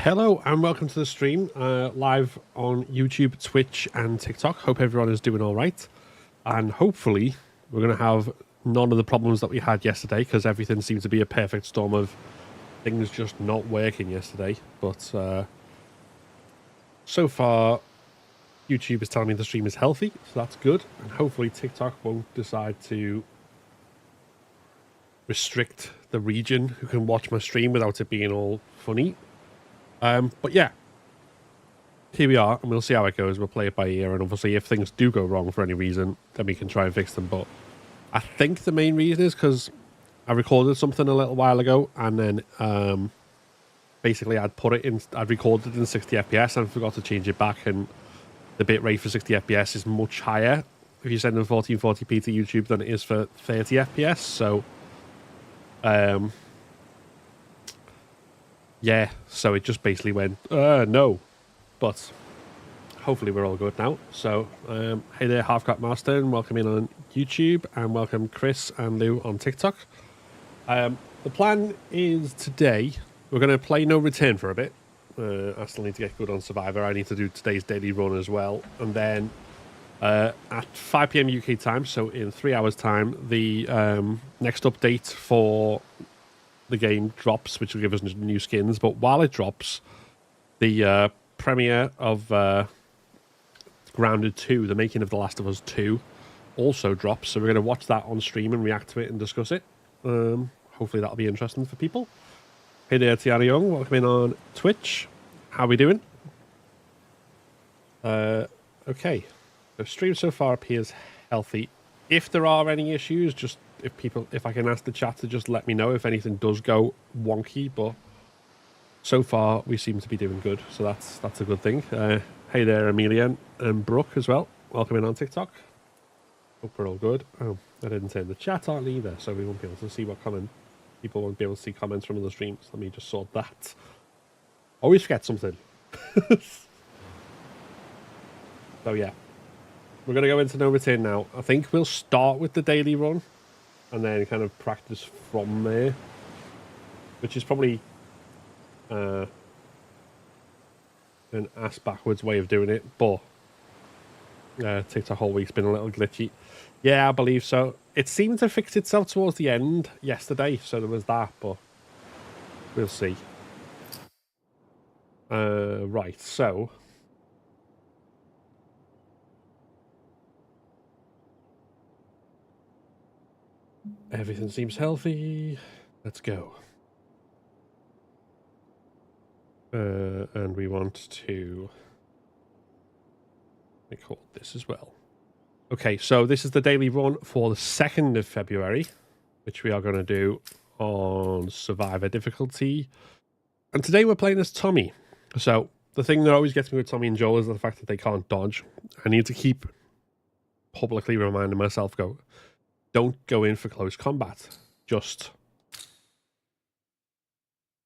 Hello and welcome to the stream, live on YouTube, Twitch and TikTok. Hope everyone is doing all right. And hopefully we're going to have none of the problems that we had yesterday, because everything seemed to be a perfect storm of things just not working yesterday. But so far, YouTube is telling me the stream is healthy, so that's good. And hopefully TikTok won't decide to restrict the region who can watch my stream without it being all funny. But yeah, here we are, and we'll see how it goes. We'll play it by ear, and obviously if things do go wrong for any reason, then we can try and fix them. But I think the main reason is because I recorded something a little while ago, and then basically I'd recorded it in 60 FPS and forgot to change it back, and the bitrate for 60 FPS is much higher if you send in 1440p to YouTube than it is for 30 FPS. So yeah, so it just basically went, no. But hopefully we're all good now. So, hey there, Half-Cut Master, and welcome in on YouTube, and welcome Chris and Lou on TikTok. The plan is today, we're going to play No Return for a bit. I still need to get good on Survivor. I need to do today's daily run as well. And then at 5 PM UK time, so in 3 hours time, the next update for the game drops, which will give us new skins. But while it drops, the premiere of Grounded 2, the making of The Last of Us 2, also drops. So we're going to watch that on stream and react to it and discuss it. Hopefully that'll be interesting for people. Hey there, Tiana Young. Welcome in on Twitch. How we doing? Okay. The stream so far appears healthy. If there are any issues, just if I can ask the chat to just let me know if anything does go wonky, but so far we seem to be doing good, so that's a good thing. Hey there, Amelia and Brooke as well. Welcome in on TikTok. Hope we're all good. Oh, I didn't turn the chat on either, so we won't be able to see what comment. People won't be able to see comments from other streams. Let me just sort that. Always forget something. So yeah, we're going to go into No Return now. I think we'll start with the daily run and then kind of practice from there, which is probably an ass backwards way of doing it, but TikTok whole week's been a little glitchy. Yeah, I believe so. It seemed to fix itself towards the end yesterday, so there was that, but we'll see. Right, so everything seems healthy. Let's go. And we want to record this as well. Okay, so this is the daily run for the 2nd of February, which we are going to do on Survivor difficulty. And today we're playing as Tommy. So the thing that always gets me with Tommy and Joel is the fact that they can't dodge. I need to keep publicly reminding myself, don't go in for close combat. Just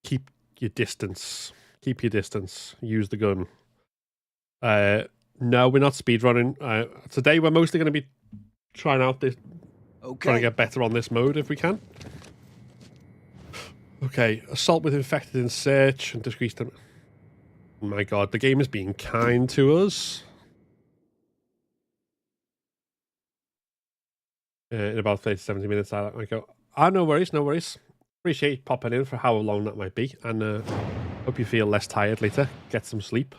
keep your distance. Keep your distance. Use the gun. No, we're not speedrunning. Today we're mostly going to be trying out this, trying to get better on this mode if we can. Okay, assault with infected in search and decrease them. Oh my god, the game is being kind to us. In about 30 to 70 minutes, I go, no worries, no worries. Appreciate you popping in for how long that might be, and hope you feel less tired later. Get some sleep.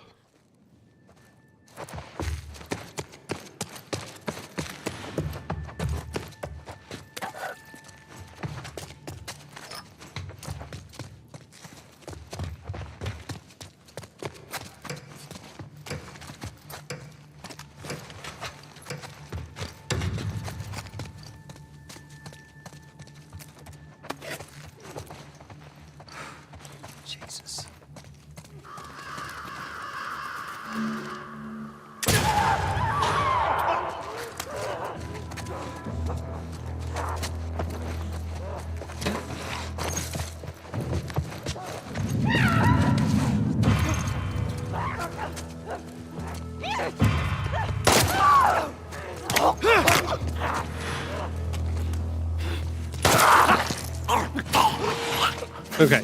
Jesus. Okay.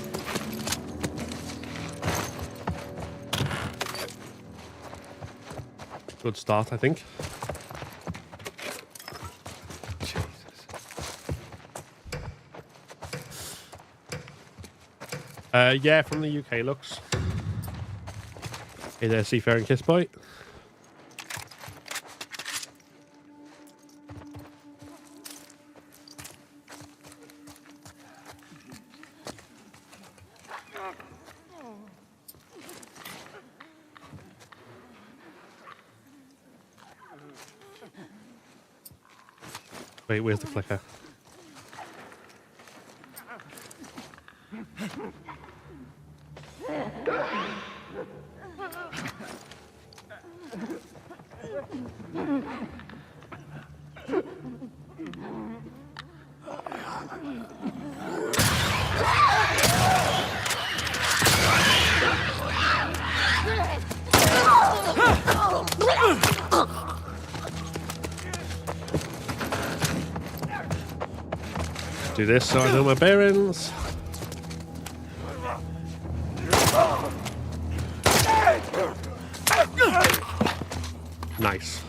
Good start, I think. Yeah, from the UK looks. Hey there, Seafaring Kiss Boy. Wait, where's the flicker? Do this so I know my bearings. Nice.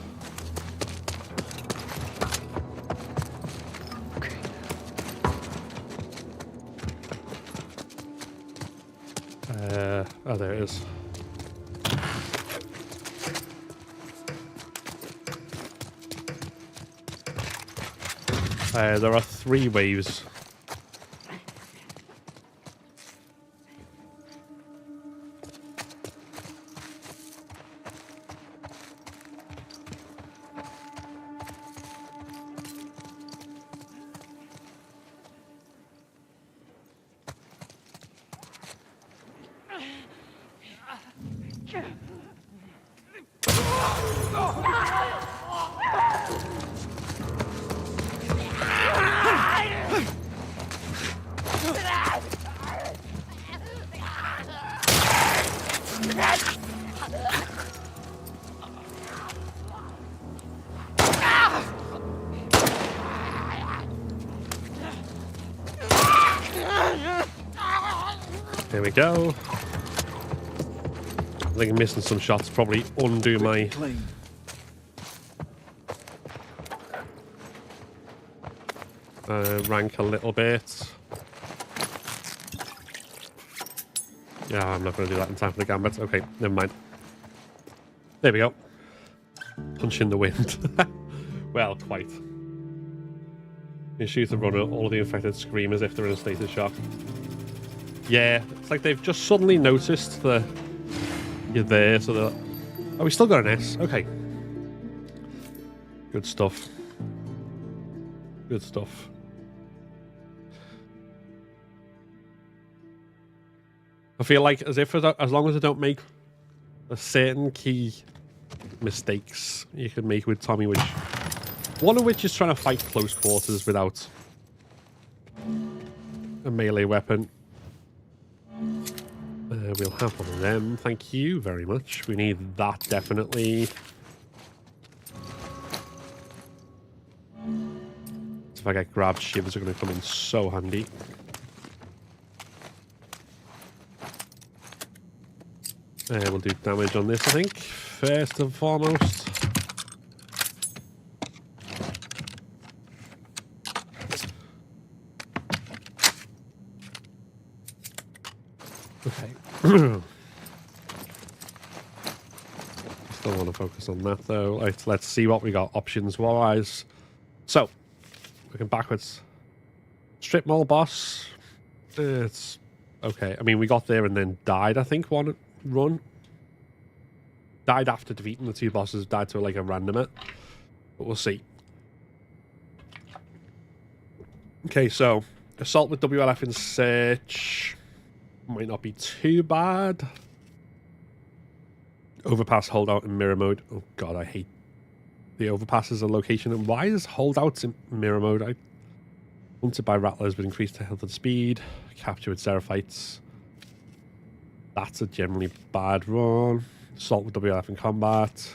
Oh, there it is. There are 3 waves. There we go. I think I'm missing some shots. Probably undo my... rank a little bit. Yeah, I'm not going to do that in time for the gambit. Okay, never mind. There we go. Punch in the wind. Well, quite. You shoot and run all of the infected scream as if they're in a state of shock. Yeah, it's like they've just suddenly noticed that you're there, so they're... Oh, we still got an S. Okay. Good stuff. Good stuff. I feel like as long as I don't make a certain key mistakes you can make with Tommy, which one of which is trying to fight close quarters without a melee weapon. We'll have one of them. Thank you very much. We need that definitely. So if I get grabbed, shivers are going to come in so handy. We'll do damage on this, I think, first and foremost. Okay. Still want to focus on that, though. Let's see what we got options-wise. So, looking backwards. Strip mall boss. It's okay. I mean, we got there and then died, I think, one run. Died after defeating the 2 bosses. Died to like a randomite. But we'll see. Okay, so assault with WLF in search. Might not be too bad. Overpass, holdout, and mirror mode. Oh god, I hate the overpass as a location. And why is holdouts in mirror mode? Hunted by rattlers with increased health and speed. Capture with seraphites. That's a generally bad run. Assault with WLF in combat.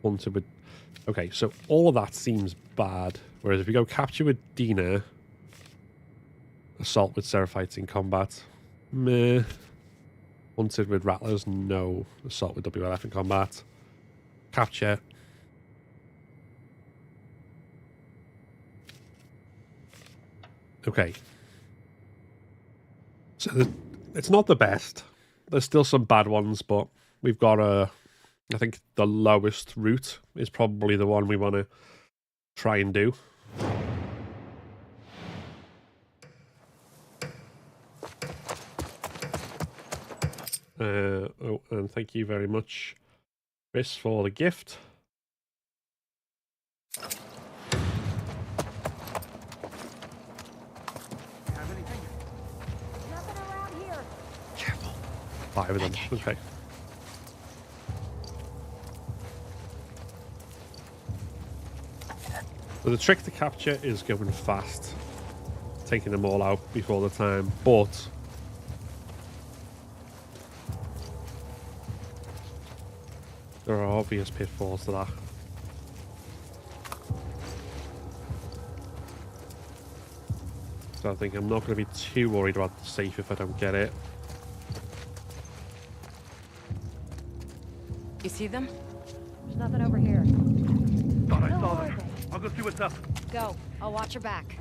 Hunted with... Okay, so all of that seems bad. Whereas if we go capture with Dina... Assault with seraphites in combat. Meh. Hunted with rattlers, no. Assault with WLF in combat. Capture. Okay. So it's not the best. There's still some bad ones, but we've got I think the lowest route is probably the one we want to try and do. Oh, and thank you very much, Chris, for the gift. Have anything? Nothing around here. Careful. 5 of them. Okay. So the trick to capture is going fast, taking them all out before the time, but there are obvious pitfalls to that. So I think I'm not going to be too worried about the safe if I don't get it. You see them? There's nothing over here. Thought I Where saw are them. I'll go see what's up. Go. I'll watch your back.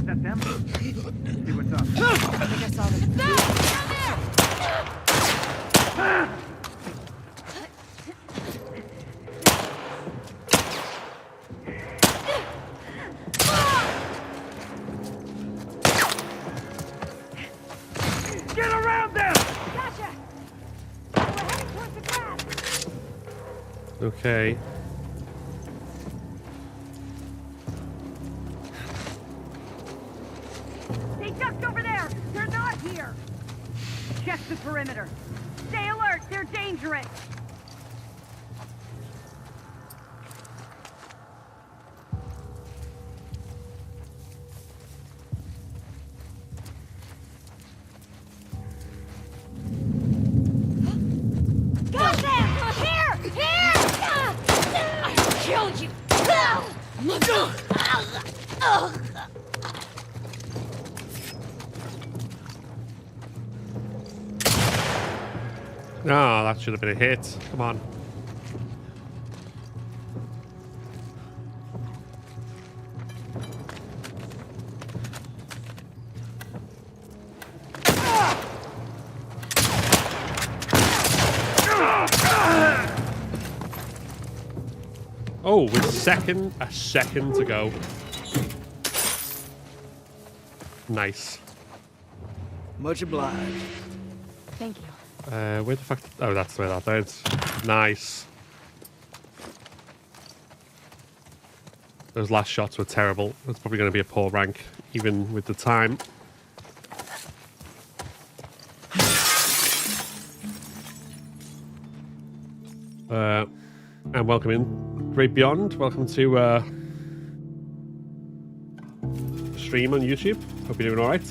Is that them? See what's up. I think I saw them. Get around them! Gotcha! We're heading towards the grass. Okay. They ducked over there! They're not here! Check the perimeter. Stay alert! They're dangerous! Got them! Here! Here! I killed you! Ah, that should have been a hit. Come on. Oh, with a second to go. Nice. Much obliged. Thank you. Where the fuck? Oh, that's where that is. Nice. Those last shots were terrible. That's probably going to be a poor rank, even with the time. And welcome in, Great Beyond. Welcome to stream on YouTube. Hope you're doing all right.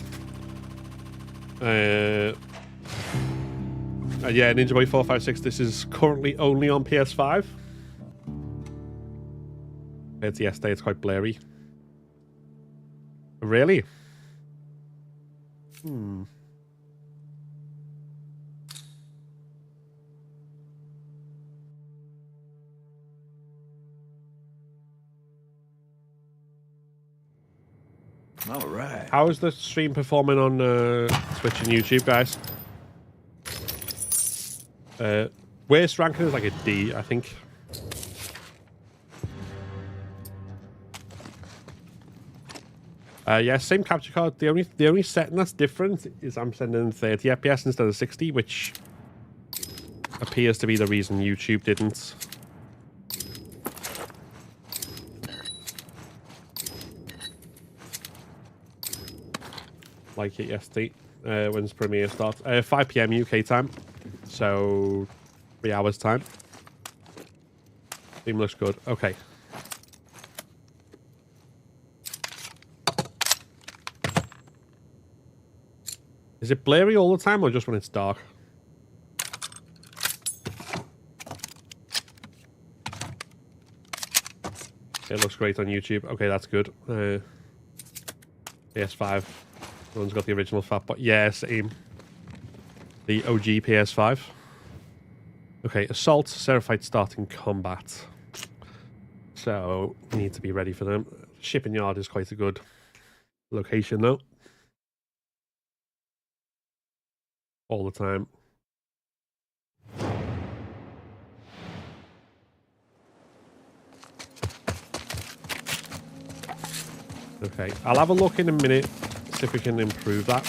Yeah, Ninja Boy 456. This is currently only on PS5. Compared to yesterday, it's quite blurry. Really? All right. How is the stream performing on Twitch and YouTube, guys? Worst ranking is like a D, I think. Yeah, same capture card. The only setting that's different is I'm sending 30 FPS instead of 60, which appears to be the reason YouTube didn't. Like it yesterday, when's premiere starts. 5 PM UK time, so 3 hours time. Theme looks good. Okay. Is it blurry all the time or just when it's dark? It looks great on YouTube. Okay, that's good. PS5. No one's got the original fat, but yeah, same. The OG PS5. Okay, Assault, Seraphite starting combat. So, we need to be ready for them. Shipping yard is quite a good location, though. All the time. Okay, I'll have a look in a minute, see if we can improve that.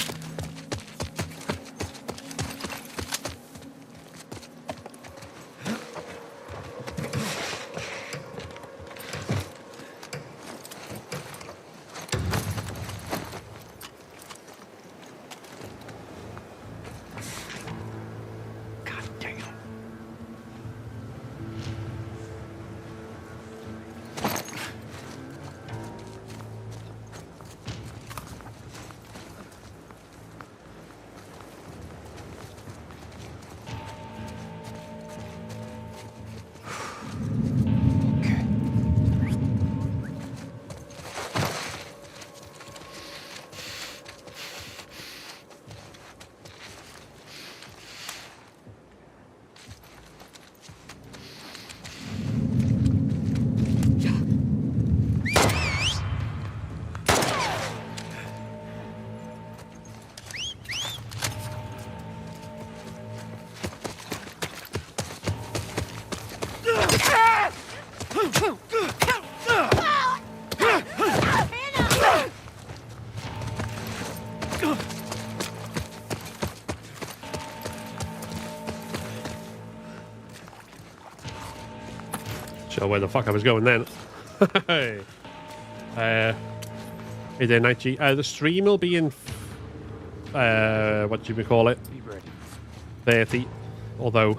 Sure where the fuck I was going then. Hey there, Night G. The stream will be in what do we call it? 30. Although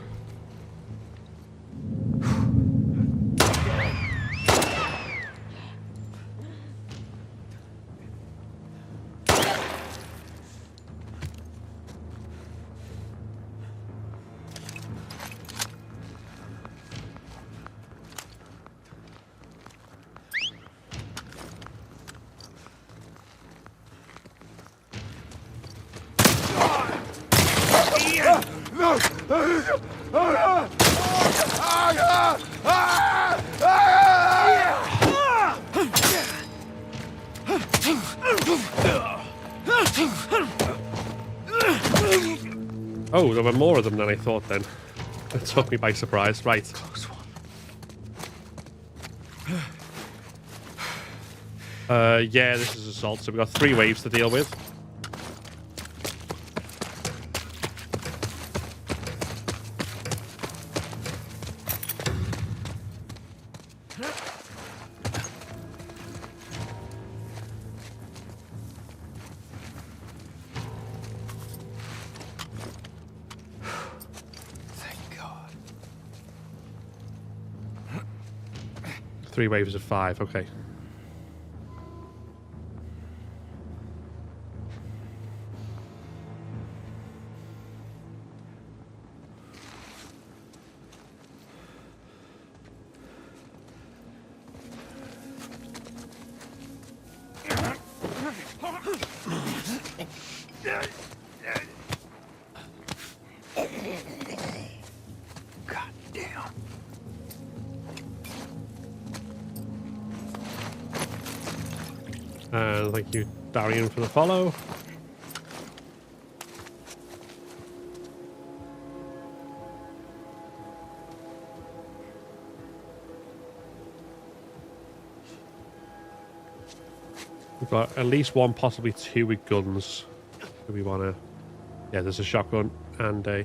oh, there were more of them than I thought then. It took me by surprise. Right. Yeah, this is Assault, so we've got 3 waves to deal with. Three waves of 5, okay. Thank you, Darian, for the follow. We've got at least 1, possibly 2 with guns. Do we want to... Yeah, there's a shotgun and a...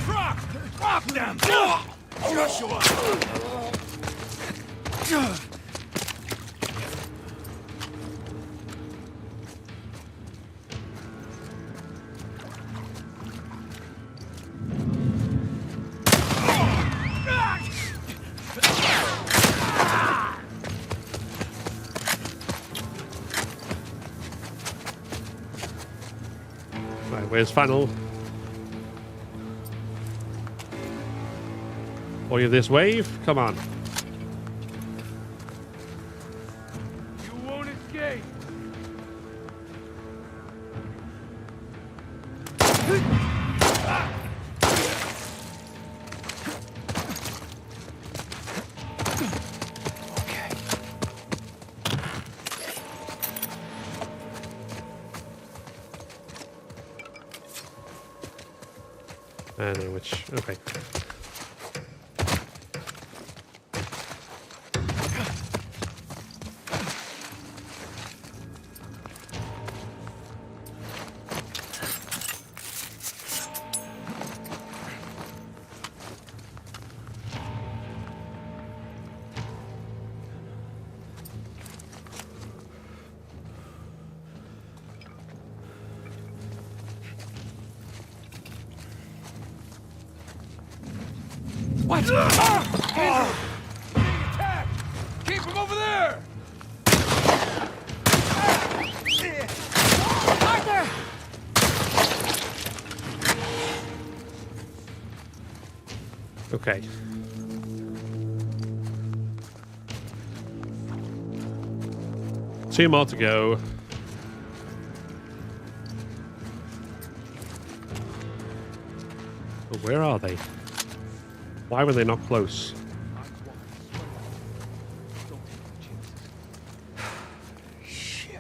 Truck! Rock them! Joshua! Right, where's Fennel? Or you this wave? Come on. You won't escape! I don't know which. Okay. What? Attack! Keep him over there! Arthur! Okay. Two more to go. But where are they? Why were they not close? Shit.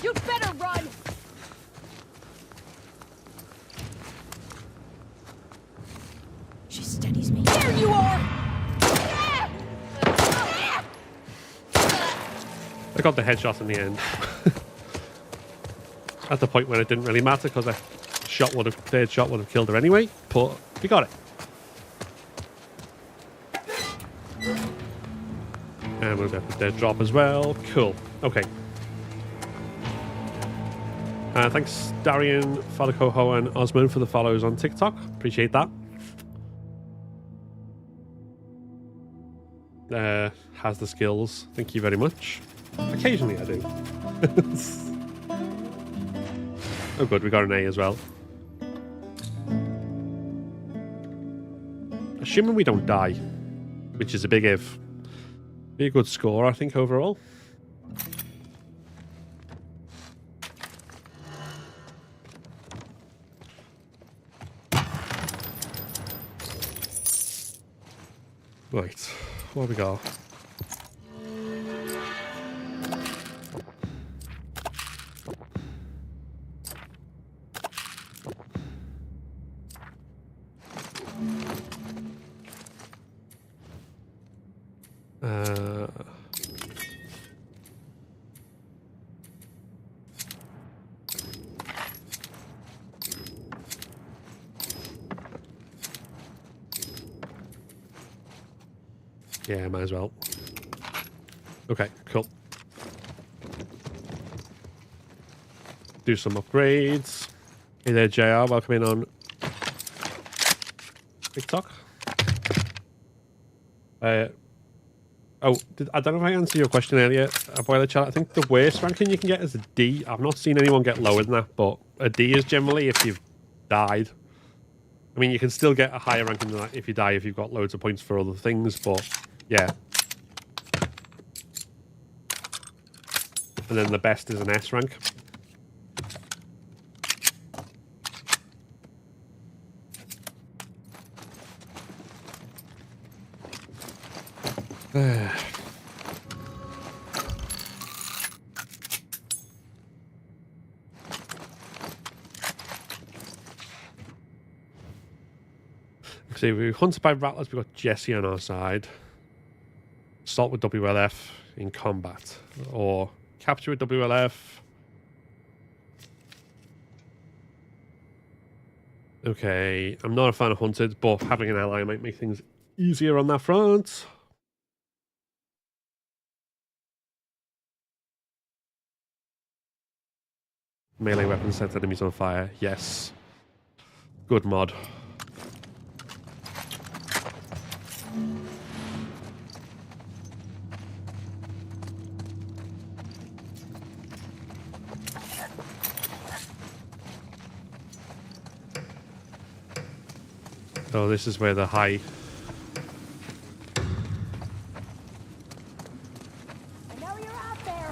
You better run! She steadies me. There you are! I got the headshot in the end. At the point where it didn't really matter because a shot would have, dead shot would have killed her anyway. But we got it. And we'll get the dead drop as well. Cool. Okay. Thanks, Darian, Falacoho, and Osman for the follows on TikTok. Appreciate that. Has the skills. Thank you very much. Occasionally I do. Oh good, we got an A as well. Assuming we don't die, which is a big if. Be a good score, I think, overall. Right, what have we got? Yeah, might as well. Okay, cool. Do some upgrades. Hey there, JR. Welcome in on TikTok. I don't know if I answered your question earlier, Boiler Chat. I think the worst ranking you can get is a D. I've not seen anyone get lower than that, but a D is generally if you've died. I mean, you can still get a higher ranking than that if you die, if you've got loads of points for other things, but yeah. And then the best is an S rank. See, we're hunted by rattlers. We've got Jesse on our side. Assault with WLF in combat. Or capture with WLF. Okay, I'm not a fan of hunted, but having an ally might make things easier on that front. Melee weapons set enemies on fire. Yes. Good mod. Oh, this is where the high... I know you're out there.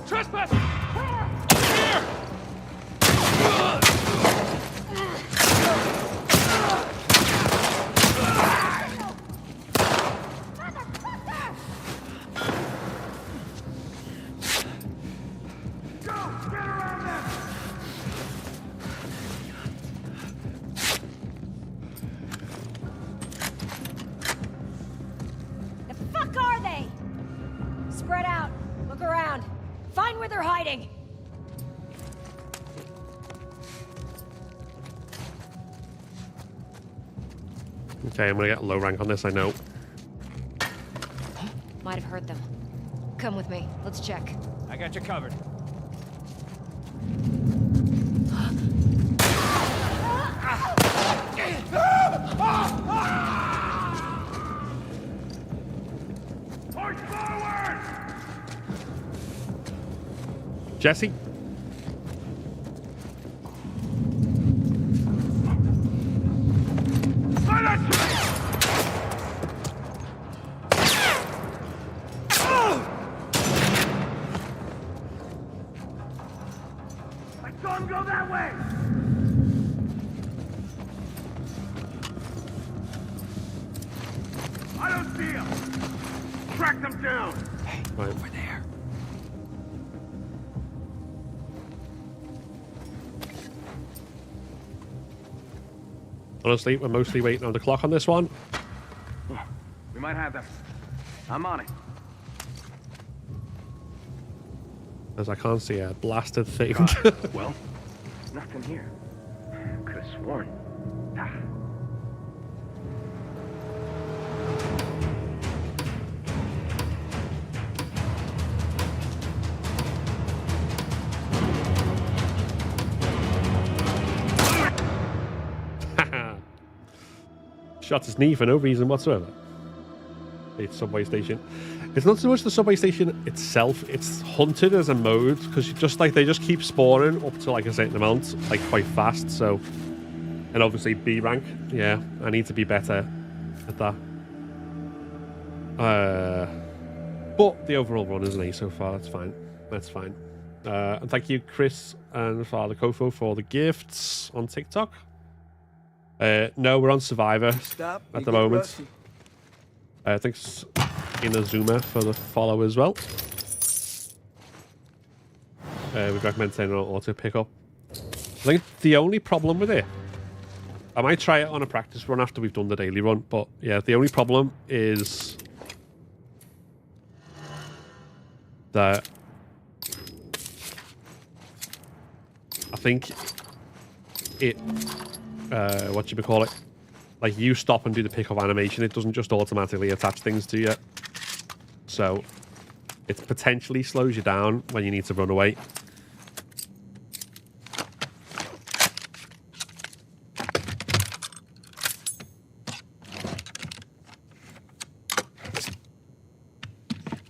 Trespass! The fuck are they? Spread out. Look around. Find where they're hiding. Okay, I'm gonna get low rank on this, I know. Might have heard them. Come with me. Let's check. I got you covered. Push forward! Jesse? I saw him go that way! I don't see him! Track them down! Hey, Right. over there. Honestly, we're mostly waiting on the clock on this one. We might have them. I'm on it. As I can't see a blasted thing. God. Well, nothing here. Could have sworn. Ah. Shot his knee for no reason whatsoever. It's subway station. It's not so much the subway station itself, it's hunted as a mode, because they just keep spawning up to like a certain amount, like quite fast, so. And obviously B rank, yeah, I need to be better at that. But the overall run is an A so far, that's fine. That's fine. And thank you, Chris and Father Kofo, for the gifts on TikTok. No, we're on Survivor at the moment. Thanks Inazuma for the follow as well. We'd recommend turning on auto pickup. I think the only problem with it, I might try it on a practice run after we've done the daily run, but yeah, the only problem is that I think it what you call it, like you stop and do the pickup animation, it doesn't just automatically attach things to you, so it potentially slows you down when you need to run away.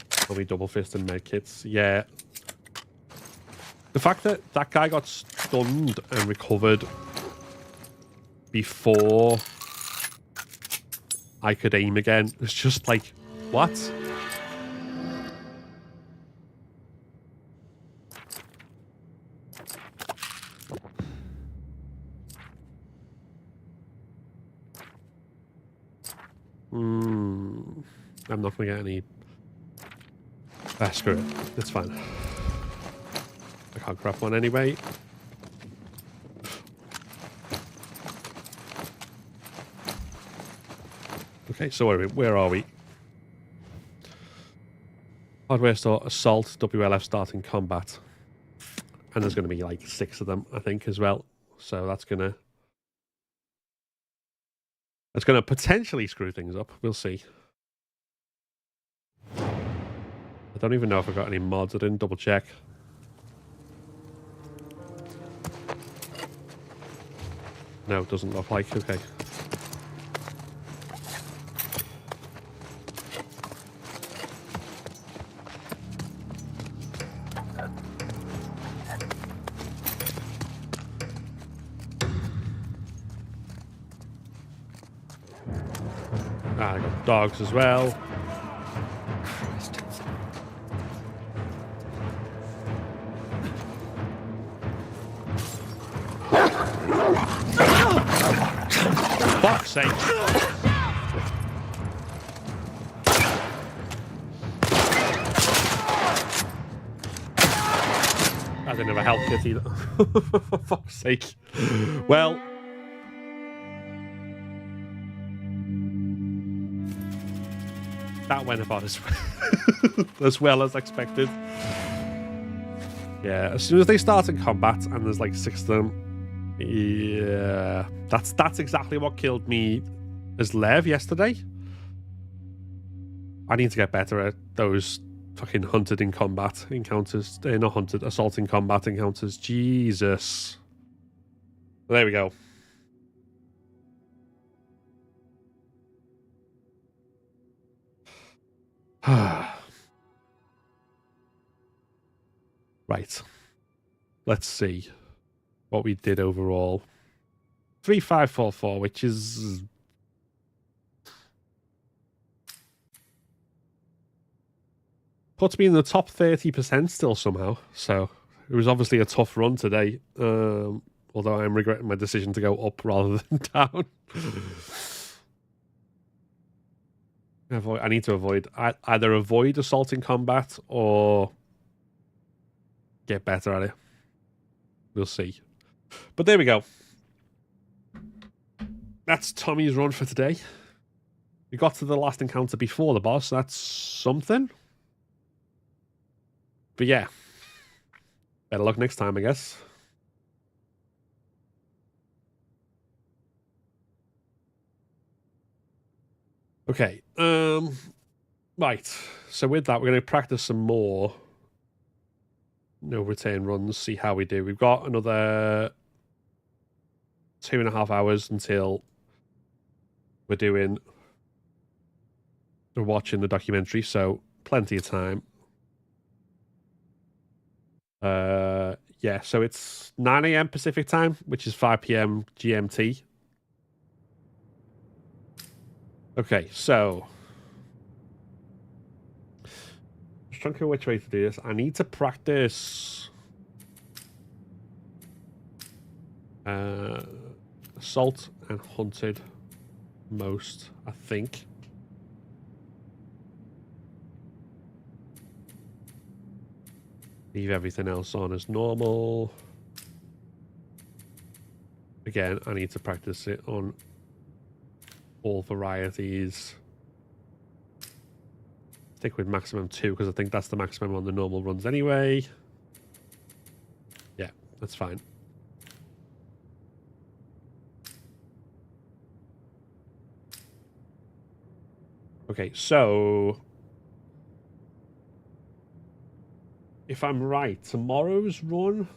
Probably double fist and med kits, yeah. The fact that that guy got stunned and recovered before I could aim again. It's just like, what? I'm not going to get any... Ah, screw it. It's fine. I can't grab one anyway. Okay, so where are we? Hardware store, assault, WLF starting combat. And there's going to be like 6 of them, I think, as well. So that's going to potentially screw things up. We'll see. I don't even know if I've got any mods. I didn't double check. No, it doesn't look like. Okay. I got dogs as well. Christ. Fuck's sake. I didn't have a health kit either. For fuck's sake. Well... that went about as well as expected. Yeah, as soon as they start in combat and there's like 6 of them, yeah, that's exactly what killed me as Lev yesterday. I need to get better at those fucking hunted in combat encounters. Not hunted, assault in combat encounters. Jesus. Well, there we go. Right. Let's see what we did overall. 3544, which is... puts me in the top 30% still somehow. So it was obviously a tough run today. Although I'm regretting my decision to go up rather than down. I need to avoid... either avoid assault in combat or... get better at it. We'll see. But there we go. That's Tommy's run for today. We got to the last encounter before the boss. That's something. But yeah. Better luck next time, I guess. Okay. Right. So with that, we're going to practice some more no return runs, see how we do. We've got another 2.5 hours until we're watching the documentary, so plenty of time. Yeah, so it's 9 a.m. Pacific time, which is 5 p.m. GMT. Okay, so just trying to think which way to do this. I need to practice assault and hunted most, I think. Leave everything else on as normal. Again, I need to practice it on all varieties. Stick with maximum 2 because I think that's the maximum on the normal runs anyway. Yeah, that's fine. Okay, so if I'm right, tomorrow's run...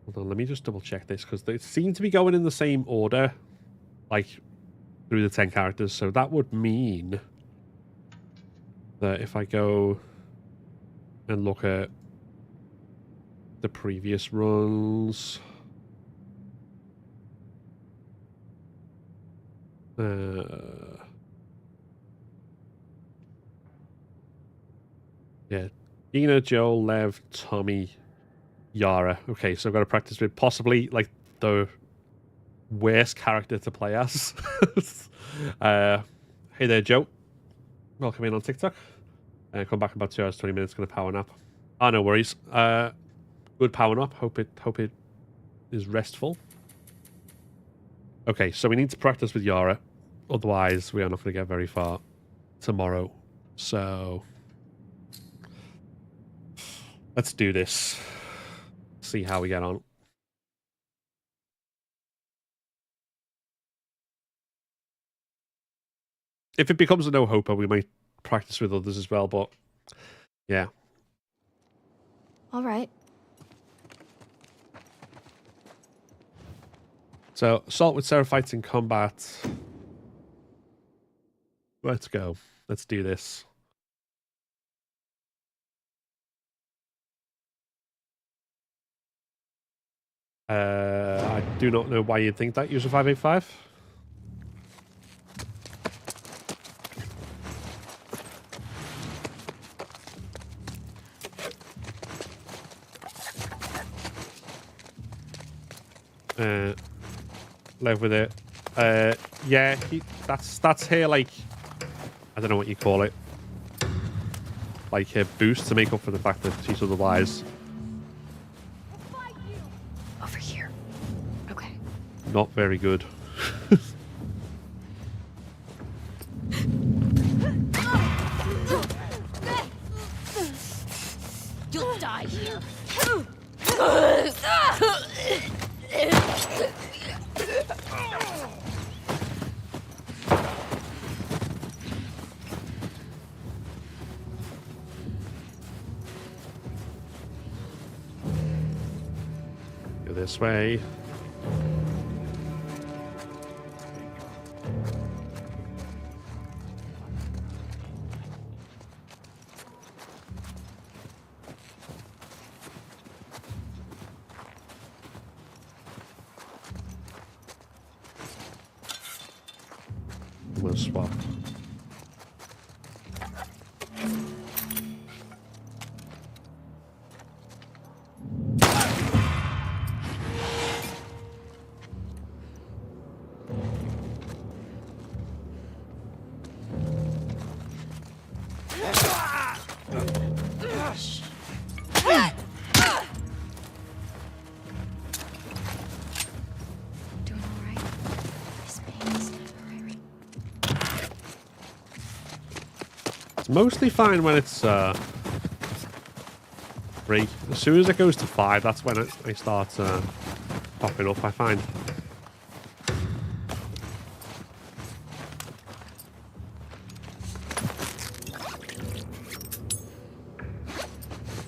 Hold on, let me just double check this because they seem to be going in the same order, like through the 10 characters. So that would mean that if I go and look at the previous runs, Yeah. Dina, Joel, Lev, Tommy, Yara. Okay, so I've got to practice with possibly like the worst character to play as. Hey there, Joe. Welcome in on TikTok. Come back in about 2 hours, 20 minutes. Gonna power nap. Oh, no worries. Good power nap. Hope it is restful. Okay, so we need to practice with Yara. Otherwise, we are not going to get very far tomorrow. So let's do this. See how we get on. If it becomes a no-hoper, we might practice with others as well, but yeah. All right. So, assault with Seraphites in combat. Let's go. Let's do this. I do not know why you'd think that. User 585. Live with it. Yeah, that's here, like, I don't know what you call it. Like a boost to make up for the fact that she's otherwise Over here. Okay. not very good. You'll die here. Go this way. We'll swap. Doing all right? This pain's temporary. It's mostly fine when it's 3. As soon as it goes to 5, that's when I start popping up, I find.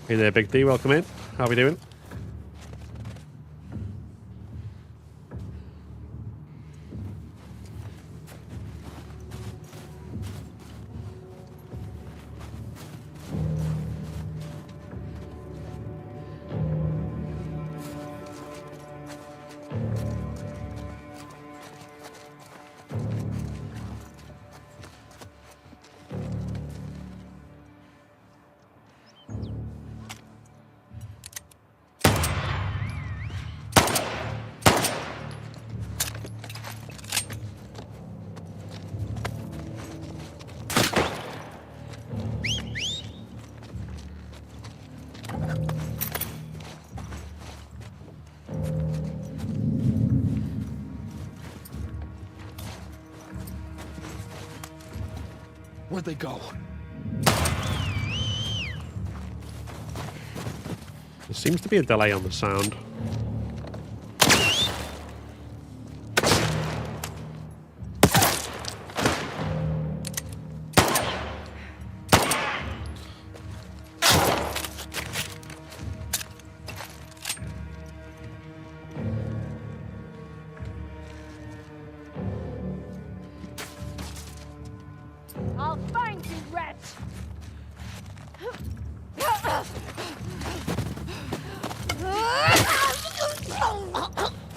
Hey there, Big D, welcome in. How are we doing? Where'd they go? There seems to be a delay on the sound. I'll find you, wretch!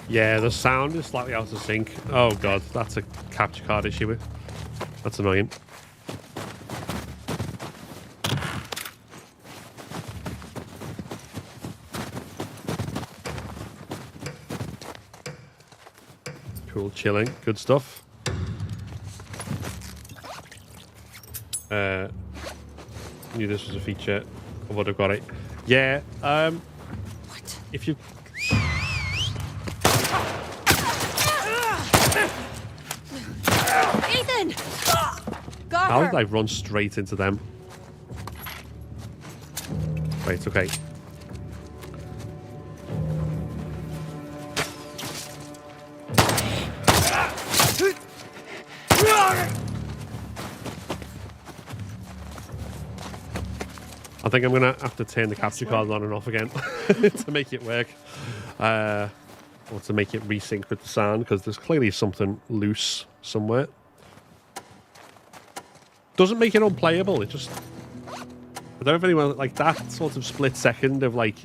Yeah, the sound is slightly out of sync. Oh god, that's a capture card issue. That's annoying. Cool, chilling, good stuff. Knew this was a feature. I would have got it. Yeah. What? If you. Ethan! Got How her. did I run straight into them? Right. Okay. I think I'm gonna have to turn the capture card on and off again to make it work, or to make it resync with the sound, because there's clearly something loose somewhere. Doesn't make it unplayable. It just, I don't know if anyone like that sort of split second of like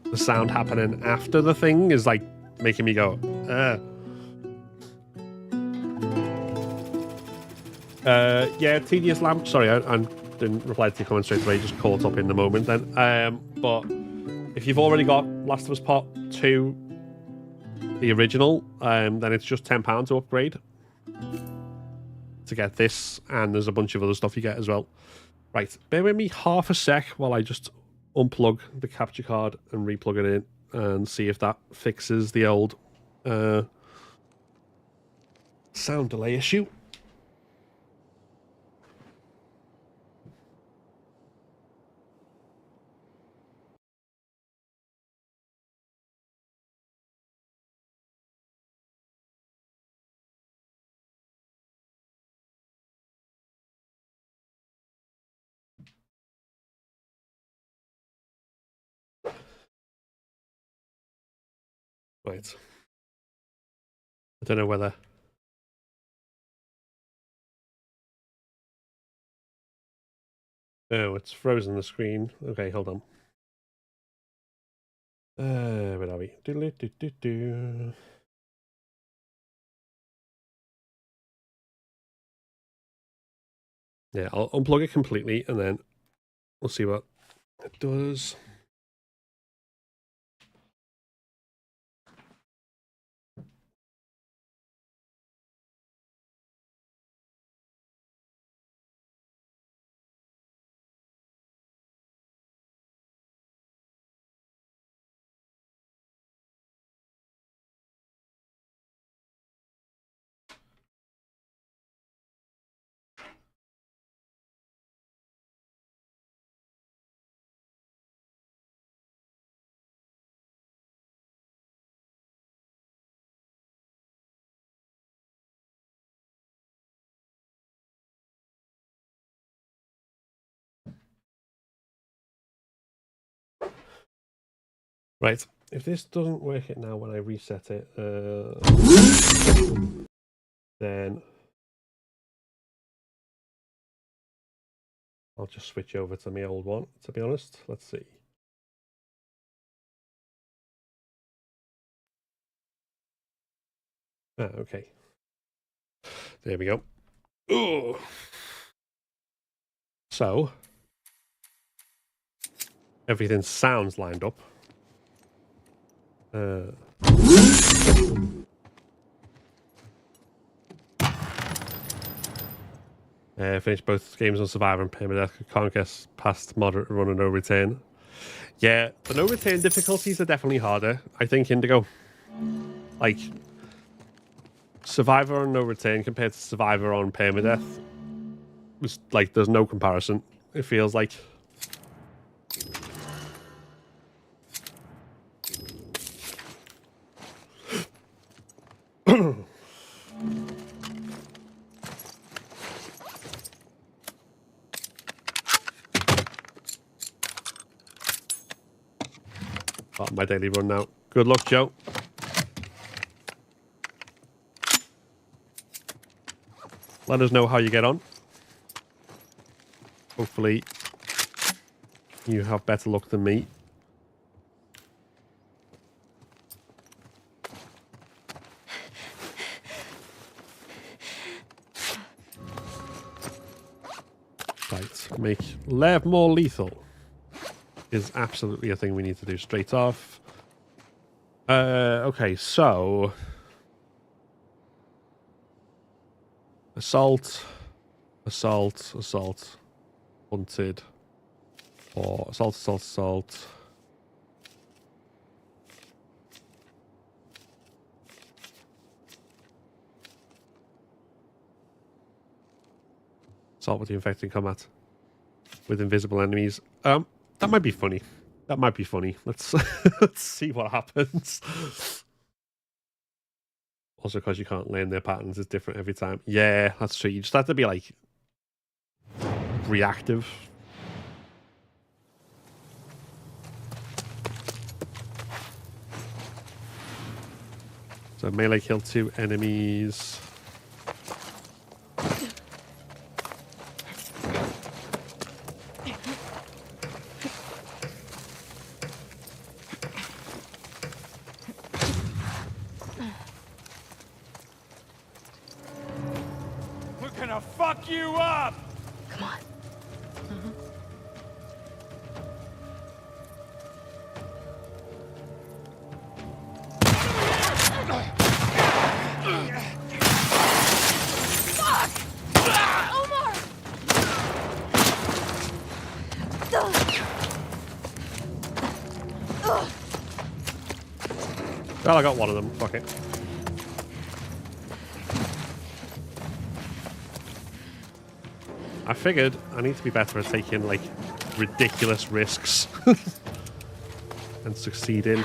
the sound happening after the thing is like making me go, yeah, tedious lamp. Sorry, I didn't reply to your comment straight away, just caught up in the moment then. But if you've already got Last of Us Part 2, the original, then it's just £10 to upgrade to get this, and there's a bunch of other stuff you get as well. Right, bear with me half a sec while I just unplug the capture card and replug it in and see if that fixes the old sound delay issue. Right. I don't know whether... Oh, it's frozen the screen. Okay, hold on. Where are we? Do-do-do-do-do. Yeah, I'll unplug it completely and then we'll see what it does. Right, if this doesn't work it now when I reset it, then I'll just switch over to my old one, to be honest. Let's see. Ah, okay. There we go. Ooh. So, everything sounds lined up. Finished both games on Survivor and Permadeath. Can't guess past moderate run and no return. Yeah, the no return difficulties are definitely harder. I think Indigo. Like, Survivor on no return compared to Survivor on Permadeath was like, there's no comparison. It feels like. Oh, my daily run now. Good luck, Joe. Let us know how you get on. Hopefully, you have better luck than me. Make Lev more lethal is absolutely a thing we need to do straight off. Okay, so assault, hunted, or assault. Assault with the infected combat with invisible enemies. That might be funny. Let's let's see what happens. Also, because you can't learn their patterns, it's different every time. Yeah, that's true. You just have to be like reactive. So melee kill 2 enemies. Fuck you up! Come on. Fuck! Omar! Well, I got one of them. Fuck it. I figured I need to be better at taking, like, ridiculous risks and succeeding.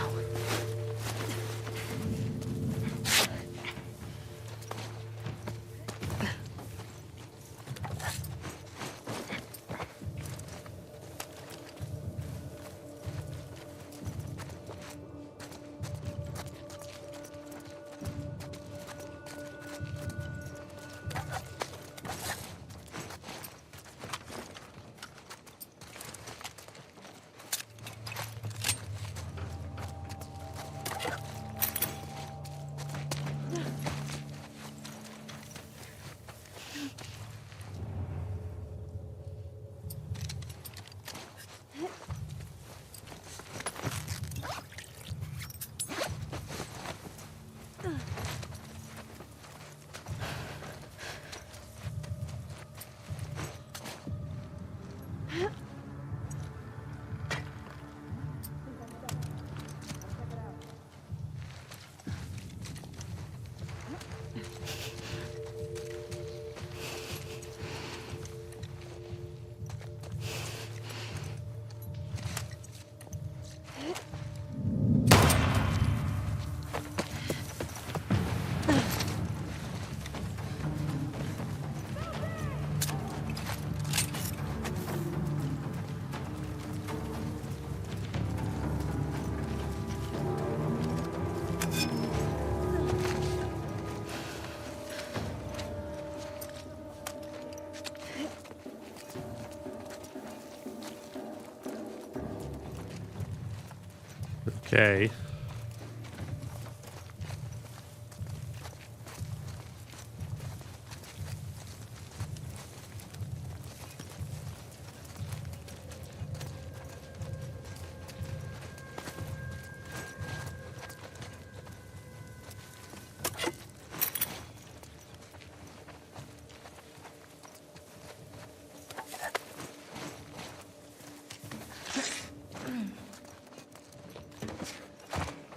Okay.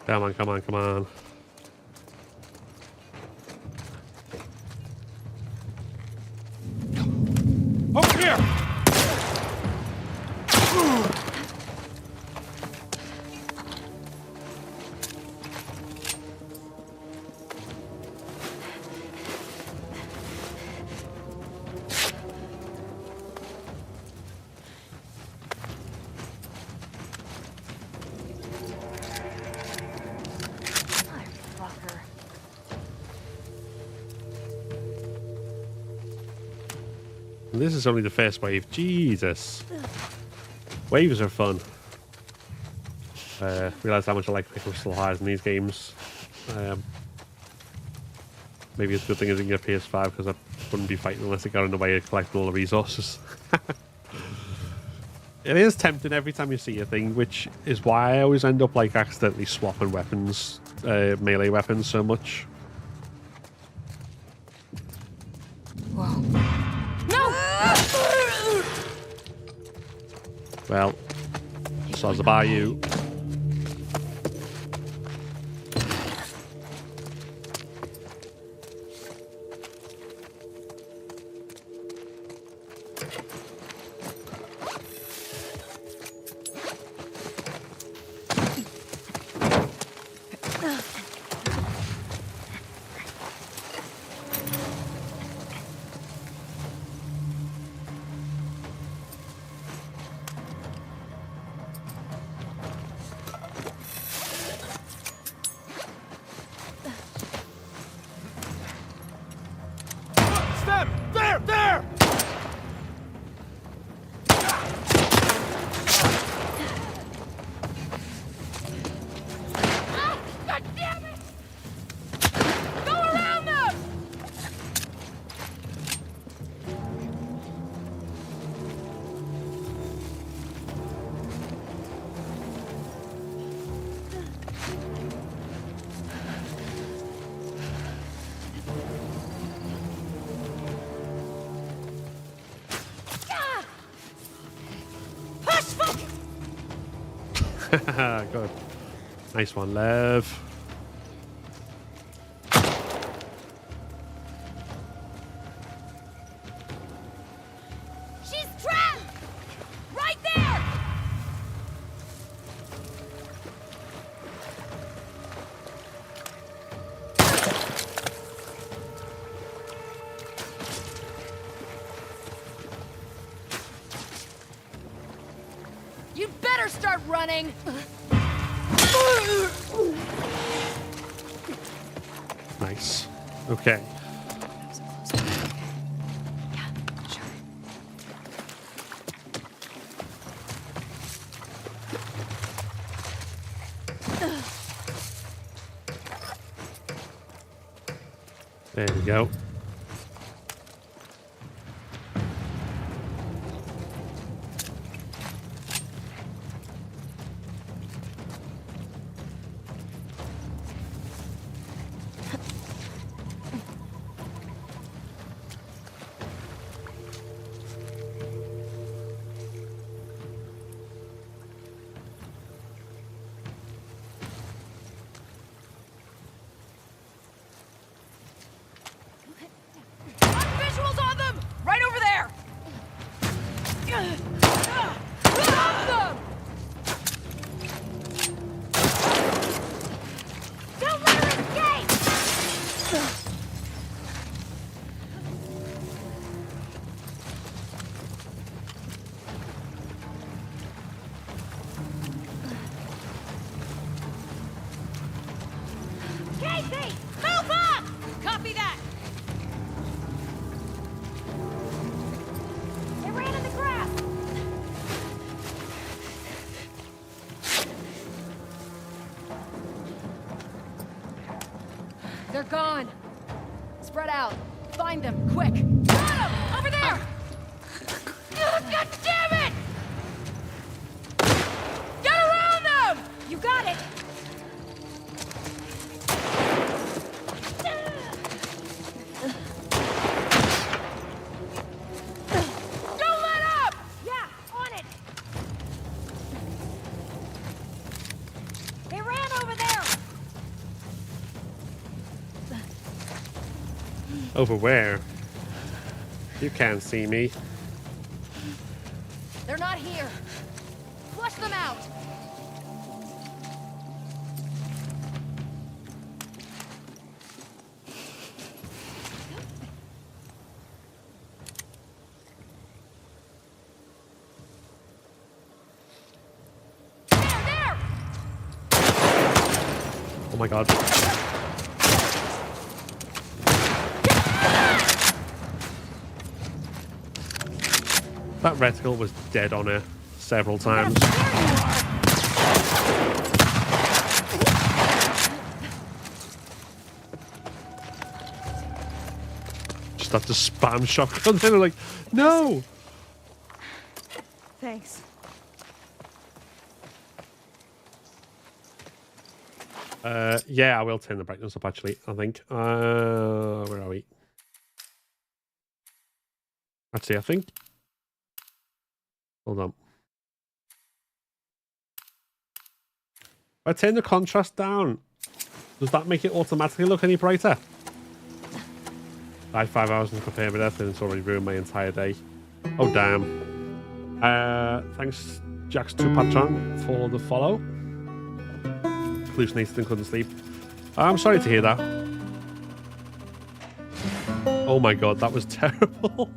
Come on, come on, come on. Over here! This is only the first wave. Jesus. Waves are fun. Realised how much I like picking up still highs in these games. Maybe it's a good thing I didn't get PS5 because I wouldn't be fighting unless it got in the way of collecting all the resources. It is tempting every time you see a thing, which is why I always end up like accidentally swapping weapons, melee weapons so much. Whoa. No! Well, so's about you. Step! There! There! Ah! God damn it! Go around them! Push, fuck! Good. Nice one, Lev. She's trapped! Right there! You'd better start running! Nice. Okay. Yeah, sure. There we go. Visuals on them! Right over there! Stop them! Don't let her escape! Casey! Move up! Copy that! They ran in the grass! They're gone. Spread out. Find them, quick. Got 'em! Over there! God damn it! Get around them! You got it! Don't let up! Yeah, on it! They ran over there! Over where? You can't see me. They're not here. Flush them out. There! Oh my god. That reticle was dead on her several times. Just have to spam shotgun. They were like, no! Thanks. Yeah, I will turn the brightness up, actually, I think. Where are we? Actually, I think... Hold on. If I turn the contrast down, does that make it automatically look any brighter? I had 5 hours in compare with Earth and it's already ruined my entire day. Oh, damn. Thanks, Jax2Patron, for the follow. Hallucinated and couldn't sleep. I'm sorry to hear that. Oh my god, that was terrible.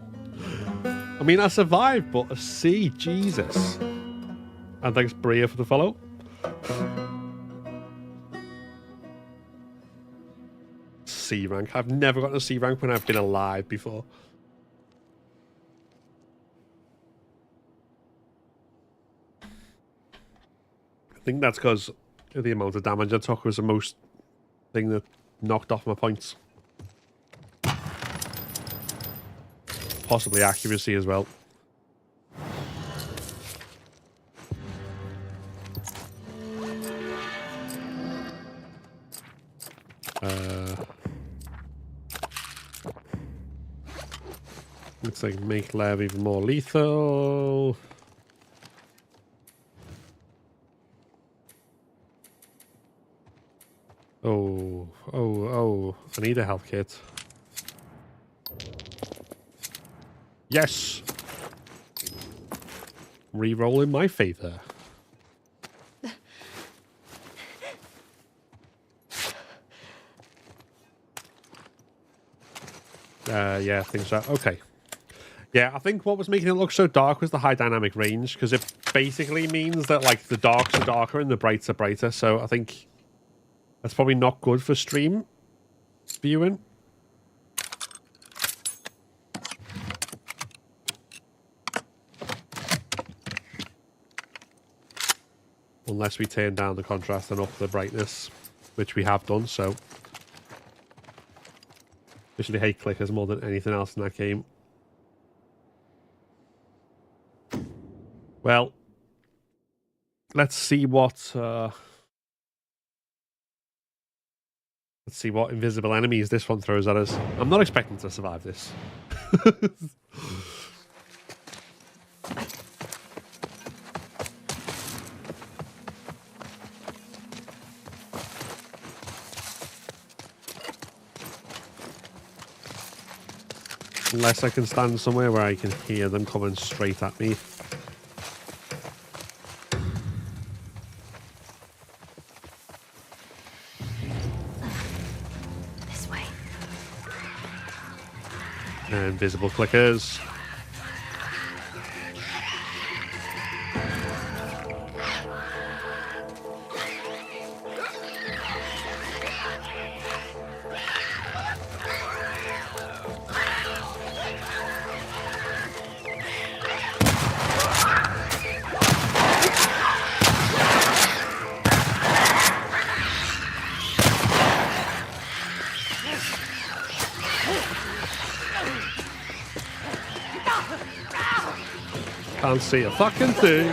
I mean, I survived, but a C, Jesus. And thanks, Bria, for the follow. C rank. I've never gotten a C rank when I've been alive before. I think that's because the amount of damage I took was the most thing that knocked off my points. Possibly accuracy as well. Looks like make Lev even more lethal. Oh, I need a health kit. Yes! Reroll in my favor. Yeah, I think so. Okay. Yeah, I think what was making it look so dark was the high dynamic range, because it basically means that, like, the darks are darker and the brights are brighter, so I think that's probably not good for stream viewing. Unless we turn down the contrast and up the brightness, which we have done, so. Especially hate clickers more than anything else in that game. Well, let's see what invisible enemies this one throws at us. I'm not expecting to survive this. Unless I can stand somewhere where I can hear them coming straight at me. This way. Invisible clickers. Can't see a fucking thing.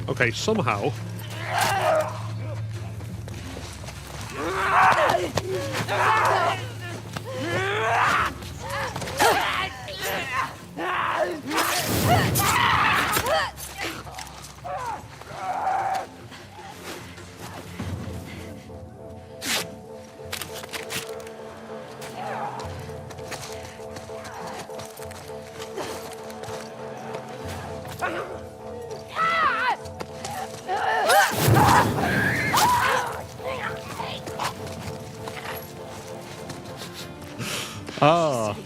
Okay, somehow. Oh.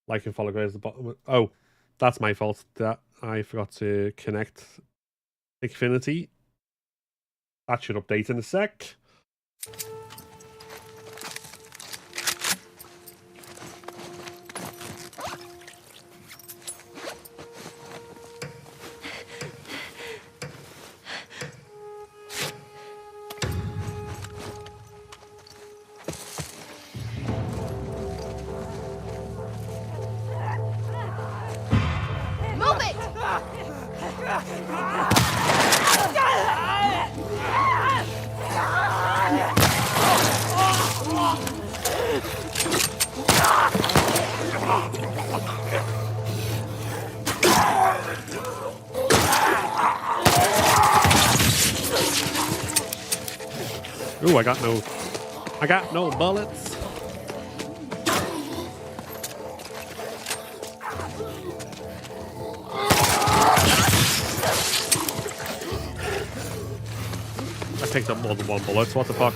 Like and follow goes the bottom. Oh, that's my fault. That I forgot to connect Xfinity. That should update in a sec. Move it! Ooh, I got no bullets. I picked up more than one bullet. What the fuck?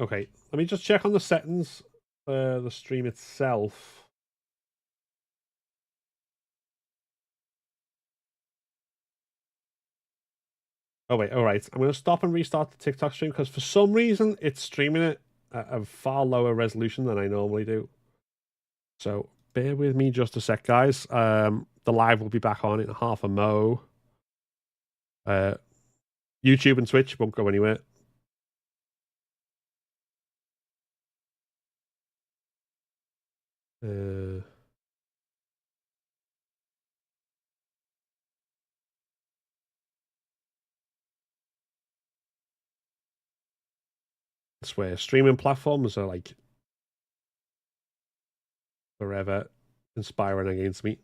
Okay, let me just check on the settings for the stream itself. Oh wait, all right. I'm going to stop and restart the TikTok stream because for some reason it's streaming it at a far lower resolution than I normally do. So bear with me just a sec, guys. The live will be back on in half a mo. YouTube and Twitch won't go anywhere. I swear, streaming platforms are like forever inspiring against me.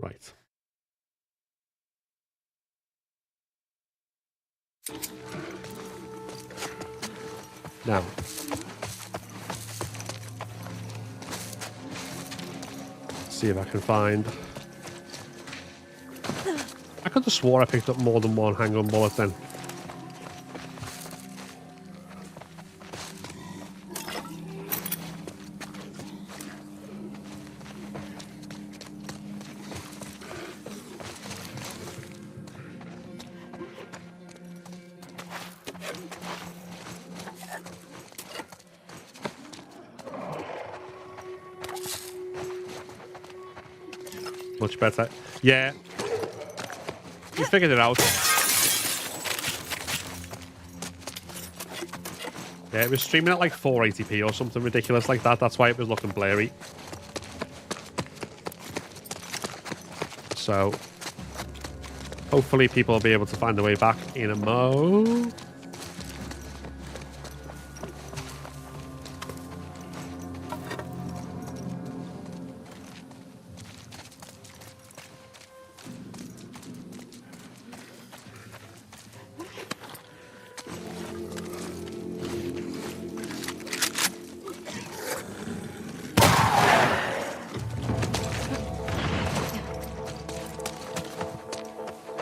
Right. Now, see if I can find. I could have swore I picked up more than one handgun bullet then. Much better. Yeah. You figured it out. Yeah, it was streaming at like 480p or something ridiculous like that. That's why it was looking blurry. So, hopefully people will be able to find their way back in a mo.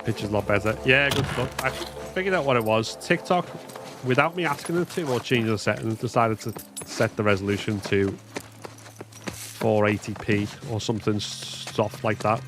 Picture's a lot better. Yeah, good stuff. I figured out what it was. TikTok, without me asking it to or changing the settings, decided to set the resolution to 480p or something soft like that.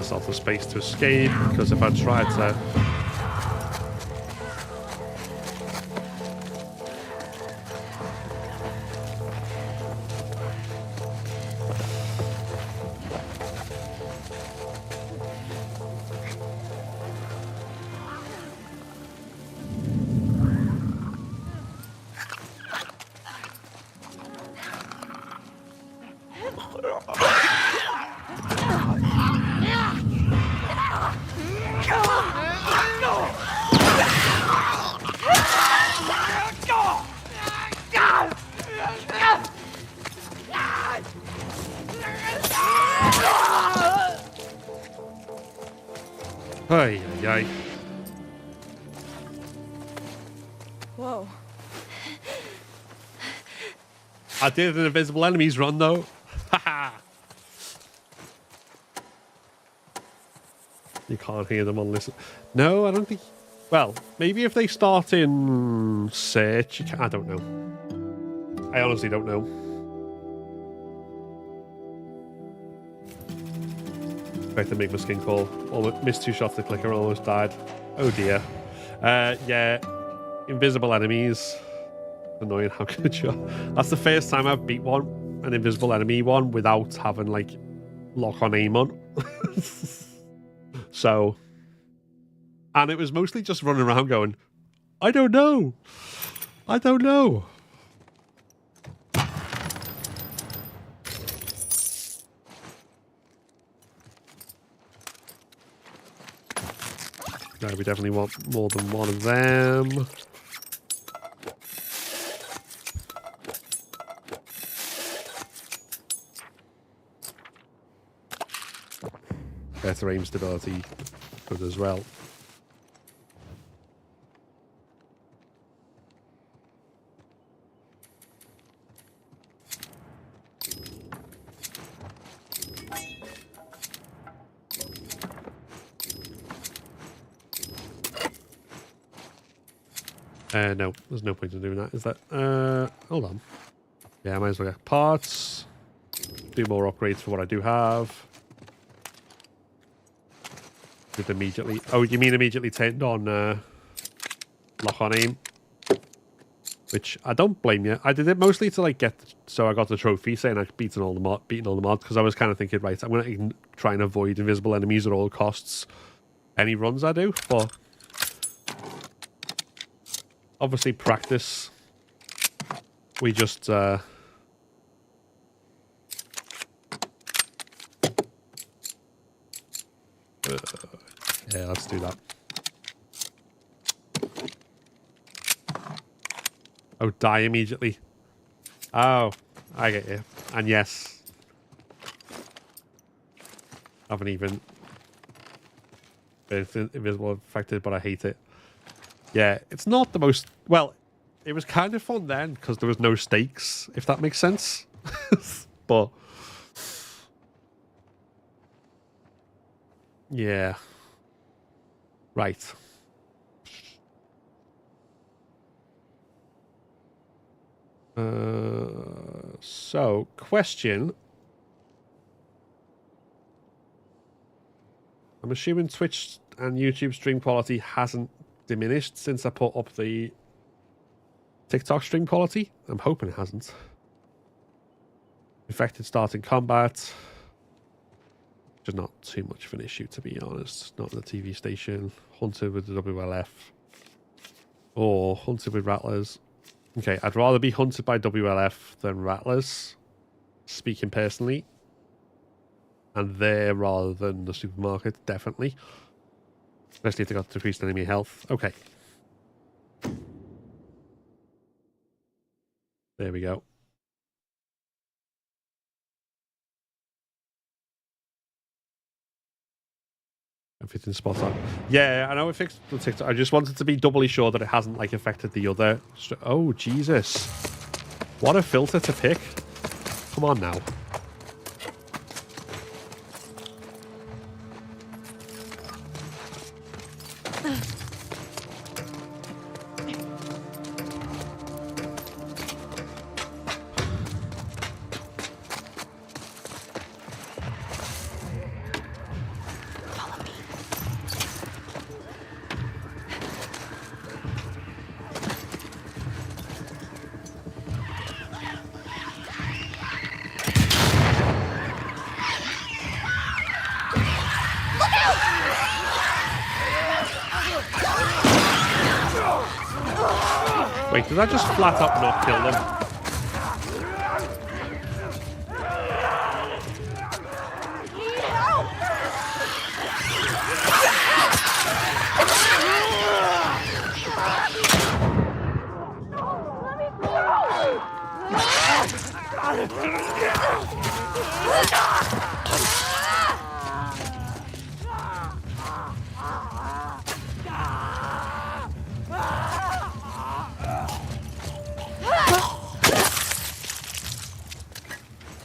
myself the space to escape, because if I tried to... Ay, ay, ay. Whoa. I did an invisible enemies run though. Haha. You can't hear them on listen. No, I don't think. Well, maybe if they start in search, you can. I don't know. I honestly don't know. Expect to make my skin call. Almost missed 2 shots. The clicker almost died. Oh dear. Yeah. Invisible enemies. Annoying. How good you are. That's the first time I've beat an invisible enemy one without having like lock on aim on. So, and it was mostly just running around going, I don't know. I don't know. No, we definitely want more than one of them. Better aim stability good as well. No, there's no point in doing that, is that? Hold on. Yeah, I might as well get parts. Do more upgrades for what I do have. With immediately. Oh, you mean immediately turned on lock on aim? Which I don't blame you. I did it mostly to like get so I got the trophy saying I'd beaten all the mods because I was kind of thinking, right, I'm going to try and avoid invisible enemies at all costs. Any runs I do, but obviously practice. We just yeah, let's do that. Oh, die immediately. Oh, I get you. And yes, I haven't even been invisible affected, but I hate it. Yeah, it's not the most... Well, it was kind of fun then because there was no stakes, if that makes sense. But yeah. Right. So, question. I'm assuming Twitch and YouTube stream quality hasn't diminished since I put up the TikTok stream quality. I'm hoping it hasn't. Infected starting combat. Just not too much of an issue, to be honest. Not in the TV station. Hunted with the WLF. Or hunted with rattlers. Okay, I'd rather be hunted by WLF than rattlers. Speaking personally. And there rather than the supermarket, definitely. Especially if they got decreased enemy health. Okay. There we go. Everything's spot on. Yeah, I know it fixed the TikTok. I just wanted to be doubly sure that it hasn't like affected the other. Oh, Jesus. What a filter to pick. Come on now. Wait, did I just flat out not kill them?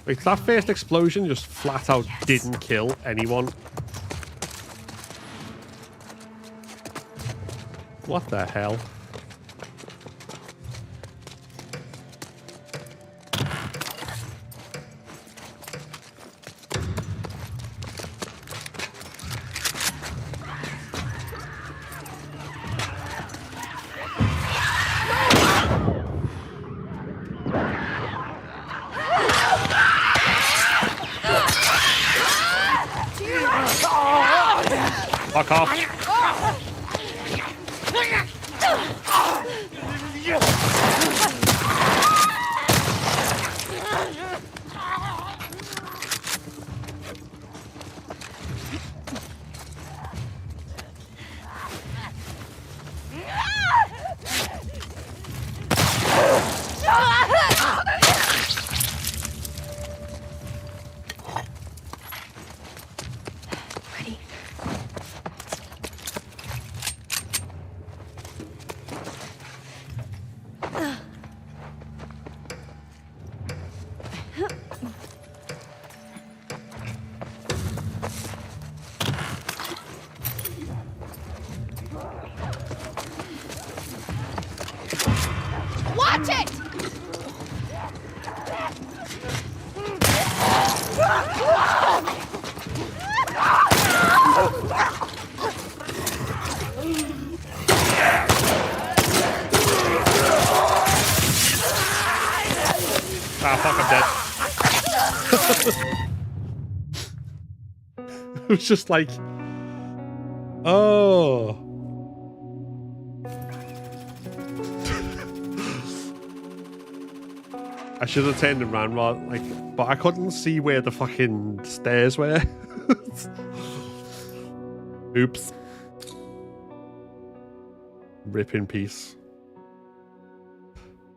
Wait, that first explosion just flat out didn't kill anyone. What the hell? Fuck off. Watch it! Ah, fuck, I'm dead. It was just like... Oh... I should have turned and ran, but I couldn't see where the fucking stairs were. Oops. Rip in peace.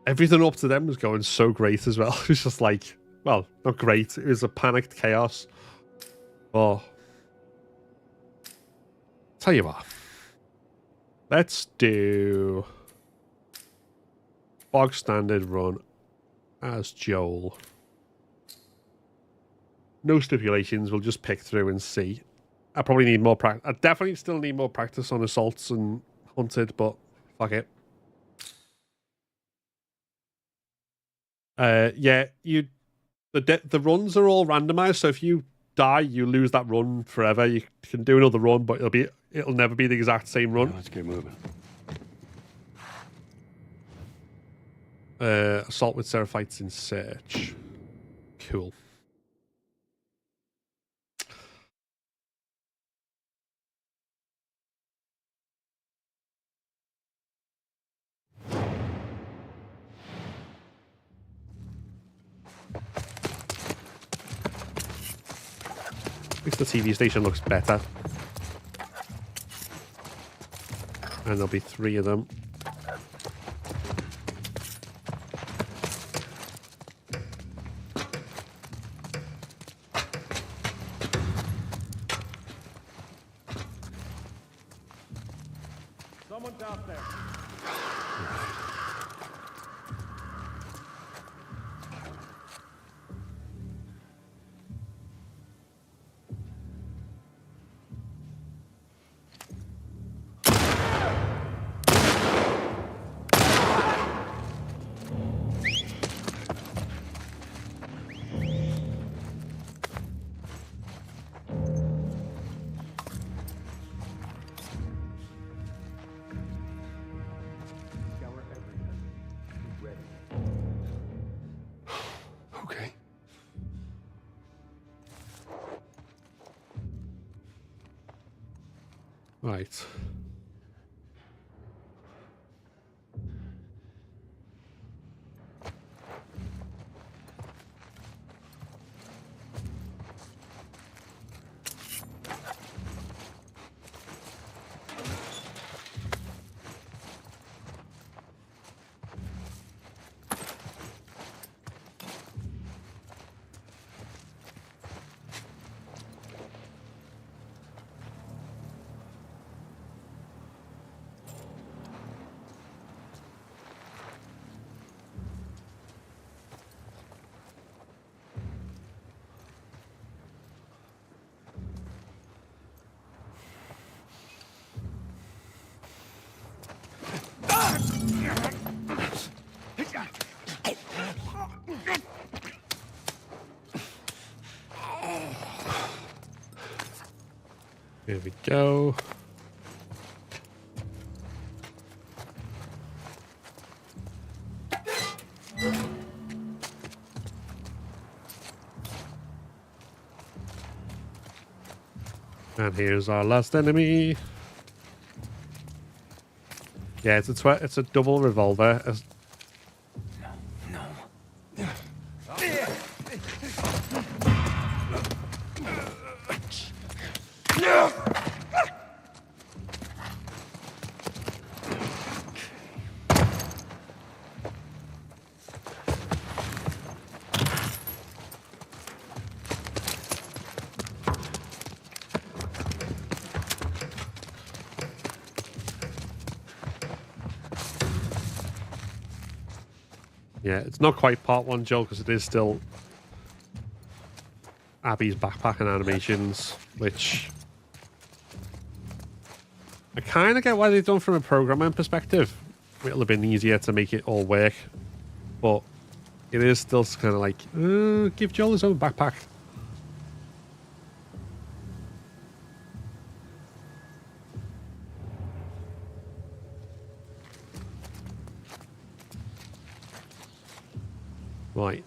Everything up to them was going so great as well. It was just like, well, not great. It was a panicked chaos. Oh. Tell you what. Let's do bog standard run as Joel. No stipulations, we'll just pick through and see. I probably need more practice. I definitely still need more practice on assaults and hunted, but fuck it. Yeah, the runs are all randomized, so if you die, you lose that run forever. You can do another run, but it'll never be the exact same run. Yeah, let's get moving. Assault with Seraphites in search. Cool. At least the TV station looks better. And there'll be 3 of them. Someone's out there. Okay. Right. Here we go. And here's our last enemy. Yeah, it's a double revolver. Yeah, it's not quite part one, Joel, because it is still Abby's backpack and animations, which I kind of get why they've done from a programming perspective. It'll have been easier to make it all work, but it is still kind of like, give Joel his own backpack. Right.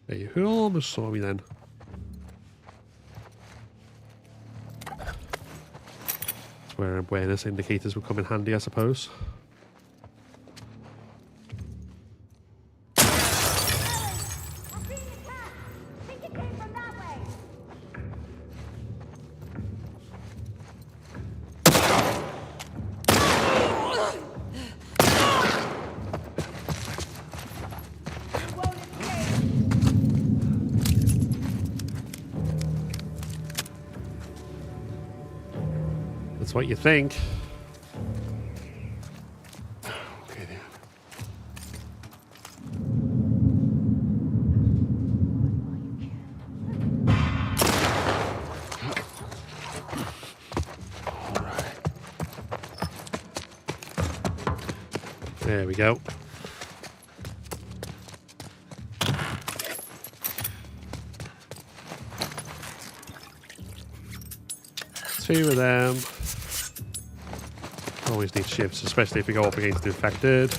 Hey, who almost saw me then? That's where awareness indicators would come in handy, I suppose. That's what you think. Okay, then. All right. There we go. Two of them. Always need shifts, especially if we go up against the infected.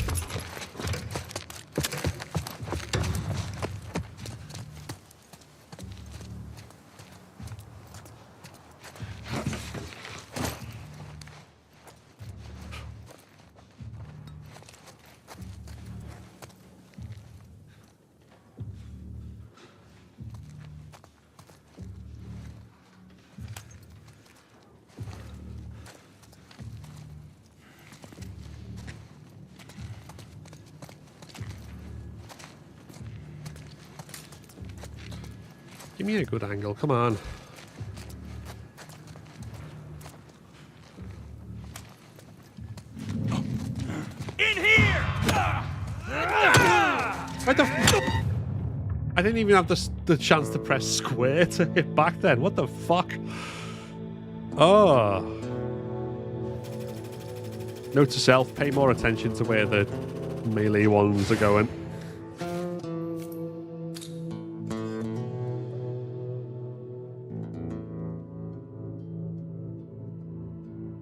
Give me a good angle, come on. In here! What the f- I didn't even have the chance to press square to hit back then. What the fuck? Oh. Note to self, pay more attention to where the melee ones are going.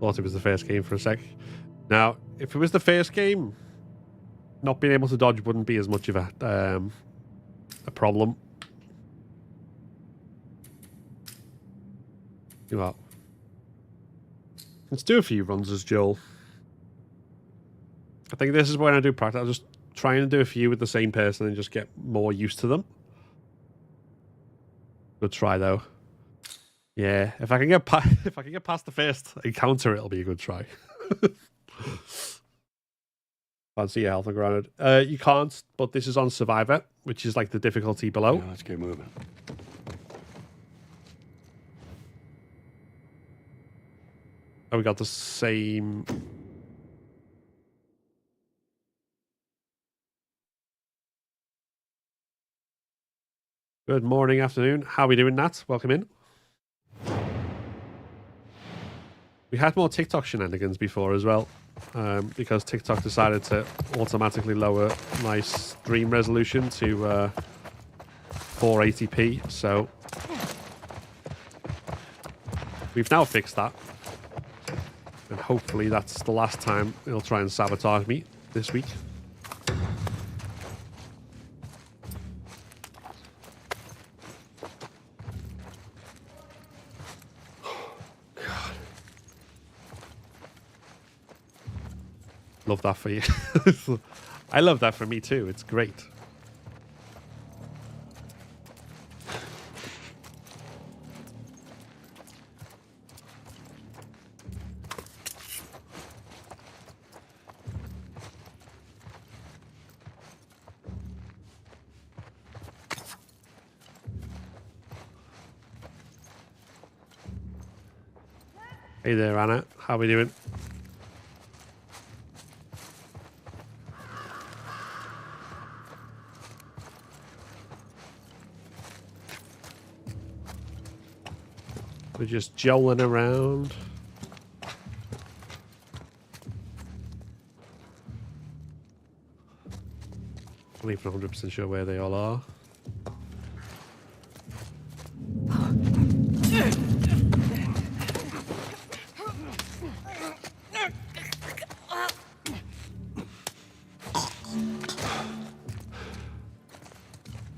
Thought it was the first game for a sec. Now, if it was the first game, not being able to dodge wouldn't be as much of a problem. You know what? Let's do a few runs as Joel. I think this is when I do practice. I'll just try and do a few with the same person and just get more used to them. Good try though. Yeah, if I can get past the first encounter, it'll be a good try. Fancy your health and granted. You can't, but this is on Survivor, which is like the difficulty below. Yeah, let's get moving. Oh, we got the same. Good morning, afternoon. How are we doing, Nat? Welcome in. We had more TikTok shenanigans before as well, because TikTok decided to automatically lower my stream resolution to 480p. So we've now fixed that, and hopefully that's the last time it'll try and sabotage me this week. Love that for you. I love that for me too. It's great. Hey there, Anna. How are we doing? We're just jolling around. I'm not even 100% sure where they all are.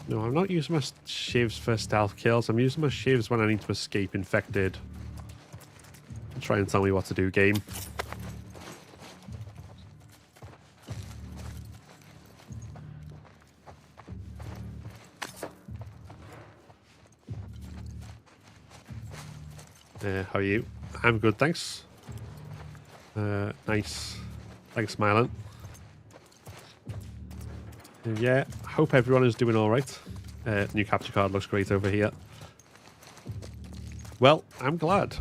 No, I'm not using my shivs for stealth kills. I'm using my shivs when I need to escape infected. Try and tell me what to do, game. How are you? I'm good, thanks. Nice. Thanks, smiling. Yeah, hope everyone is doing all right. New capture card looks great over here. Well, I'm glad.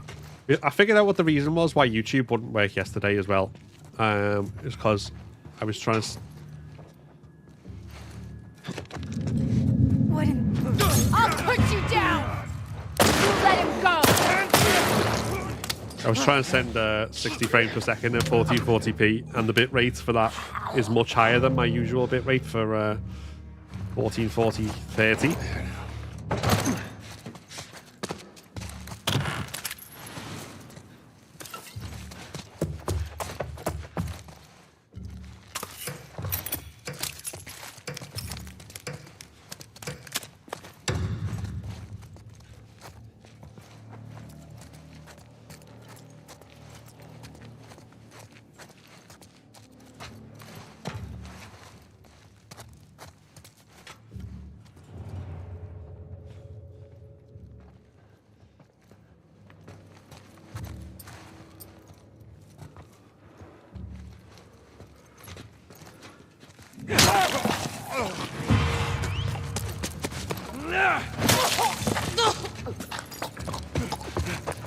I figured out what the reason was why YouTube wouldn't work yesterday as well. It's because I was trying to... What in... I'll put you down! You let him go! I was trying to send 60 frames per second at 1440p, and the bitrate for that is much higher than my usual bitrate for 1440 30.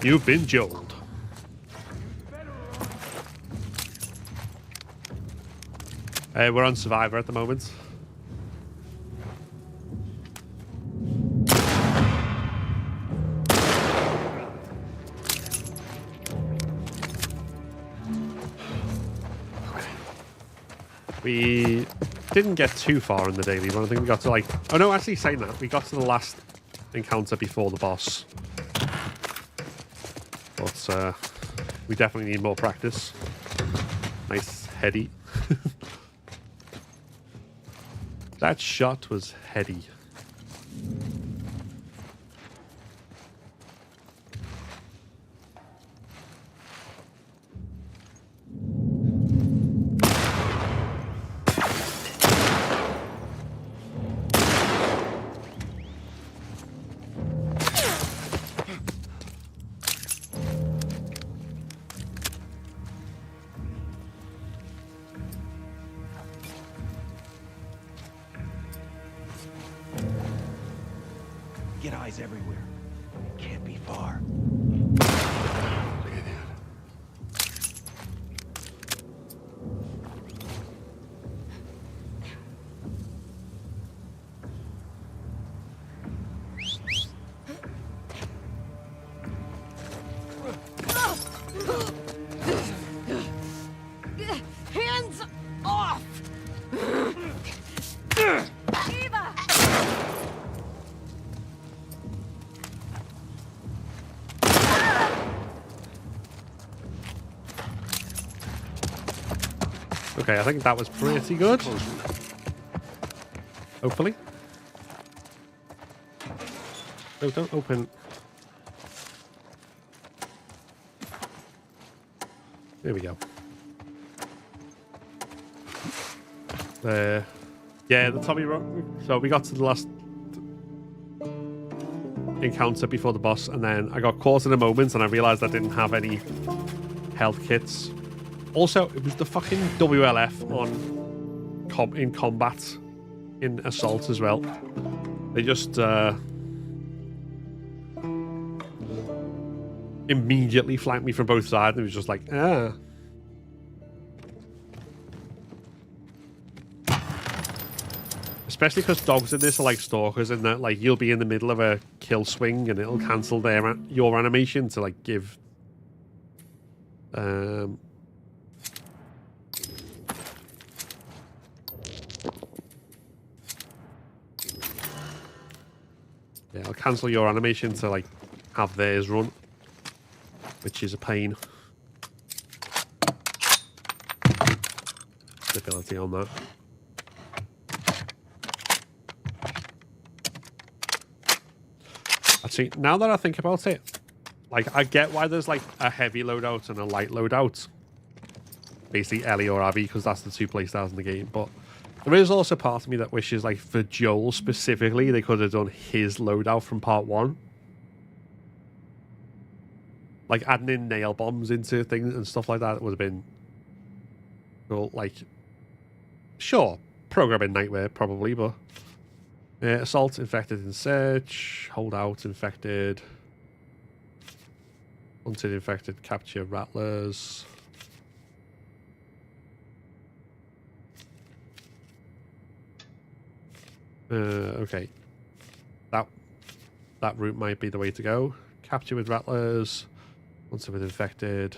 You've been jolted. We're on Survivor at the moment. We didn't get too far in the daily one. I think we got to like... Oh no, actually saying that, we got to the last encounter before the boss. But we definitely need more practice. Nice heady. That shot was heady. Get eyes everywhere. It can't be far. Okay, then. Okay, I think that was pretty good. Hopefully. No, don't open. There we go. Yeah, the Tommy run. So we got to the last encounter before the boss, and then I got caught in a moment, and I realized I didn't have any health kits. Also, it was the fucking WLF on in combat in Assault as well. They just immediately flanked me from both sides, and it was just like, ah. Especially because dogs in this are like stalkers, in that like you'll be in the middle of a kill swing and it'll cancel your animation to like give yeah, I'll cancel your animation to like have theirs run, which is a pain. Stability on that. Actually, now that I think about it, like I get why there's like a heavy loadout and a light loadout. Basically Ellie or Abby, because that's the two playstyles in the game. But there is also part of me that wishes, like for Joel specifically, they could have done his loadout from part 1. Like adding in nail bombs into things and stuff like that would have been cool. Like, sure, programming nightmare probably, but assault, infected in search, hold out, infected, hunted, infected, capture, rattlers. Okay, that route might be the way to go. Capture with rattlers, hunted with infected,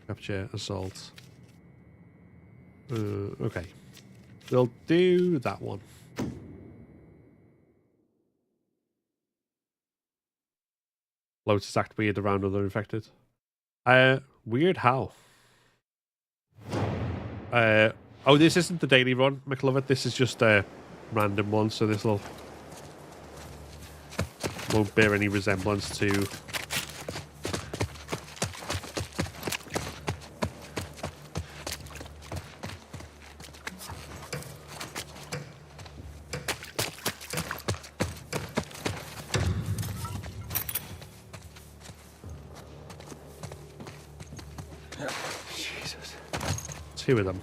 capture, assault. Okay, we'll do that one. Lotus act weird around other infected. Weird how? Oh, this isn't the daily run, McLovin. This is just a random one, so this won't bear any resemblance to. Two of them.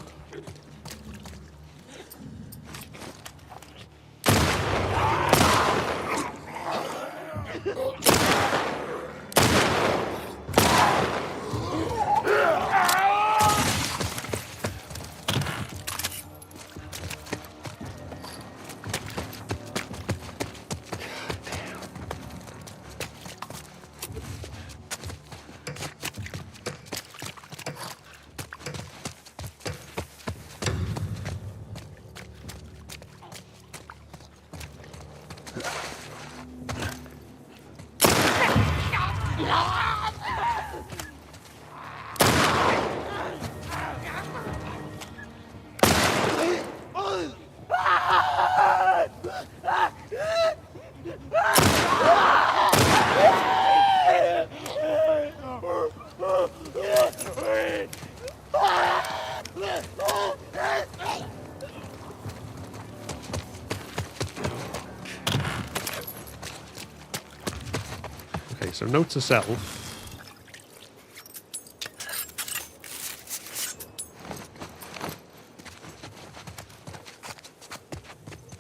Okay, so note to self.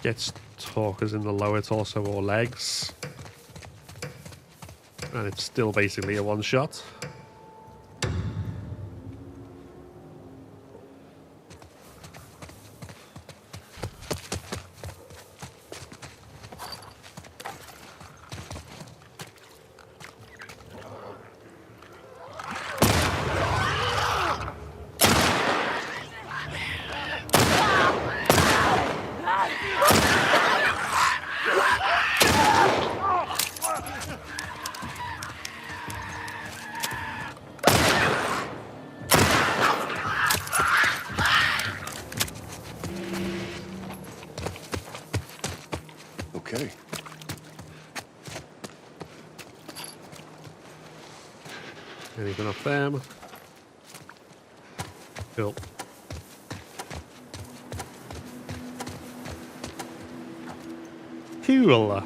Gets talkers in the lower torso or legs. And it's still basically a one-shot. Anything off them? Cool. Cool.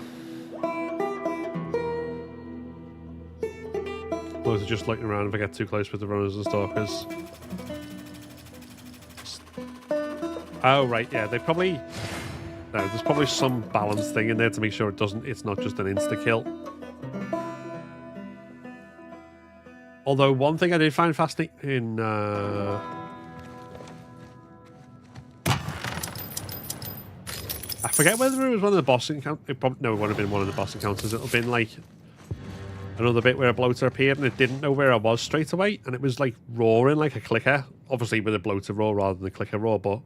Those are just looking around if I get too close with the runners and stalkers. Oh, right, yeah, they probably... No, there's probably some balance thing in there to make sure it's not just an insta-kill. Although, one thing I did find fascinating... I forget whether it was one of the boss encounters. No, it would have been one of the boss encounters. It'll have been like another bit where a bloater appeared and it didn't know where I was straight away, and it was like roaring like a clicker. Obviously with a bloater roar rather than a clicker roar, but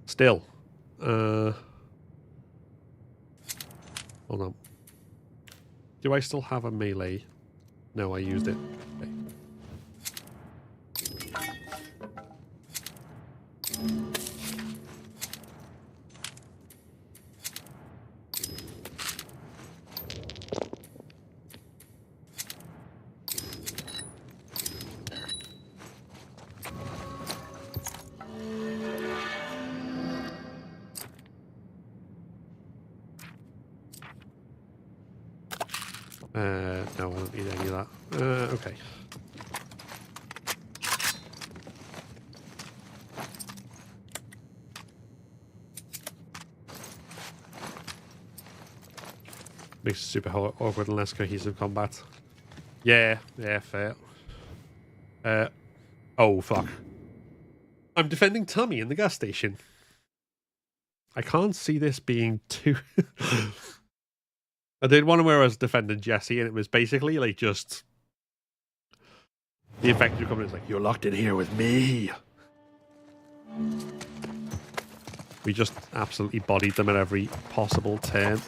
still. Hold on. Do I still have a melee? No, I used it. Okay. No, I don't need any of that. Okay. Makes it super awkward and less cohesive combat. Yeah, fair. Oh, fuck. I'm defending Tommy in the gas station. I can't see this being too... I did one where I was defending Jesse, and it was basically like just the infected coming in, like, you're locked in here with me. We just absolutely bodied them at every possible turn.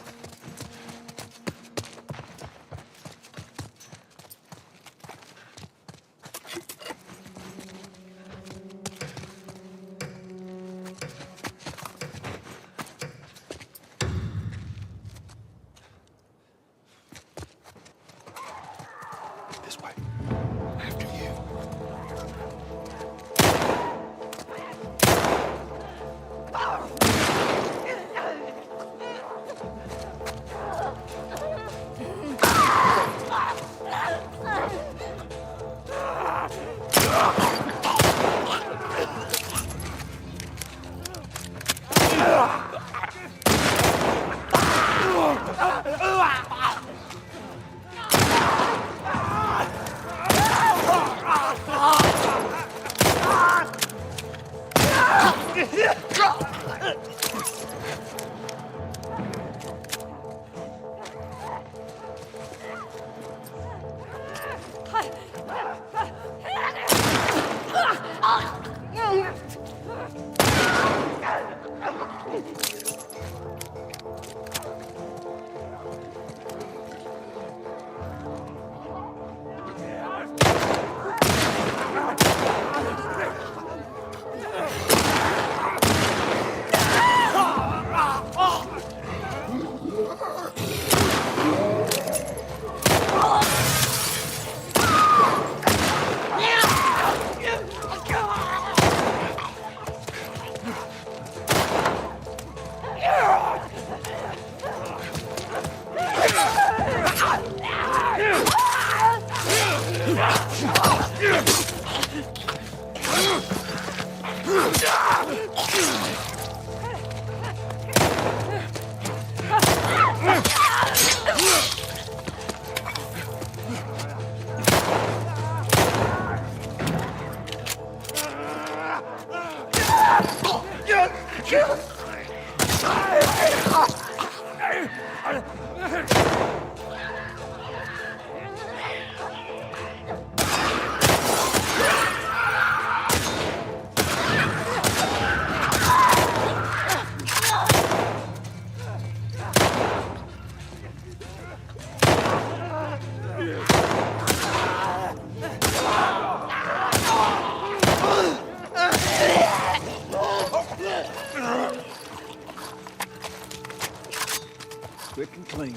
Quick and clean.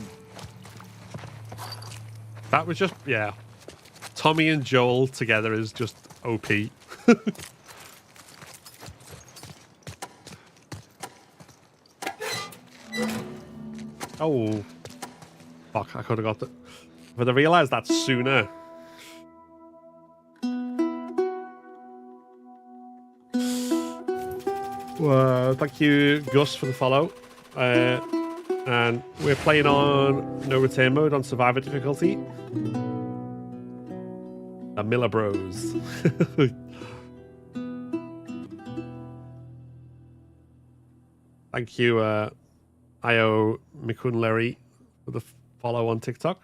That was just, yeah. Tommy and Joel together is just OP. Oh. Fuck, I could have got that. But I realised that sooner. Well, thank you, Gus, for the follow. And we're playing on no return mode on survivor difficulty. The Miller Bros. Thank you, Io Mikunleri, for the follow on TikTok.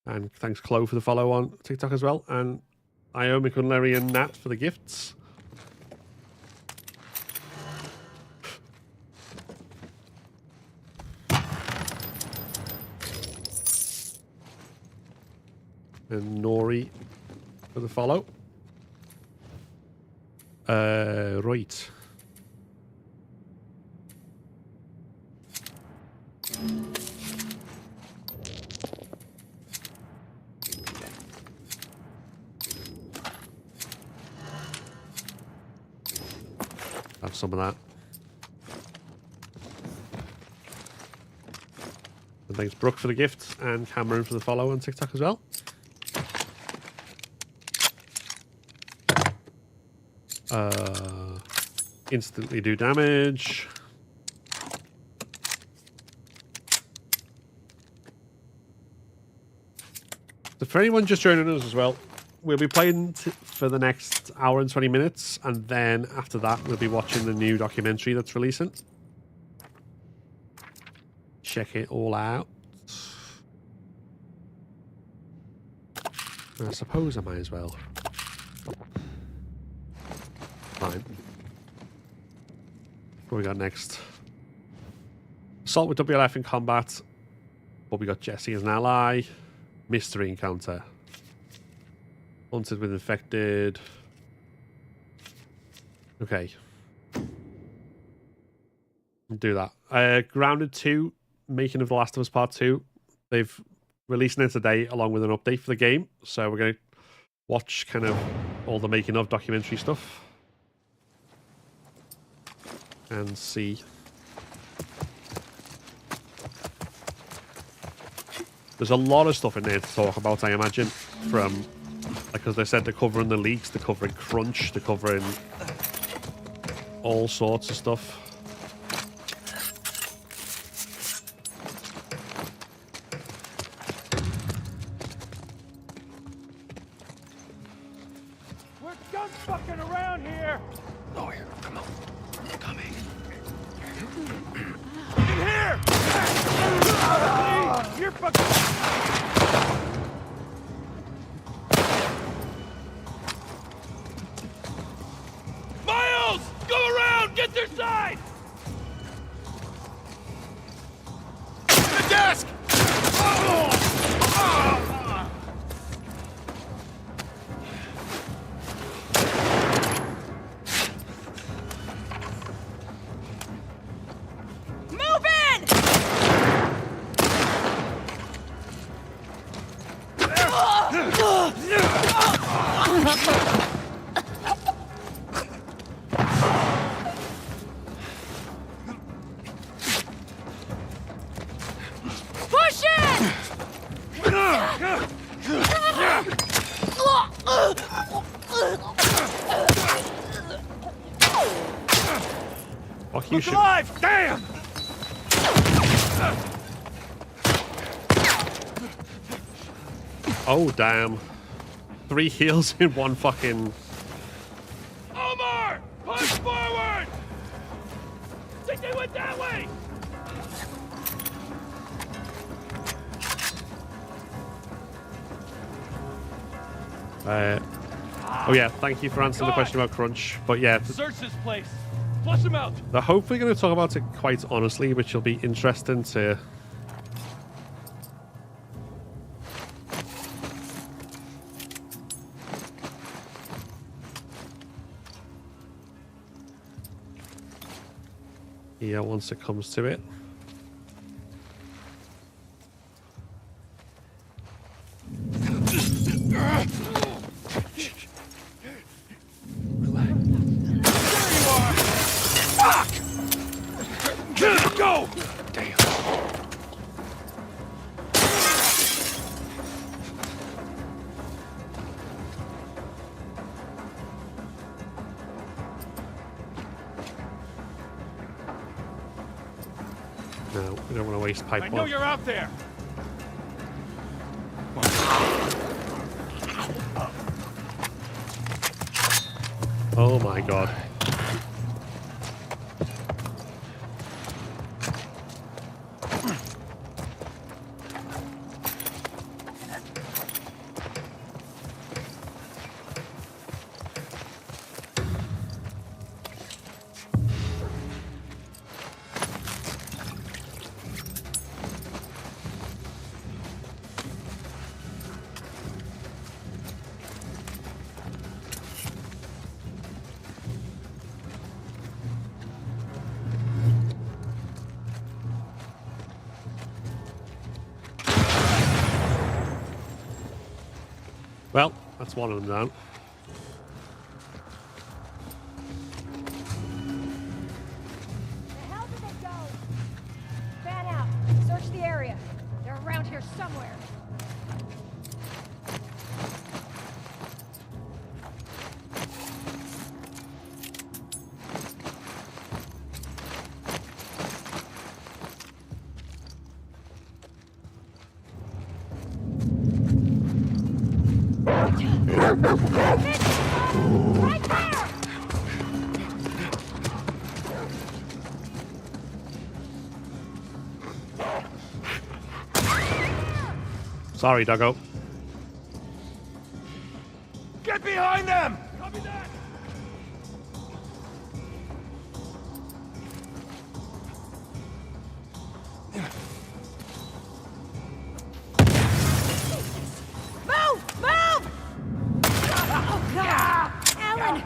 And thanks, Chloe, for the follow on TikTok as well. And Io Mikunleri and Nat for the gifts. And Nori for the follow. Right. Have some of that. And thanks, Brooke, for the gift, and Cameron for the follow on TikTok as well. Instantly do damage. So for anyone just joining us as well, we'll be playing for the next hour and 20 minutes, and then after that we'll be watching the new documentary that's releasing. Check it all out. I suppose I might as well. Fine. What we got next? Assault with WLF in combat. But we got Jesse as an ally. Mystery encounter. Hunted with infected. Okay. Do that. Grounded 2, making of The Last of Us Part 2. They've releasing it today along with an update for the game. So we're going to watch kind of all the making of documentary stuff. And see. There's a lot of stuff in there to talk about, I imagine. From, like, as they said, they're covering the leaks, they're covering crunch, they're covering all sorts of stuff. We're gun fucking around here. Lawyer, come on. I'm coming. In here! You're fucking... Miles! Go around! Get their side! The desk! Move in! Push it! Fuck you, Look shit. alive! Damn! Oh, damn. 3 heals in one fucking... Omar! Push forward! Think they went that way! Oh yeah, thank you for answering the question about crunch. But yeah, Search this place! Flush them out! they're hopefully going to talk about it quite honestly, which will be interesting to... here once it comes to it. Go! Damn. No, we don't want to waste pipe I know one. you're out there. Oh my god. Well, that's one of them down. The hell did they go? Fan out. Search the area. They're around here somewhere. Right there! Sorry, doggo. Get behind them! Copy that! Move! Move! Oh, God! Alan!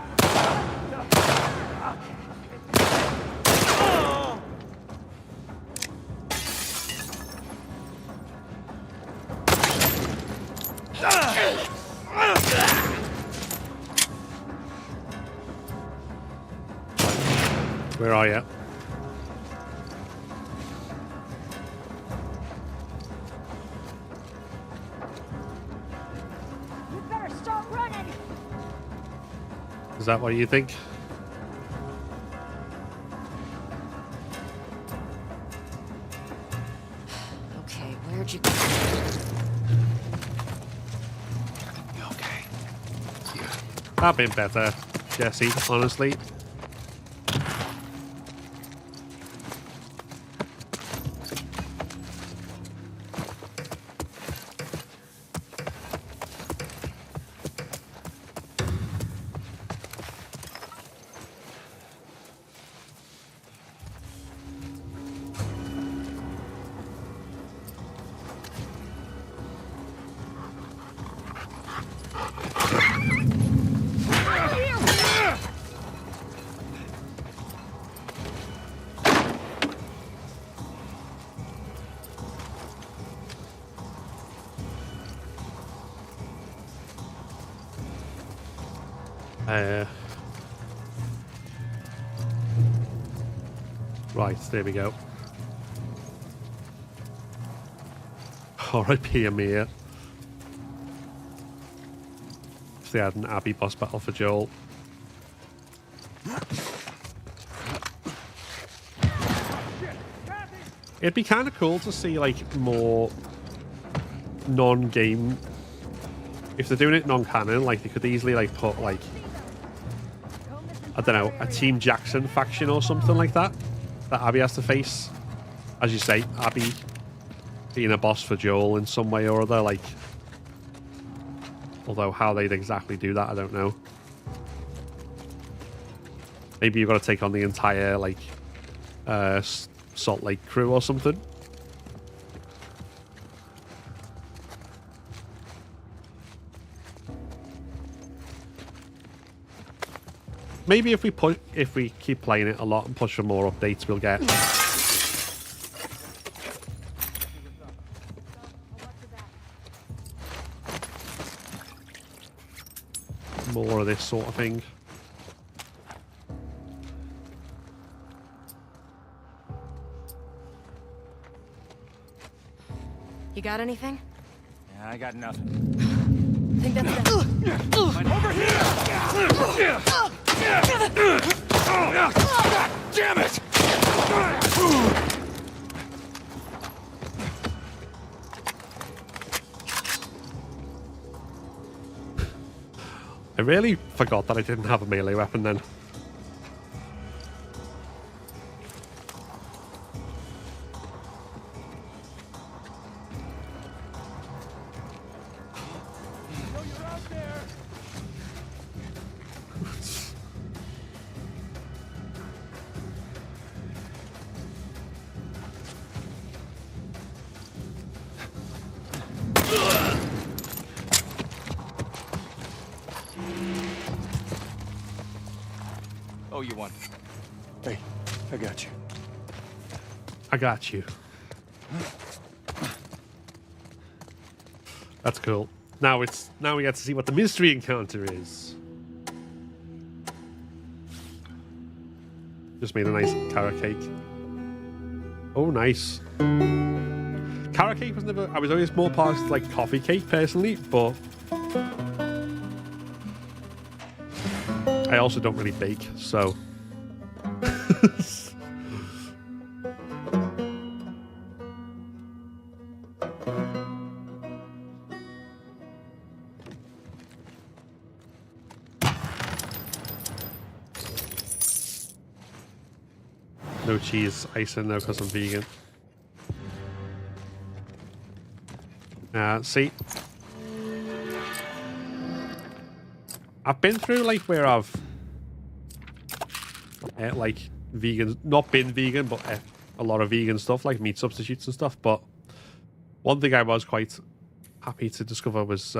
Where are you? You better start running! Is that what you think? Okay, where'd you go? You okay? Yeah. That'd been better, Jesse, honestly. Right, there we go. R.I.P. Amir. If they had an Abby boss battle for Joel. It'd be kind of cool to see like more non-game. If they're doing it non-canon, like they could easily like put like, I don't know, a Team Jackson faction or something like that Abby has to face. As you say, Abby being a boss for Joel in some way or other, like, although how they'd exactly do that, I don't know. Maybe you've got to take on the entire like Salt Lake crew or something. Maybe if we keep playing it a lot and push for more updates, we'll get more of this sort of thing. You got anything? Yeah, I got nothing. Think that's it. Over here! God damn it! I really forgot that I didn't have a melee weapon then. You're out there! Oh, you won. Hey, I got you. I got you. That's cool. Now we get to see what the mystery encounter is. Just made a nice carrot cake. Oh, nice. Carrot cake was never. I was always more past like coffee cake personally, but I also don't really bake, so. No cheese, icing though, because I'm vegan. See, I've been through like where I've like vegan, not been vegan, but a lot of vegan stuff, like meat substitutes and stuff. But one thing I was quite happy to discover was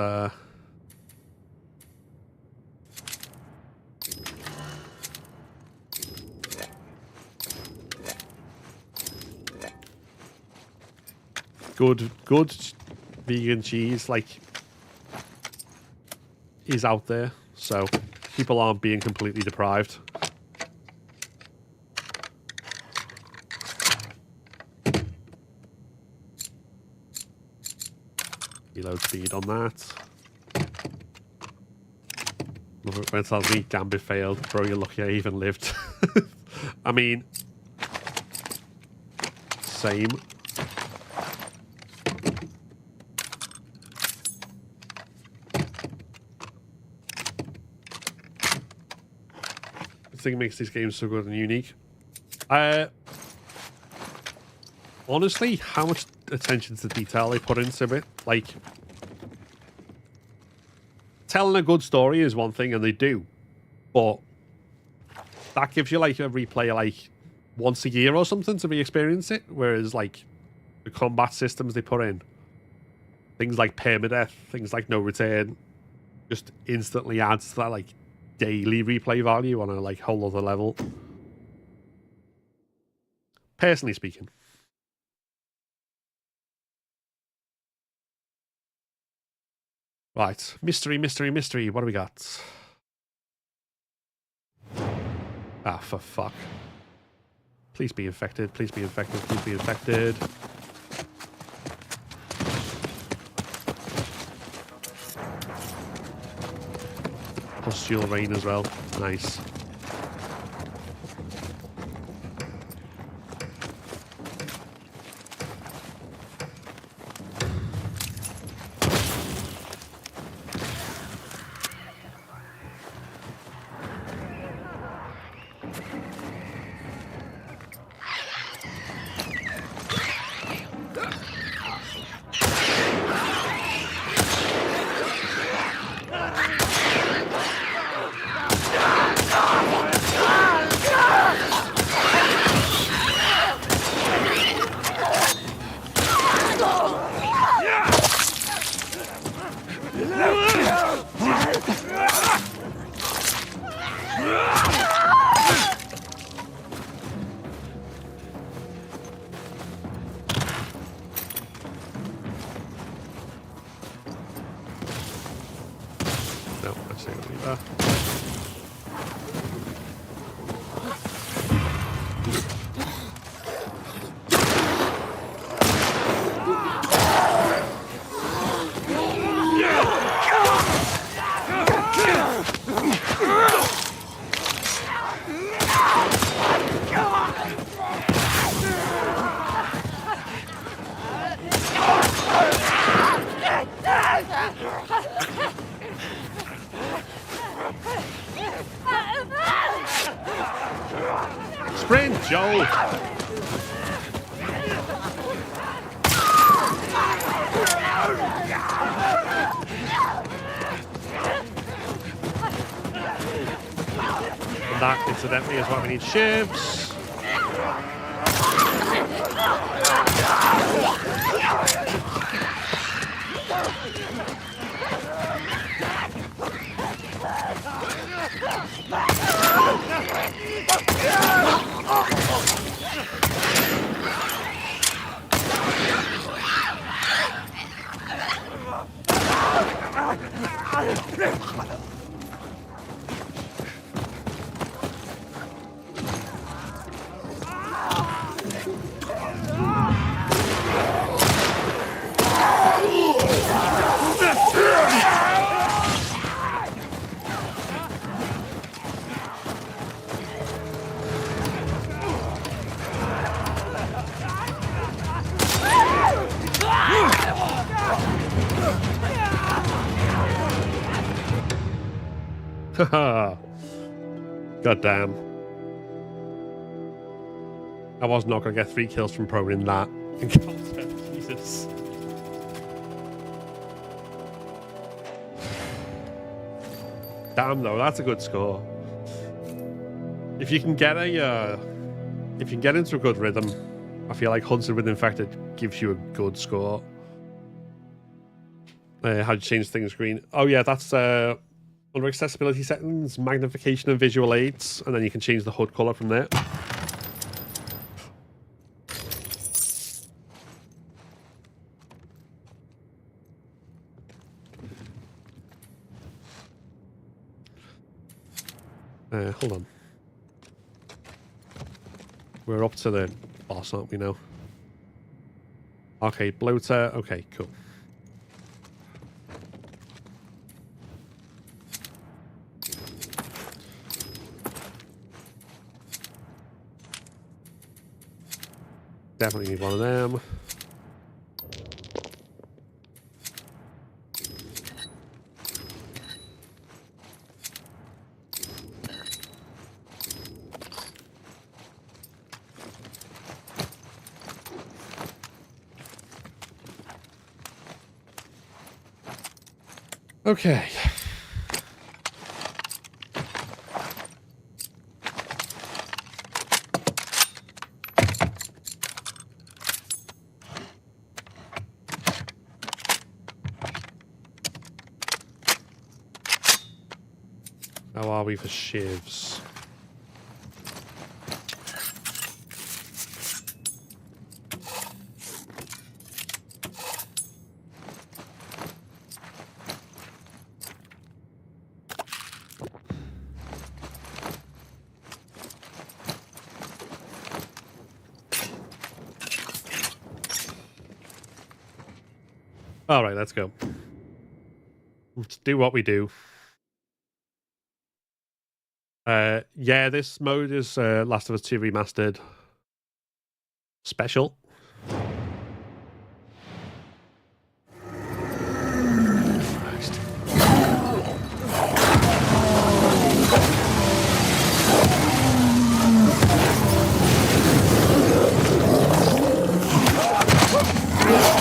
good vegan cheese like is out there, so people aren't being completely deprived. Reload speed on that. Love it when it tells me Gambit failed. Bro, you're lucky I even lived. I mean, same. I think it makes these games so good and unique. Honestly, how much attention to detail they put into it. Like, telling a good story is one thing, and they do, but that gives you like a replay like once a year or something to re-experience it. Whereas like the combat systems they put in, things like permadeath, things like no return, just instantly adds to that like daily replay value on a like whole other level. Personally speaking. Right, mystery, mystery, mystery. What do we got? Ah, for fuck. Please be infected, please be infected, please be infected. Pustule rain as well. Nice. Sprint, Joel! And that, incidentally, is why we need shivs. Haha. God damn. I was not going to get 3 kills from probing that. Jesus. Damn though, that's a good score. If you can get a, if you can get into a good rhythm, I feel like Hunted with Infected gives you a good score. How do you change things green? Oh yeah, that's under accessibility settings, magnification and visual aids, and then you can change the HUD color from there. Hold on. We're up to the boss, aren't we now? Okay, bloater. Okay, cool. Definitely need one of them. Okay. How are we for shivs? All right, let's go. Let's do what we do. Yeah, this mode is Last of Us 2 Remastered special. Christ.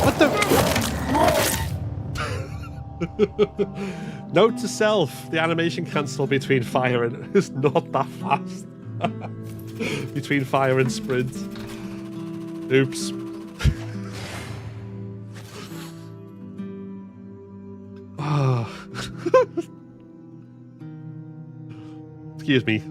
What the? Note to self, the animation cancel between fire and is not that fast. Between fire and sprint. Oops. Excuse me.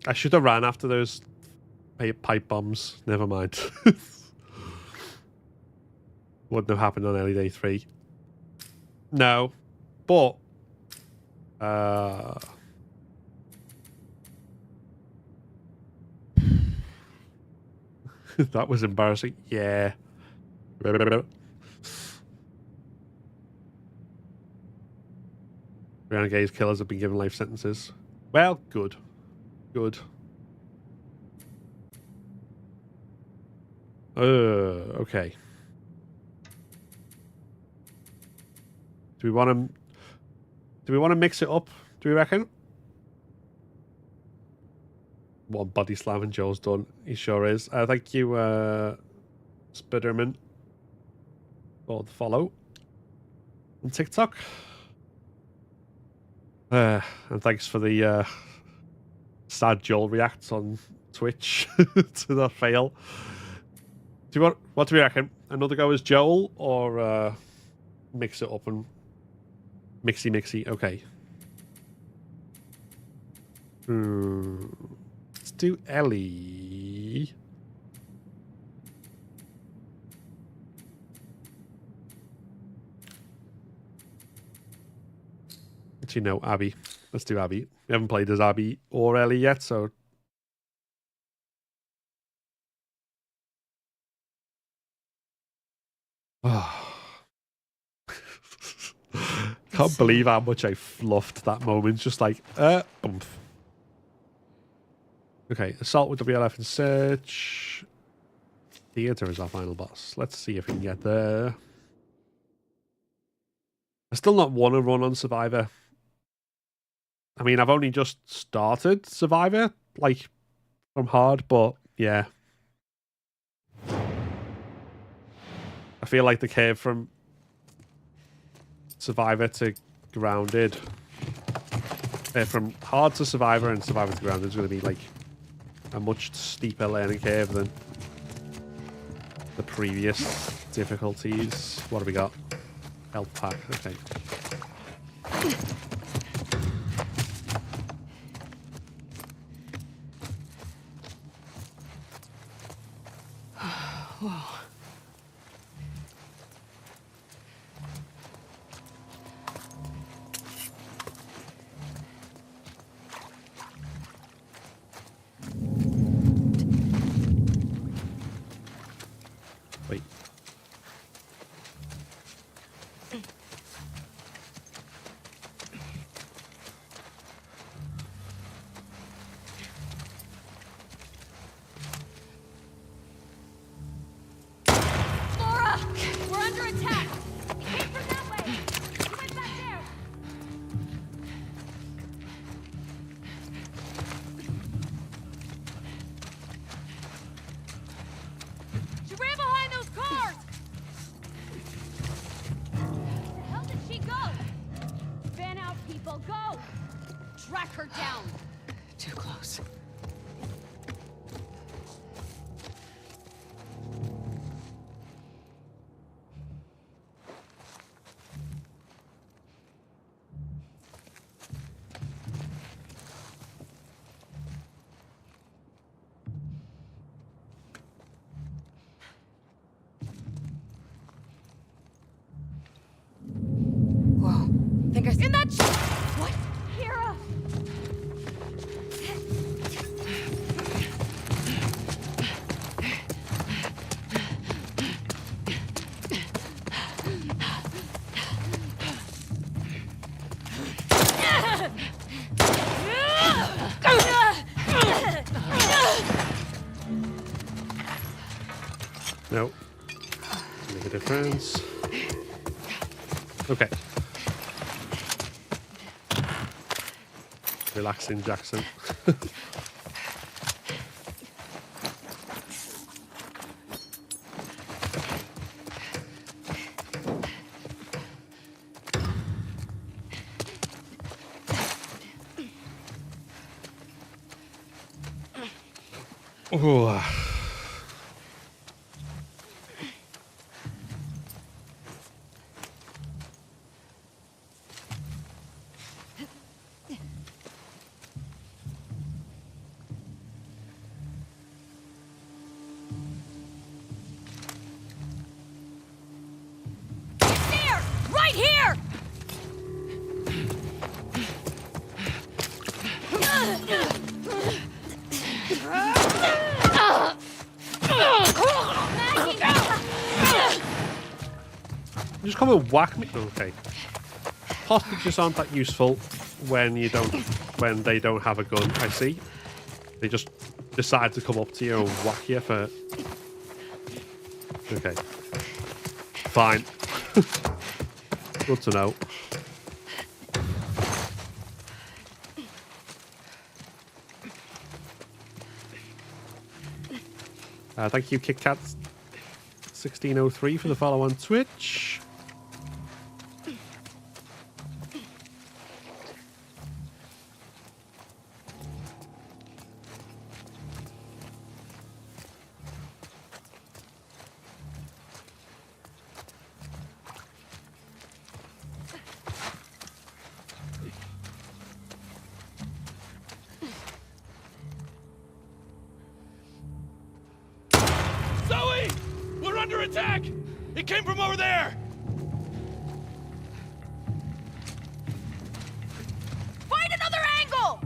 I should have ran after those pipe bombs. Never mind. Wouldn't have happened on Ellie Day 3. No. But that was embarrassing. Yeah. Renegade killers have been given life sentences. Well, good. Good. Okay. Do we want to? Do we want to mix it up? Do we reckon? One body slam and Joe's done. He sure is. Thank you, Spiderman, for the follow on TikTok. And thanks for the sad Joel reacts on Twitch to that fail. What do we reckon? Another go as Joel, or mix it up and mixy? Okay. Let's do Ellie. Actually, no, Abby. Let's do Abby. We haven't played as Abby or Ellie yet, so. Can't believe how much I fluffed that moment. Just like, oomph. Okay, assault with WLF and search. Theater is our final boss. Let's see if we can get there. I still not want to run on Survivor. I mean, I've only just started Survivor, like, from hard, but yeah. I feel like the curve from Survivor to Grounded, from hard to Survivor and Survivor to Grounded is going to be like a much steeper learning curve than the previous difficulties. What have we got? Health pack, okay. Whoa. Wait. Laura! We're under attack! It came from that way! She went back there! She ran behind those cars! Where the hell did she go? Fan out, people, go! Track her down! Too close. Whoa. Think I see In that what? Kira! No. Make a difference. Okay. Relaxing, Jackson. Ooh. There! Right here! Just come and whack me. Okay. Hostages aren't that useful when they don't have a gun, I see. They just decide to come up to you and whack you for Okay. Fine. Good to know. Thank you, KitKat1603 for the follow on Twitch. Zoe! We're under attack! It came from over there! Find another angle!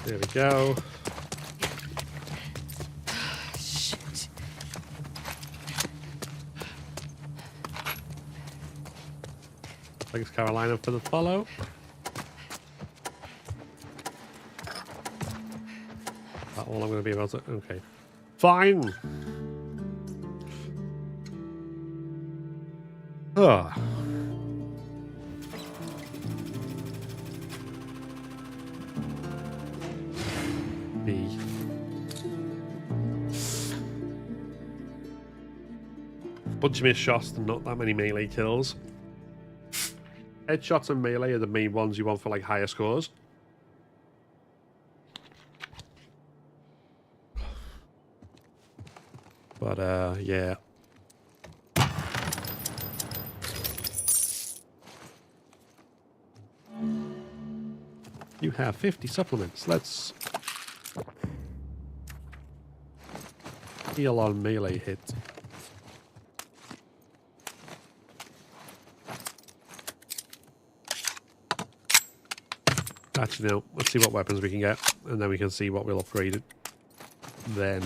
There we go. Shit. Thanks, Carolina, for the follow. That's all I'm going to be able to. Okay. Fine. Ah. B. Bunch of missed shots and not that many melee kills. Headshots and melee are the main ones you want for like higher scores. But yeah. You have 50 supplements. Let's heal on melee hit. Actually, no. Let's see what weapons we can get, and then we can see what we'll upgrade it. Then.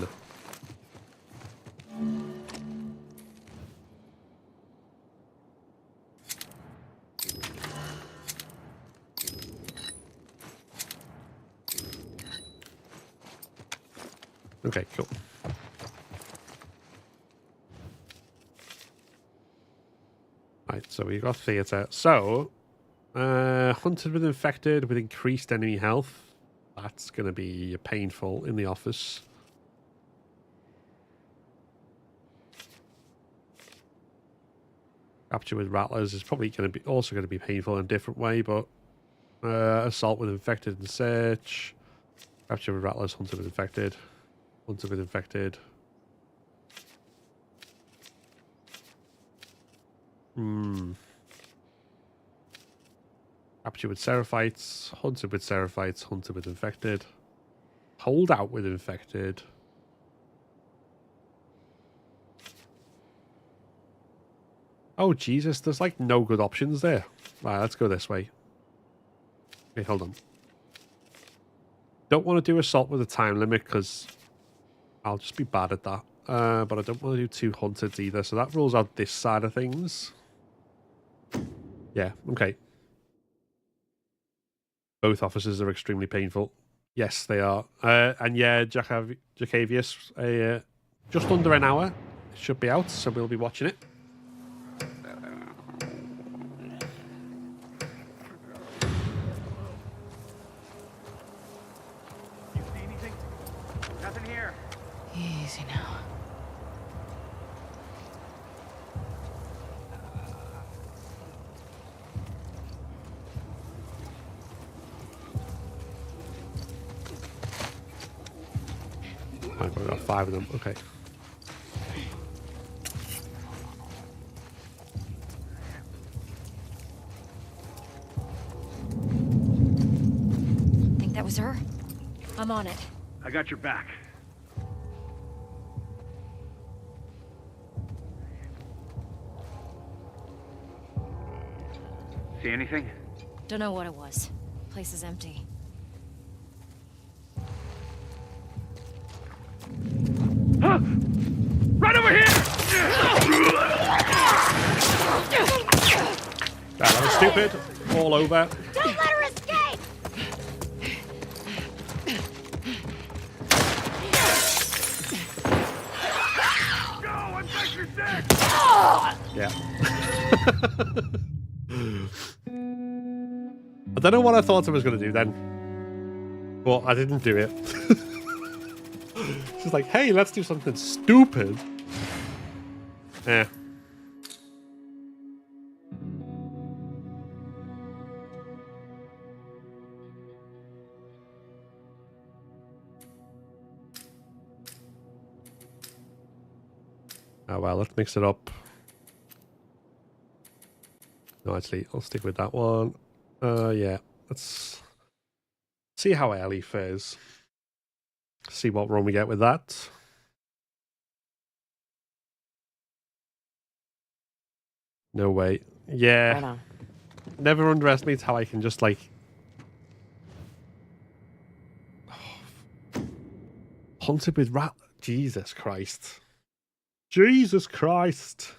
Okay, cool. Right, so we've got theatre. So, hunted with infected with increased enemy health. That's going to be painful in the office. Capture with rattlers is probably going to be also going to be painful in a different way, but assault with infected and search. Capture with rattlers, hunted with infected. Hunted with infected. Capture with seraphites. Hunted with seraphites. Hunted with infected. Hold out with infected. Oh, Jesus. There's like no good options there. Right, let's go this way. Okay, hold on. Don't want to do assault with a time limit because I'll just be bad at that. But I don't want to do two hunted either. So that rules out this side of things. Yeah, okay. Both officers are extremely painful. Yes, they are. And yeah, Jacavius, just under an hour. It should be out, so we'll be watching it. You see anything? Nothing here. Easy now. I've got 5 of them. Okay. Think that was her? I'm on it. I got your back. See anything? Don't know what it was. Place is empty. Huh? Right over here! That was stupid. All over. Don't let her escape! Go! I'm back your deck! Yeah. I don't know what I thought I was going to do then. But I didn't do it. She's like, hey, let's do something stupid. Eh. Oh well, let's mix it up. No, actually, I'll stick with that one. Yeah, let's see how Ellie fares. See what run we get with that. No way. Yeah. Right on. Never underestimate how I can just like... Hunted with rat... Jesus Christ. Jesus Christ.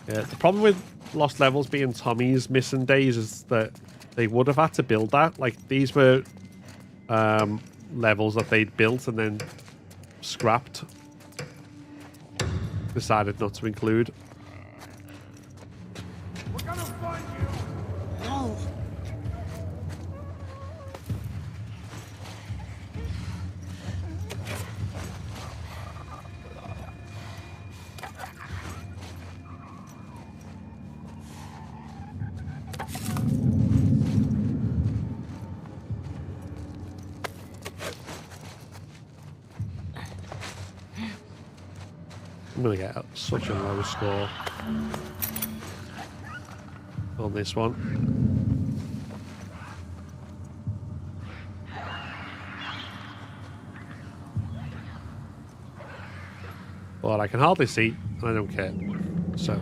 Yeah, the problem with Lost Levels being Tommy's missing days is that they would have had to build that. Like, these were levels that they'd built and then scrapped. Decided not to include. We're gonna find you! No. I'm gonna get such a low score on this one. But I can hardly see, and I don't care. So.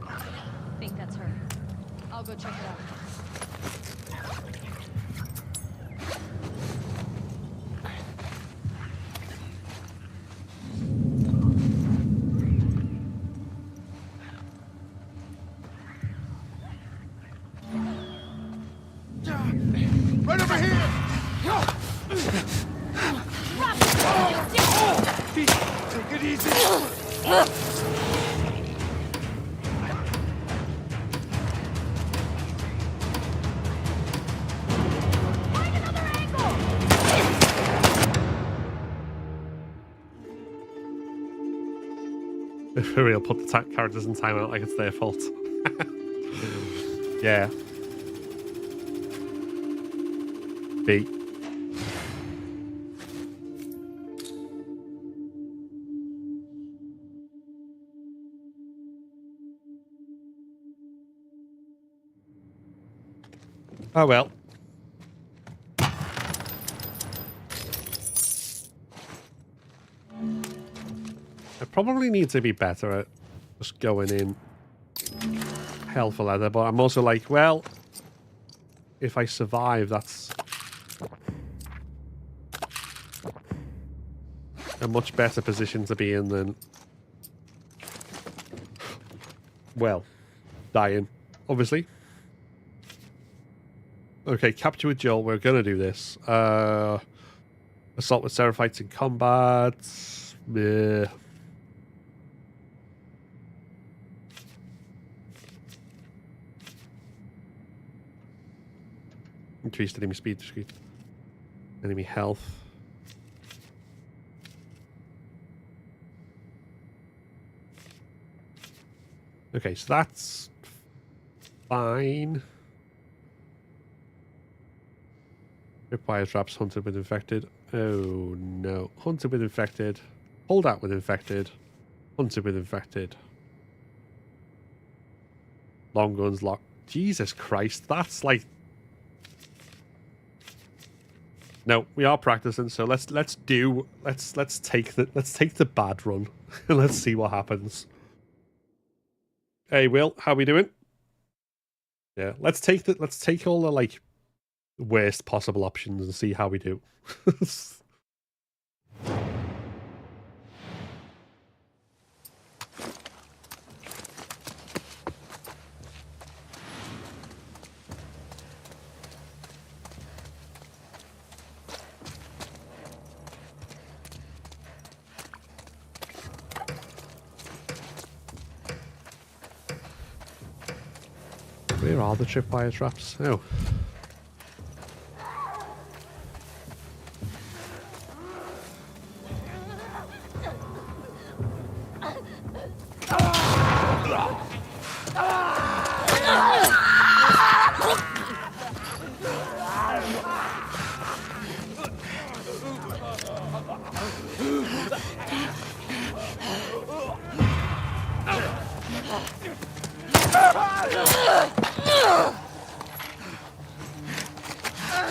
I think that's her. I'll go check it out. Right over here! Take it easy! Find another angle! For real, put the characters in timeout like it's their fault. Yeah. B. Oh well. I probably need to be better at just going in hell for leather, but I'm also like, well, if I survive, that's a much better position to be in than, well, dying, obviously. Okay, capture with Joel. We're gonna do this. Assault with Seraphites in combat. Yeah. Increased enemy speed, enemy health. Okay, so that's fine. Tripwire traps, hunted with infected. Oh no. Hunted with infected. Hold out with infected. Hunted with infected. Long guns locked. Jesus Christ, that's like... No, we are practicing, so let's take the bad run and let's see what happens. Hey Will, how we doing? Yeah, let's take all the like worst possible options and see how we do. Where are the tripwire traps? Oh.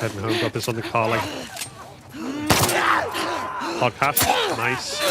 Heading home, got this on the car like podcast. Nice.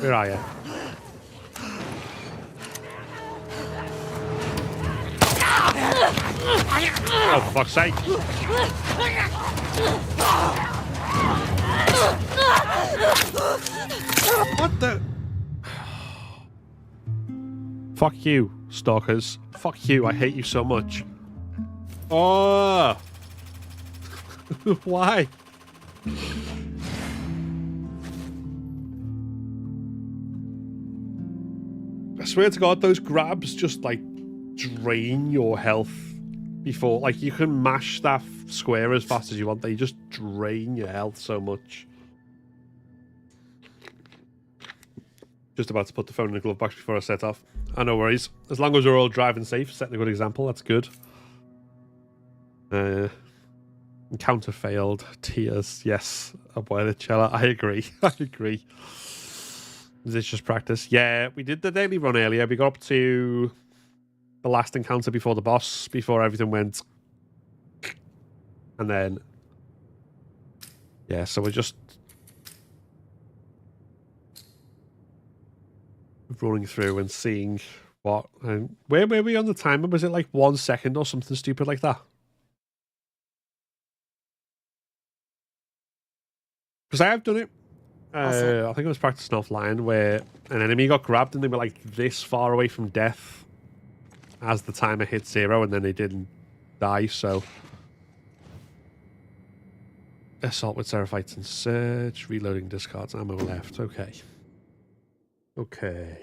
Where are you? Oh, for fuck's sake. What the? Fuck you, stalkers. Fuck you, I hate you so much. Oh! Why? I swear to God, those grabs just like drain your health before, like, you can mash that square as fast as you want. They just drain your health so much. Just about to put the phone in the glove box before I set off. No worries. As long as we're all driving safe, setting a good example, that's good. Encounter failed. Tears. Yes. Oh boy, the cello. I agree. I agree. Is this just practice? Yeah, we did the daily run earlier. We got up to the last encounter before the boss, before everything went. And then... yeah, so we're just... running through and seeing what... where were we on the timer? Was it like 1 second or something stupid like that? Because I have done it. I think I was practicing offline where an enemy got grabbed and they were like this far away from death as the timer hit 0 and then they didn't die, so... Assault with Seraphites and search. Reloading discards. Ammo left. Okay. Okay.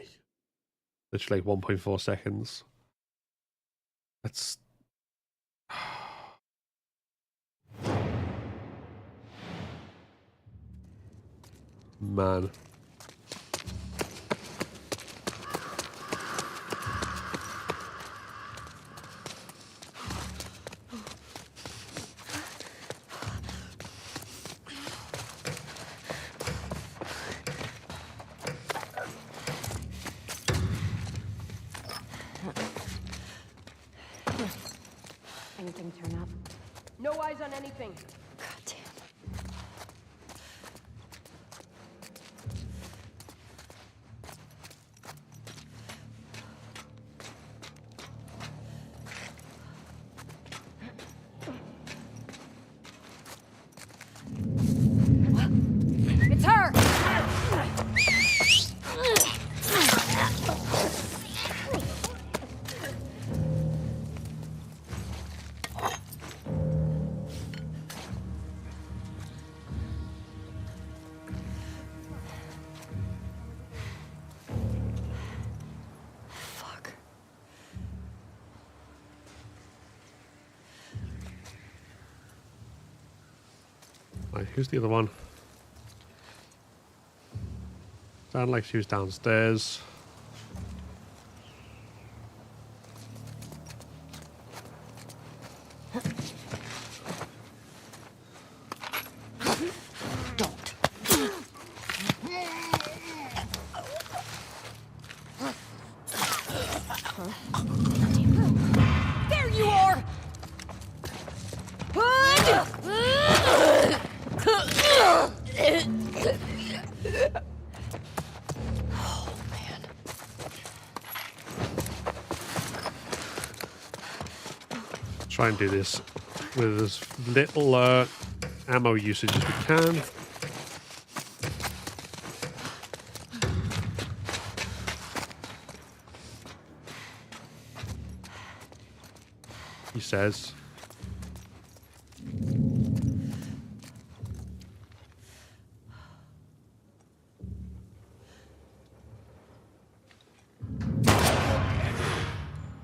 Literally like 1.4 seconds. That's... man. Anything turn up? No eyes on anything. God damn. Right, who's the other one? Sound like she was downstairs. There you are! Oh, man. Try and do this with as little ammo usage as we can. He says.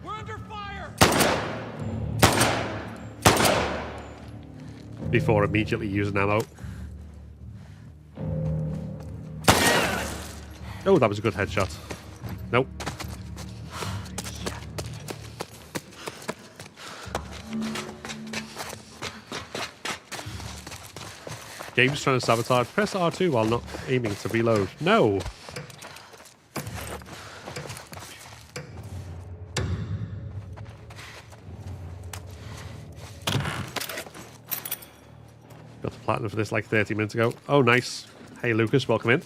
We're under fire! Before immediately using ammo. Oh, that was a good headshot. Nope. Game's trying to sabotage. Press R2 while not aiming to reload. No! Got the platinum for this like 30 minutes ago. Oh, nice. Hey, Lucas, welcome in.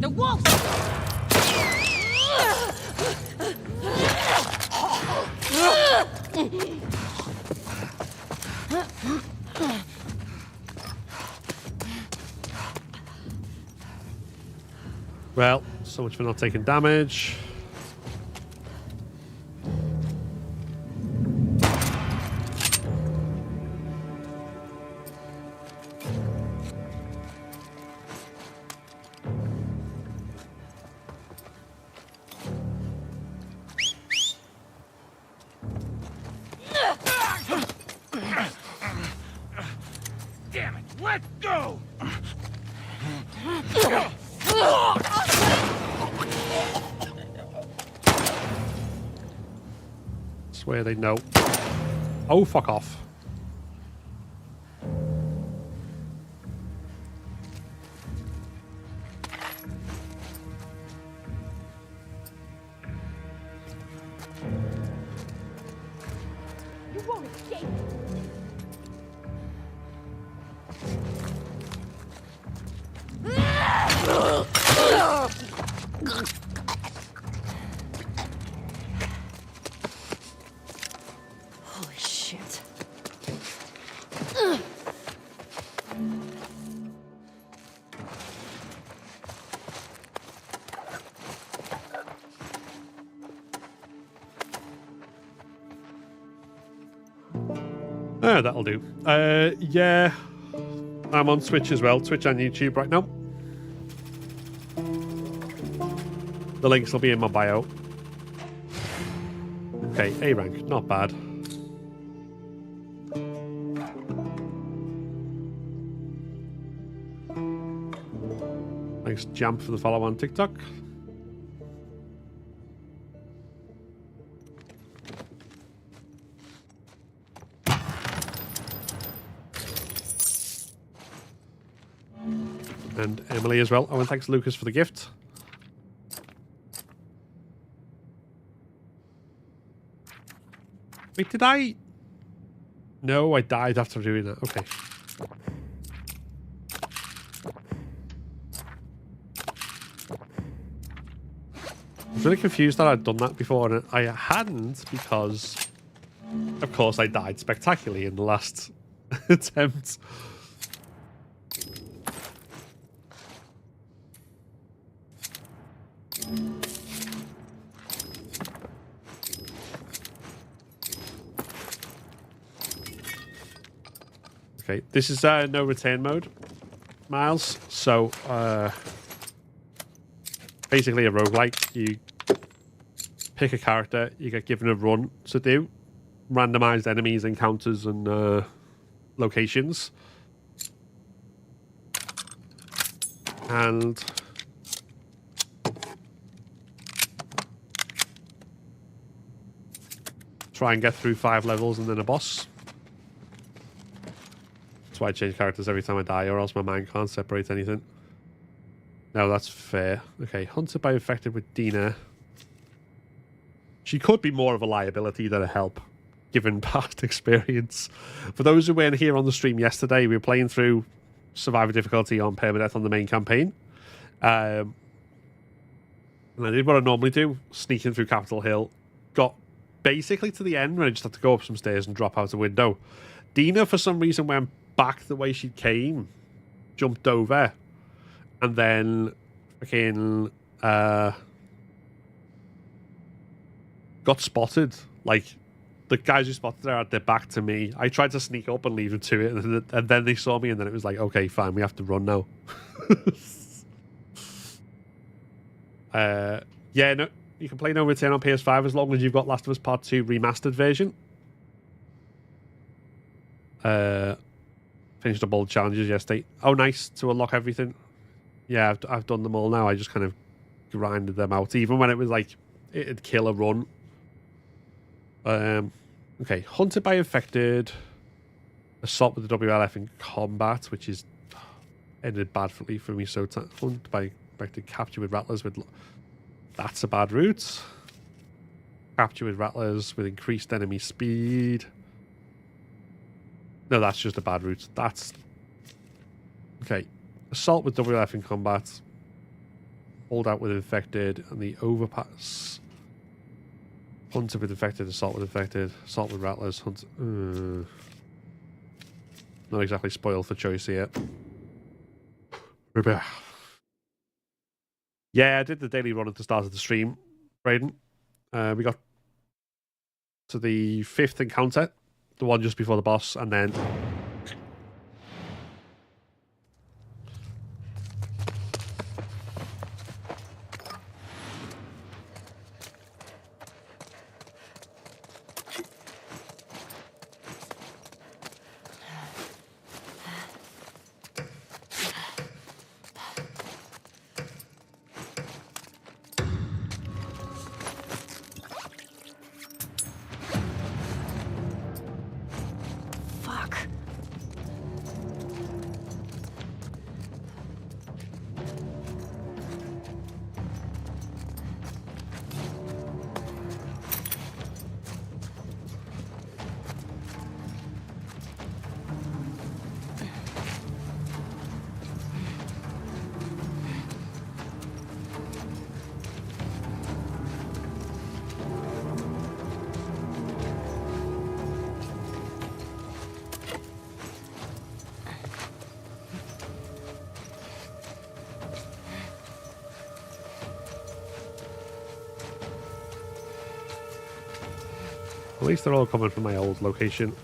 The wolf! Well, so much for not taking damage. Damn it, let go! Swear they know. Oh, fuck off. You won't escape. Holy shit. Ah, that'll do. Yeah. I'm on Twitch as well. Twitch and YouTube right now. The links will be in my bio. Okay, A rank. Not bad. Thanks, Jamp, for the follow on TikTok. And Emily as well. Oh, and thanks, Lucas, for the gift. Wait, did I? No, I died after doing that. Okay. I was really confused that I'd done that before, and I hadn't because, of course, I died spectacularly in the last attempt. Okay, this is no return mode, Miles. So basically a roguelike. You pick a character, you get given a run to do, randomized enemies, encounters, and locations. And try and get through 5 levels and then a boss. That's why I change characters every time I die, or else my mind can't separate anything. No, that's fair. Okay, hunted by infected with Dina. She could be more of a liability than a help, given past experience. For those who weren't here on the stream yesterday, we were playing through Survivor difficulty on permadeath on the main campaign. And I did what I normally do, sneaking through Capitol Hill. Got basically to the end when I just had to go up some stairs and drop out a window. Dina, for some reason, went back the way she came, jumped over, and then fucking got spotted. Like, the guys who spotted her had their back to me. I tried to sneak up and leave them to it, and then they saw me, and then it was like, okay, fine, we have to run now. Yeah, no, you can play No Return on PS5 as long as you've got Last of Us Part 2 Remastered version. Finished up all the challenges yesterday. Oh, nice, to unlock everything. Yeah, I've done them all now. I just kind of grinded them out, even when it was like, it'd kill a run. Okay, hunted by infected. Assault with the WLF in combat, which is ended badly for me. So hunted by infected, capture with rattlers with... That's a bad route. Capture with rattlers with increased enemy speed. No, that's just a bad route. That's... Okay. Assault with WLF in combat. Hold out with infected. And the overpass. Hunter with infected. Assault with infected. Assault with rattlers. Hunt. Not exactly spoiled for choice here. Yeah, I did the daily run at the start of the stream, Brayden. We got to the 5th encounter, the one just before the boss, and then... At least they're all coming from my old location.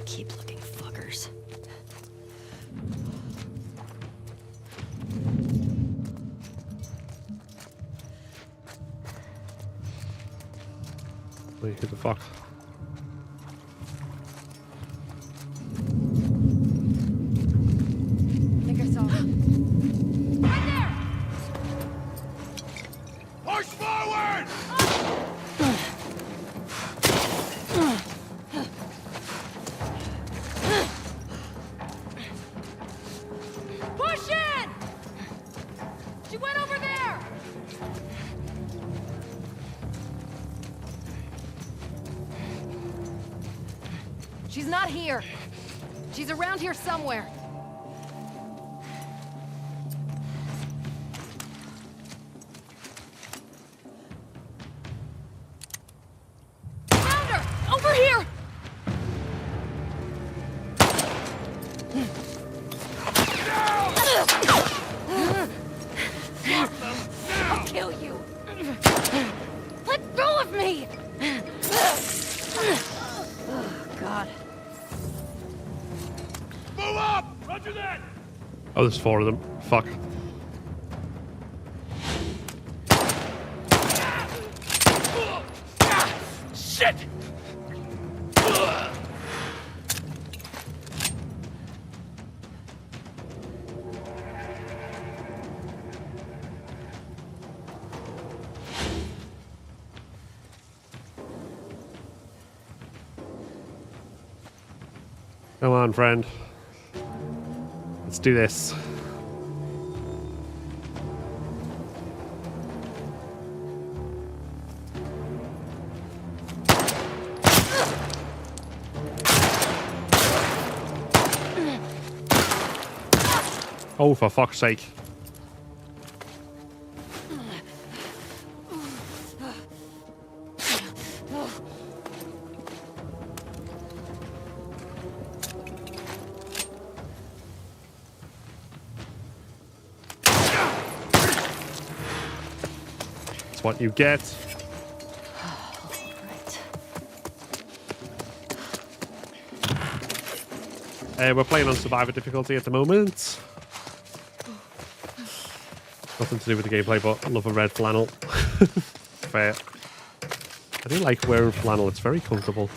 Keep looking, fuckers. Wait, who the fuck? I think I saw him. Right there! Push forward! Push in! She went over there! She's not here. She's around here somewhere. Found her! Over here! Move up! Roger that! Oh, there's 4 of them. Fuck. Shit! Come on, friend. Let's do this. Oh, for fuck's sake. That's what you get. We're playing on survivor difficulty at the moment. Nothing to do with the gameplay, but I love a red flannel. Fair. I do like wearing flannel, it's very comfortable.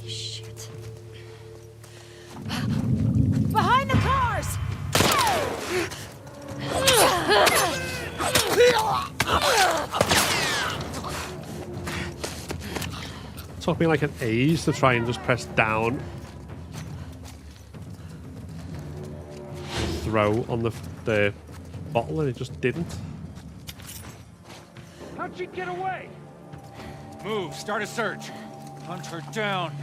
Shit. Behind the cars! It took me like an age to try and just press down. Throw on the bottle and it just didn't. How'd she get away? Move, start a search. Hunt her down.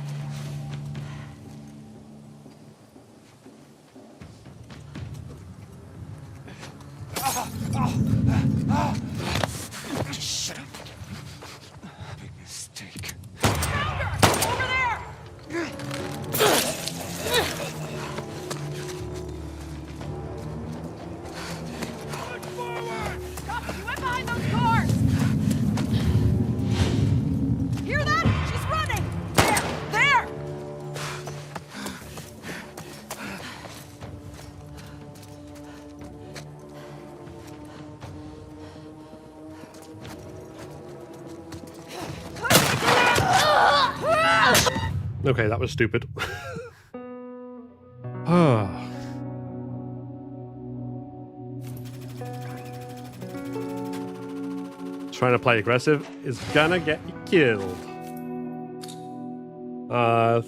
Shit. Big mistake. Over there! Push forward! Copy, you went behind those cars! Hear that? She's running! There! Okay, that was stupid. Ah. Trying to play aggressive is gonna get you killed.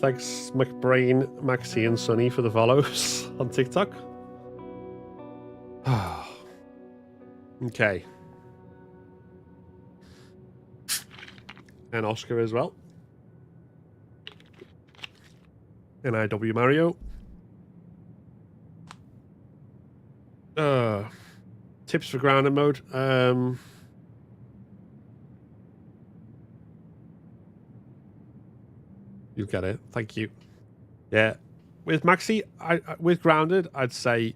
Thanks McBrain, Maxie and Sonny for the follows on TikTok. Okay. And Oscar as well. NIW Mario. Tips for grounded mode. You'll get it. Thank you. Yeah. With Maxi, with grounded, I'd say.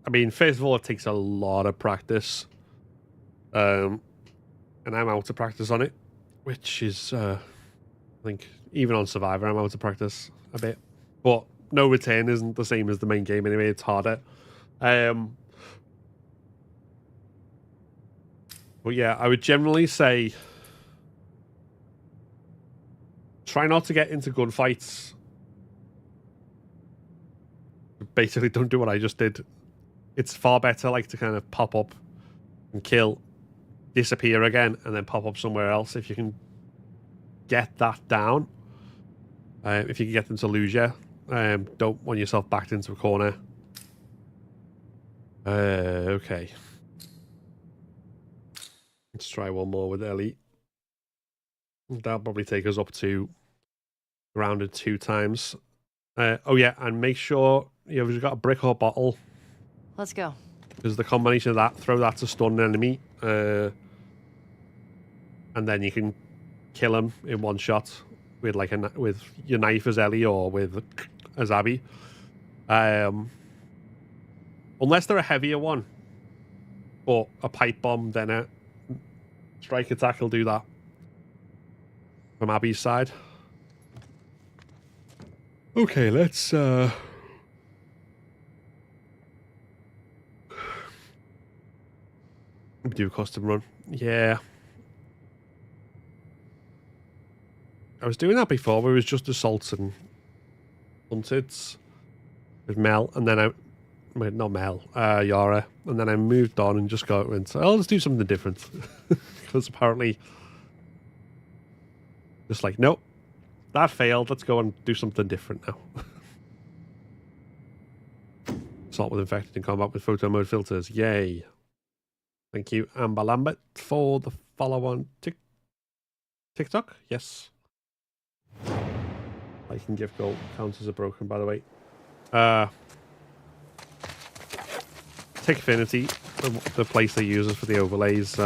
I mean, first of all, it takes a lot of practice. And I'm out of practice on it, which is, I think, even on Survivor, I'm out of practice a bit. But No Return isn't the same as the main game anyway. It's harder. But yeah, I would generally say try not to get into gunfights. Basically, don't do what I just did. It's far better like to kind of pop up and kill, disappear again, and then pop up somewhere else if you can get that down. If you can get them to lose you, don't want yourself backed into a corner. Okay. Let's try one more with Ellie. That'll probably take us up to grounded 2 times. Oh yeah, and make sure you've got a brick or bottle. Let's go. Because the combination of that, throw that to stun an enemy. And then you can kill him in one shot with like with your knife as Ellie or with as Abby. Unless they're a heavier one, but a pipe bomb, then a strike attack will do that from Abby's side. Okay, let's do a custom run. Yeah. I was doing that before where it was just assaults and hunteds with Mel, and then not Mel, Yara, and then I moved on and just went, oh, let's do something different. Because apparently just like, nope, that failed, let's go and do something different now. Assault with infected in combat with photo mode filters, yay. Thank you, Amber Lambert, for the follow on TikTok. Yes. Like and gift gold counters are broken, by the way. Tickfinity, the place they use for the overlays.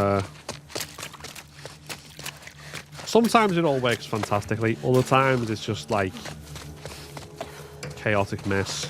Sometimes it all works fantastically. Other times it's just like chaotic mess.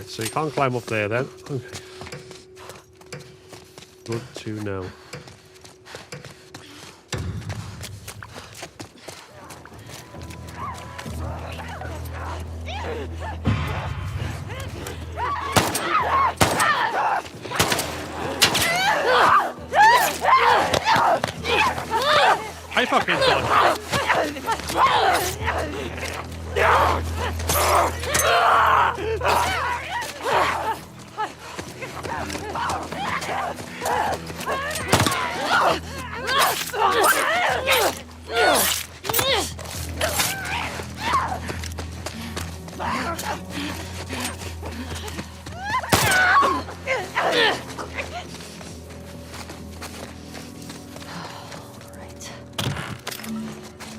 So you can't climb up there then. Okay. Good to know. I fucking dodged.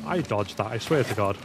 I dodged that, I swear to God.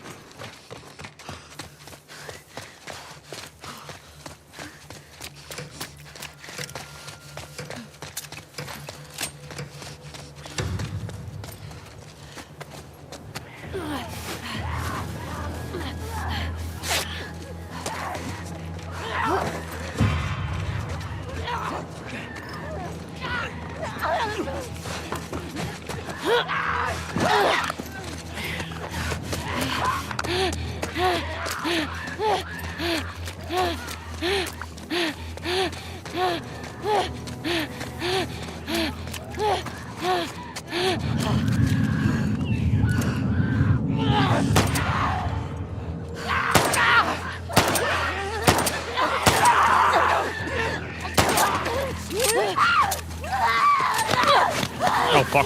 Oh, fuck.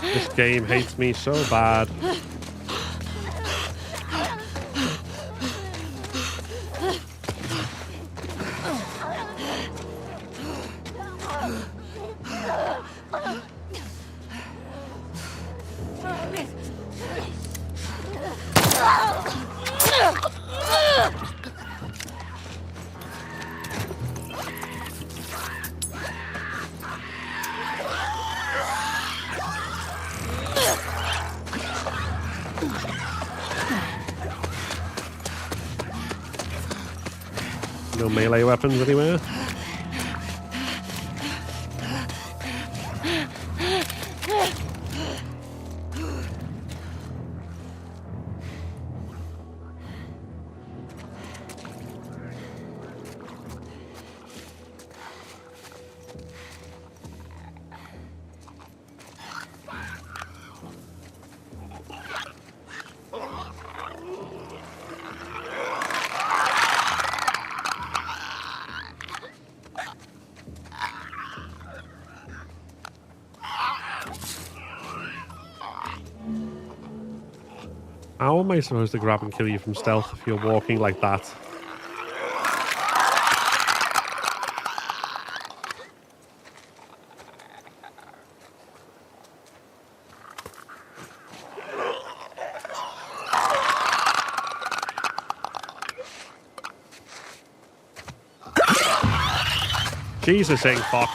This game hates me so bad. No melee weapons anywhere. How am I supposed to grab and kill you from stealth if you're walking like that? Jesus, ain't fuck.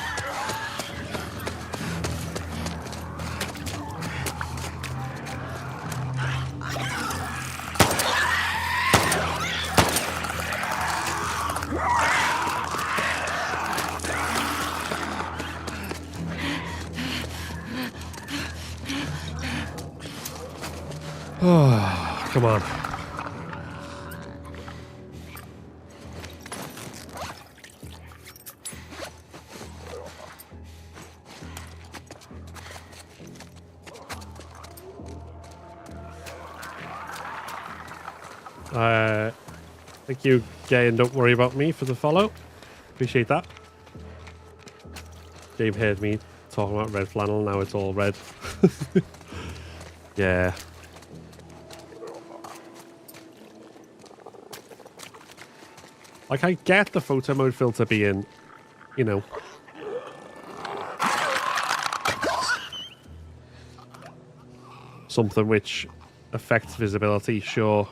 Oh, come on. Thank you, Gay, and don't worry about me for the follow. Appreciate that. Dave heard me talking about red flannel, now it's all red. Yeah. Like, I get the photo mode filter being, you know, something which affects visibility, sure.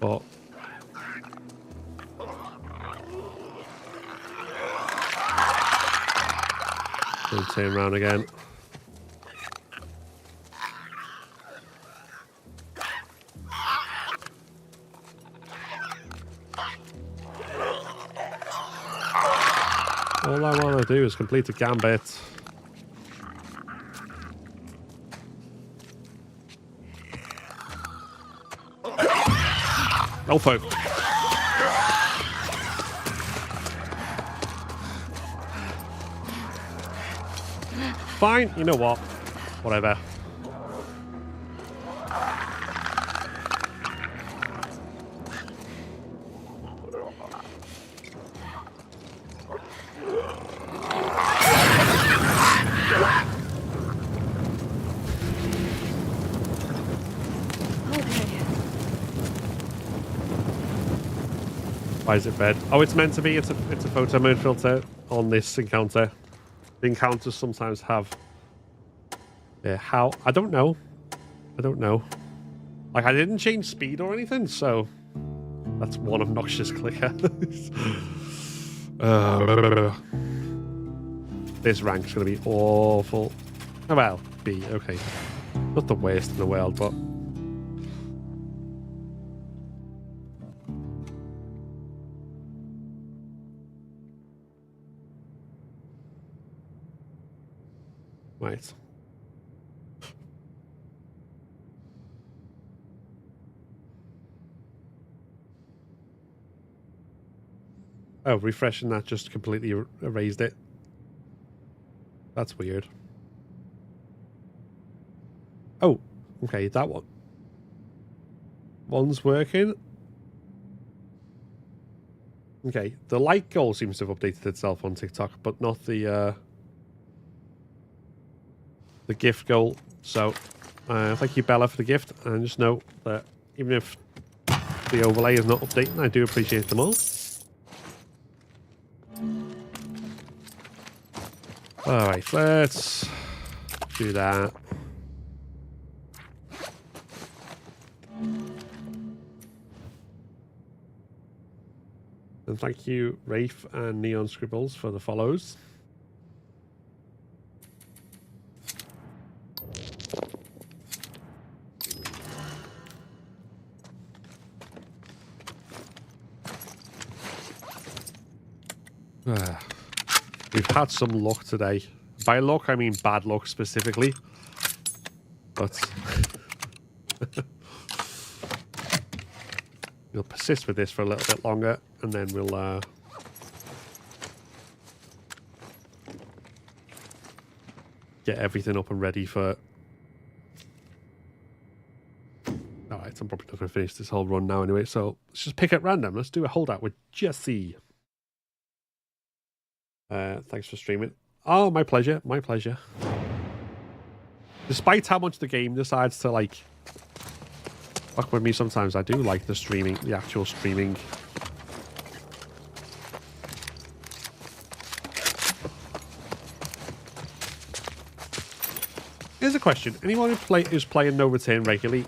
But don't turn around again. All I want to do is complete the gambit. Elfo. Fine, you know what? Whatever. Why is it red? Oh, it's meant to be. It's a photo mode filter on this encounter. The encounters sometimes have. Yeah, how? I don't know. I don't know. Like, I didn't change speed or anything, so that's one obnoxious clicker. This rank's gonna be awful. Oh well, B. Okay, not the worst in the world, but. Right. Oh, refreshing that just completely erased it. That's weird. Oh, okay, that one. One's working. Okay, the like goal seems to have updated itself on TikTok, but not the gift goal. So thank you, Bella, for the gift, and just note that even if the overlay is not updating, I do appreciate them all. Alright, let's do that. And And thank you, Rafe and Neon Scribbles, for the follows. We've had some luck today. By luck, I mean bad luck specifically. But we'll persist with this for a little bit longer, and then we'll get everything up and ready for... Alright, I'm probably not going to finish this whole run now anyway, so let's just pick at random. Let's do a holdout with Jesse. Thanks for streaming. Oh, my pleasure. My pleasure. Despite how much the game decides to, like, fuck with me sometimes, I do like the streaming, the actual streaming. Here's a question. Anyone who's playing No Return regularly,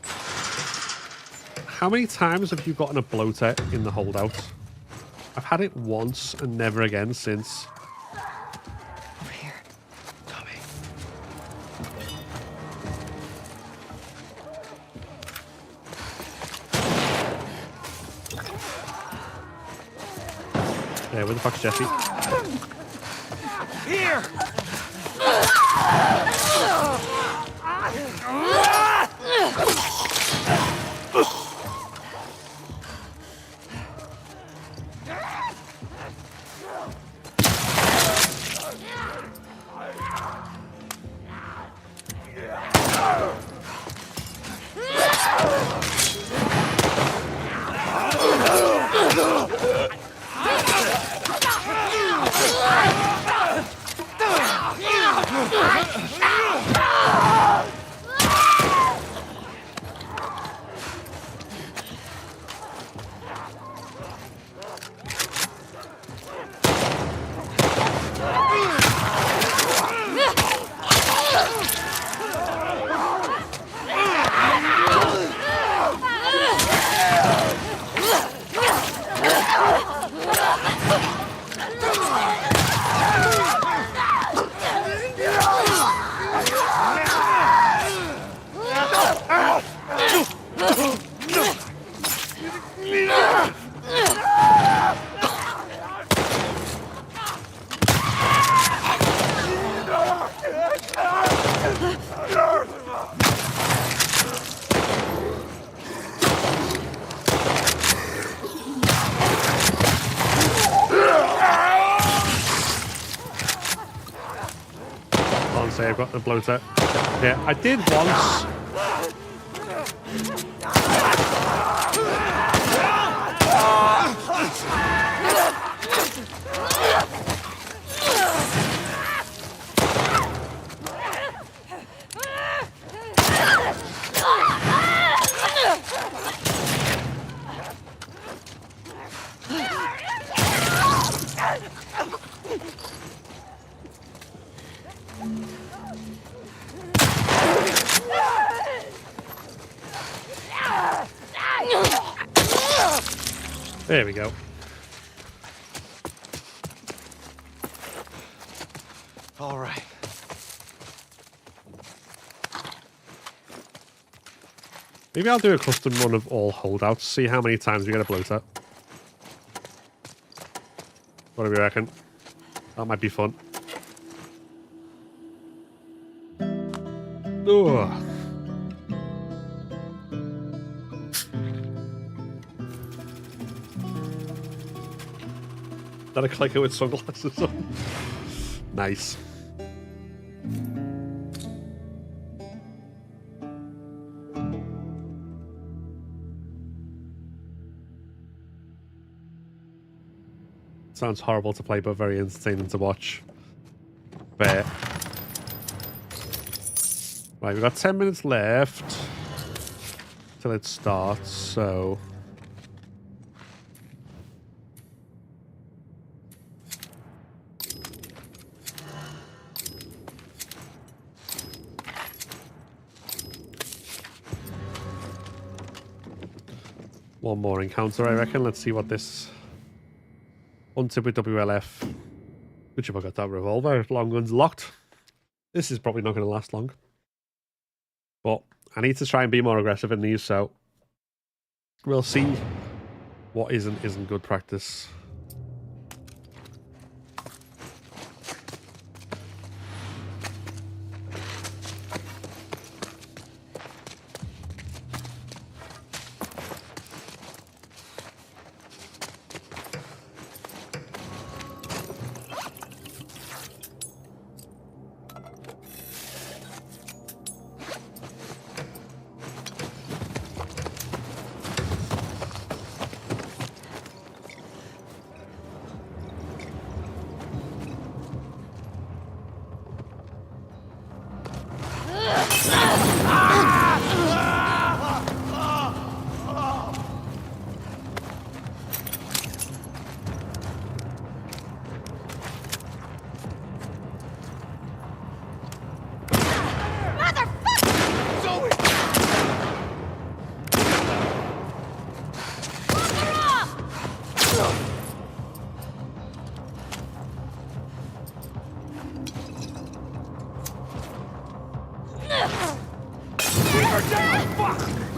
how many times have you gotten a bloater in the holdout? I've had it once and never again since. Over here. Tommy. Yeah, where the fuck's Jesse? Here! I've got the bloater. Yeah, I did once. There we go. All right. Maybe I'll do a custom run of all holdouts, see how many times we get a bloater. What do we reckon? That might be fun. Ugh. That a clicker with sunglasses on. Nice. Sounds horrible to play, but very entertaining to watch. Fair. Right, we've got 10 minutes left till it starts, so... One more encounter, I reckon. Let's see what this Until with WLF. Which if I got that revolver, long gun's locked. This is probably not going to last long. But I need to try and be more aggressive in these, so we'll see what isn't good practice.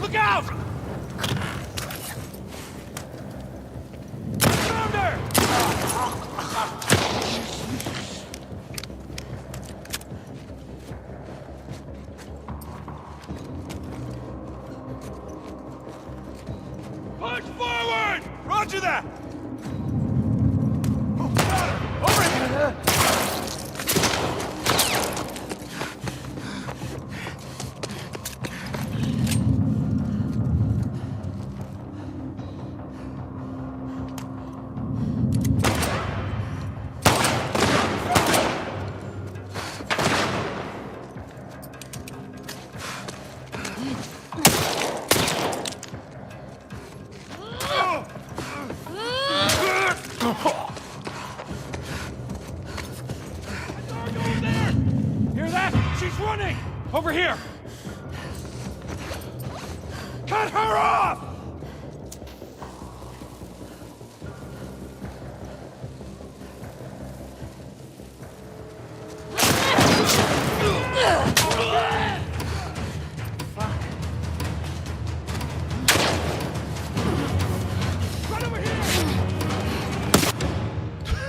Look out! Found her! Push forward! Roger that! Oh, got her! Over here! Over here! Cut her off! Run over here!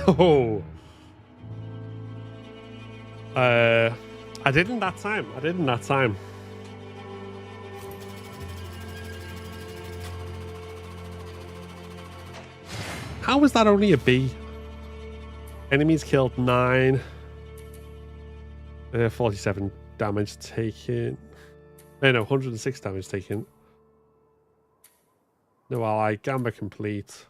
Oh. I didn't that time. How was that only a B? Enemies killed 9. 47 damage taken. No, 106 damage taken. No ally. Gamba complete.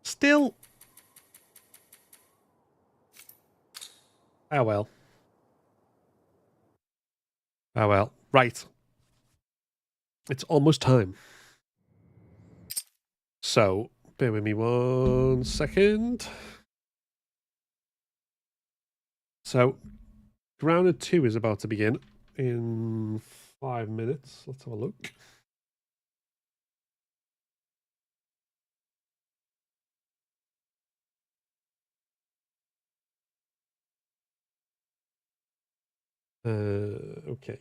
Still. Oh well. Oh well. Right. It's almost time. So, bear with me 1 second. So, Grounded 2 is about to begin in 5 minutes. Let's have a look. Okay.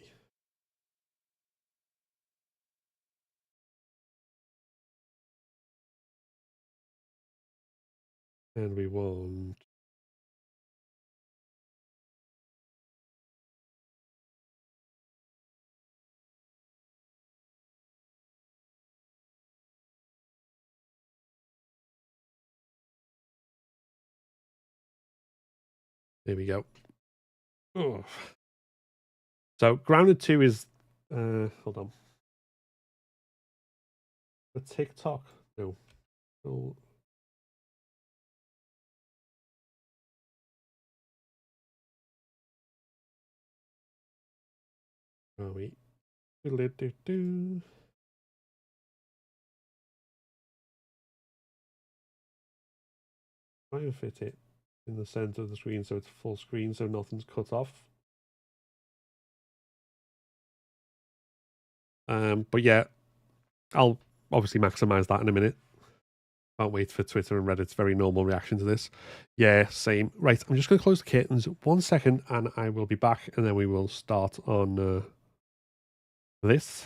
And we want... There we go. Oh. So, Grounded 2 is... hold on. The TikTok? No. No. Oh, wait. Do-do-do-do. Try and fit it in the center of the screen so it's full screen so nothing's cut off. But yeah, I'll obviously maximize that in a minute. Can't wait for Twitter and Reddit's very normal reaction to this. Yeah, same. Right, I'm just going to close the curtains 1 second and I will be back and then we will start on this.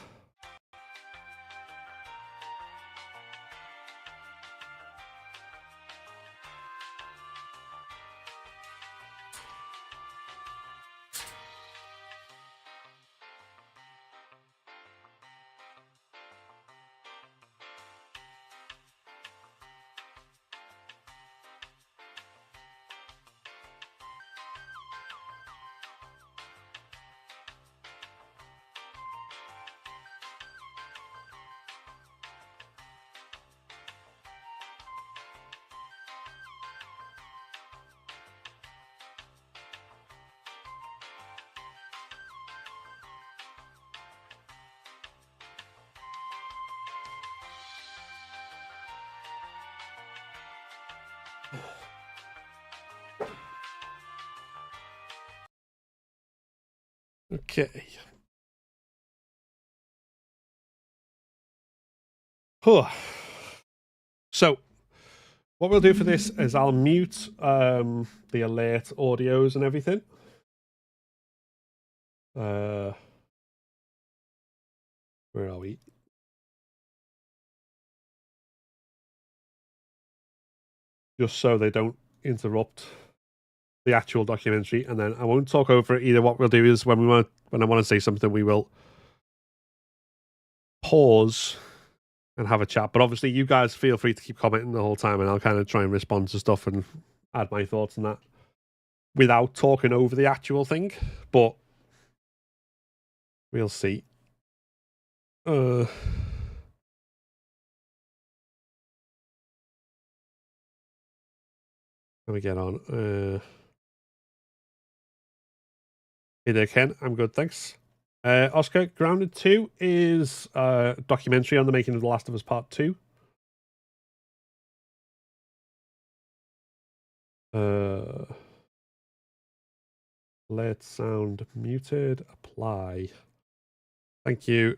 Okay. So, what we'll do for this is I'll mute the alert audios and everything. Where are we? Just so they don't interrupt the actual documentary, and then I won't talk over it either. What we'll do is when I want to say something, we will pause and have a chat. But obviously, you guys feel free to keep commenting the whole time, and I'll kind of try and respond to stuff and add my thoughts on that without talking over the actual thing. But we'll see. Let me get on. Hey there, Ken. I'm good, thanks. Oscar, Grounded 2 is a documentary on the making of The Last of Us Part 2. Let sound muted. Apply. Thank you,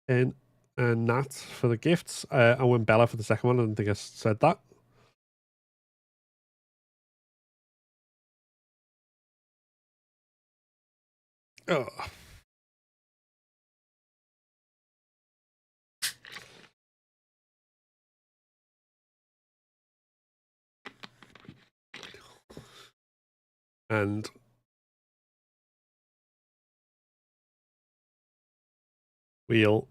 Ken and Nat, for the gifts. I went Bella for the second one. I don't think I said that. Oh. And we'll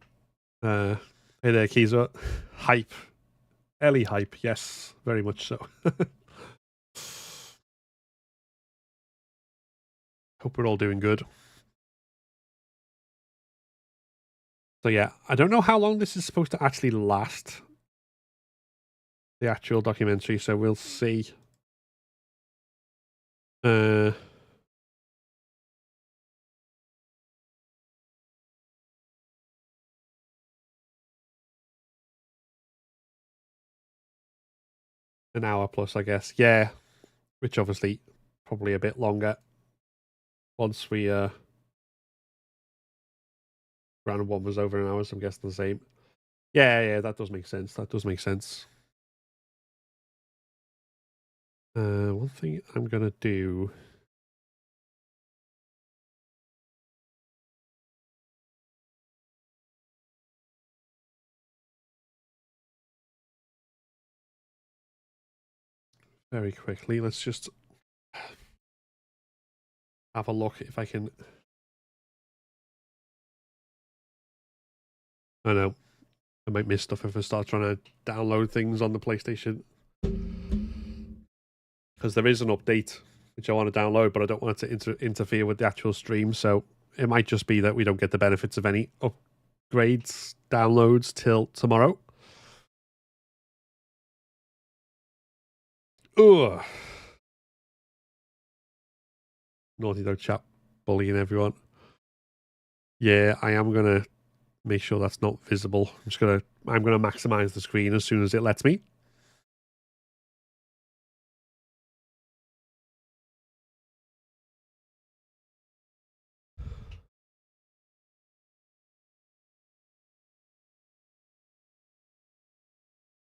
hey there, Kiza. Hype. Ellie hype, yes, very much so. Hope we're all doing good. So yeah, I don't know how long this is supposed to actually last, the actual documentary, so we'll see. An hour plus, I guess. Yeah, which obviously probably a bit longer once we round one was over an hour, so I'm guessing the same. Yeah, that does make sense. That does make sense. One thing I'm gonna do. Very quickly, let's just have a look if I can. I know I might miss stuff if I start trying to download things on the PlayStation, because there is an update which I want to download, but I don't want it to interfere with the actual stream. So it might just be that we don't get the benefits of any upgrades downloads till tomorrow. Ugh. Naughty Dog chat bullying everyone. Yeah, I am gonna make sure that's not visible. I'm gonna maximize the screen as soon as it lets me.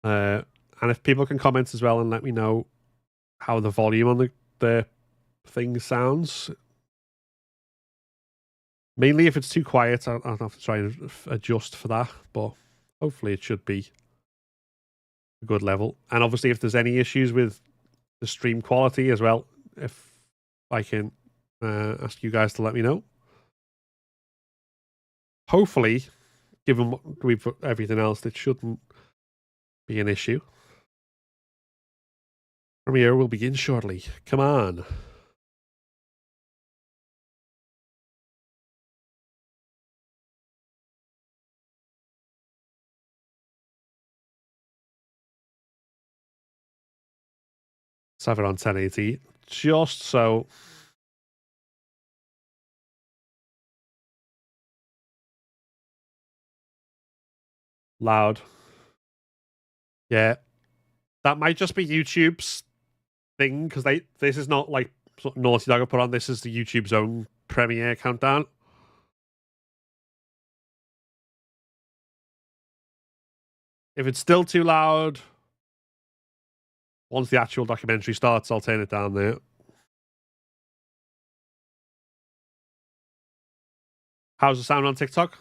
And if people can comment as well and let me know how the volume on the thing sounds. Mainly if it's too quiet, I'll have to try and adjust for that. But hopefully it should be a good level. And obviously if there's any issues with the stream quality as well, if I can ask you guys to let me know. Hopefully, given what we've put everything else, it shouldn't be an issue. Premiere will begin shortly. Come on. Let's have it on 1080, just so. Loud. Yeah. That might just be YouTube's thing, because this is not like Naughty Dog put on. This is the YouTube's own premiere countdown. If it's still too loud, once the actual documentary starts, I'll turn it down there. How's the sound on TikTok?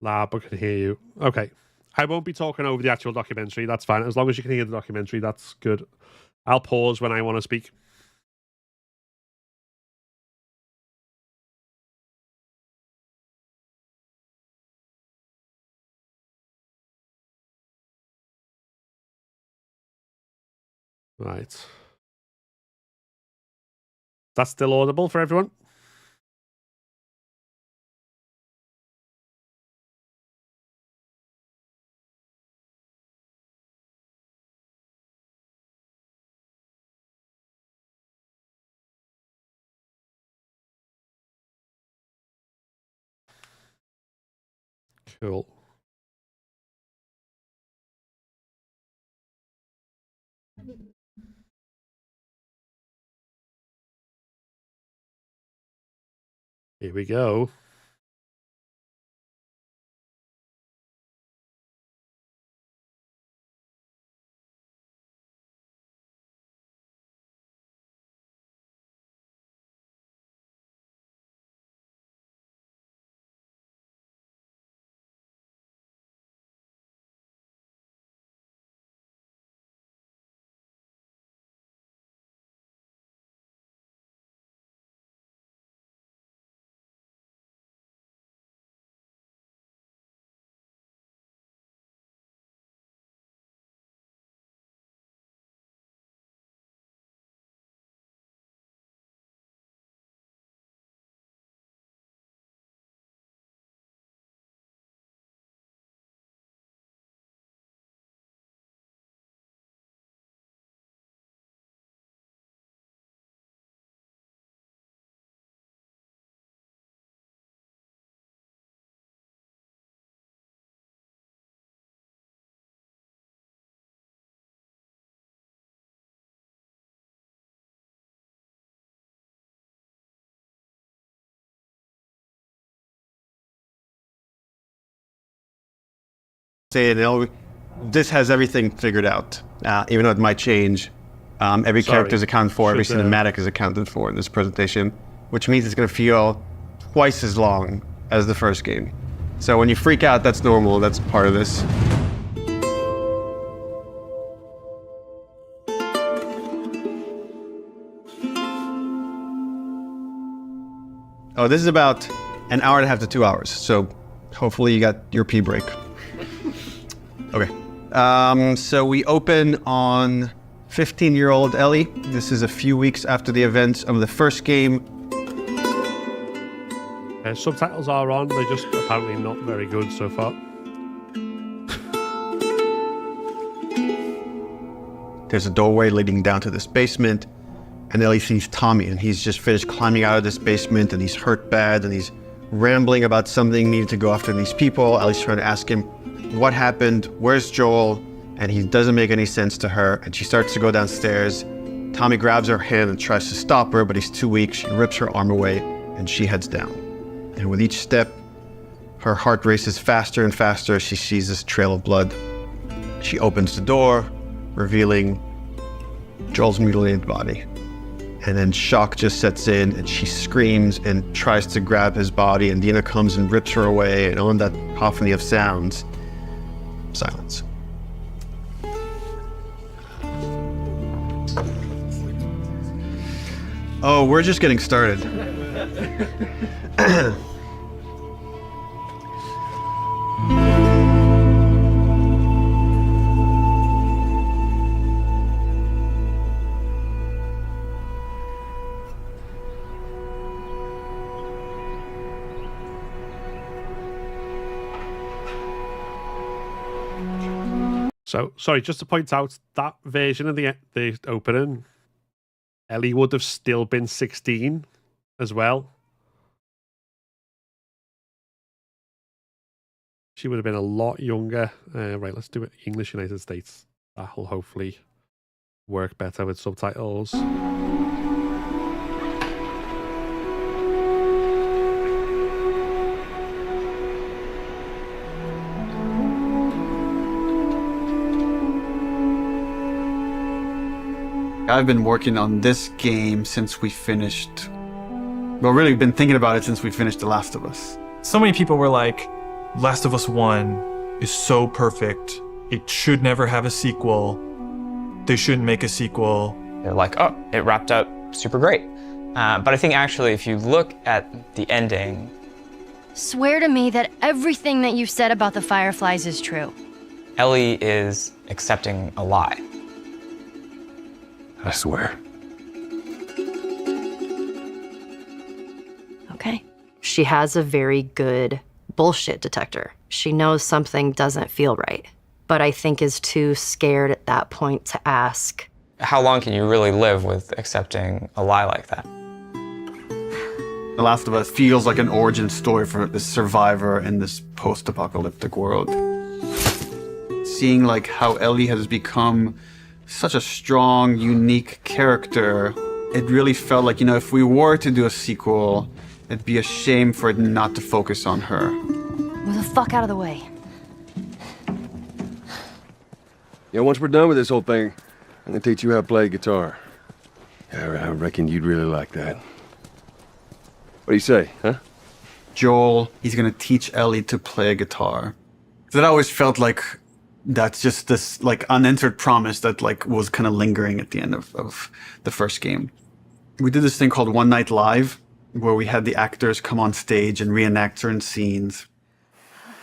Loud, but can hear you. Okay. I won't be talking over the actual documentary. That's fine. As long as you can hear the documentary, that's good. I'll pause when I want to speak. Right. That's still audible for everyone? Cool. Here we go. Say this has everything figured out, even though it might change. Every character is accounted for, every cinematic is accounted for in this presentation, which means it's going to feel twice as long as the first game. So when you freak out, that's normal, that's part of this. Oh, this is about an hour and a half to 2 hours, so hopefully you got your pee break. Okay, so we open on 15-year-old Ellie. This is a few weeks after the events of the first game. Subtitles are on, they're just apparently not very good so far. There's a doorway leading down to this basement, And Ellie sees Tommy, and he's just finished climbing out of this basement, and he's hurt bad, and he's rambling about something, needing to go after these people. Ellie's trying to ask him what happened, where's Joel, and he doesn't make any sense to her, and she starts to go downstairs. Tommy grabs her hand and tries to stop her, but he's too weak. She rips her arm away, and she heads down. And with each step, her heart races faster and faster as she sees this trail of blood. She opens the door, revealing Joel's mutilated body. And then shock just sets in, and she screams and tries to grab his body, and Dina comes and rips her away, and on that cacophony of sounds, silence. Oh, we're just getting started. So, sorry, just to point out, that version of the opening, Ellie would have still been 16 as well. She would have been a lot younger. Right, let's do it English United States. That'll hopefully work better with subtitles. I've been working on this game since we finished... Well, really, been thinking about it since we finished The Last of Us. So many people were like, Last of Us 1 is so perfect. It should never have a sequel. They shouldn't make a sequel. They're like, oh, it wrapped up super great. But I think actually, if you look at the ending... Swear to me that everything that you've said about the Fireflies is true. Ellie is accepting a lie. I swear. Okay. She has a very good bullshit detector. She knows something doesn't feel right, but I think is too scared at that point to ask. How long can you really live with accepting a lie like that? The Last of Us feels like an origin story for this survivor in this post-apocalyptic world. Seeing like how Ellie has become such a strong, unique character, it really felt like, you know, if we were to do a sequel, it'd be a shame for it not to focus on her. Move the fuck out of the way. Yeah, once we're done with this whole thing, I'm gonna teach you how to play guitar. I reckon you'd really like that. What do you say, huh? Joel, he's gonna teach Ellie to play guitar. That always felt like that's just this like unanswered promise that like was kind of lingering at the end of the first game. We did this thing called One Night Live, where we had the actors come on stage and reenact certain scenes.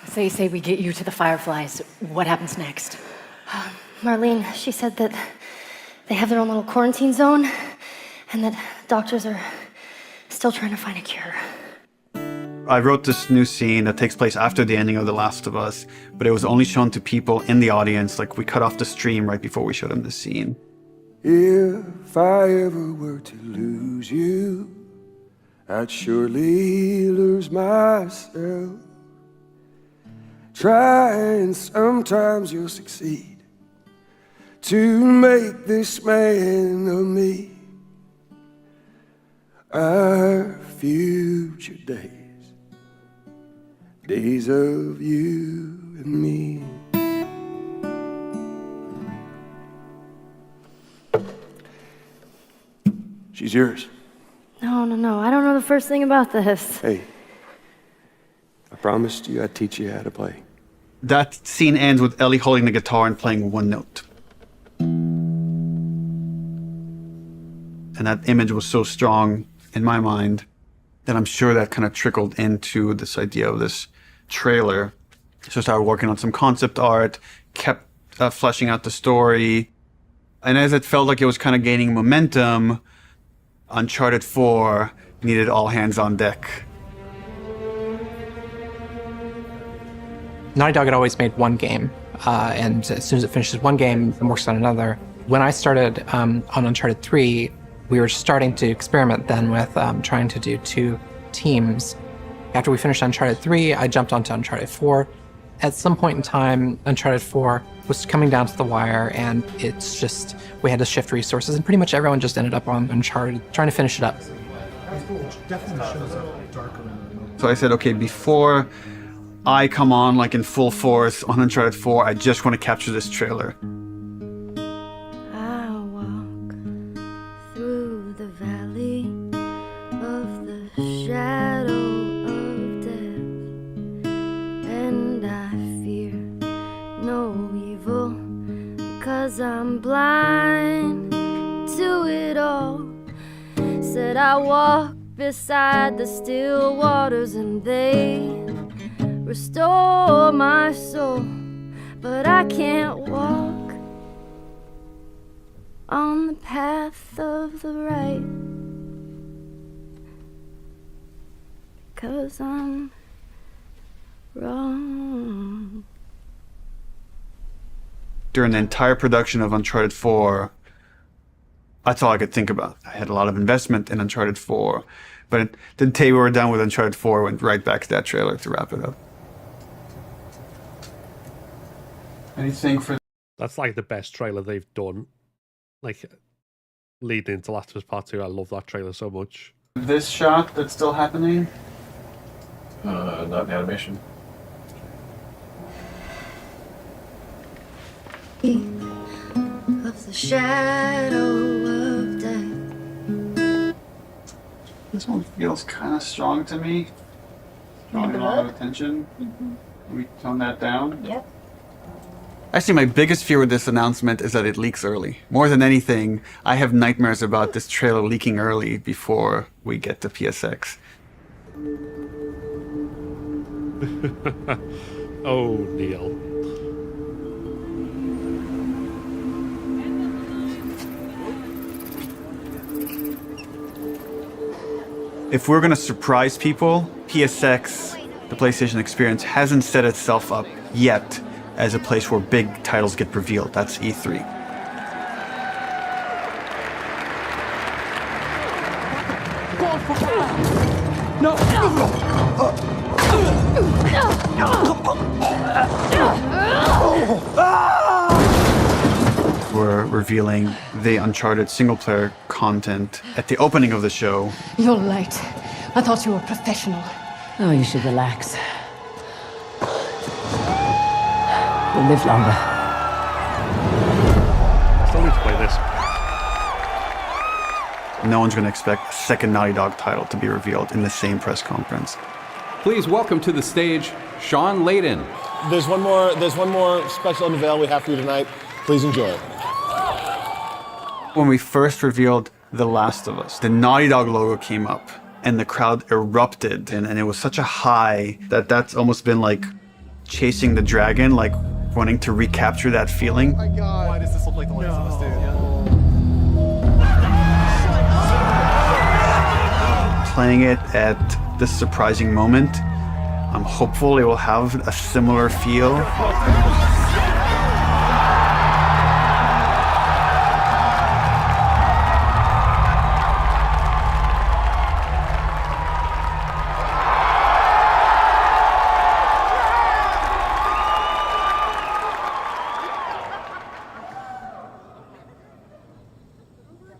So you say we get you to the Fireflies. What happens next? Marlene, she said that they have their own little quarantine zone and that doctors are still trying to find a cure. I wrote this new scene that takes place after the ending of The Last of Us, but it was only shown to people in the audience. Like, we cut off the stream right before we showed them the scene. If I ever were to lose you, I'd surely lose myself. Try and sometimes you'll succeed to make this man of me. Our future days of you and me. She's yours. No, I don't know the first thing about this. Hey, I promised you I'd teach you how to play. That scene ends with Ellie holding the guitar and playing one note. And that image was so strong in my mind that I'm sure that kind of trickled into this idea of this trailer. So I started working on some concept art, kept fleshing out the story. And as it felt like it was kind of gaining momentum, Uncharted 4 needed all hands on deck. Naughty Dog had always made one game, and as soon as it finishes one game, it works on another. When I started on Uncharted 3, We were starting to experiment then with trying to do 2 teams. After we finished Uncharted 3, I jumped onto Uncharted 4. At some point in time, Uncharted 4 was coming down to the wire, and it's just, we had to shift resources, and pretty much everyone just ended up on Uncharted, trying to finish it up. So I said, okay, before I come on like in full force on Uncharted 4, I just want to capture this trailer. I walk through the valley of the shadow of death, and I fear no evil, because I'm blind to it all. Said I walk beside the still waters, and they restore my soul, but I can't walk on the path of the right, because I'm wrong. During the entire production of Uncharted 4, that's all I could think about. I had a lot of investment in Uncharted 4, but the day we were done with Uncharted 4, went right back to that trailer to wrap it up. Anything for... That's like the best trailer they've done. Like, leading into Last of Us Part 2, I love that trailer so much. This shot that's still happening? Not in animation. Of the shadow of death. This one feels kind of strong to me. Drawing a lot of attention. Can we tone that down? Yep. Actually, my biggest fear with this announcement is that it leaks early. More than anything, I have nightmares about this trailer leaking early before we get to PSX. Oh, Neil. If we're going to surprise people, PSX, the PlayStation Experience, hasn't set itself up yet as a place where big titles get revealed. That's E3. No! We're revealing the Uncharted single-player content at the opening of the show. You're late. I thought you were professional. Oh, you should relax. You'll live longer. I still need to play this. No one's going to expect a second Naughty Dog title to be revealed in the same press conference. Please welcome to the stage, Sean Layden. There's one more special unveil we have for you tonight. Please enjoy it. When we first revealed The Last of Us, the Naughty Dog logo came up and the crowd erupted, and it was such a high that that's almost been like chasing the dragon, like wanting to recapture that feeling. Oh my God. Why does this look like The Last of Us, dude? Playing it at this surprising moment, I'm hopeful it will have a similar feel.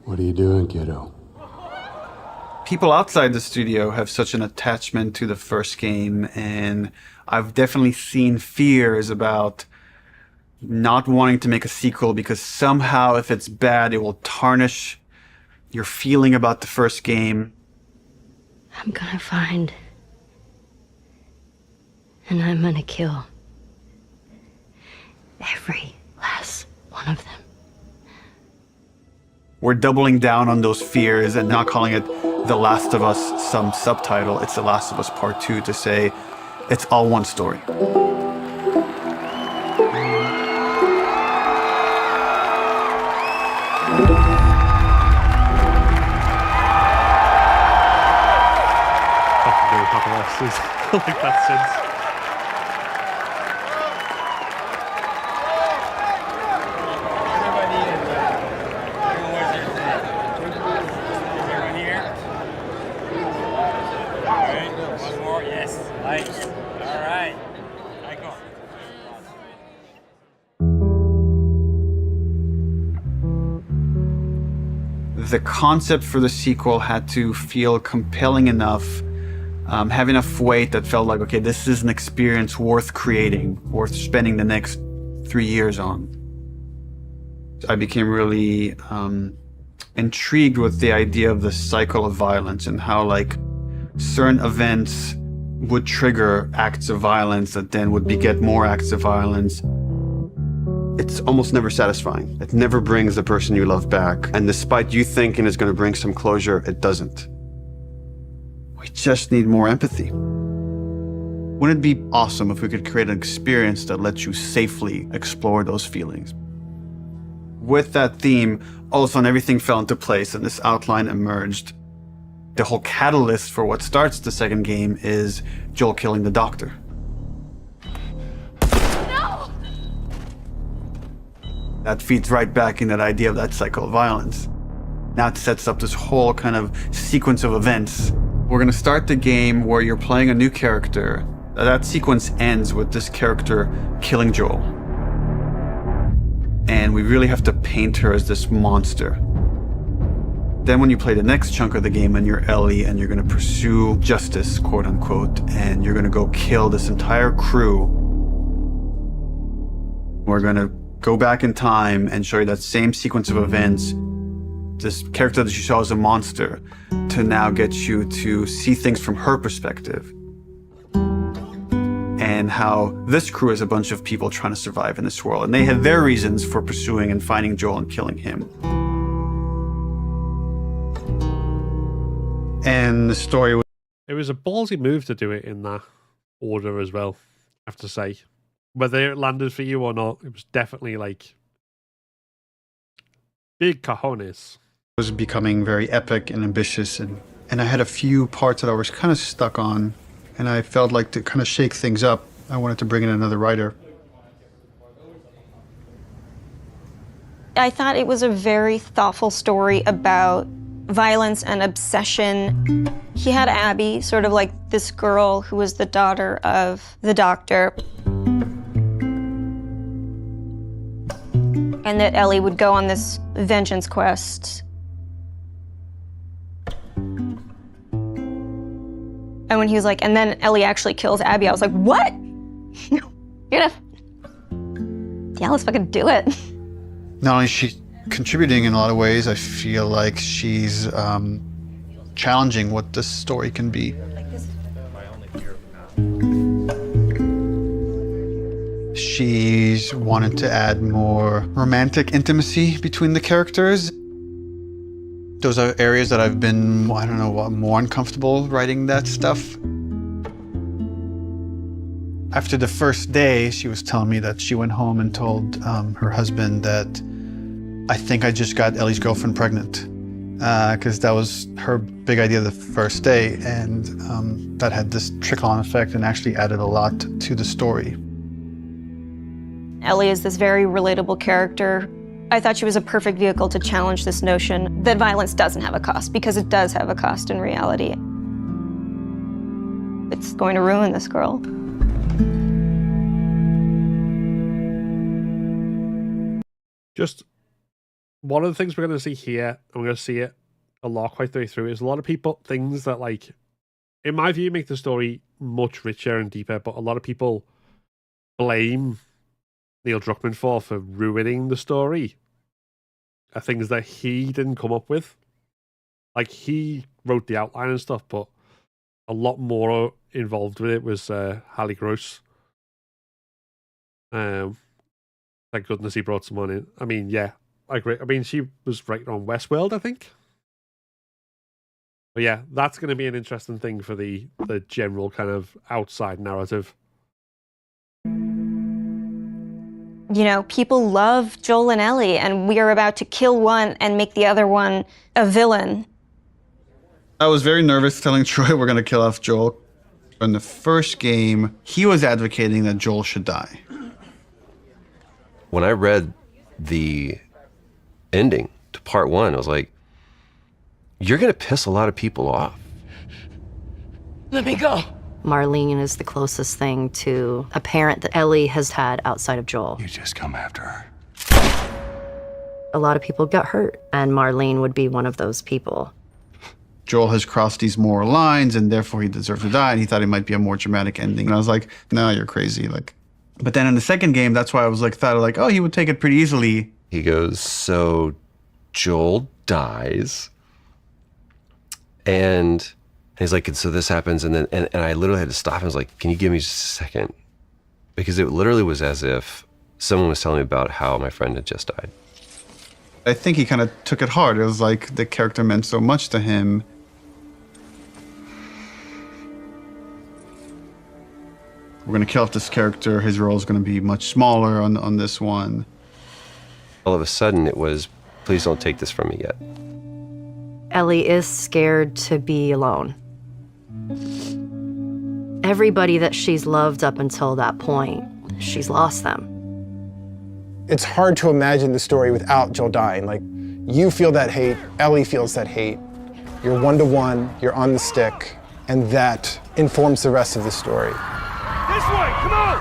What are you doing, kiddo? People outside the studio have such an attachment to the first game, and I've definitely seen fears about not wanting to make a sequel because somehow if it's bad, it will tarnish your feeling about the first game. I'm gonna find, and I'm gonna kill every last one of them. We're doubling down on those fears and not calling it The Last of Us some subtitle. It's The Last of Us Part 2 to say it's all one story. Fucking doing Papa Ross's. Like that since. the concept for the sequel had to feel compelling enough, have enough weight that felt like, okay, this is an experience worth creating, worth spending the next 3 years on. I became really intrigued with the idea of the cycle of violence and how like certain events would trigger acts of violence that then would beget more acts of violence. It's almost never satisfying. It never brings the person you love back. And despite you thinking it's going to bring some closure, it doesn't. We just need more empathy. Wouldn't it be awesome if we could create an experience that lets you safely explore those feelings? With that theme, all of a sudden everything fell into place and this outline emerged. The whole catalyst for what starts the second game is Joel killing the doctor. No! That feeds right back in that idea of that cycle of violence. Now it sets up this whole kind of sequence of events. We're gonna start the game where you're playing a new character. That sequence ends with this character killing Joel. And we really have to paint her as this monster. Then when you play the next chunk of the game and you're Ellie and you're gonna pursue justice, quote unquote, and you're gonna go kill this entire crew, we're gonna go back in time and show you that same sequence of events, this character that you saw as a monster, to now get you to see things from her perspective. And how this crew is a bunch of people trying to survive in this world. And they have their reasons for pursuing and finding Joel and killing him. And the story was... It was a ballsy move to do it in that order as well, I have to say. Whether it landed for you or not, it was definitely like big cojones. It was becoming very epic and ambitious. And I had a few parts that I was kind of stuck on. And I felt like to kind of shake things up, I wanted to bring in another writer. I thought it was a very thoughtful story about violence and obsession. He had Abby, sort of like this girl who was the daughter of the doctor. And that Ellie would go on this vengeance quest. And when he was like, and then Ellie actually kills Abby, I was like, what? You're gonna... Yeah, let's fucking do it. Not only is she contributing in a lot of ways, I feel like she's challenging what this story can be. She's wanted to add more romantic intimacy between the characters. Those are areas that I've been, I don't know, more uncomfortable writing that stuff. After the first day, she was telling me that she went home and told her husband that I think I just got Ellie's girlfriend pregnant. Because that was her big idea the first day, and that had this trickle-on effect and actually added a lot to the story. Ellie is this very relatable character. I thought she was a perfect vehicle to challenge this notion that violence doesn't have a cost, because it does have a cost in reality. It's going to ruin this girl. Just one of the things we're going to see here, and we're going to see it a lot quite through, is a lot of people, things that, like, in my view, make the story much richer and deeper, but a lot of people blame Neil Druckmann for ruining the story are things that he didn't come up with. Like, he wrote the outline and stuff, but a lot more involved with it was Hallie Gross. Thank goodness he brought someone in. I mean, yeah, I agree. I mean, she was writing on Westworld, I think. But yeah, that's going to be an interesting thing for the general kind of outside narrative. You know, people love Joel and Ellie, and we are about to kill one and make the other one a villain. I was very nervous telling Troy we're going to kill off Joel. In the first game, he was advocating that Joel should die. When I read the ending to part one, I was like, you're going to piss a lot of people off. Let me go. Marlene is the closest thing to a parent that Ellie has had outside of Joel. You just come after her. a lot of people got hurt, and Marlene would be one of those people. Joel has crossed these moral lines, and therefore he deserves to die, and he thought it might be a more dramatic ending. And I was like, no, you're crazy. Like, but then in the second game, that's why I was like, thought like, oh, he would take it pretty easily. He goes, so Joel dies, and he's like, so this happens, and then and I literally had to stop him. I was like, can you give me just a second? Because it literally was as if someone was telling me about how my friend had just died. I think he kind of took it hard. It was like the character meant so much to him. We're gonna kill off this character. His role is gonna be much smaller on this one. All of a sudden it was, please don't take this from me yet. Ellie is scared to be alone. Everybody that she's loved up until that point, she's lost them. It's hard to imagine the story without Joel dying. Like, you feel that hate, Ellie feels that hate. You're one-to-one, you're on the stick, and that informs the rest of the story. This way, come on!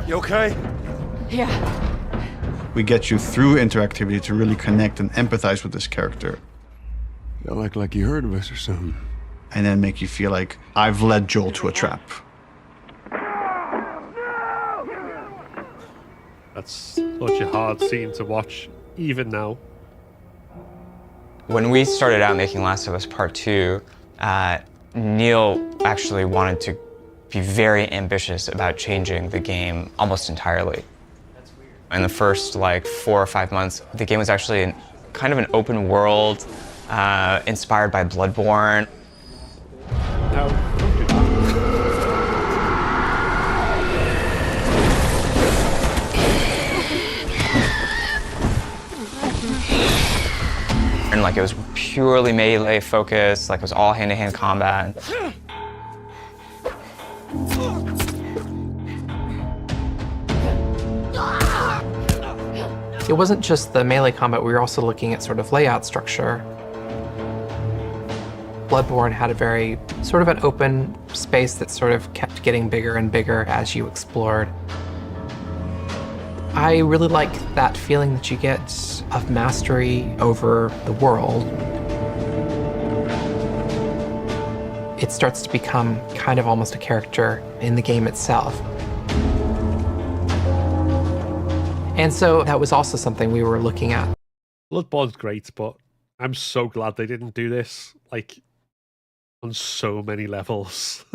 You okay? Yeah. We get you through interactivity to really connect and empathize with this character. Y'all act like you heard of us or something. And then make you feel like, I've led Joel to a trap. That's such a hard scene to watch, even now. When we started out making Last of Us Part 2, Neil actually wanted to be very ambitious about changing the game almost entirely. In the first 4 or 5 months, the game was actually kind of an open world, inspired by Bloodborne. And it was purely melee focused, it was all hand-to-hand combat. It wasn't just the melee combat, we were also looking at sort of layout structure. Bloodborne had a very sort of an open space that sort of kept getting bigger and bigger as you explored. I really like that feeling that you get of mastery over the world. It starts to become kind of almost a character in the game itself. And so that was also something we were looking at. Bloodborne's great, but I'm so glad they didn't do this, on so many levels.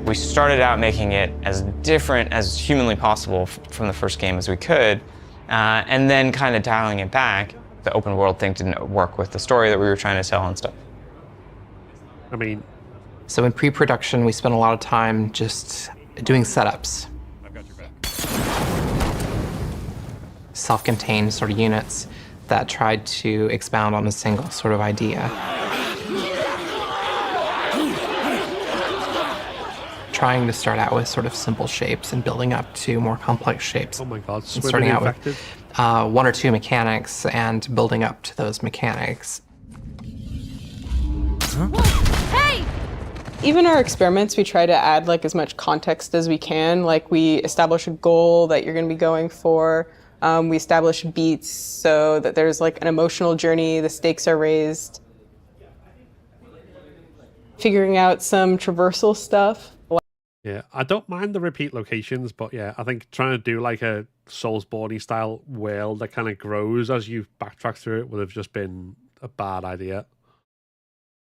We started out making it as different as humanly possible from the first game as we could, and then kind of dialing it back. The open world thing didn't work with the story that we were trying to tell and stuff. So in pre-production, we spent a lot of time just doing setups. I've got your back. Self-contained sort of units that tried to expound on a single sort of idea. Trying to start out with sort of simple shapes and building up to more complex shapes. Oh my god, and starting out with 1 or 2 mechanics and building up to those mechanics. Hey! Even our experiments, we try to add as much context as we can. We establish a goal that you're going to be going for. We establish beats so that there's an emotional journey, the stakes are raised. Figuring out some traversal stuff. Yeah, I don't mind the repeat locations, but yeah, I think trying to do a Soulsborne style world that kind of grows as you backtrack through it would have just been a bad idea.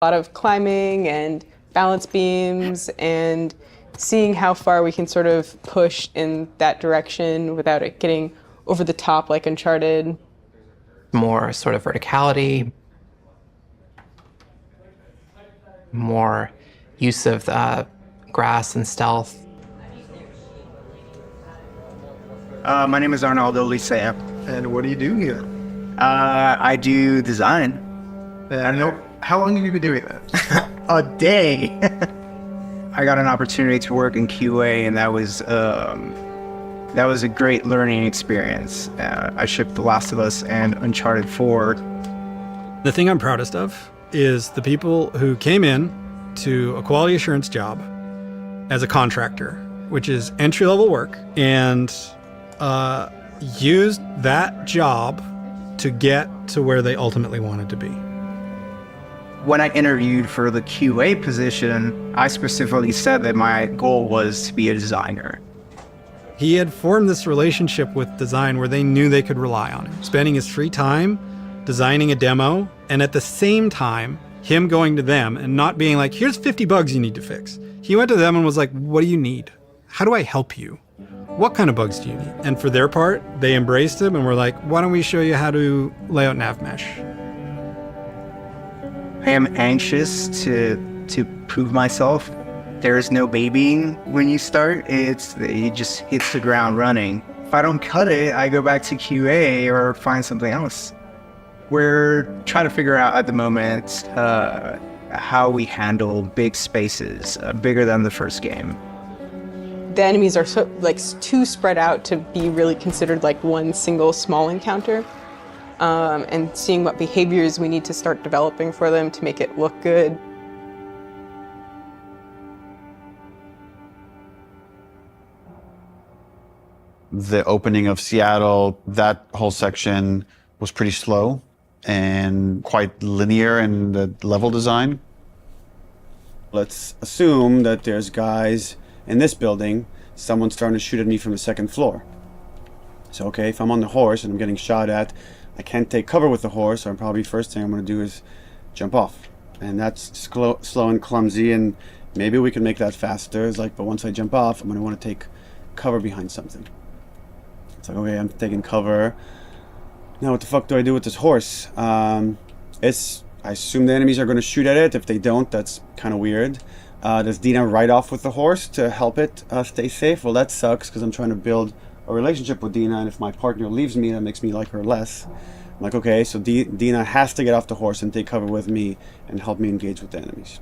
A lot of climbing and balance beams and seeing how far we can sort of push in that direction without it getting over the top like Uncharted. More sort of verticality, more use of grass and stealth. My name is Arnaldo Licea. And what do you do here? I do design. And how long have you been doing that? A day. I got an opportunity to work in QA, and that was a great learning experience. I shipped The Last of Us and Uncharted 4 The thing I'm proudest of is the people who came in to a quality assurance job as a contractor, which is entry-level work, and used that job to get to where they ultimately wanted to be. When I interviewed for the QA position, I specifically said that my goal was to be a designer. He had formed this relationship with design where they knew they could rely on him, spending his free time designing a demo, and at the same time, him going to them and not being like, here's 50 bugs you need to fix. He went to them and was like, what do you need? How do I help you? What kind of bugs do you need? And for their part, they embraced him and were like, why don't we show you how to lay out nav mesh? I am anxious to prove myself. There is no babying when you start. You just hit the ground running. If I don't cut it, I go back to QA or find something else. We're trying to figure out at the moment how we handle big spaces, bigger than the first game. The enemies are too spread out to be really considered like one single small encounter. And seeing what behaviors we need to start developing for them to make it look good. The opening of Seattle, that whole section was pretty slow and quite linear in the level design. Let's assume that there's guys in this building, someone's starting to shoot at me from the second floor. So, okay, if I'm on the horse and I'm getting shot at, I can't take cover with the horse, so probably first thing I'm going to do is jump off. And that's slow and clumsy, and maybe we can make that faster. It's like, but once I jump off, I'm going to want to take cover behind something. It's like, okay, I'm taking cover. Now what the fuck do I do with this horse? I assume the enemies are going to shoot at it. If they don't, that's kind of weird. Does Dina ride off with the horse to help it stay safe? Well, that sucks because I'm trying to build a relationship with Dina, and if my partner leaves me, that makes me like her less. I'm like, okay, so Dina has to get off the horse and take cover with me and help me engage with the enemies.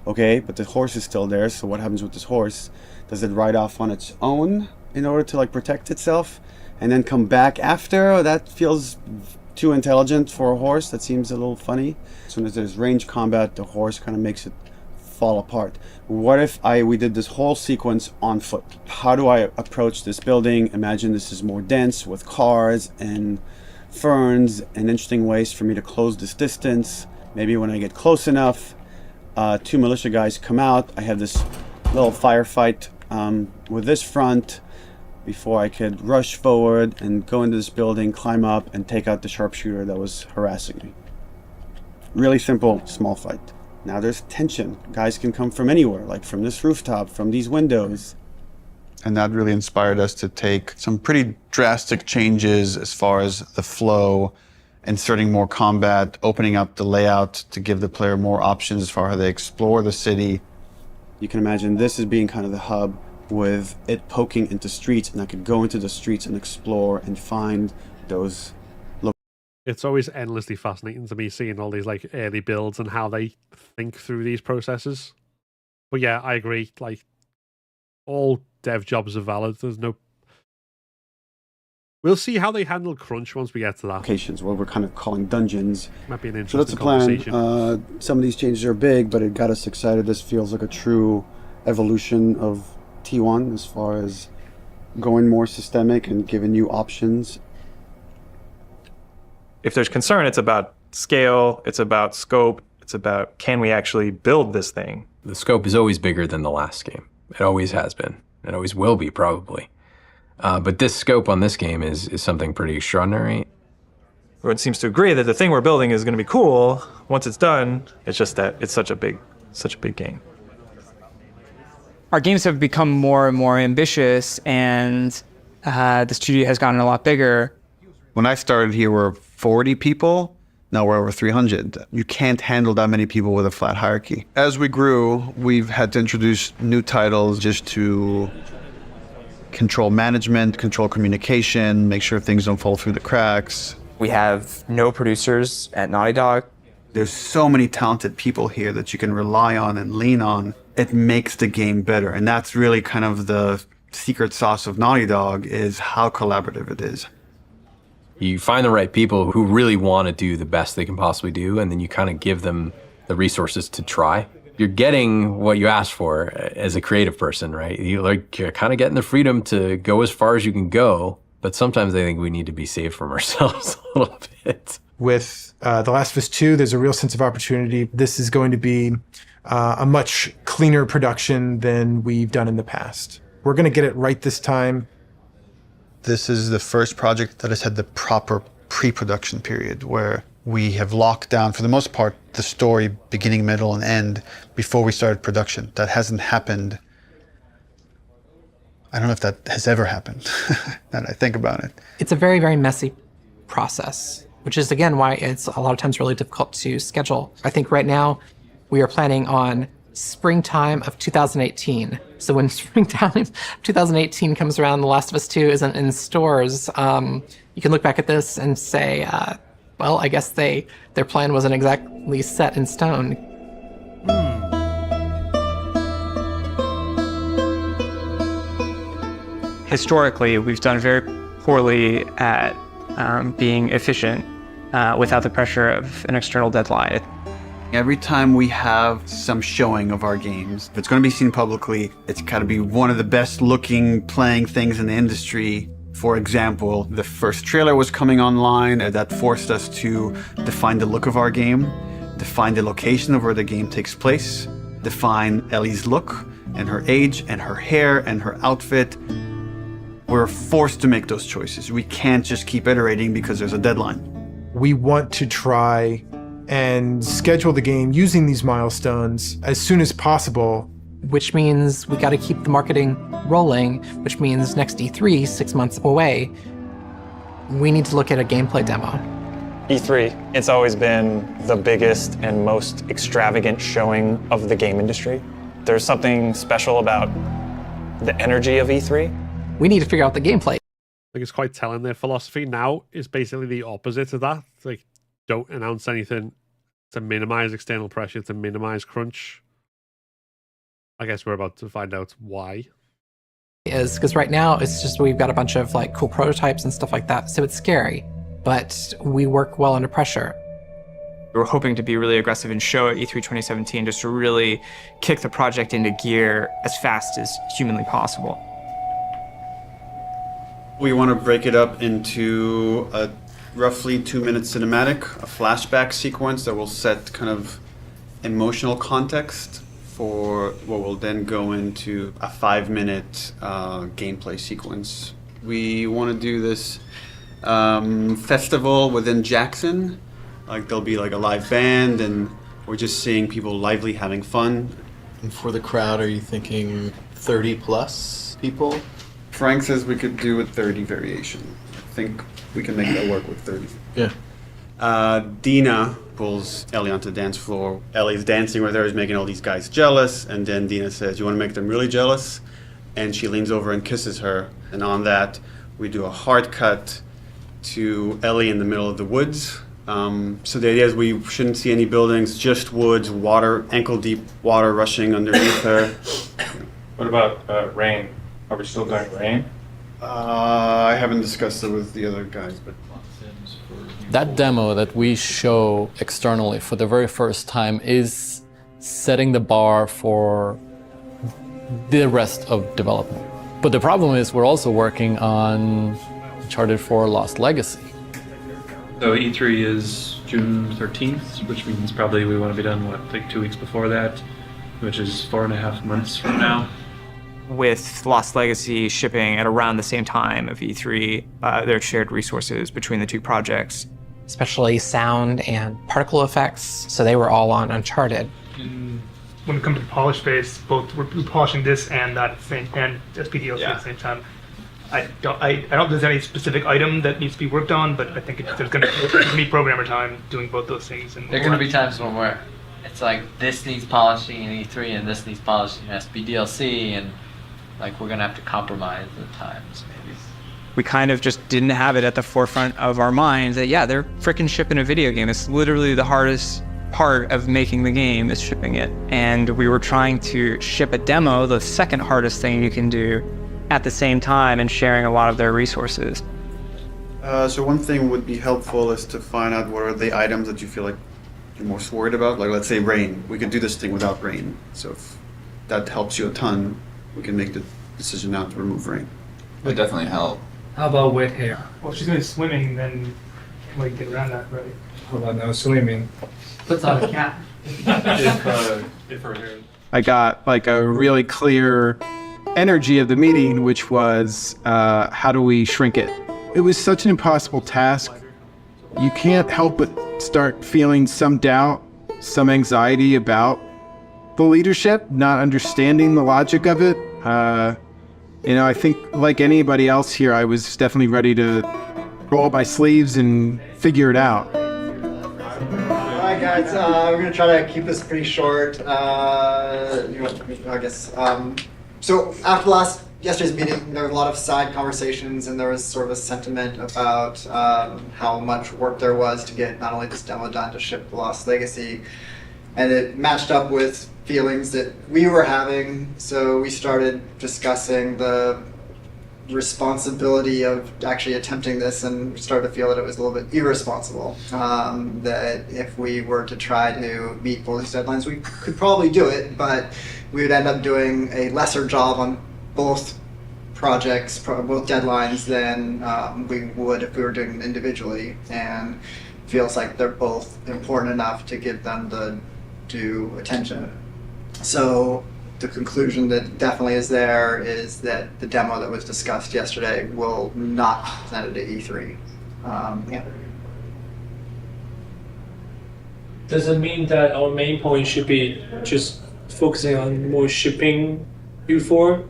Okay, but the horse is still there, so what happens with this horse? Does it ride off on its own in order to like protect itself and then come back after? Oh, that feels too intelligent for a horse. That seems a little funny. As soon as there's range combat, the horse kind of makes it fall apart. What if we did this whole sequence on foot? How do I approach this building? Imagine this is more dense with cars and ferns and interesting ways for me to close this distance. Maybe when I get close enough, 2 militia guys come out. I have this little firefight with this front before I could rush forward and go into this building, climb up, and take out the sharpshooter that was harassing me. Really simple, small fight. Now there's tension. Guys can come from anywhere, like from this rooftop, from these windows. And that really inspired us to take some pretty drastic changes as far as the flow, inserting more combat, opening up the layout to give the player more options as far as they explore the city. You can imagine this as being kind of the hub with it poking into streets, and I could go into the streets and explore and find those. It's always endlessly fascinating to me seeing all these like early builds and how they think through these processes. But yeah, I agree. Like, all dev jobs are valid. There's no. We'll see how they handle crunch once we get to that. Locations, what we're kind of calling dungeons. Might be an interesting so that's the plan. conversation. Some of these changes are big, but it got us excited. This feels like a true evolution of T1 as far as going more systemic and giving you options. If there's concern, it's about scale, it's about scope, it's about can we actually build this thing? The scope is always bigger than the last game. It always has been. It always will be, probably. But this scope on this game is something pretty extraordinary. Everyone seems to agree that the thing we're building is going to be cool. Once it's done, it's just that it's such a big game. Our games have become more and more ambitious, and the studio has gotten a lot bigger. When I started here, we were 40 people. Now we're over 300. You can't handle that many people with a flat hierarchy. As we grew, we've had to introduce new titles just to control management, control communication, make sure things don't fall through the cracks. We have no producers at Naughty Dog. There's so many talented people here that you can rely on and lean on. It makes the game better. And that's really kind of the secret sauce of Naughty Dog, is how collaborative it is. You find the right people who really want to do the best they can possibly do, and then you kind of give them the resources to try. You're getting what you asked for as a creative person, right? You're kind of getting the freedom to go as far as you can go, but sometimes I think we need to be safe from ourselves a little bit. With The Last of Us 2, there's a real sense of opportunity. This is going to be a much cleaner production than we've done in the past. We're going to get it right this time. This is the first project that has had the proper pre-production period where we have locked down, for the most part, the story beginning, middle, and end before we started production. That hasn't happened. I don't know if that has ever happened, now that I think about it. It's a very, very messy process, which is, again, why it's a lot of times really difficult to schedule. I think right now we are planning on springtime of 2018. So when springtime 2018 comes around, The Last of Us 2 isn't in stores, you can look back at this and say, well, I guess their plan wasn't exactly set in stone. Historically, we've done very poorly at being efficient without the pressure of an external deadline. Every time we have some showing of our games, if it's going to be seen publicly, it's got to be one of the best looking playing things in the industry. For example, the first trailer was coming online, and that forced us to define the look of our game, define the location of where the game takes place, define Ellie's look and her age and her hair and her outfit. We're forced to make those choices. We can't just keep iterating because there's a deadline. We want to try and schedule the game using these milestones as soon as possible. Which means we got to keep the marketing rolling, which means next E3, 6 months away, we need to look at a gameplay demo. E3, it's always been the biggest and most extravagant showing of the game industry. There's something special about the energy of E3. We need to figure out the gameplay. I think it's quite telling. Their philosophy now is basically the opposite of that. It's like, don't announce anything to minimize external pressure, to minimize crunch. I guess we're about to find out why. Is because right now it's just we've got a bunch of like cool prototypes and stuff like that, so it's scary, but we work well under pressure. We were hoping to be really aggressive and show at E3 2017 just to really kick the project into gear as fast as humanly possible. We want to break it up into a roughly 2-minute cinematic, a flashback sequence that will set kind of emotional context for what will then go into a 5-minute gameplay sequence. We want to do this festival within Jackson. Like there'll be like a live band and we're just seeing people lively having fun. And for the crowd, are you thinking 30 plus people? Frank says we could do a 30 variation. I think we can make that work with 30. Yeah. Dina pulls Ellie onto the dance floor. Ellie's dancing with her, is making all these guys jealous, and then Dina says, you want to make them really jealous? And she leans over and kisses her. And on that, we do a hard cut to Ellie in the middle of the woods. So the idea is we shouldn't see any buildings, just woods, water, ankle-deep water rushing underneath her. What about rain? Are we still doing rain? I haven't discussed it with the other guys, but... That demo that we show externally for the very first time is setting the bar for the rest of development. But the problem is we're also working on Uncharted 4 Lost Legacy. So E3 is June 13th, which means probably we want to be done, what, like 2 weeks before that, which is 4.5 months from now. With Lost Legacy shipping at around the same time of E3, there are shared resources between the two projects. Especially sound and particle effects, so they were all on Uncharted. When it comes to the polish phase, both we're polishing this and that same and SPDLC at the same time. I don't think there's any specific item that needs to be worked on, but I think there's going to be programmer time doing both those things. And there are going to be times when it's like this needs polishing in E3 and this needs polishing in SPDLC, and like we're going to have to compromise the times maybe. We kind of just didn't have it at the forefront of our minds that, yeah, they're freaking shipping a video game. It's literally the hardest part of making the game is shipping it. And we were trying to ship a demo, the second hardest thing you can do, at the same time and sharing a lot of their resources. So one thing would be helpful is to find out what are the items that you feel like you're most worried about. Like, let's say rain. We could do this thing without rain. So if that helps you a ton, we can make the decision now to remove rain. It would definitely help. How about wet hair? Well, if she's going to swimming, then like get around that, right? How about no swimming? Puts on a cap. If her hair. I got like a really clear energy of the meeting, which was how do we shrink it? It was such an impossible task. You can't help but start feeling some doubt, some anxiety about the leadership, not understanding the logic of it. I think like anybody else here, I was definitely ready to roll up my sleeves and figure it out. Alright guys, we're going to try to keep this pretty short. I guess. So after yesterday's meeting, there were a lot of side conversations, and there was sort of a sentiment about how much work there was to get not only this demo done to ship the Lost Legacy, and it matched up with feelings that we were having. So we started discussing the responsibility of actually attempting this, and started to feel that it was a little bit irresponsible. That if we were to try to meet both these deadlines, we could probably do it, but we would end up doing a lesser job on both projects, both deadlines, than we would if we were doing them individually. And feels like they're both important enough to give them the due attention. So the conclusion that definitely is there is that the demo that was discussed yesterday will not be presented at E3. Does it mean that our main point should be just focusing on more shipping before?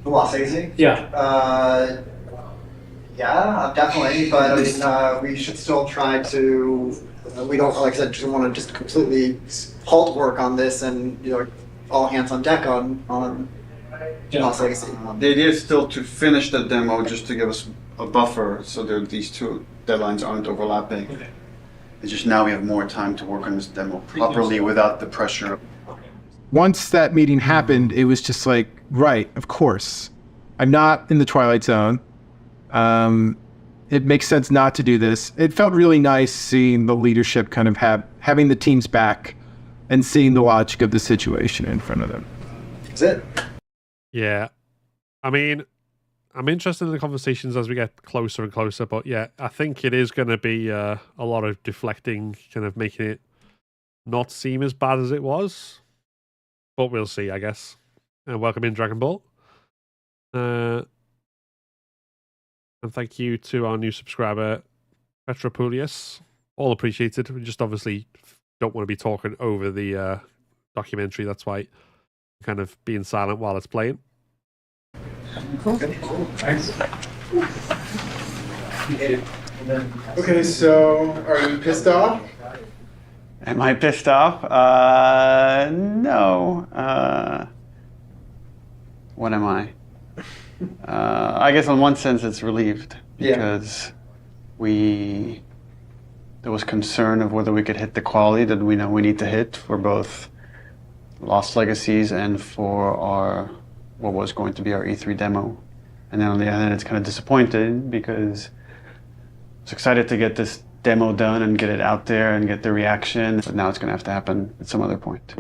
The Lost Legacy? Yeah. Yeah, definitely. But I mean, we should still try to. We don't, like I said, just want to just completely halt work on this, and all hands on deck on Lost Legacy. The idea is still to finish the demo, just to give us a buffer, so that these two deadlines aren't overlapping. Okay. It's just now we have more time to work on this demo properly without the pressure. Once that meeting happened, it was just like, right, of course. I'm not in the Twilight Zone. It makes sense not to do this. It felt really nice seeing the leadership kind of having the teams back and seeing the logic of the situation in front of them. That's it. Yeah. I mean, I'm interested in the conversations as we get closer and closer, but yeah, I think it is going to be a lot of deflecting, kind of making it not seem as bad as it was. But we'll see, I guess. And welcome in, Dragon Ball. And thank you to our new subscriber, Petropulius. All appreciated. We just obviously don't want to be talking over the documentary. That's why I'm kind of being silent while it's playing. Cool. Thanks. Okay, so are you pissed off? Am I pissed off? No. What am I? I guess in one sense it's relieved, because there was concern of whether we could hit the quality that we know we need to hit for both Lost Legacies and for what was going to be our E3 demo. And then on the other hand, it's kind of disappointed, because I was excited to get this demo done and get it out there and get the reaction, but now it's going to have to happen at some other point.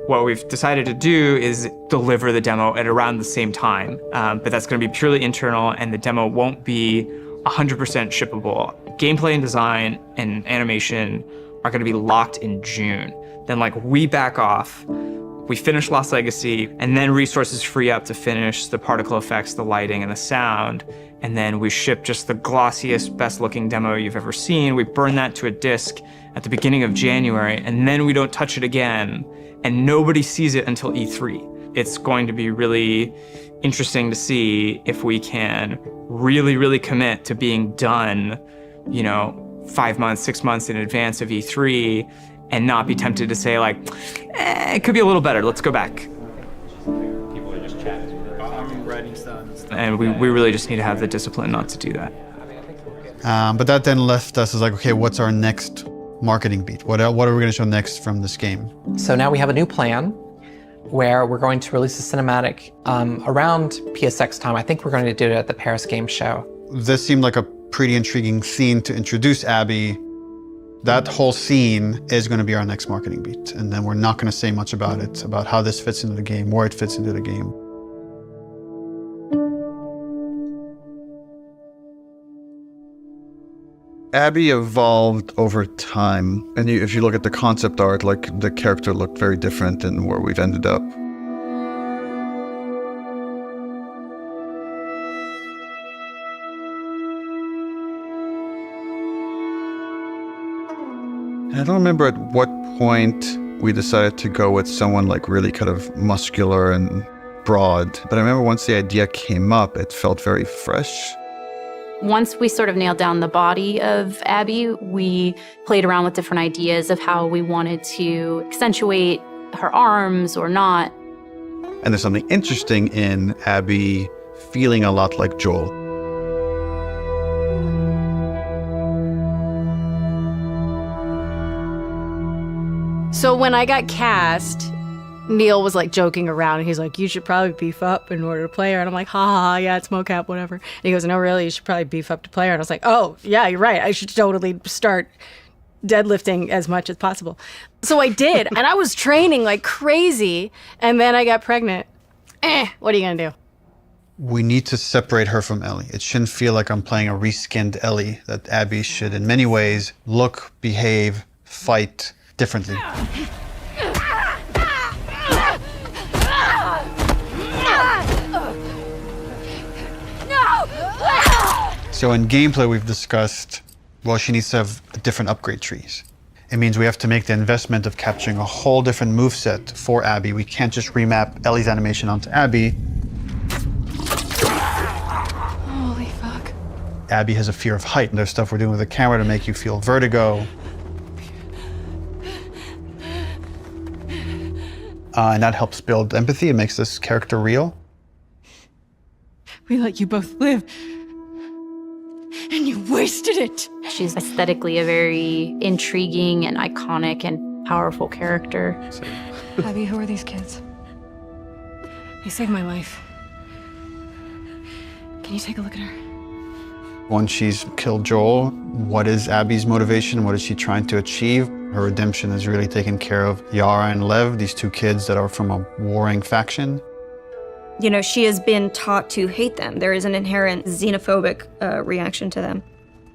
What we've decided to do is deliver the demo at around the same time, but that's going to be purely internal, and the demo won't be 100% shippable. Gameplay and design and animation are going to be locked in June. Then we back off, we finish Lost Legacy, and then resources free up to finish the particle effects, the lighting, and the sound. And then we ship just the glossiest, best looking demo you've ever seen. We burn that to a disc at the beginning of January, and then we don't touch it again. And nobody sees it until E3. It's going to be really interesting to see if we can really, really commit to being done, 5 months, 6 months in advance of E3, and not be tempted to say it could be a little better, let's go back. People are just chatting. I'm writing stuff. And we really just need to have the discipline not to do that. But that then left us as okay, what's our next marketing beat? What are we going to show next from this game? So now we have a new plan where we're going to release a cinematic around PSX time. I think we're going to do it at the Paris Game Show. this seemed like a pretty intriguing scene to introduce Abby. That whole scene is going to be our next marketing beat. And then we're not going to say much about it, about how this fits into the game, where it fits into the game. Abby evolved over time. And if you look at the concept art, like the character looked very different than where we've ended up. I don't remember at what point we decided to go with someone like really kind of muscular and broad. But I remember once the idea came up, it felt very fresh. Once we sort of nailed down the body of Abby, we played around with different ideas of how we wanted to accentuate her arms or not. And there's something interesting in Abby feeling a lot like Joel. So when I got cast, Neil was like joking around and he's like, you should probably beef up in order to play her. And I'm like, ha ha, yeah, it's mocap, whatever. And he goes, no, really, you should probably beef up to play her. And I was like, oh, yeah, you're right. I should totally start deadlifting as much as possible. So I did. And I was training like crazy. And then I got pregnant. What are you going to do? We need to separate her from Ellie. It shouldn't feel like I'm playing a reskinned Ellie, that Abby should, in many ways, look, behave, fight differently. So in gameplay, we've discussed, well, she needs to have different upgrade trees. It means we have to make the investment of capturing a whole different moveset for Abby. We can't just remap Ellie's animation onto Abby. Holy fuck. Abby has a fear of height, and there's stuff we're doing with the camera to make you feel vertigo. And that helps build empathy. It makes this character real. We let you both live. And you wasted it. She's aesthetically a very intriguing and iconic and powerful character. Abby, who are these kids? They saved my life. Can you take a look at her? Once she's killed Joel, what is Abby's motivation? What is she trying to achieve? Her redemption is really taking care of Yara and Lev, these two kids that are from a warring faction. You know, she has been taught to hate them. There is an inherent xenophobic reaction to them.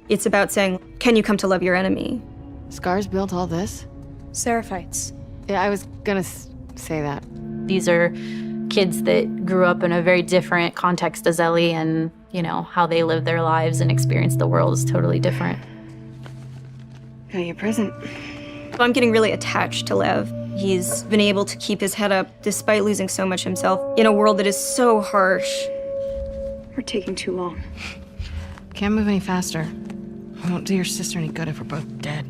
It's about saying, can you come to love your enemy? Scars built all this? Seraphites. Yeah, I was gonna say that. These are kids that grew up in a very different context as Ellie, and, you know, how they live their lives and experience the world is totally different. Got you a present. I'm getting really attached to Lev. He's been able to keep his head up despite losing so much himself in a world that is so harsh. We're taking too long. Can't move any faster. It won't do your sister any good if we're both dead.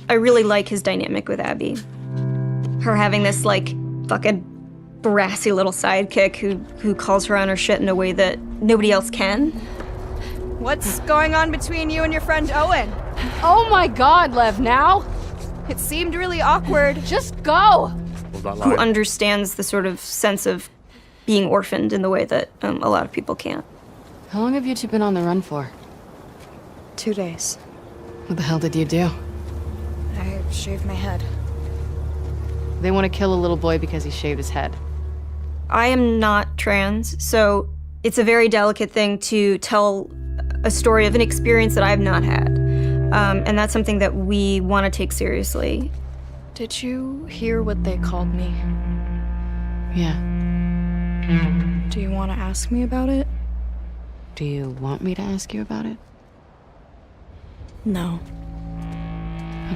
I really like his dynamic with Abby. Her having this, like, fucking brassy little sidekick who calls her on her shit in a way that nobody else can. What's going on between you and your friend Owen? Oh my god, Lev, now? It seemed really awkward. Just go! Who understands the sort of sense of being orphaned in the way that a lot of people can't. How long have you two been on the run for? 2 days. What the hell did you do? I shaved my head. They want to kill a little boy because he shaved his head. I am not trans, so it's a very delicate thing to tell a story of an experience that I've not had. And that's something that we want to take seriously. Did you hear what they called me? Yeah. Do you want to ask me about it? Do you want me to ask you about it? No.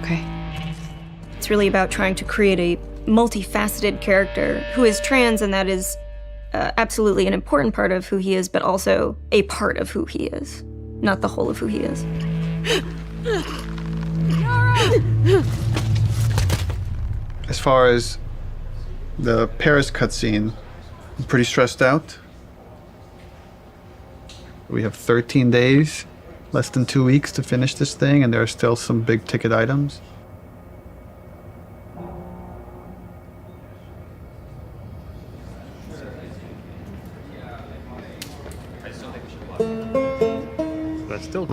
Okay. It's really about trying to create a multifaceted character who is trans, and that is absolutely an important part of who he is, but also a part of who he is, not the whole of who he is. As far as the Paris cutscene, I'm pretty stressed out. We have 13 days, less than 2 weeks to finish this thing, and there are still some big ticket items.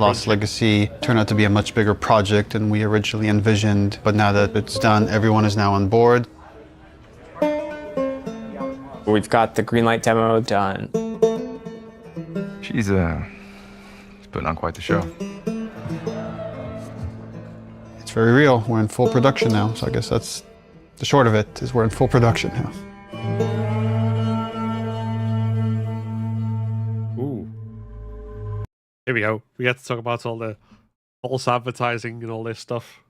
Lost Legacy turned out to be a much bigger project than we originally envisioned, but now that it's done, everyone is now on board. We've got the Greenlight demo done. She's putting on quite the show. It's very real. We're in full production now, so I guess that's the short of it, is we're in full production now. Ooh. Here we go. We get to talk about all the false advertising and all this stuff.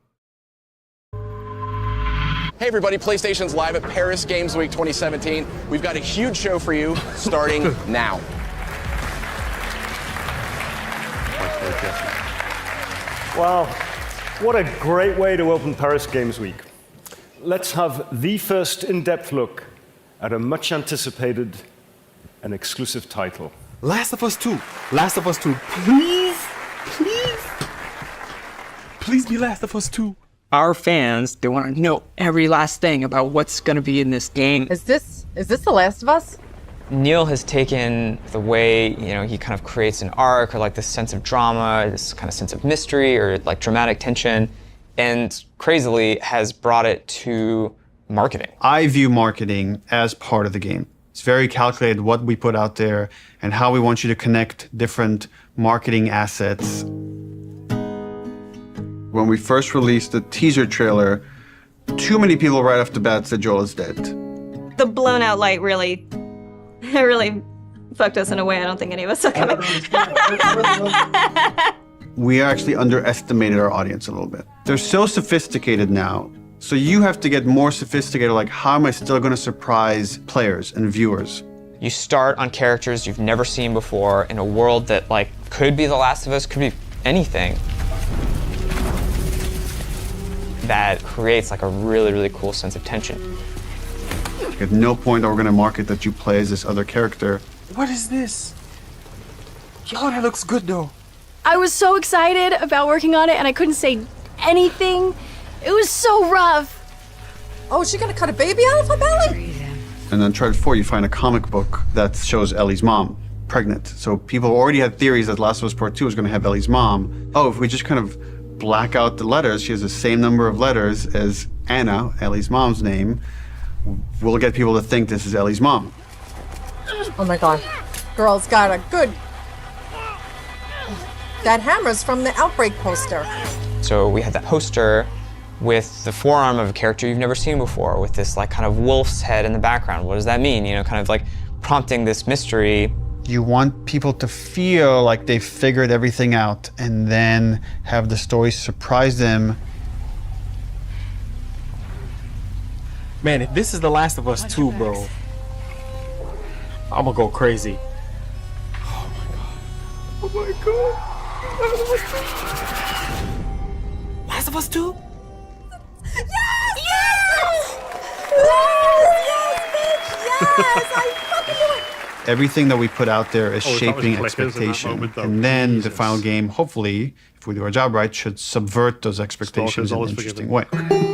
Hey everybody, PlayStation's live at Paris Games Week 2017. We've got a huge show for you starting now. Wow, what a great way to open Paris Games Week. Let's have the first in-depth look at a much anticipated and exclusive title. Last of Us 2. Last of Us 2. Please, please. Please be Last of Us 2. Our fans, they want to know every last thing about what's going to be in this game. Is this The Last of Us? Neil has taken the way, he kind of creates an arc or like this sense of drama, this kind of sense of mystery or like dramatic tension, and crazily has brought it to marketing. I view marketing as part of the game. It's very calculated what we put out there and how we want you to connect different marketing assets. When we first released the teaser trailer, too many people right off the bat said Joel is dead. The blown out light really fucked us in a way I don't think any of us saw coming. We actually underestimated our audience a little bit. They're so sophisticated now, so you have to get more sophisticated, like how am I still gonna surprise players and viewers? You start on characters you've never seen before in a world that like could be The Last of Us, could be anything. That creates like a really, really cool sense of tension. At no point are we gonna market that you play as this other character. What is this? Yo, that looks good though. I was so excited about working on it and I couldn't say anything. It was so rough. Oh, is she gonna cut a baby out of her belly? And then Uncharted 4, you find a comic book that shows Ellie's mom pregnant. So people already had theories that Last of Us Part 2 was gonna have Ellie's mom. Oh, if we just kind of black out the letters, she has the same number of letters as Anna, Ellie's mom's name, we'll get people to think this is Ellie's mom. Oh my God. Girl's got a good... That hammer's from the Outbreak poster. So we had that poster with the forearm of a character you've never seen before, with this like kind of wolf's head in the background. What does that mean? Kind of like prompting this mystery. You want people to feel like they've figured everything out and then have the story surprise them. Man, if this is The Last of Us 2, bro, I'm gonna go crazy. Oh my God. Last of Us 2? Yes! Yes! Yes, bitch! Yes! I fucking knew it! Everything that we put out there is Oh, shaping that was clickers in that expectation. moment, though. And then the Jesus. final game, hopefully, if we do our job right, should subvert those expectations in an always interesting forgiven. way.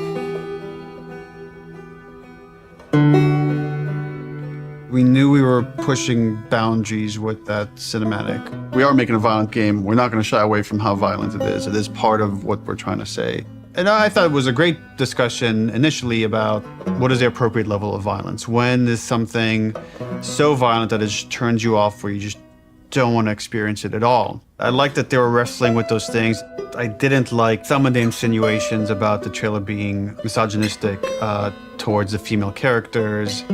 We knew we were pushing boundaries with that cinematic. We are making a violent game. We're not going to shy away from how violent it is. It is part of what we're trying to say. And I thought it was a great discussion initially about what is the appropriate level of violence. When is something so violent that it just turns you off where you just don't want to experience it at all? I like that they were wrestling with those things. I didn't like some of the insinuations about the trailer being misogynistic towards the female characters.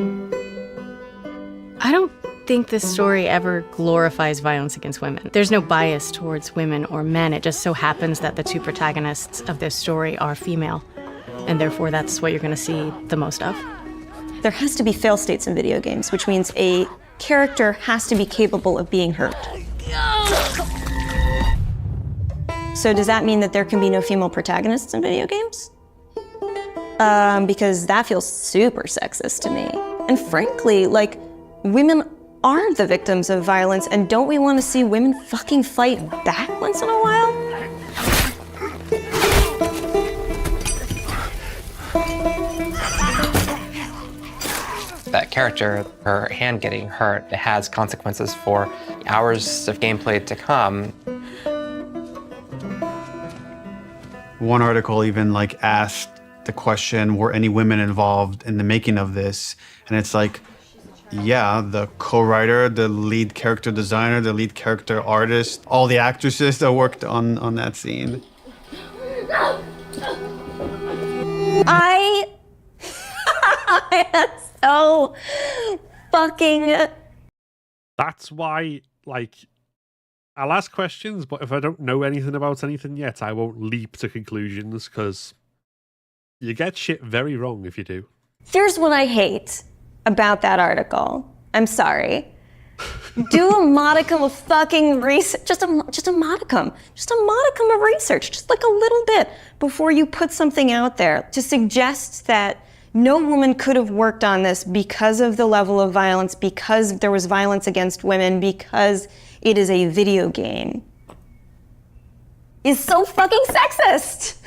I don't think this story ever glorifies violence against women. There's no bias towards women or men. It just so happens that the two protagonists of this story are female, and therefore that's what you're going to see the most of. There has to be fail states in video games, which means a character has to be capable of being hurt. So does that mean that there can be no female protagonists in video games? Because that feels super sexist to me. And frankly, like, women are the victims of violence, and don't we want to see women fucking fight back once in a while? That character, her hand getting hurt, it has consequences for hours of gameplay to come. One article even like asked the question, were any women involved in the making of this? And it's like, yeah, the co-writer, the lead character designer, the lead character artist, all the actresses that worked on that scene. I am so fucking... That's why, like, I'll ask questions, but if I don't know anything about anything yet, I won't leap to conclusions, because you get shit very wrong if you do. Here's what I hate about that article. I'm sorry. Do a modicum of fucking research, just a modicum of research, just like a little bit before you put something out there to suggest that no woman could have worked on this because of the level of violence, because there was violence against women, because it is a video game, is so fucking sexist.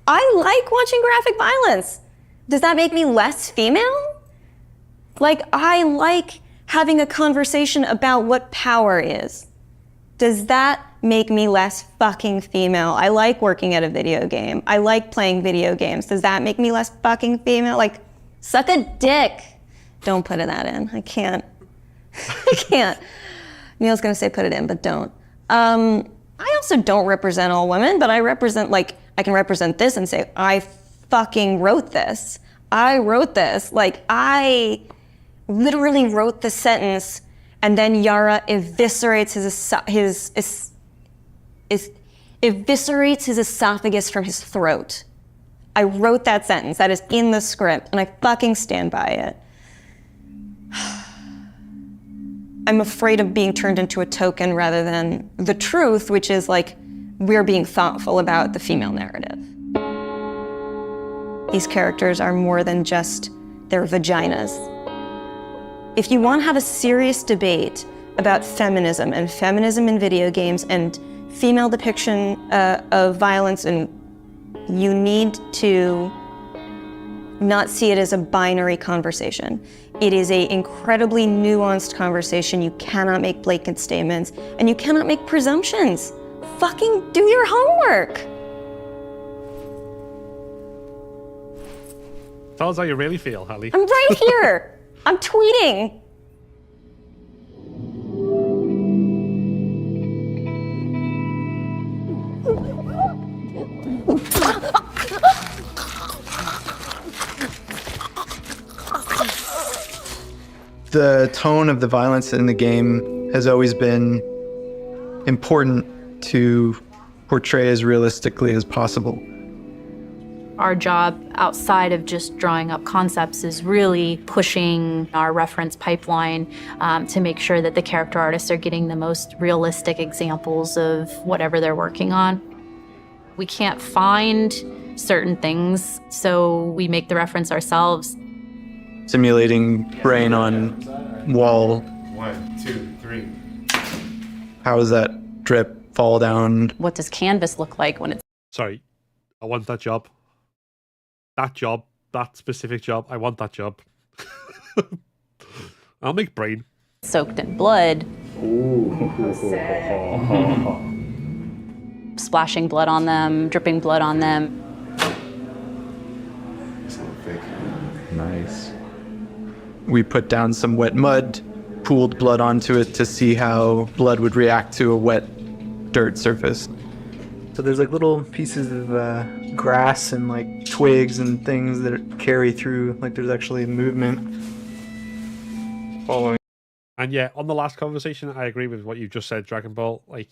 I like watching graphic violence. Does that make me less female? Like, I like having a conversation about what power is. Does that make me less fucking female? I like working at a video game. I like playing video games. Does that make me less fucking female? Like, suck a dick. Don't put that in. I can't. I can't. Neil's gonna say put it in, but don't. I also don't represent all women, but I represent, like, I can represent this and say, I fucking wrote this. I wrote this. Like, I literally wrote the sentence, and then Yara eviscerates his esophagus from his throat. I wrote that sentence. That is in the script, and I fucking stand by it. I'm afraid of being turned into a token rather than the truth, which is like, we're being thoughtful about the female narrative. These characters are more than just their vaginas. If you want to have a serious debate about feminism in video games and female depiction of violence, and you need to not see it as a binary conversation. It is an incredibly nuanced conversation. You cannot make blanket statements, and you cannot make presumptions. Fucking do your homework. Tell us how you really feel, Hallie. I'm right here. I'm tweeting. The tone of the violence in the game has always been important to portray as realistically as possible. Our job outside of just drawing up concepts is really pushing our reference pipeline to make sure that the character artists are getting the most realistic examples of whatever they're working on. We can't find certain things, so we make the reference ourselves. Simulating brain on wall. 1, 2, 3. How does that drip fall down? What does canvas look like when it's... Sorry, I want that job. That specific job, I want that job. I'll make brain. Soaked in blood. Splashing blood on them, dripping blood on them. Nice. We put down some wet mud, pooled blood onto it to see how blood would react to a wet dirt surface. So there's like little pieces of grass and like twigs and things that carry through, like there's actually movement. Following. And yeah, on the last conversation, I agree with what you just said, Dragon Ball. Like,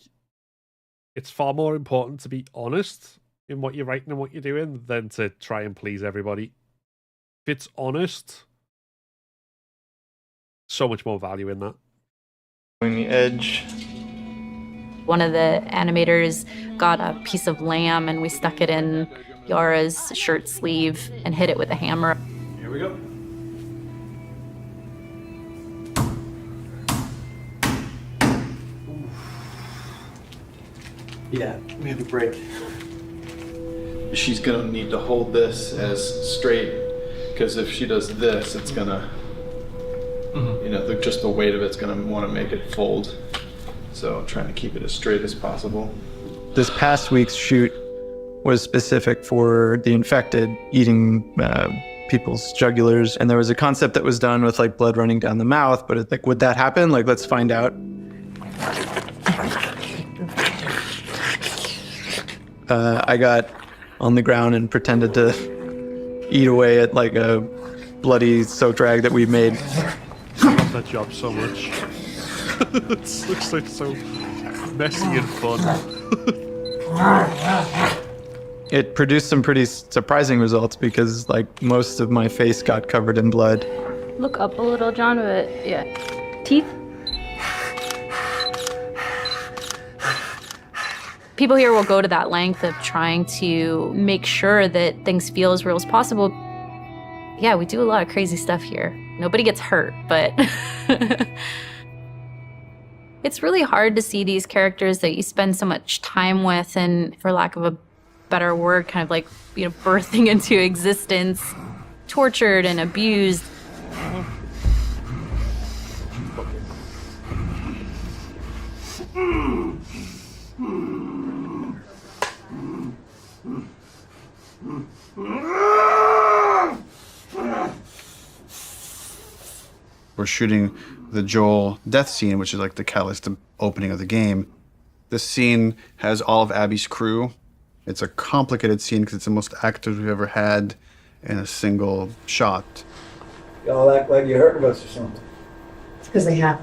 it's far more important to be honest in what you're writing and what you're doing than to try and please everybody. If it's honest, so much more value in that. The edge. One of the animators got a piece of lamb and we stuck it in Yara's shirt sleeve and hit it with a hammer. Here we go. Yeah, we have a break. She's gonna need to hold this as straight, because if she does this, it's gonna, you know, just the weight of it's gonna want to make it fold. So I'm trying to keep it as straight as possible. This past week's shoot was specific for the infected eating people's jugulars. And there was a concept that was done with like blood running down the mouth, but like, would that happen? Like, let's find out. I got on the ground and pretended to eat away at like a bloody soap rag that we made. I love that job so much. It looks like so messy and fun. It produced some pretty surprising results because like most of my face got covered in blood. Look up a little, John, but yeah. Teeth? People here will go to that length of trying to make sure that things feel as real as possible. Yeah, we do a lot of crazy stuff here. Nobody gets hurt, but it's really hard to see these characters that you spend so much time with and, for lack of a better word, kind of like, you know, birthing into existence, tortured and abused. We're shooting the Joel death scene, which is like the catalyst, the opening of the game. This scene has all of Abby's crew. It's a complicated scene because it's the most actors we've ever had in a single shot. Y'all act like you hurt us or something. It's because they have.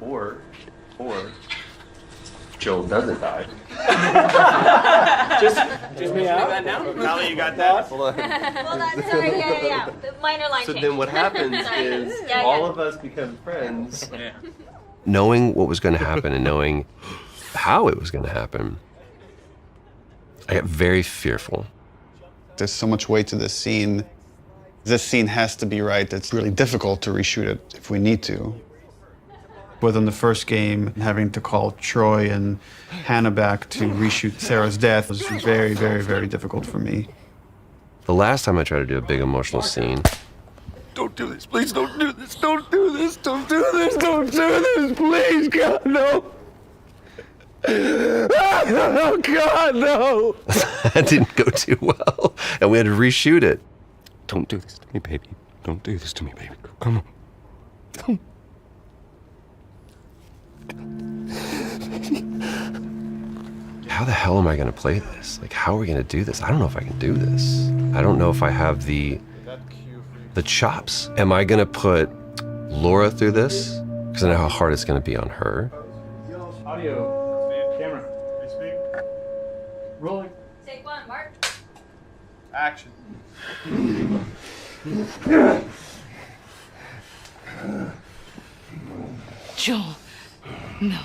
Or Joel doesn't die. Just me out. Ellie, you got that? Well, that's sorry, yeah. The minor line So change. then what happens is Yeah, all yeah. of us become friends. Knowing what was going to happen and knowing how it was going to happen, I got very fearful. There's so much weight to this scene. This scene has to be right. It's really difficult to reshoot it if we need to. Within the first game, having to call Troy and Hannah back to reshoot Sarah's death was very, very, very difficult for me. The last time I tried to do a big emotional scene, Don't do this, please don't do this, don't do this, don't do this, don't do this, please, God, no. Oh, God, no. that didn't go too well, and we had to reshoot it. Don't do this to me, baby. Don't do this to me, baby. Come on. How the hell am I going to play this? Like, how are we going to do this? I don't know if I can do this. I don't know if I have the chops. Am I going to put Laura through this? Because I know how hard it's going to be on her. Audio. Camera. Speak. Rolling. Take one, Mark. Action. Joel Miller.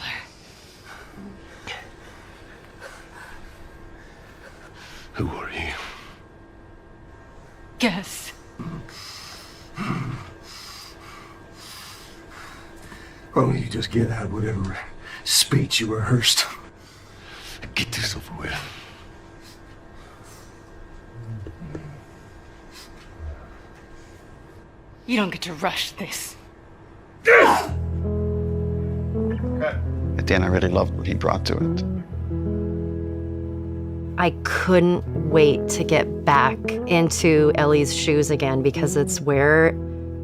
Who are you? Guess. Why don't you just get out whatever speech you rehearsed? Get this over with. You don't get to rush this. At the end, I really loved what he brought to it. I couldn't wait to get back into Ellie's shoes again because it's where,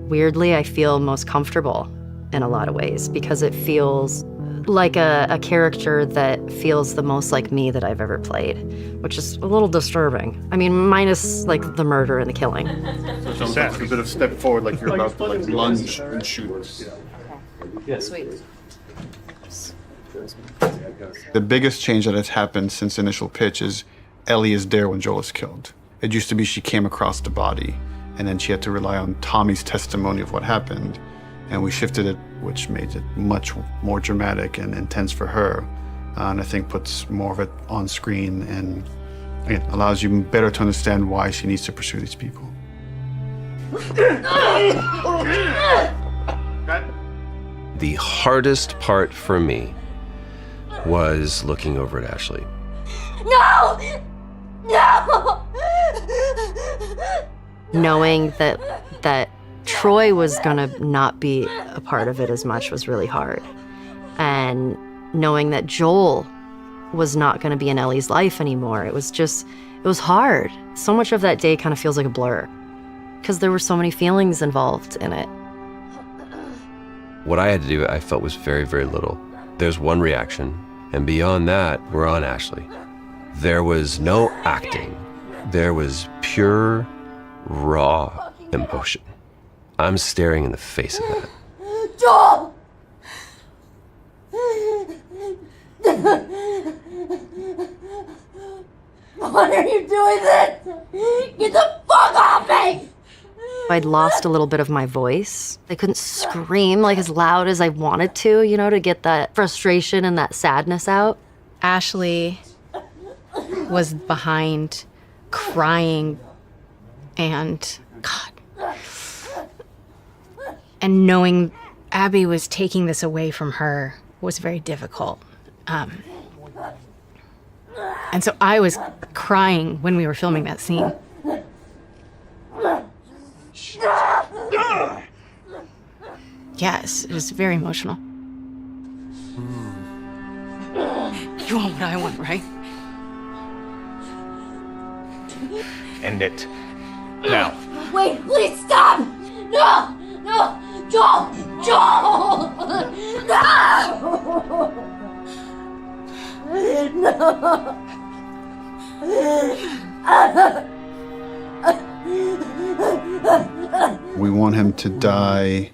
weirdly, I feel most comfortable in a lot of ways because it feels like a character that feels the most like me that I've ever played, which is a little disturbing. I mean, minus like the murder and the killing. So it's almost like a bit of step forward, like you're about to like lunge and shoot. Yeah. Sweet. The biggest change that has happened since the initial pitch is Ellie is there when Joel is killed. It used to be she came across the body, and then she had to rely on Tommy's testimony of what happened. And we shifted it, which made it much more dramatic and intense for her. And I think puts more of it on screen and again, allows you better to understand why she needs to pursue these people. The hardest part for me was looking over at Ashley. No! No! knowing that Troy was gonna not be a part of it as much was really hard. And knowing that Joel was not gonna be in Ellie's life anymore, it was hard. So much of that day kind of feels like a blur because there were so many feelings involved in it. What I had to do, I felt was very, very little. There's one reaction, and beyond that, we're on Ashley. There was no acting. There was pure, raw emotion. I'm staring in the face of that. Joel! Why are you doing this? Get the fuck off me! I'd lost a little bit of my voice. I couldn't scream like as loud as I wanted to, to get that frustration and that sadness out. Ashley was behind crying and God. And knowing Abby was taking this away from her was very difficult. And so I was crying when we were filming that scene. Yes, it was very emotional. You want what I want, right? End it. Now. Wait, please stop! No! No! Joel! Joel! No! We want him to die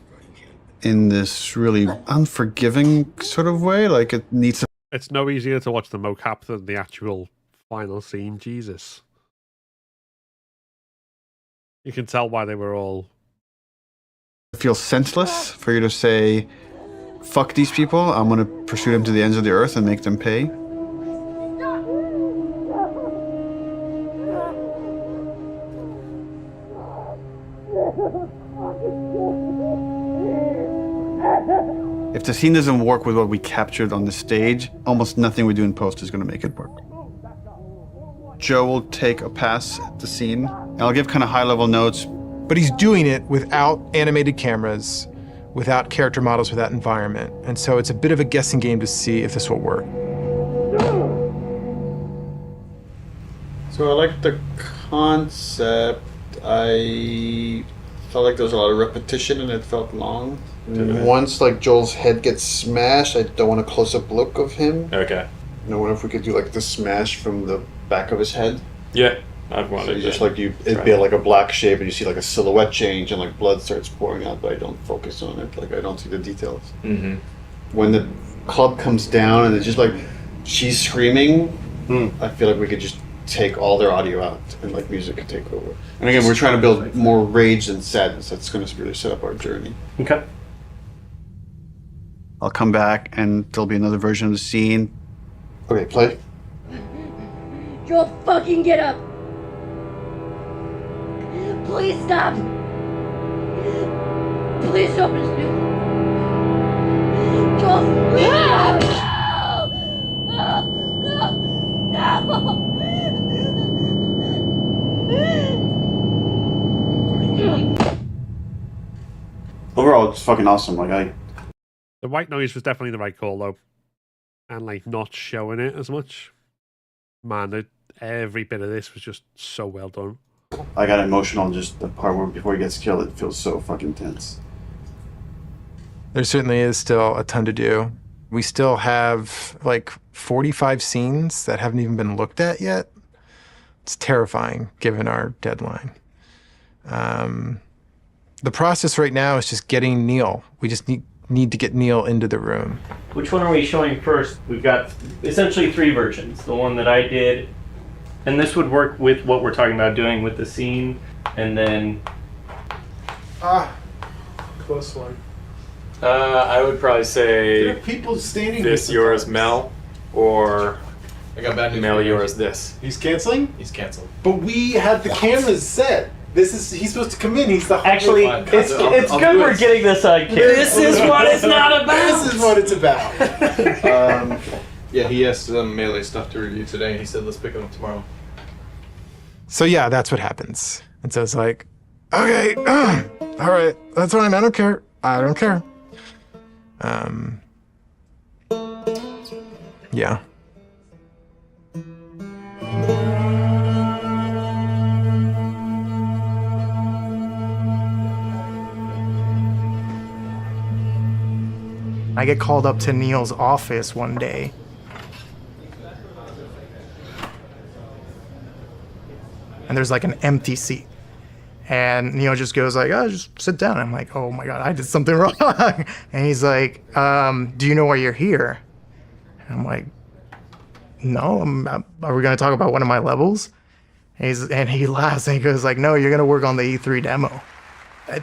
in this really unforgiving sort of way. Like it needs. It's no easier to watch the mocap than the actual final scene. Jesus. You can tell why they were all. It feels senseless for you to say, fuck these people, I'm gonna pursue them to the ends of the earth and make them pay. If the scene doesn't work with what we captured on the stage, almost nothing we do in post is gonna make it work. Joe will take a pass at the scene, and I'll give kind of high-level notes. But he's doing it without animated cameras, without character models, without environment. And so it's a bit of a guessing game to see if this will work. So I like the concept. I felt like there was a lot of repetition and it felt long. Once like Joel's head gets smashed, I don't want a close-up look of him. Okay. I wonder if we could do like the smash from the back of his head. Yeah, I'd want So to just like it'd be like a black shape, and you see like a silhouette change, and like blood starts pouring out, but I don't focus on it. Like I don't see the details. Mm-hmm. When the club comes down and it's just like she's screaming, I feel like we could just take all their audio out and like music could take over. And again, we're trying to build more rage than sadness. That's going to really set up our journey. Okay. I'll come back and there'll be another version of the scene. Okay, play. Joel, fucking get up! Please stop! Please don't pursue! Joel, please stop! No! Overall, it's fucking awesome. Like The white noise was definitely the right call, though. And, like, not showing it as much. Man, every bit of this was just so well done. I got emotional just the part where before he gets killed, it feels so fucking tense. There certainly is still a ton to do. We still have like 45 scenes that haven't even been looked at yet. It's terrifying given our deadline. The process right now is just getting Neil. We just need to get Neil into the room. Which one are we showing first? We've got essentially 3 versions. The one that I did, and this would work with what we're talking about doing with the scene, and then... Close one. I would probably say There are people standing this here yours sometimes. Mel, or I got bad news Mel for you. yours this. He's canceling? He's canceled. But we had the cameras set. He's supposed to come in. He's the Actually, it's good we're getting this on camera. This is what it's not about. This is what it's about. Yeah, he has some melee stuff to review today. He said let's pick him up tomorrow. So yeah, that's what happens. And so it's like, Okay, all right, that's fine. I don't care. I don't care. Yeah. I get called up to Neil's office one day. And there's like an empty seat. And Neil just goes like, oh, just sit down. I'm like, oh my God, I did something wrong. And he's like, do you know why you're here? And I'm like, no, are we gonna talk about one of my levels? And he laughs and he goes like, no, you're gonna work on the E3 demo.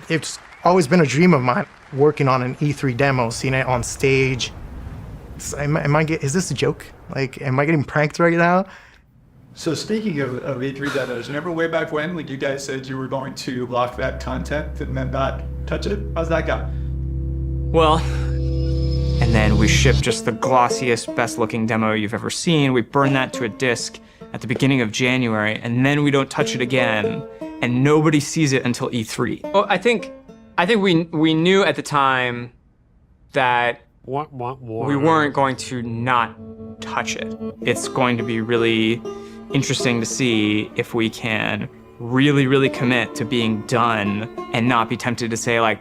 It's always been a dream of mine, working on an E3 demo, seeing it on stage. Is this a joke? Like, am I getting pranked right now? So speaking of E3 demos, remember way back when, like you guys said you were going to block that content and then not touch it? How's that go? Well, and then we ship just the glossiest, best looking demo you've ever seen. We burn that to a disk at the beginning of January, and then we don't touch it again, and nobody sees it until E3. Well, I think we knew at the time that we weren't going to not touch it. It's going to be really interesting to see if we can really, really commit to being done and not be tempted to say like,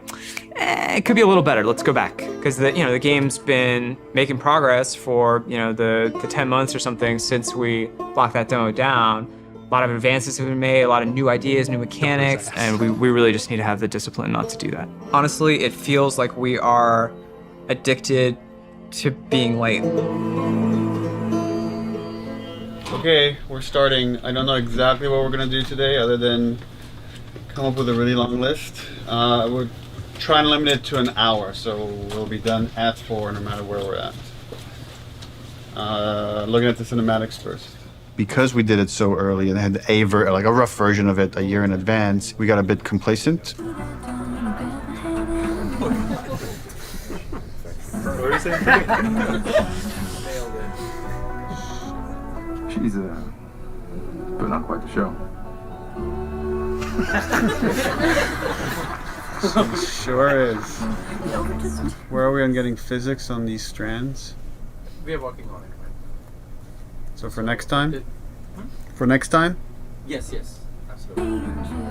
it could be a little better, let's go back. Because the game's been making progress for the 10 months or something since we locked that demo down. A lot of advances have been made, a lot of new ideas, new mechanics, and we really just need to have the discipline not to do that. Honestly, it feels like we are addicted to being late. Okay, we're starting. I don't know exactly what we're gonna do today other than come up with a really long list. We're trying to limit it to an hour, so we'll be done at 4 no matter where we're at. Looking at the cinematics first. Because we did it so early and had a rough version of it a year in advance, we got a bit complacent. She's putting on quite the show. Sure is. Where are we on getting physics on these strands? We are working on it. So for next time? For next time? Yes, absolutely.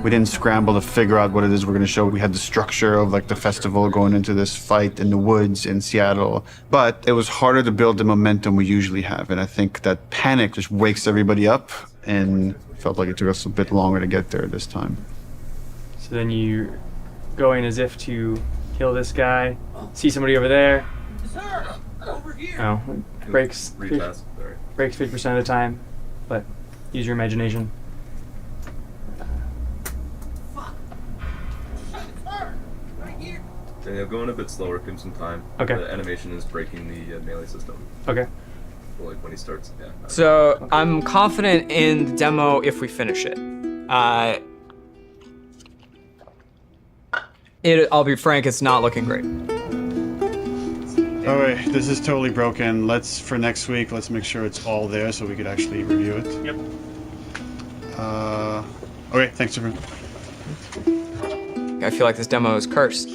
We didn't scramble to figure out what it is we're going to show. We had the structure of like the festival going into this fight in the woods in Seattle. But it was harder to build the momentum we usually have. And I think that panic just wakes everybody up, and felt like it took us a bit longer to get there this time. So then you go in as if to kill this guy, see somebody over there. Sir, over here. Oh, breaks 50% of the time, but use your imagination. Yeah, going a bit slower, give him some time. Okay. The animation is breaking the melee system. Okay. So, like when he starts, yeah. So I'm confident in the demo if we finish it. I'll be frank, it's not looking great. Alright, this is totally broken. For next week, let's make sure it's all there so we could actually review it. Yep. Okay, thanks everyone. I feel like this demo is cursed.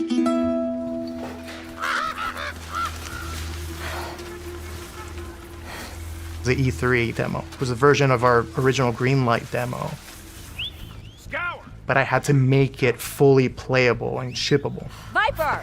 The E3 demo. It was a version of our original Greenlight demo. But I had to make it fully playable and shippable. Viper!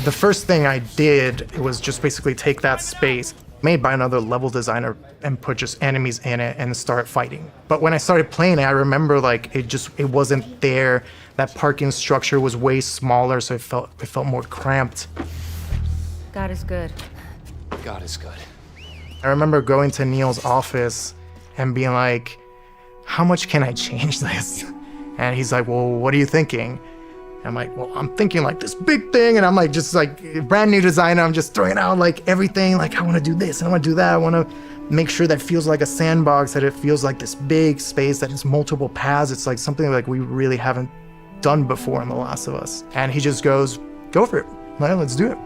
The first thing I did was just basically take that space made by another level designer and put just enemies in it and start fighting. But when I started playing it, I remember like it wasn't there. That parking structure was way smaller, so it felt more cramped. God is good. God is good. I remember going to Neil's office and being like, how much can I change this? And he's like, well, what are you thinking? I'm like, well, I'm thinking like this big thing, and I'm like, just like brand new designer, I'm just throwing out like everything, like I want to do this and I want to do that. I want to make sure that it feels like a sandbox, that it feels like this big space, that it's multiple paths. It's like something like we really haven't done before in The Last of Us. And he just goes, go for it, like, let's do it.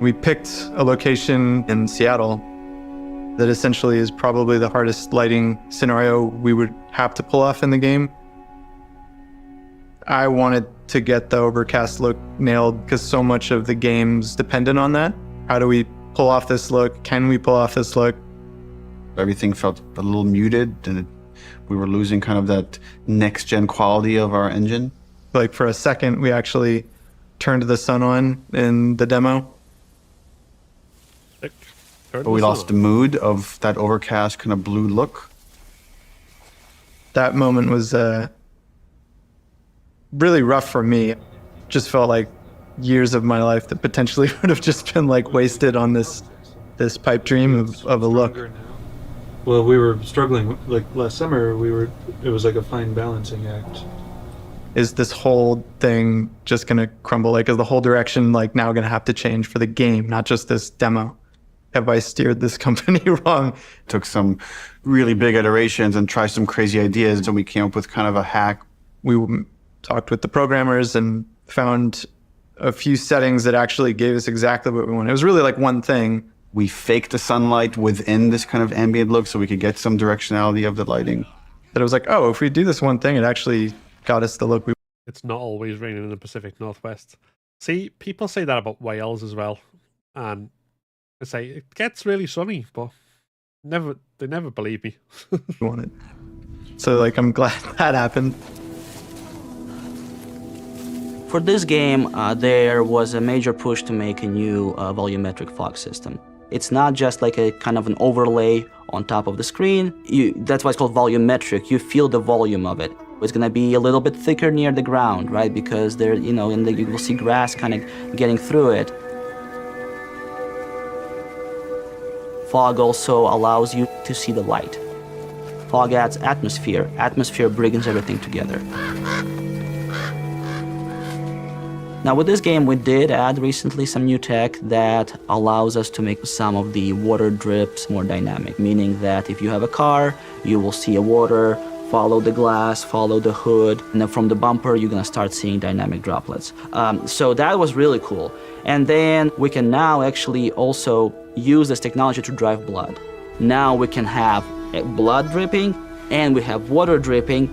We picked a location in Seattle that essentially is probably the hardest lighting scenario we would have to pull off in the game. I wanted to get the overcast look nailed because so much of the game's dependent on that. How do we pull off this look? Can we pull off this look? Everything felt a little muted, and we were losing kind of that next-gen quality of our engine. Like for a second, we actually turned the sun on in the demo. But we lost the mood of that overcast kind of blue look. That moment was really rough for me. Just felt like years of my life that potentially would have just been like wasted on this pipe dream of a look. Well, we were struggling, like last summer, it was like a fine balancing act. Is this whole thing just gonna crumble? Like, is the whole direction like now gonna have to change for the game, not just this demo? Have I steered this company wrong? Took some really big iterations and tried some crazy ideas, and we came up with kind of a hack. We talked with the programmers and found a few settings that actually gave us exactly what we wanted. It was really like one thing. We faked the sunlight within this kind of ambient look so we could get some directionality of the lighting. That it was like, oh, if we do this one thing, it actually got us the look we. It's not always raining in the Pacific Northwest. See, people say that about Wales as well, and they say it gets really sunny, but they never believe me. Wanted. So like, I'm glad that happened. For this game, there was a major push to make a new volumetric fog system. It's not just like a kind of an overlay on top of the screen. That's why it's called volumetric. You feel the volume of it. It's gonna be a little bit thicker near the ground, right? Because there, you will see grass kind of getting through it. Fog also allows you to see the light. Fog adds atmosphere. Atmosphere brings everything together. Now with this game, we did add recently some new tech that allows us to make some of the water drips more dynamic, meaning that if you have a car, you will see a water, follow the glass, follow the hood, and then from the bumper, you're gonna start seeing dynamic droplets. So that was really cool. And then we can now actually also use this technology to drive blood. Now we can have blood dripping and we have water dripping.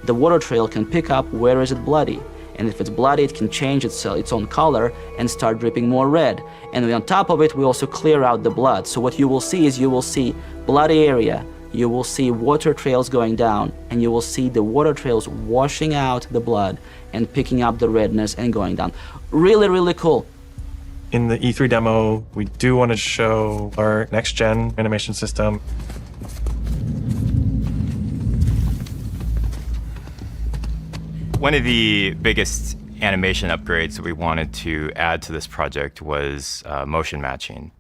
The water trail can pick up where is it bloody. And if it's bloody, it can change its own color and start dripping more red. And on top of it, we also clear out the blood. So what you will see is you will see bloody area, you will see water trails going down, and you will see the water trails washing out the blood and picking up the redness and going down. Really, really cool. In the E3 demo, we do want to show our next-gen animation system. One of the biggest animation upgrades that we wanted to add to this project was motion matching.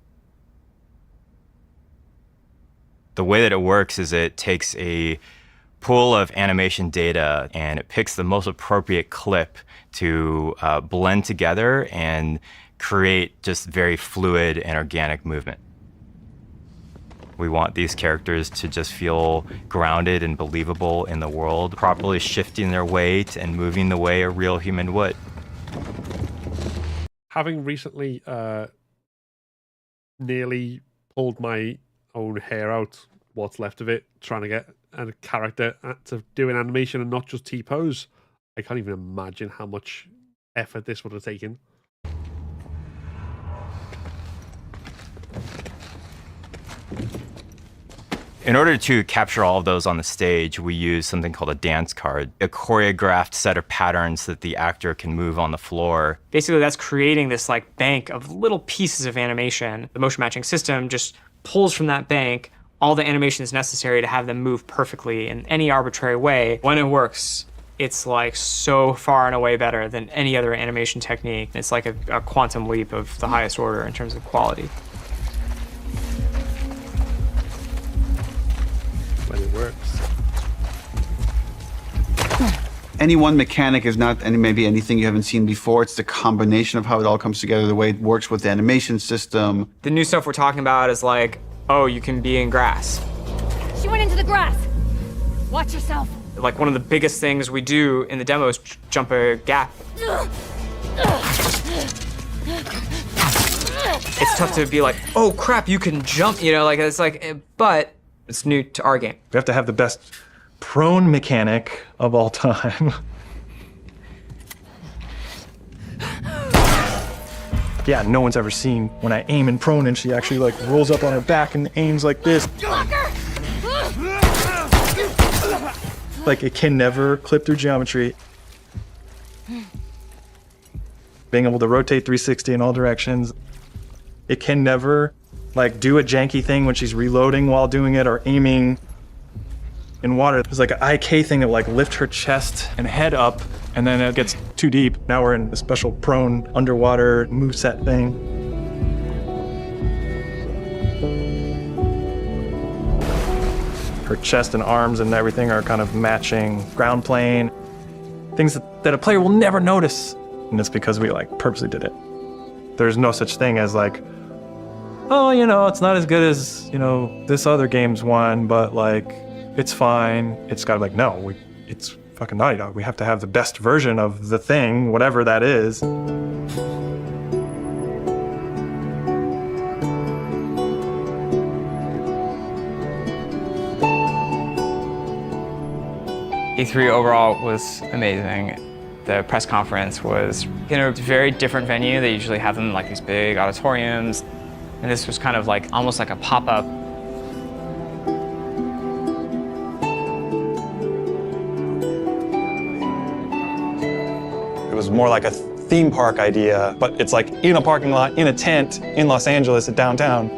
The way that it works is it takes a pool of animation data and it picks the most appropriate clip to blend together and create just very fluid and organic movement. We want these characters to just feel grounded and believable in the world, properly shifting their weight and moving the way a real human would. Having recently nearly pulled my own hair out, what's left of it, trying to get a character to do an animation and not just T-pose, I can't even imagine how much effort this would have taken. In order to capture all of those on the stage, we use something called a dance card, a choreographed set of patterns that the actor can move on the floor. Basically, that's creating this like bank of little pieces of animation. The motion matching system just pulls from that bank all the animations necessary to have them move perfectly in any arbitrary way. When it works, it's like so far and away better than any other animation technique. It's like a quantum leap of the highest order in terms of quality. When it works. Any one mechanic is not maybe anything you haven't seen before. It's the combination of how it all comes together, the way it works with the animation system. The new stuff we're talking about is like, oh, you can be in grass. She went into the grass. Watch yourself. Like one of the biggest things we do in the demo is jump a gap. It's tough to be like, oh crap, you can jump, you know, like it's like, but it's new to our game. We have to have the best prone mechanic of all time. Yeah, no one's ever seen when I aim in prone and she actually like rolls up on her back and aims like this. Like it can never clip through geometry. Being able to rotate 360 in all directions. It can never like do a janky thing when she's reloading while doing it or aiming in water. There's like an IK thing that will like lift her chest and head up, and then it gets too deep. Now we're in a special prone underwater moveset thing. Her chest and arms and everything are kind of matching ground plane. Things that a player will never notice. And it's because we like purposely did it. There's no such thing as like, oh, you know, it's not as good as, you know, this other game's one, but like, it's fine. It's gotta be like, no, it's fucking Naughty Dog. We have to have the best version of the thing, whatever that is. E3 overall was amazing. The press conference was in a very different venue. They usually have them in like these big auditoriums. And this was kind of like, almost like a pop-up. It was more like a theme park idea, but it's like in a parking lot, in a tent, in Los Angeles at downtown.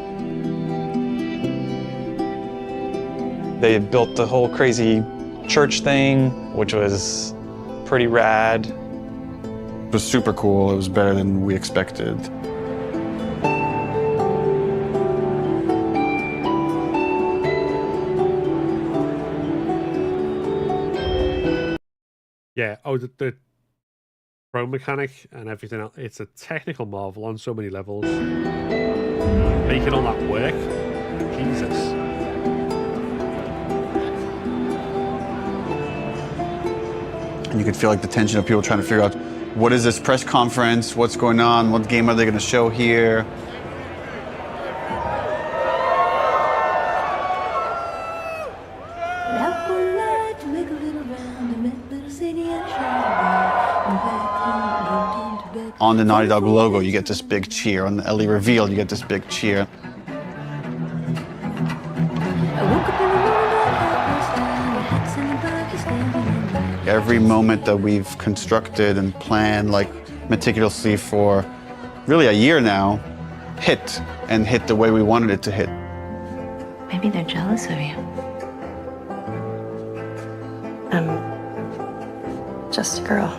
They had built the whole crazy church thing, which was pretty rad. It was super cool. It was better than we expected. Yeah, the pro mechanic and everything else, it's a technical marvel on so many levels. Making all that work, Jesus. And you could feel like the tension of people trying to figure out, what is this press conference? What's going on? What game are they going to show here? On the Naughty Dog logo, you get this big cheer. On the Ellie reveal, you get this big cheer. Every moment that we've constructed and planned like meticulously for really a year now hit the way we wanted it to hit. Maybe they're jealous of you. I'm just a girl,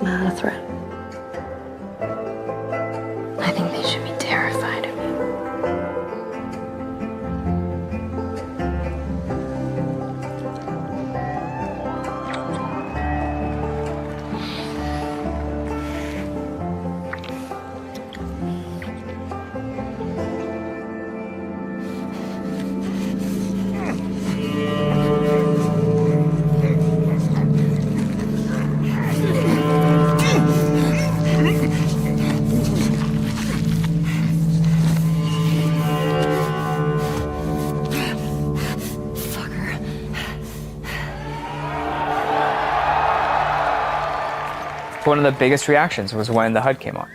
not a threat. I think they should be terrified of you. One of the biggest reactions was when the HUD came on.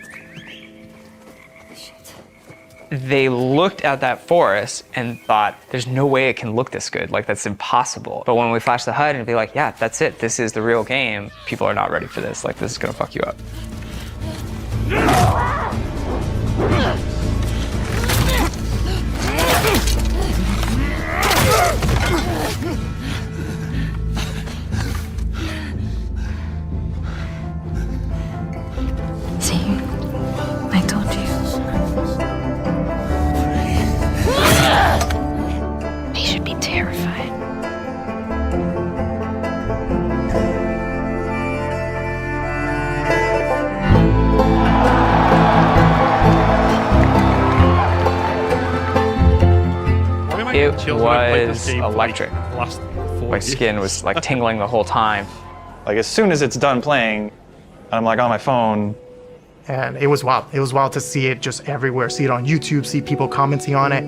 They looked at that forest and thought, there's no way it can look this good, like that's impossible. But when we flash the HUD and be like, yeah, that's it, this is the real game, people are not ready for this, like this is gonna fuck you up. See, I told you. They should be terrified. It was electric. My skin was like tingling the whole time. Like as soon as it's done playing, I'm like on my phone, And it was wild. It was wild to see it just everywhere, see it on YouTube, see people commenting on it.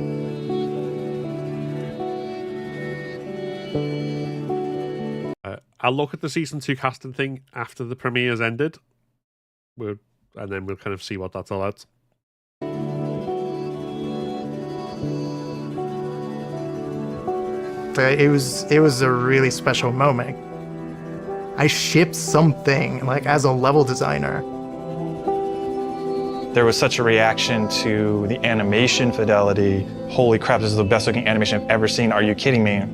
I'll look at the season 2 casting thing after the premieres ended. And then we'll kind of see what that's all about. It was a really special moment. I shipped something, like, as a level designer. There was such a reaction to the animation fidelity. Holy crap, this is the best looking animation I've ever seen. Are you kidding me?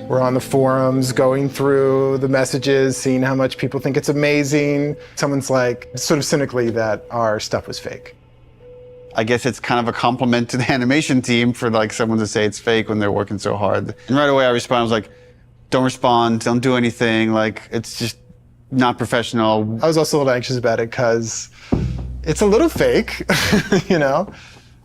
We're on the forums, going through the messages, seeing how much people think it's amazing. Someone's like, sort of cynically, that our stuff was fake. I guess it's kind of a compliment to the animation team for like someone to say it's fake when they're working so hard. And right away I responded, I was like, don't respond, don't do anything, like it's just not professional. I was also a little anxious about it because it's a little fake, you know?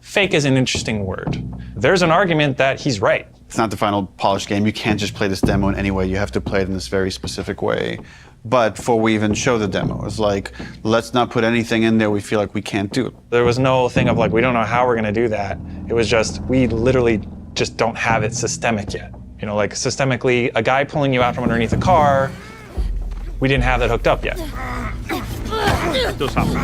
Fake is an interesting word. There's an argument that he's right. It's not the final polished game. You can't just play this demo in any way. You have to play it in this very specific way. But before we even show the demo, it's like, let's not put anything in there we feel like we can't do. There was no thing of like, we don't know how we're gonna do that. It was just, we literally just don't have it systemic yet. You know, like systemically, a guy pulling you out from underneath a car, we didn't have that hooked up yet. It does happen.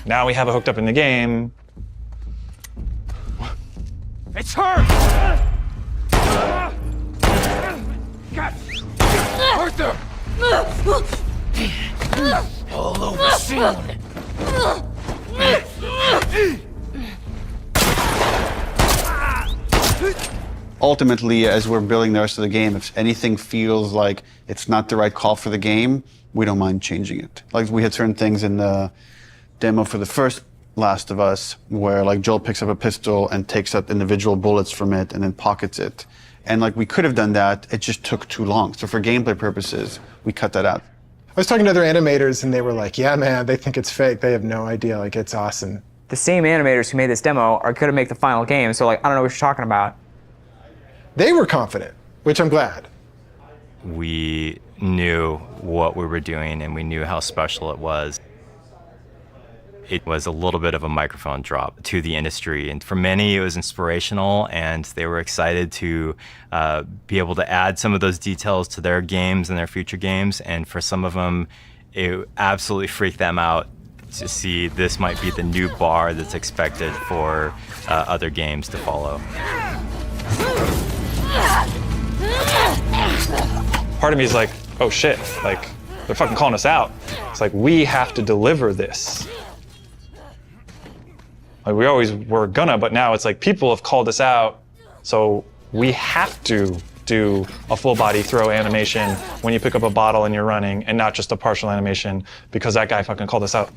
Now we have it hooked up in the game. It's her! God! Arthur! All over soon. Ultimately, as we're building the rest of the game, if anything feels like it's not the right call for the game, we don't mind changing it. Like we had certain things in the demo for the first Last of Us where like Joel picks up a pistol and takes out individual bullets from it and then pockets it. And like we could have done that, it just took too long. So for gameplay purposes, we cut that out. I was talking to other animators and they were like, yeah, man, they think it's fake. They have no idea, like it's awesome. The same animators who made this demo are going to make the final game, so like, I don't know what you're talking about. They were confident, which I'm glad. We knew what we were doing and we knew how special it was. It was a little bit of a microphone drop to the industry. And for many, it was inspirational and they were excited to be able to add some of those details to their games and their future games. And for some of them, it absolutely freaked them out to see this might be the new bar that's expected for other games to follow. Part of me is like, oh shit, like they're fucking calling us out. It's like, we have to deliver this. Like we always were gonna, but now it's like people have called us out, so we have to do a full body throw animation when you pick up a bottle and you're running and not just a partial animation because that guy fucking called us out.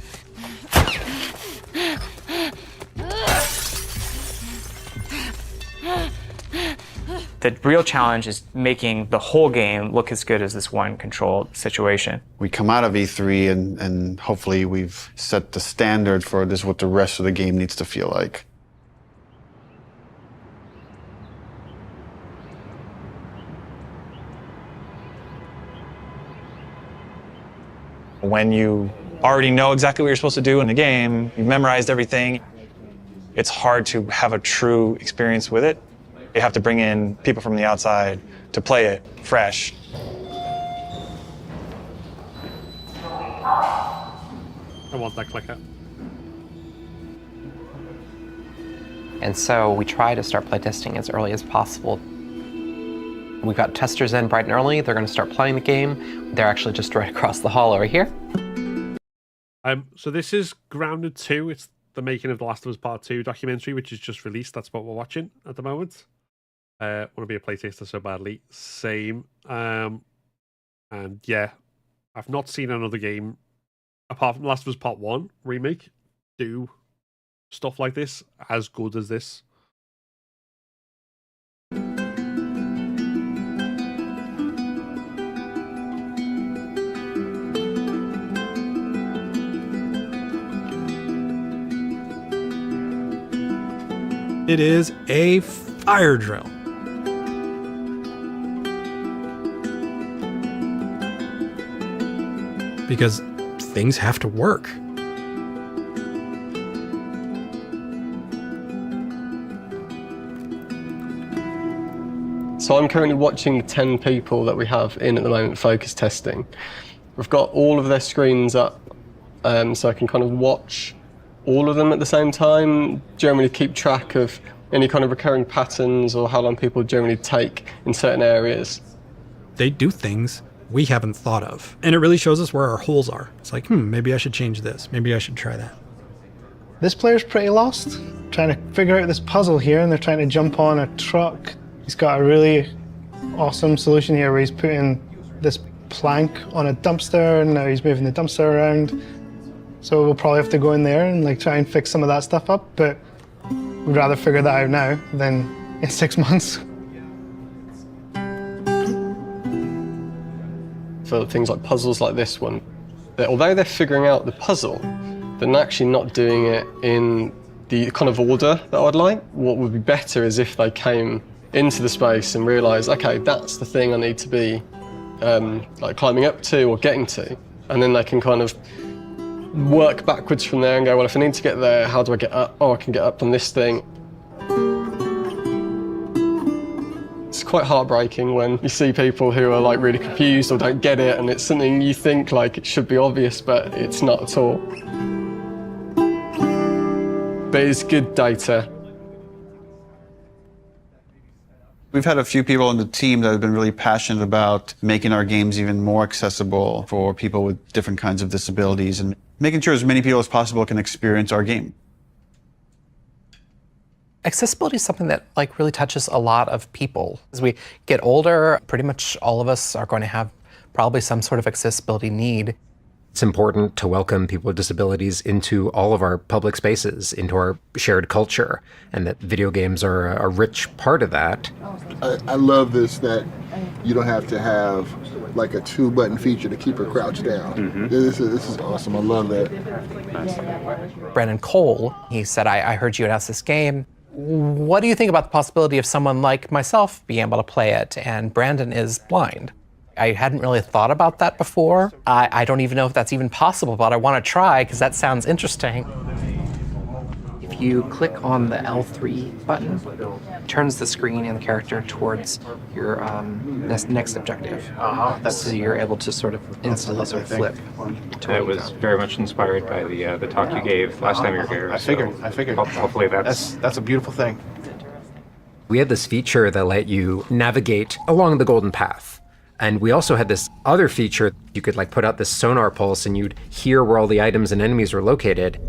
The real challenge is making the whole game look as good as this one controlled situation. We come out of E3 and hopefully we've set the standard for this, what the rest of the game needs to feel like. When you already know exactly what you're supposed to do in the game, you've memorized everything, it's hard to have a true experience with it. You have to bring in people from the outside to play it fresh. I want that clicker. And so we try to start playtesting as early as possible. We've got testers in bright and early. They're going to start playing the game. They're actually just right across the hall over here. So this is Grounded 2. It's the making of The Last of Us Part 2 documentary, which is just released. That's what we're watching at the moment. Want to be a playtester so badly. Same. And yeah, I've not seen another game, apart from The Last of Us Part 1 remake, do stuff like this as good as this. It is a fire drill. because things have to work. So I'm currently watching the 10 people that we have in at the moment focus testing. We've got all of their screens up, so I can kind of watch all of them at the same time, generally keep track of any kind of recurring patterns or how long people generally take in certain areas. They do things we haven't thought of, and it really shows us where our holes are. It's like, maybe I should change this. Maybe I should try that. This player's pretty lost, trying to figure out this puzzle here, and they're trying to jump on a truck. He's got a really awesome solution here where he's putting this plank on a dumpster, and now he's moving the dumpster around. So we'll probably have to go in there and like try and fix some of that stuff up, but we'd rather figure that out now than in 6 months. For things like puzzles like this one, that although they're figuring out the puzzle, they're actually not doing it in the kind of order that I'd like. What would be better is if they came into the space and realised, okay, that's the thing I need to be like climbing up to or getting to, and then they can kind of work backwards from there and go, well, if I need to get there, how do I get up? Oh, I can get up on this thing. It's quite heartbreaking when you see people who are like really confused or don't get it, and it's something you think like it should be obvious, but it's not at all. But it's good data. We've had a few people on the team that have been really passionate about making our games even more accessible for people with different kinds of disabilities and making sure as many people as possible can experience our game. Accessibility is something that like really touches a lot of people. As we get older, pretty much all of us are going to have probably some sort of accessibility need. It's important to welcome people with disabilities into all of our public spaces, into our shared culture, and that video games are a rich part of that. I love this, that you don't have to have like a 2-button feature to keep her crouched down. Mm-hmm. This is awesome. I love that. Brandon Cole, he said, I heard you announce this game. What do you think about the possibility of someone like myself being able to play it? And Brandon is blind. I hadn't really thought about that before. I don't even know if that's even possible, but I want to try because that sounds interesting. If you click on the L3 button, it turns the screen and the character towards your next objective. So you're able to sort of instantly sort of flip. It was very much inspired by the talk you gave last time you were here. I figured. Hopefully that's a beautiful thing. We had this feature that let you navigate along the golden path. And we also had this other feature. You could like put out this sonar pulse and you'd hear where all the items and enemies were located.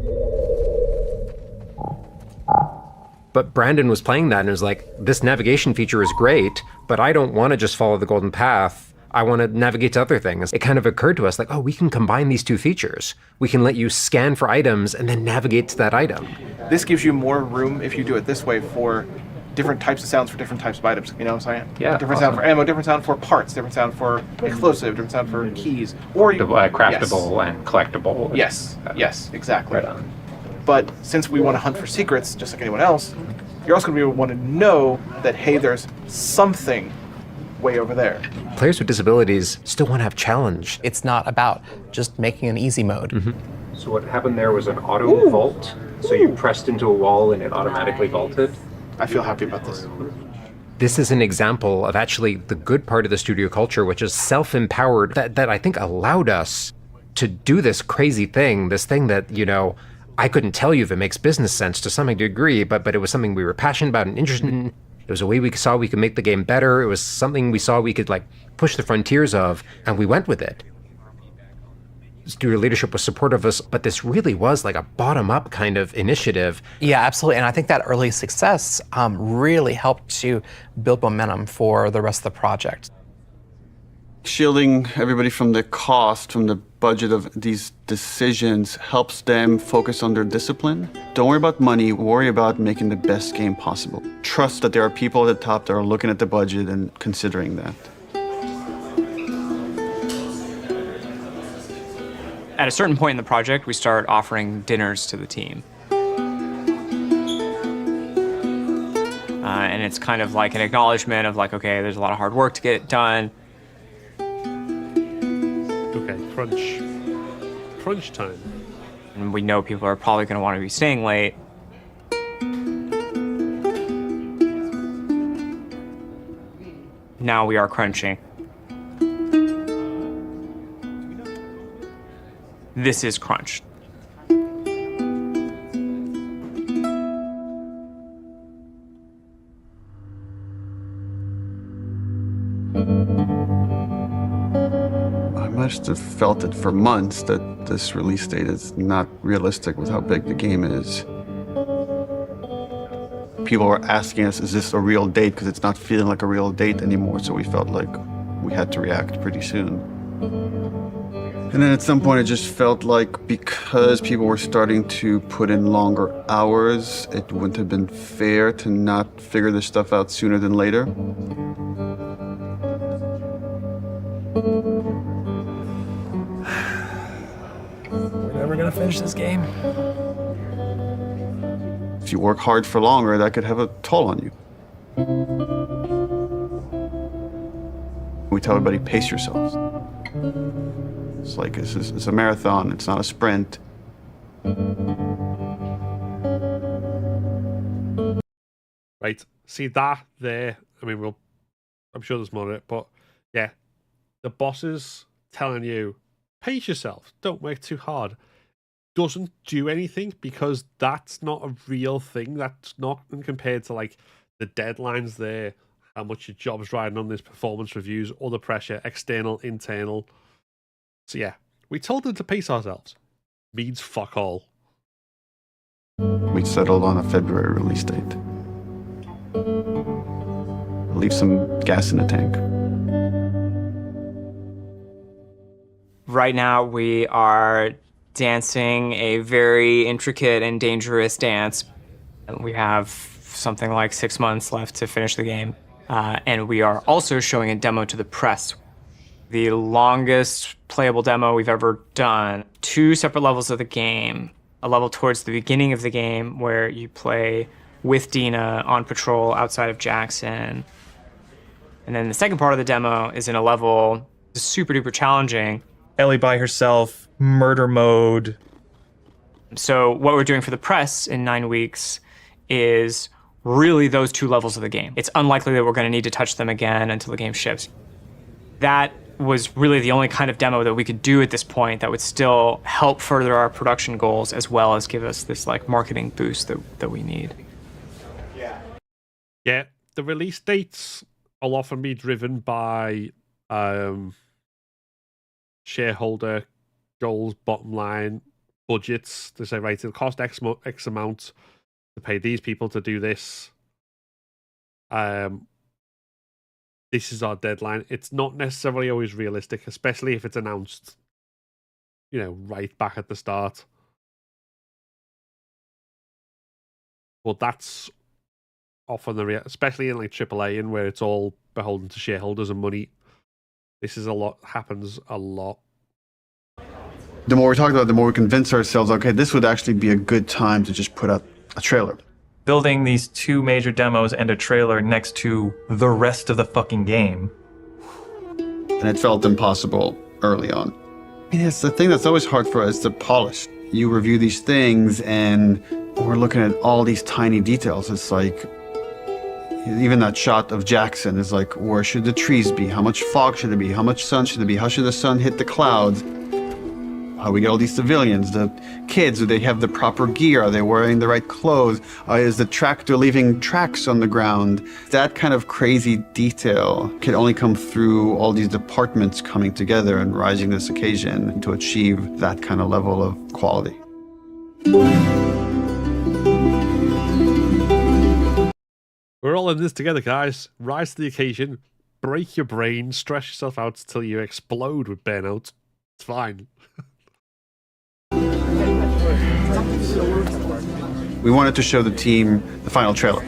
But Brandon was playing that and was like, this navigation feature is great, but I don't want to just follow the golden path. I want to navigate to other things. It kind of occurred to us like, oh, we can combine these two features. We can let you scan for items and then navigate to that item. This gives you more room if you do it this way for different types of sounds for different types of items. You know what I'm saying? Yeah. Different sound for ammo, different sound for parts, different sound for explosive, different sound for keys. Or you, craftable and collectible. Yes, yes, exactly. Right on. But since we want to hunt for secrets, just like anyone else, you're also going to want to know that, hey, there's something way over there. Players with disabilities still want to have challenge. It's not about just making an easy mode. Mm-hmm. So what happened there was an auto vault. So you pressed into a wall and it automatically vaulted. I feel happy about this. This is an example of actually the good part of the studio culture, which is self-empowered, that I think allowed us to do this crazy thing, this thing that, you know, I couldn't tell you if it makes business sense to some degree, but it was something we were passionate about and interested in. It was a way we saw we could make the game better. It was something we saw we could like push the frontiers of, and we went with it. Studio leadership was supportive of us, but this really was like a bottom-up kind of initiative. Yeah, absolutely. And I think that early success really helped to build momentum for the rest of the project. Shielding everybody from the cost, from the budget of these decisions helps them focus on their discipline. Don't worry about money, worry about making the best game possible. Trust that there are people at the top that are looking at the budget and considering that. At a certain point in the project, we start offering dinners to the team. And it's kind of like an acknowledgement of like, okay, there's a lot of hard work to get it done. Okay, crunch. crunch time. And we know people are probably going to want to be staying late. Now we are crunching. This is crunch. I must have felt it for months that this release date is not realistic with how big the game is. People were asking us, is this a real date? Because it's not feeling like a real date anymore, so we felt like we had to react pretty soon. And then at some point it just felt like because people were starting to put in longer hours, it wouldn't have been fair to not figure this stuff out sooner than later. We're never gonna finish this game. If you work hard for longer, that could have a toll on you. We tell everybody, pace yourselves. It's like, it's a marathon, it's not a sprint. Right, see that there, I mean, I'm sure there's more of it, but yeah, the bosses telling you, pace yourself, don't work too hard, doesn't do anything because that's not a real thing. That's not compared to like the deadlines there, how much your job's riding on this, performance reviews, other pressure, external, internal. So yeah, we told them to pace ourselves. Means fuck all. We settled on a February release date. Leave some gas in the tank. Right now we are dancing a very intricate and dangerous dance. We have something like 6 months left to finish the game. And we are also showing a demo to the press. The longest playable demo we've ever done. 2 separate levels of the game. A level towards the beginning of the game where you play with Dina on patrol outside of Jackson. And then the second part of the demo is in a level that's super duper challenging. Ellie by herself, murder mode. So what we're doing for the press in 9 weeks is really those 2 levels of the game. It's unlikely that we're going to need to touch them again until the game ships. That was really the only kind of demo that we could do at this point that would still help further our production goals as well as give us this like marketing boost that we need. Yeah, the release dates will often be driven by shareholder goals, bottom line, budgets. They say, right, it'll cost X amount to pay these people to do this. This is our deadline. It's not necessarily always realistic, especially if it's announced, right back at the start. Well, that's often especially in like AAA, and where it's all beholden to shareholders and money. This is happens a lot. The more we talk about it, the more we convince ourselves, okay, this would actually be a good time to just put out a trailer. Building these 2 major demos and a trailer next to the rest of the fucking game. And it felt impossible early on. I mean, it's the thing that's always hard for us to polish. You review these things and we're looking at all these tiny details. It's like, even that shot of Jackson is like, where should the trees be? How much fog should there be? How much sun should there be? How should the sun hit the clouds? How we get all these civilians, the kids, do they have the proper gear? Are they wearing the right clothes? Is the tractor leaving tracks on the ground? That kind of crazy detail can only come through all these departments coming together and rising to this occasion to achieve that kind of level of quality. We're all in this together, guys. Rise to the occasion, break your brain, stress yourself out till you explode with burnout. It's fine. We wanted to show the team the final trailer.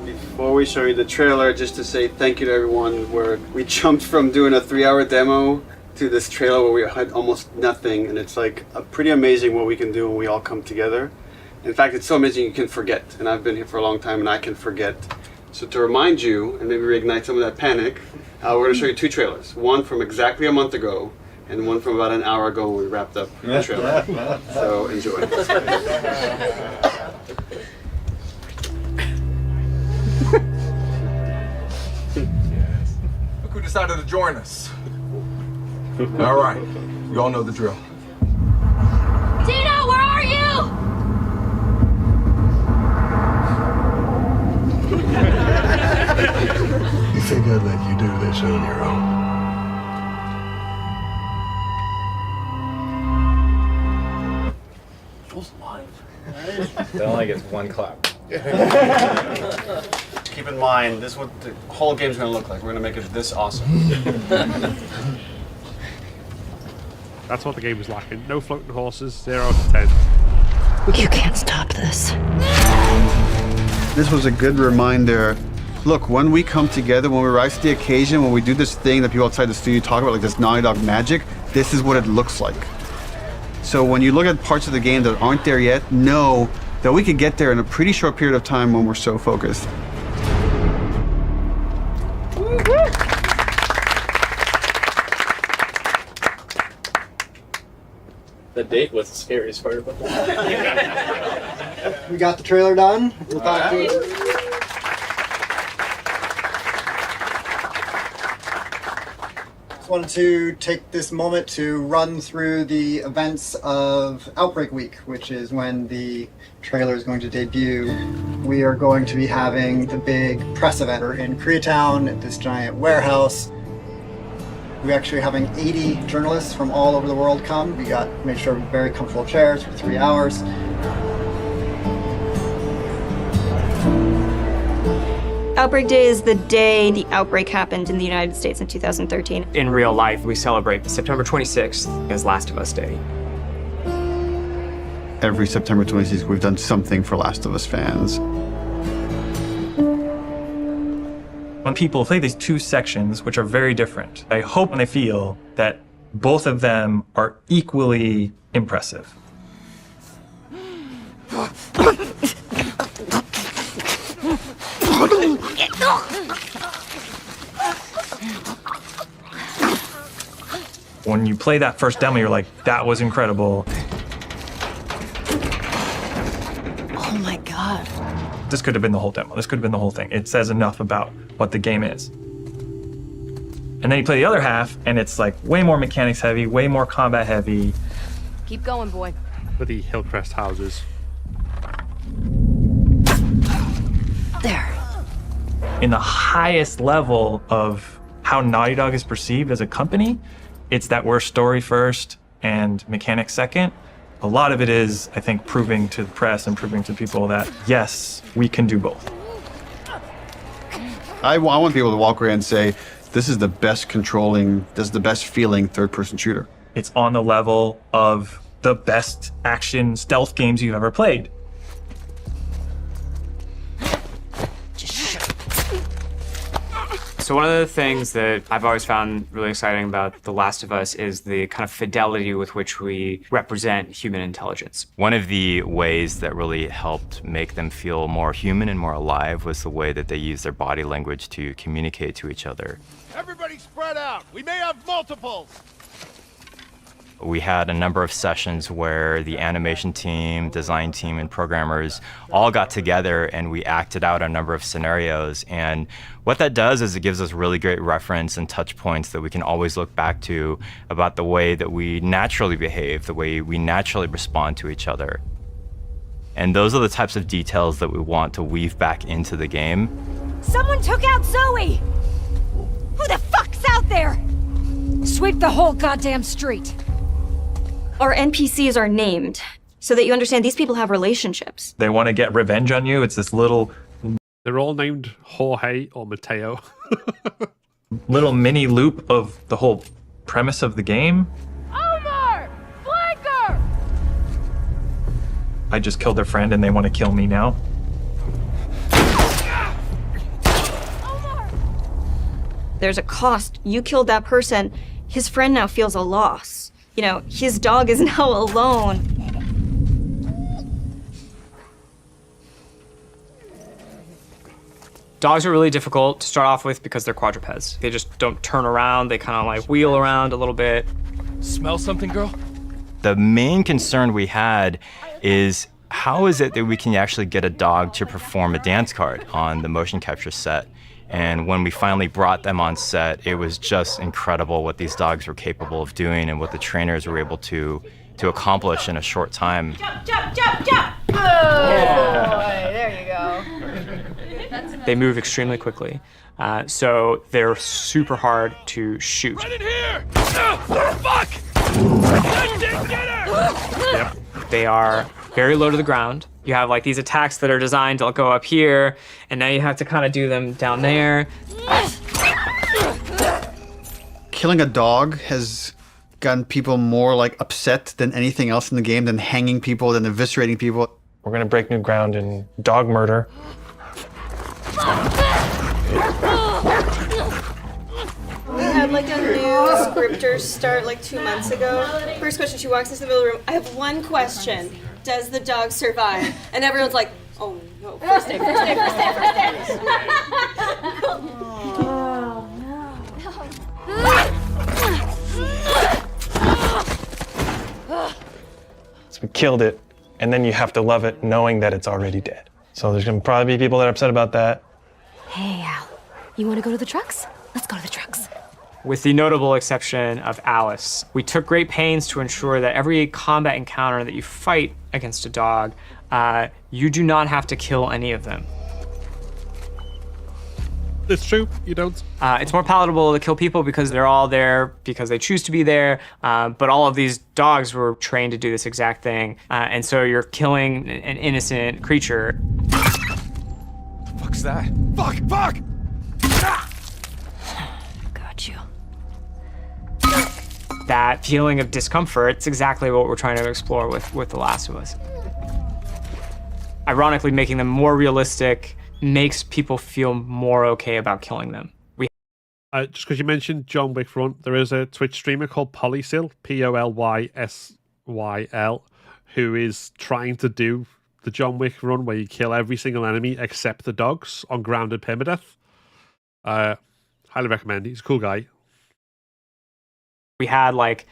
Before we show you the trailer, just to say thank you to everyone, we jumped from doing a 3-hour demo to this trailer where we had almost nothing, and it's like pretty amazing what we can do when we all come together. In fact, it's so amazing you can forget, and I've been here for a long time and I can forget. So to remind you, and maybe reignite some of that panic, we're going to show you 2 trailers. One from exactly a month ago, and one from about an hour ago when we wrapped up the trailer. So enjoy. Look who decided to join us. All right, you all know the drill. Dina, where are you? You think I'd let you do this on your own? That only gets one clap. Keep in mind, this is what the whole game's going to look like. We're going to make it this awesome. That's what the game was lacking. No floating horses, 0 out of 10. You can't stop this. This was a good reminder. Look, when we come together, when we rise to the occasion, when we do this thing that people outside the studio talk about, like this Naughty Dog magic, this is what it looks like. So when you look at parts of the game that aren't there yet, know that we could get there in a pretty short period of time when we're so focused. The date was the scariest part about that. We got the trailer done. We'll talk to you. Just wanted to take this moment to run through the events of Outbreak Week, which is when the trailer is going to debut. We are going to be having the big press event in Koreatown at this giant warehouse. We're actually having 80 journalists from all over the world come. We made sure very comfortable chairs for 3 hours. Outbreak Day is the day the outbreak happened in the United States in 2013. In real life, we celebrate September 26th as Last of Us Day. Every September 26th, we've done something for Last of Us fans. When people play these two sections, which are very different, I hope and I feel that both of them are equally impressive. When you play that first demo, you're like, that was incredible. Oh my God. This could have been the whole demo. This could have been the whole thing. It says enough about what the game is. And then you play the other half, and it's like way more mechanics heavy, way more combat heavy. Keep going, boy. For the Hillcrest houses. There. In the highest level of how Naughty Dog is perceived as a company, it's that we're story first and mechanics second. A lot of it is, I think, proving to the press and proving to people that, yes, we can do both. I want people to walk away and say, this is the best controlling, this is the best feeling third-person shooter. It's on the level of the best action stealth games you've ever played. So one of the things that I've always found really exciting about The Last of Us is the kind of fidelity with which we represent human intelligence. One of the ways that really helped make them feel more human and more alive was the way that they used their body language to communicate to each other. Everybody spread out. We may have multiples. We had a number of sessions where the animation team, design team, and programmers all got together and we acted out a number of scenarios. And what that does is it gives us really great reference and touch points that we can always look back to about the way that we naturally behave, the way we naturally respond to each other. And those are the types of details that we want to weave back into the game. Someone took out Zoe! Who the fuck's out there? Sweep the whole goddamn street. Our NPCs are named so that you understand these people have relationships. They want to get revenge on you. It's this little... They're all named Jorge or Mateo. little mini loop of the whole premise of the game. Omar! Flanker! I just killed their friend and they want to kill me now. There's a cost. You killed that person. His friend now feels a loss. You know, his dog is now alone. Dogs are really difficult to start off with because they're quadrupeds. They just don't turn around. They kind of like wheel around a little bit. Smell something, girl? The main concern we had is how is it that we can actually get a dog to perform a dance card on the motion capture set? And when we finally brought them on set, it was just incredible what these dogs were capable of doing and what the trainers were able to accomplish in a short time. Jump, jump, jump, jump! Oh, yeah. There you go. They move extremely quickly, so they're super hard to shoot. Right in here! Fuck! Get her! Yep. They are very low to the ground. You have like these attacks that are designed to go up here, and now you have to kind of do them down there. Killing a dog has gotten people more like upset than anything else in the game, than hanging people, than eviscerating people. We're gonna break new ground in dog murder. We had like a new scripter start like 2 months ago. First question, she walks into the middle of the room. I have one question. Does the dog survive? And everyone's like, oh no, first day, first day, first day, first day. Oh no. So we killed it, and then you have to love it knowing that it's already dead. So there's gonna probably be people that are upset about that. Hey, Al. You want to go to the trucks? Let's go to the trucks. With the notable exception of Alice, we took great pains to ensure that every combat encounter that you fight against a dog, you do not have to kill any of them. It's true, you don't. It's more palatable to kill people because they're all there because they choose to be there, but all of these dogs were trained to do this exact thing, and so you're killing an innocent creature. What the fuck's that? Fuck! Fuck! Got you. That feeling of discomfort, it's exactly what we're trying to explore with The Last of Us. Ironically, making them more realistic makes people feel more okay about killing them. Just because you mentioned John Wick Run, there is a Twitch streamer called Polysyl, P-O-L-Y-S-Y-L, who is trying to do the John Wick Run where you kill every single enemy except the dogs on grounded permadeath. Highly recommend. He's a cool guy. We had like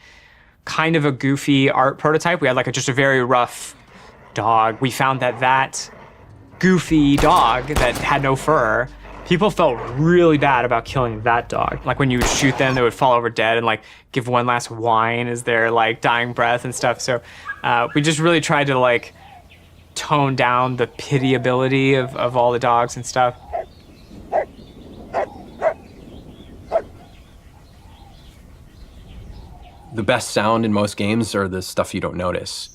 kind of a goofy art prototype. We had like just a very rough dog. We found that goofy dog that had no fur, people felt really bad about killing that dog. Like when you would shoot them, they would fall over dead and like give one last whine as their like dying breath and stuff. So we just really tried to like tone down the pitiability of all the dogs and stuff. The best sound in most games are the stuff you don't notice.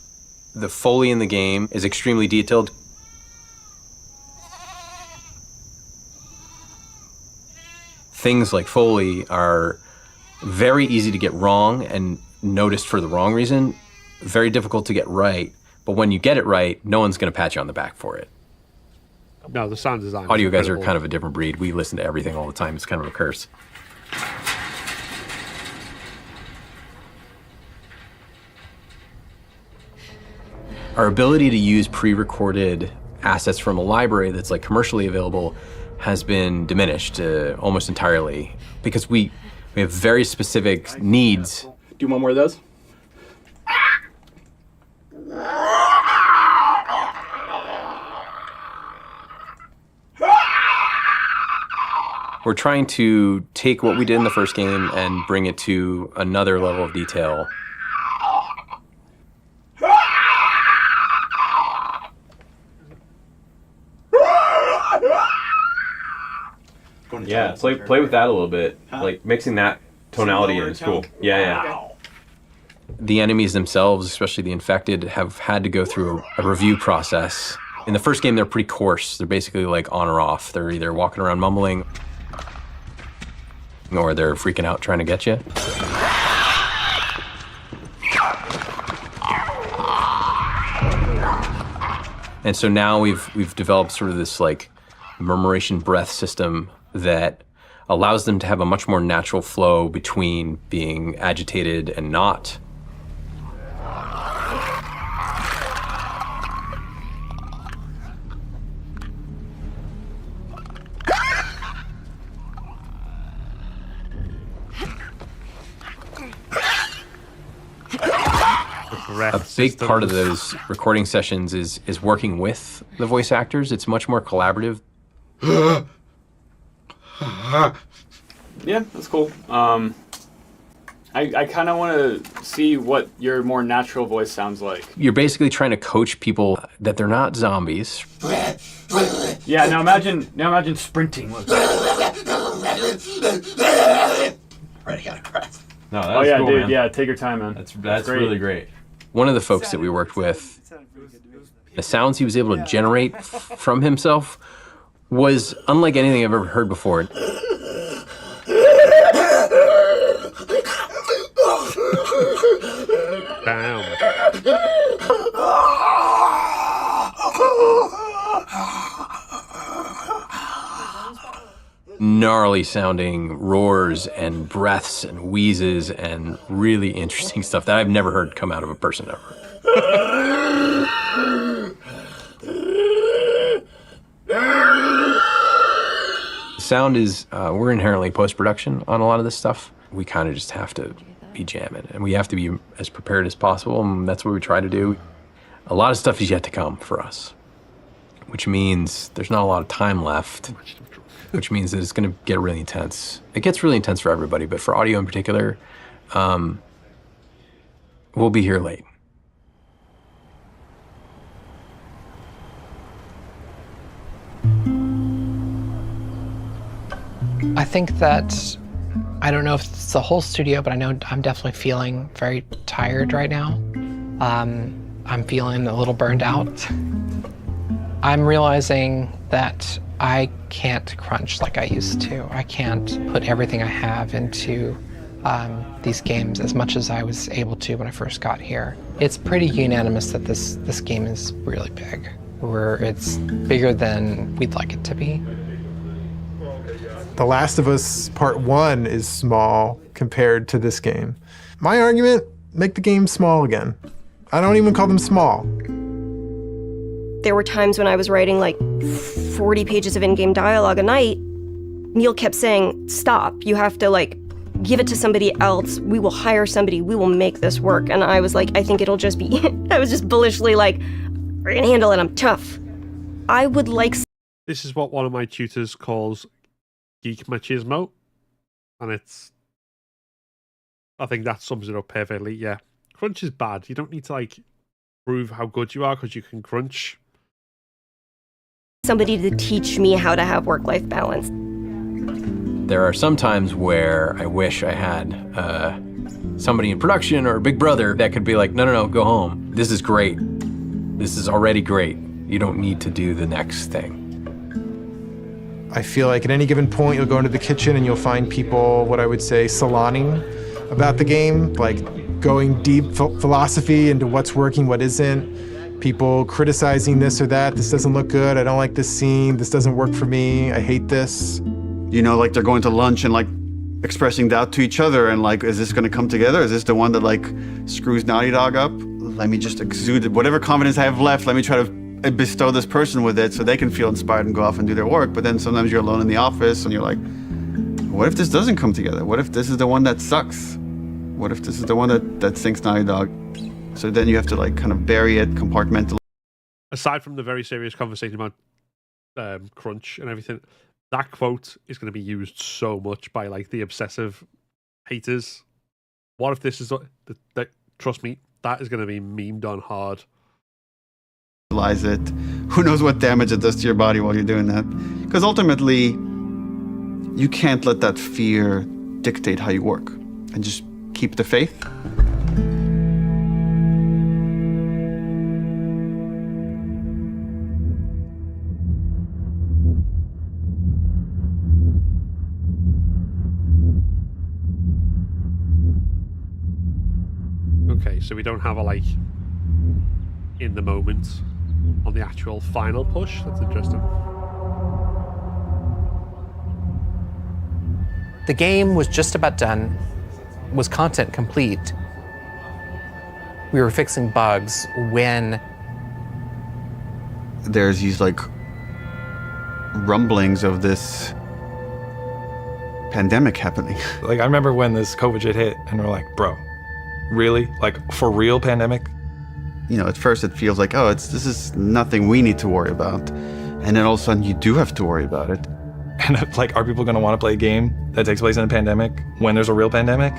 The Foley in the game is extremely detailed. Things like Foley are very easy to get wrong and noticed for the wrong reason, very difficult to get right, but when you get it right, no one's gonna pat you on the back for it. No, the sound design. Audio guys are kind of a different breed. We listen to everything all the time. It's kind of a curse. Our ability to use pre-recorded assets from a library that's like commercially available has been diminished almost entirely because we have very specific needs. Do you want more of those? We're trying to take what we did in the first game and bring it to another level of detail. Yeah, play with that a little bit. Like mixing that tonality in is cool. Yeah. The enemies themselves, especially the infected, have had to go through a review process. In the first game, they're pretty coarse. They're basically like on or off. They're either walking around mumbling or they're freaking out trying to get you. And so now we've developed sort of this like murmuration breath system that allows them to have a much more natural flow between being agitated and not. a big part of those recording sessions is working with the voice actors. It's much more collaborative. Yeah, that's cool. I kind of want to see what your more natural voice sounds like. You're basically trying to coach people that they're not zombies. Yeah, now imagine sprinting. Ready out of breath. No, Oh yeah, cool, dude. Man. Yeah, take your time, man. That's great. really great. One of the folks that we worked with, the sounds he was able to generate from himself was unlike anything I've ever heard before. Damn. Gnarly sounding roars and breaths and wheezes and really interesting stuff that I've never heard come out of a person ever. Sound is, we're inherently post-production on a lot of this stuff. We kind of just have to be jamming, and we have to be as prepared as possible, and that's what we try to do. A lot of stuff is yet to come for us, which means there's not a lot of time left, which means that it's going to get really intense. It gets really intense for everybody, but for audio in particular, we'll be here late. I think that, I don't know if it's the whole studio, but I know I'm definitely feeling very tired right now. I'm feeling a little burned out. I'm realizing that I can't crunch like I used to. I can't put everything I have into these games as much as I was able to when I first got here. It's pretty unanimous that this game is really big, where it's bigger than we'd like it to be. The Last of Us Part 1 is small compared to this game. My argument, make the game small again. I don't even call them small. There were times when I was writing like 40 pages of in-game dialogue a night. Neil kept saying, stop, you have to like give it to somebody else. We will hire somebody, we will make this work. And I was like, I think it'll just be, I was just bullishly like, we're gonna handle it, I'm tough. I would like... This is what one of my tutors calls geek machismo, and it's, I think that sums it up perfectly. Yeah, crunch is bad. You don't need to like prove how good you are because you can crunch. Somebody to teach me how to have work-life balance. There are some times where I wish I had somebody in production or a big brother that could be like, no, go home. This is great. This is already great. You don't need to do the next thing. I feel like at any given point, you'll go into the kitchen and you'll find people, what I would say, saloning about the game, like going deep philosophy into what's working, what isn't. People criticizing this or that. This doesn't look good. I don't like this scene. This doesn't work for me. I hate this. You know, like they're going to lunch and like expressing doubt to each other and like, is this going to come together? Is this the one that like screws Naughty Dog up? Let me just exude whatever confidence I have left. Let me try to bestow this person with it so they can feel inspired and go off and do their work. But then sometimes you're alone in the office and you're like, what if this doesn't come together? What if this is the one that sucks? What if this is the one that sinks Naughty Dog? So then you have to like kind of bury it, compartmentalize. Aside from the very serious conversation about crunch and everything, that quote is going to be used so much by like the obsessive haters. What if this is that? Trust me, that is going to be memed on hard. It. Who knows what damage it does to your body while you're doing that? Because ultimately, you can't let that fear dictate how you work, and just keep the faith. Okay, so we don't have a like in the moment on the actual final push. That's interesting. The game was just about done, was content complete. We were fixing bugs when there's these like rumblings of this pandemic happening. Like I remember when this COVID shit hit and we're like, bro, really? Like for real pandemic? You know, at first it feels like, oh, this is nothing we need to worry about. And then all of a sudden you do have to worry about it. And like, are people going to want to play a game that takes place in a pandemic when there's a real pandemic?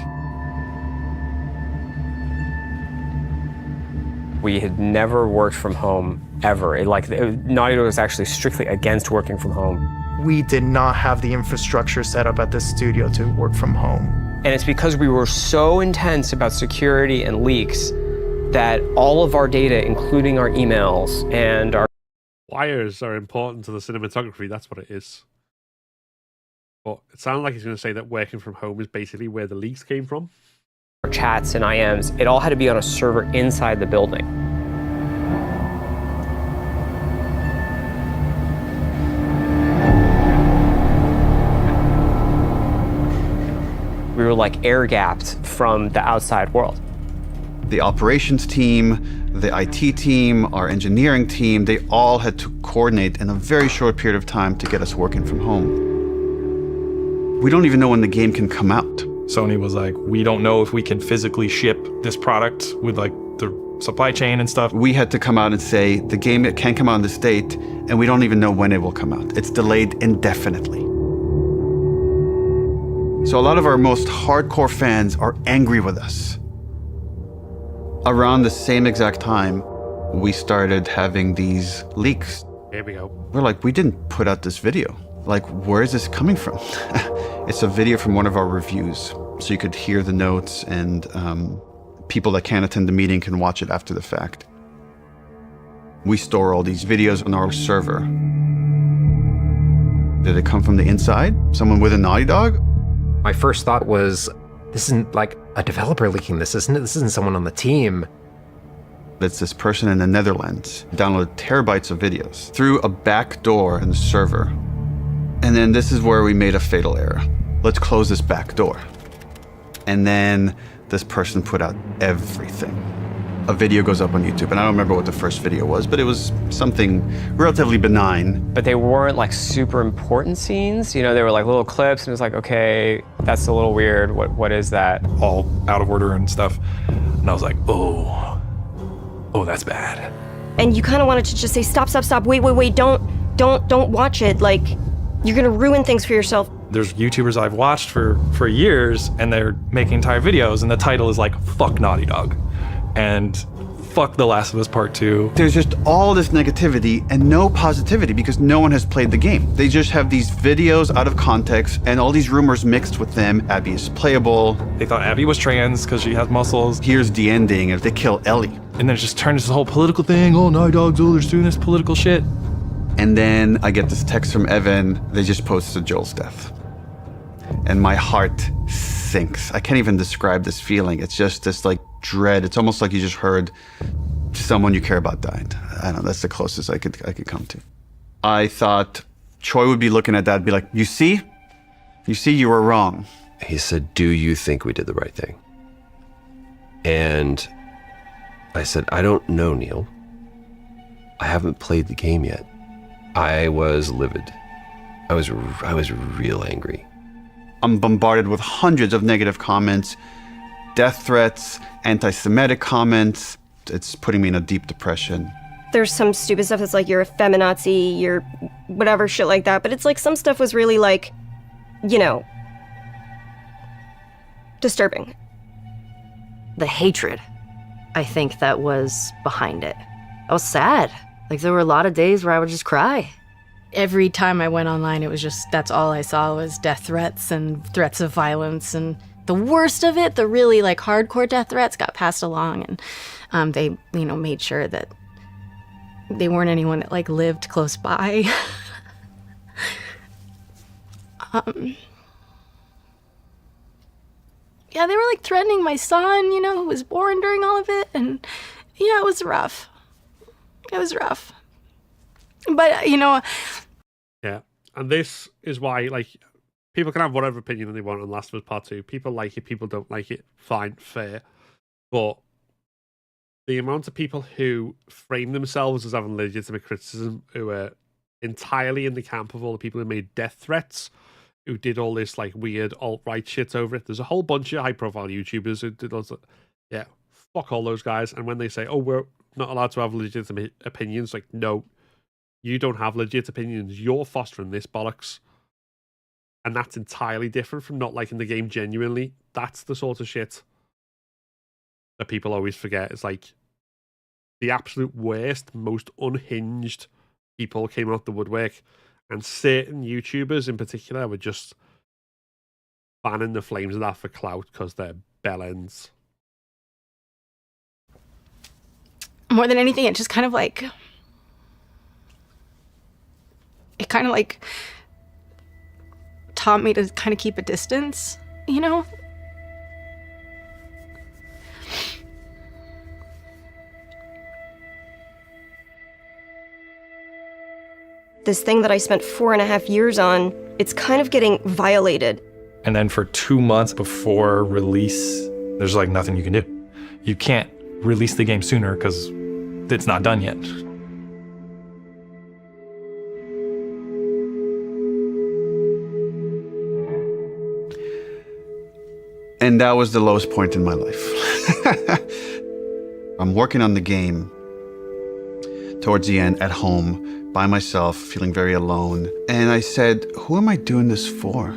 We had never worked from home ever. Naughty Dog was actually strictly against working from home. We did not have the infrastructure set up at the studio to work from home. And it's because we were so intense about security and leaks that all of our data, including our emails and our wires, are important to the cinematography. That's what it is. But it sounded like he's going to say that working from home is basically where the leaks came from. our chats and IMs, it all had to be on a server inside the building. We were like air-gapped from the outside world. The operations team, the IT team, our engineering team, they all had to coordinate in a very short period of time to get us working from home. We don't even know when the game can come out. Sony was like, we don't know if we can physically ship this product with like the supply chain and stuff. We had to come out and say, the game can't come out in this date, and we don't even know when it will come out. It's delayed indefinitely. So a lot of our most hardcore fans are angry with us. Around the same exact time, we started having these leaks. Here we go. We're like, we didn't put out this video. Like, where is this coming from? It's a video from one of our reviews. So you could hear the notes, and people that can't attend the meeting can watch it after the fact. We store all these videos on our server. Did it come from the inside? Someone with a Naughty Dog? My first thought was, this isn't like a developer leaking this, isn't it? This isn't someone on the team. It's this person in the Netherlands downloaded terabytes of videos through a back door in the server. And then this is where we made a fatal error. Let's close this back door. And then this person put out everything. A video goes up on YouTube, and I don't remember what the first video was, but it was something relatively benign. But they weren't like super important scenes. You know, they were like little clips, and it was like, okay, that's a little weird. What is that? All out of order and stuff. And I was like, oh, that's bad. And you kind of wanted to just say, stop, wait, don't watch it. Like, you're gonna ruin things for yourself. There's YouTubers I've watched for years, and they're making entire videos, and the title is like, fuck Naughty Dog. And fuck The Last of Us Part 2. There's just all this negativity and no positivity because no one has played the game. They just have these videos out of context and all these rumors mixed with them. Abby is playable. They thought Abby was trans because she has muscles. Here's the ending if they kill Ellie. And then it just turned into this whole political thing. Oh, Naughty Dog's they're doing this political shit. And then I get this text from Evan. They just posted Joel's death. And my heart sinks. I can't even describe this feeling. It's just this like dread. It's almost like you just heard someone you care about died. I don't know, that's the closest I could come to. I thought Troy would be looking at that and be like, you see, you were wrong. He said, do you think we did the right thing? And I said, I don't know, Neil. I haven't played the game yet. I was livid. I was real angry. I'm bombarded with hundreds of negative comments, death threats, anti-Semitic comments. It's putting me in a deep depression. There's some stupid stuff that's like, you're a feminazi, you're whatever shit like that. But it's like some stuff was really like, you know, disturbing. The hatred, I think that was behind it. I was sad. Like there were a lot of days where I would just cry. Every time I went online, it was just, that's all I saw was death threats and threats of violence. And the worst of it, the really like hardcore death threats got passed along, and they, you know, made sure that they weren't anyone that like lived close by. Yeah, they were like threatening my son, you know, who was born during all of it. And yeah, it was rough. It was rough. But, you know. Yeah. And this is why, like, people can have whatever opinion they want on Last of Us Part 2. People like it, people don't like it. Fine, fair. But the amount of people who frame themselves as having legitimate criticism, who are entirely in the camp of all the people who made death threats, who did all this, like, weird alt-right shit over it. There's a whole bunch of high-profile YouTubers who did all that. Yeah. fuck all those guys. And when they say, oh, we're not allowed to have legitimate opinions, like, no, you don't have legit opinions. You're fostering this bollocks. And that's entirely different from not liking the game genuinely. That's the sort of shit that people always forget. It's like the absolute worst, most unhinged people came out the woodwork. And certain YouTubers in particular were just fanning the flames of that for clout because they're bellends. More than anything, it just kind of like... It kind of like taught me to kind of keep a distance, you know? This thing that I spent 4.5 years on, it's kind of getting violated. And then for 2 months before release, there's like nothing you can do. You can't release the game sooner because it's not done yet. And that was the lowest point in my life. I'm working on the game towards the end at home by myself, feeling very alone. And I said, who am I doing this for?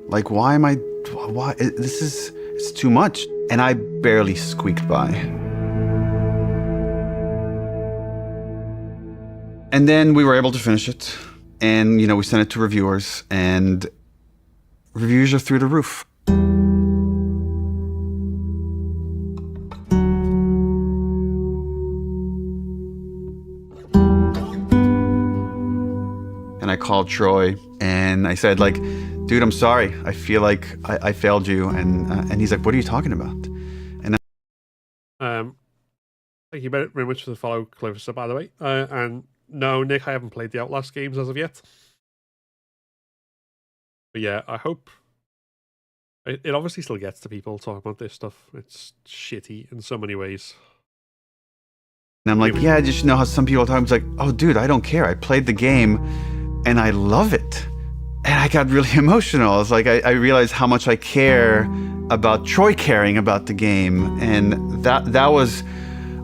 Like, why? It's too much. And I barely squeaked by. And then we were able to finish it. And, we sent it to reviewers, and reviews are through the roof. And I called Troy and I said, like, dude, I'm sorry. I feel like I failed you. And he's like, what are you talking about? And thank you very much for the follow, Clarissa, by the way. And no, Nick, I haven't played the Outlast games as of yet. But yeah, I hope it obviously still gets to people talking about this stuff. It's shitty in so many ways. And I'm like, yeah, I just know how some people talk. It's like, oh, dude, I don't care. I played the game and I love it. And I got really emotional. I was like, I realized how much I care about Troy caring about the game. And that was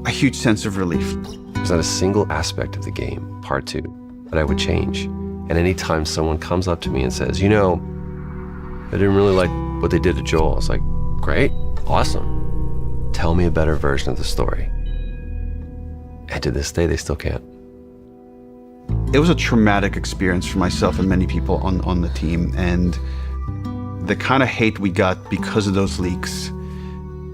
a huge sense of relief. There's not a single aspect of the game, part 2, that I would change. And anytime someone comes up to me and says, I didn't really like what they did to Joel, I was like, great, awesome. Tell me a better version of the story. And to this day, they still can't. It was a traumatic experience for myself and many people on the team. And the kind of hate we got because of those leaks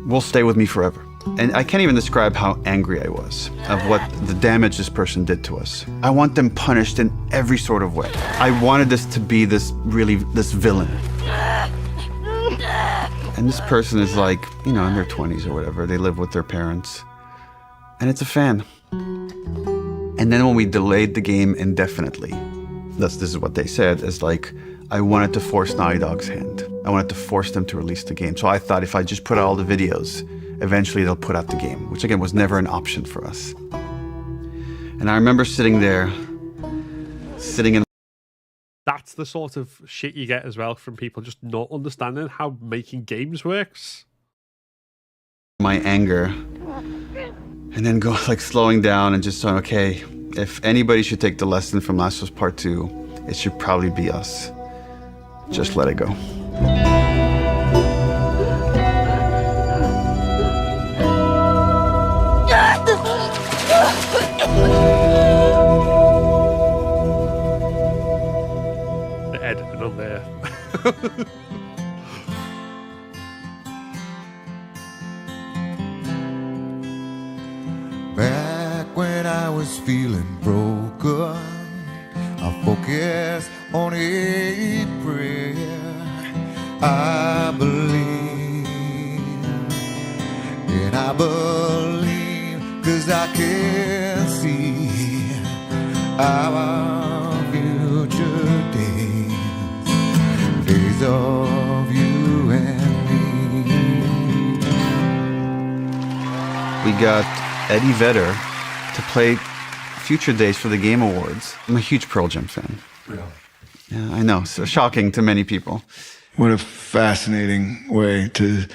will stay with me forever. And I can't even describe how angry I was of what the damage this person did to us. I want them punished in every sort of way. I wanted this to be this villain. And this person is like, in their 20s or whatever. They live with their parents. And it's a fan. And then when we delayed the game indefinitely, this is what they said, is like, I wanted to force Naughty Dog's hand. I wanted to force them to release the game. So I thought if I just put out all the videos, eventually they'll put out the game, which again was never an option for us. And I remember sitting in... That's the sort of shit you get as well from people just not understanding how making games works. My anger, and then go slowing down and just saying, okay, if anybody should take the lesson from Last of Us Part 2, it should probably be us. Just let it go. The editing on there. Back when I was feeling broken, I focused on a prayer. I believe, and I believe, 'cause I can see our future days of you and me. We got Eddie Vedder to play Future Days for the Game Awards. I'm a huge Pearl Jam fan. Really? Yeah, I know. So shocking to many people. What a fascinating way to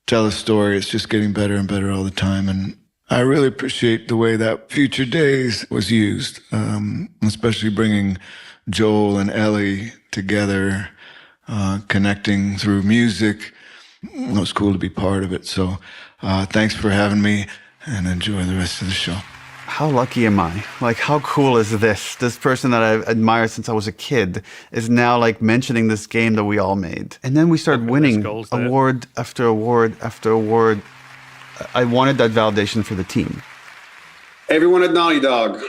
tell a story. It's just getting better and better all the time. And I really appreciate the way that Future Days was used, especially bringing Joel and Ellie together, connecting through music. It was cool to be part of it. So thanks for having me, and enjoy the rest of the show. How lucky am I? Like, how cool is this? This person that I've admired since I was a kid is now like mentioning this game that we all made. And then we start winning award after award after award. I wanted that validation for the team. Everyone at Naughty Dog,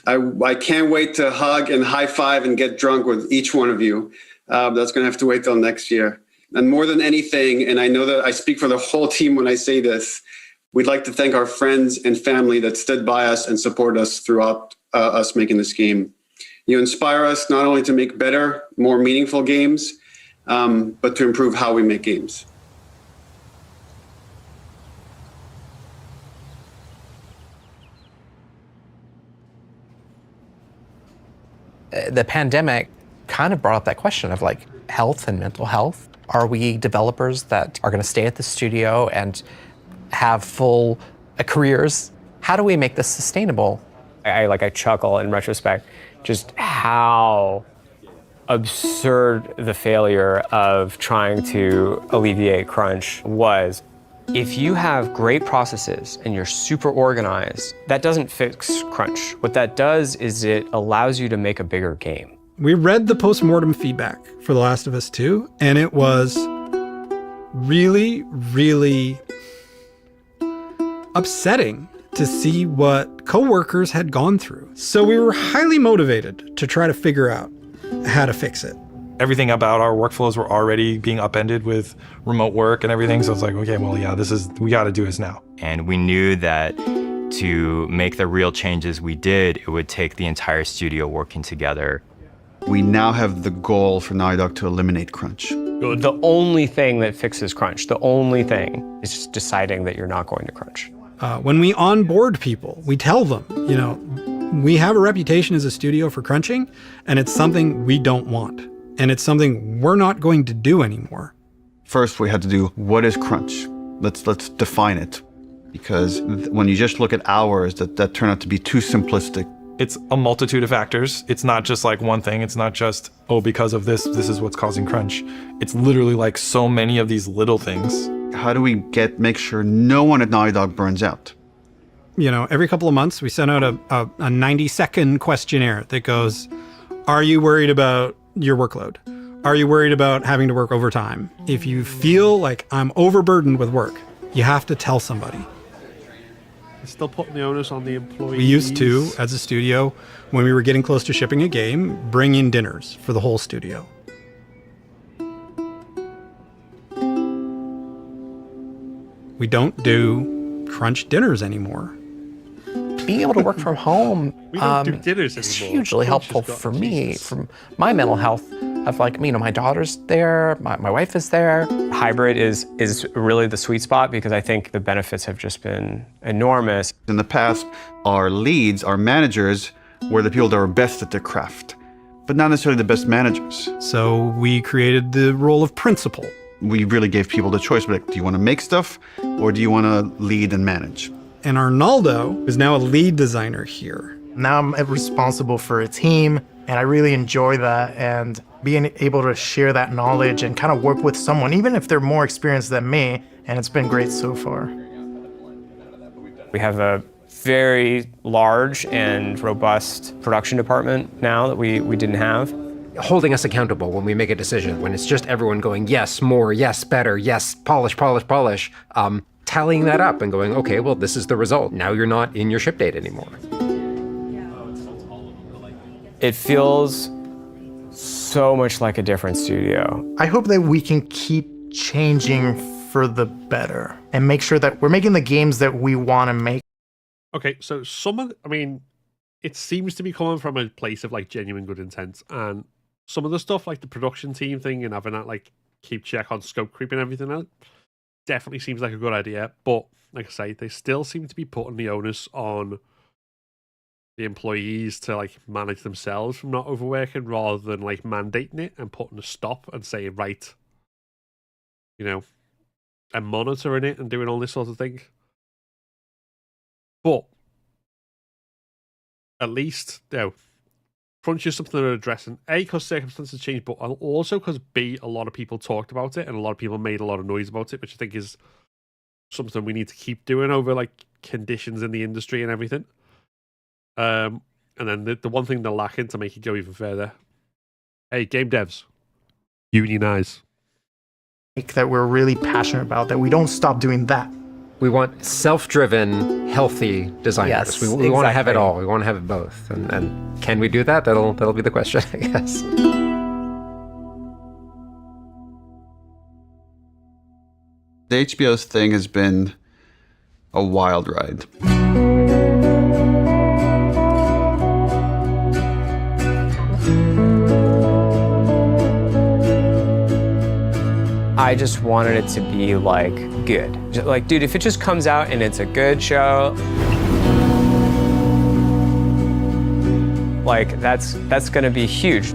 I can't wait to hug and high five and get drunk with each one of you. That's going to have to wait till next year. And more than anything, and I know that I speak for the whole team when I say this, we'd like to thank our friends and family that stood by us and supported us throughout us making this game. You inspire us not only to make better, more meaningful games, but to improve how we make games. The pandemic kind of brought up that question of like health and mental health. Are we developers that are going to stay at the studio and have full careers? How do we make this sustainable? I chuckle in retrospect, just how absurd the failure of trying to alleviate crunch was. If you have great processes and you're super organized, that doesn't fix crunch. What that does is it allows you to make a bigger game. We read the post-mortem feedback for The Last of Us 2, and it was really, really upsetting to see what coworkers had gone through. So we were highly motivated to try to figure out how to fix it. Everything about our workflows were already being upended with remote work and everything. So it's like, okay, well, yeah, we got to do this now. And we knew that to make the real changes we did, it would take the entire studio working together. We now have the goal for Naughty Dog to eliminate crunch. The only thing that fixes crunch, the only thing is just deciding that you're not going to crunch. When we onboard people, we tell them, we have a reputation as a studio for crunching, and it's something we don't want. And it's something we're not going to do anymore. First, we had to do, what is crunch? Let's define it. Because when you just look at hours, that turn out to be too simplistic. It's a multitude of factors. It's not just like one thing. It's not just, because of this is what's causing crunch. It's literally like so many of these little things. How do we make sure no one at Naughty Dog burns out? Every couple of months, we send out a 90-second questionnaire that goes, are you worried about your workload? Are you worried about having to work overtime? If you feel like I'm overburdened with work, you have to tell somebody. It's still putting the onus on the employees. We used to, as a studio, when we were getting close to shipping a game, bring in dinners for the whole studio. We don't do crunch dinners anymore. Being able to work from home We don't do dinners is anymore. hugely Crunch helpful has got for me, Jesus. from my mental health. Of my daughter's there, my wife is there. Hybrid is really the sweet spot because I think the benefits have just been enormous. In the past, our leads, our managers, were the people that were best at their craft, but not necessarily the best managers. So we created the role of principal. We really gave people the choice, like, do you want to make stuff or do you want to lead and manage? And Arnaldo is now a lead designer here. Now I'm responsible for a team, and I really enjoy that, and being able to share that knowledge and kind of work with someone, even if they're more experienced than me, and it's been great so far. We have a very large and robust production department now that we didn't have. Holding us accountable when we make a decision, when it's just everyone going, yes, more, yes, better, yes, polish, polish, polish, tallying that up and going, okay, well, this is the result. Now you're not in your ship date anymore. It feels so much like a different studio. I hope that we can keep changing for the better and make sure that we're making the games that we want to make. Okay, so it seems to be coming from a place of like genuine good intent, and some of the stuff like the production team thing and having that like keep check on scope creep and everything else definitely seems like a good idea. But like I say, they still seem to be putting the onus on the employees to like manage themselves from not overworking rather than like mandating it and putting a stop and saying, right, and monitoring it and doing all this sort of thing. But at least, crunch is something they're addressing. A, because circumstances change, but also because B, a lot of people talked about it and a lot of people made a lot of noise about it, which I think is something we need to keep doing over like conditions in the industry and everything. And then the one thing they're lacking to make it go even further. Hey, game devs, unionize. That we're really passionate about, that we don't stop doing that. We want self-driven, healthy designers. Yes, we want to have it exactly. all. We want to have it both. And can we do that? That'll be the question, I guess. The HBO's thing has been a wild ride. I just wanted it to be like good. Like, dude, if it just comes out and it's a good show, like that's gonna be huge.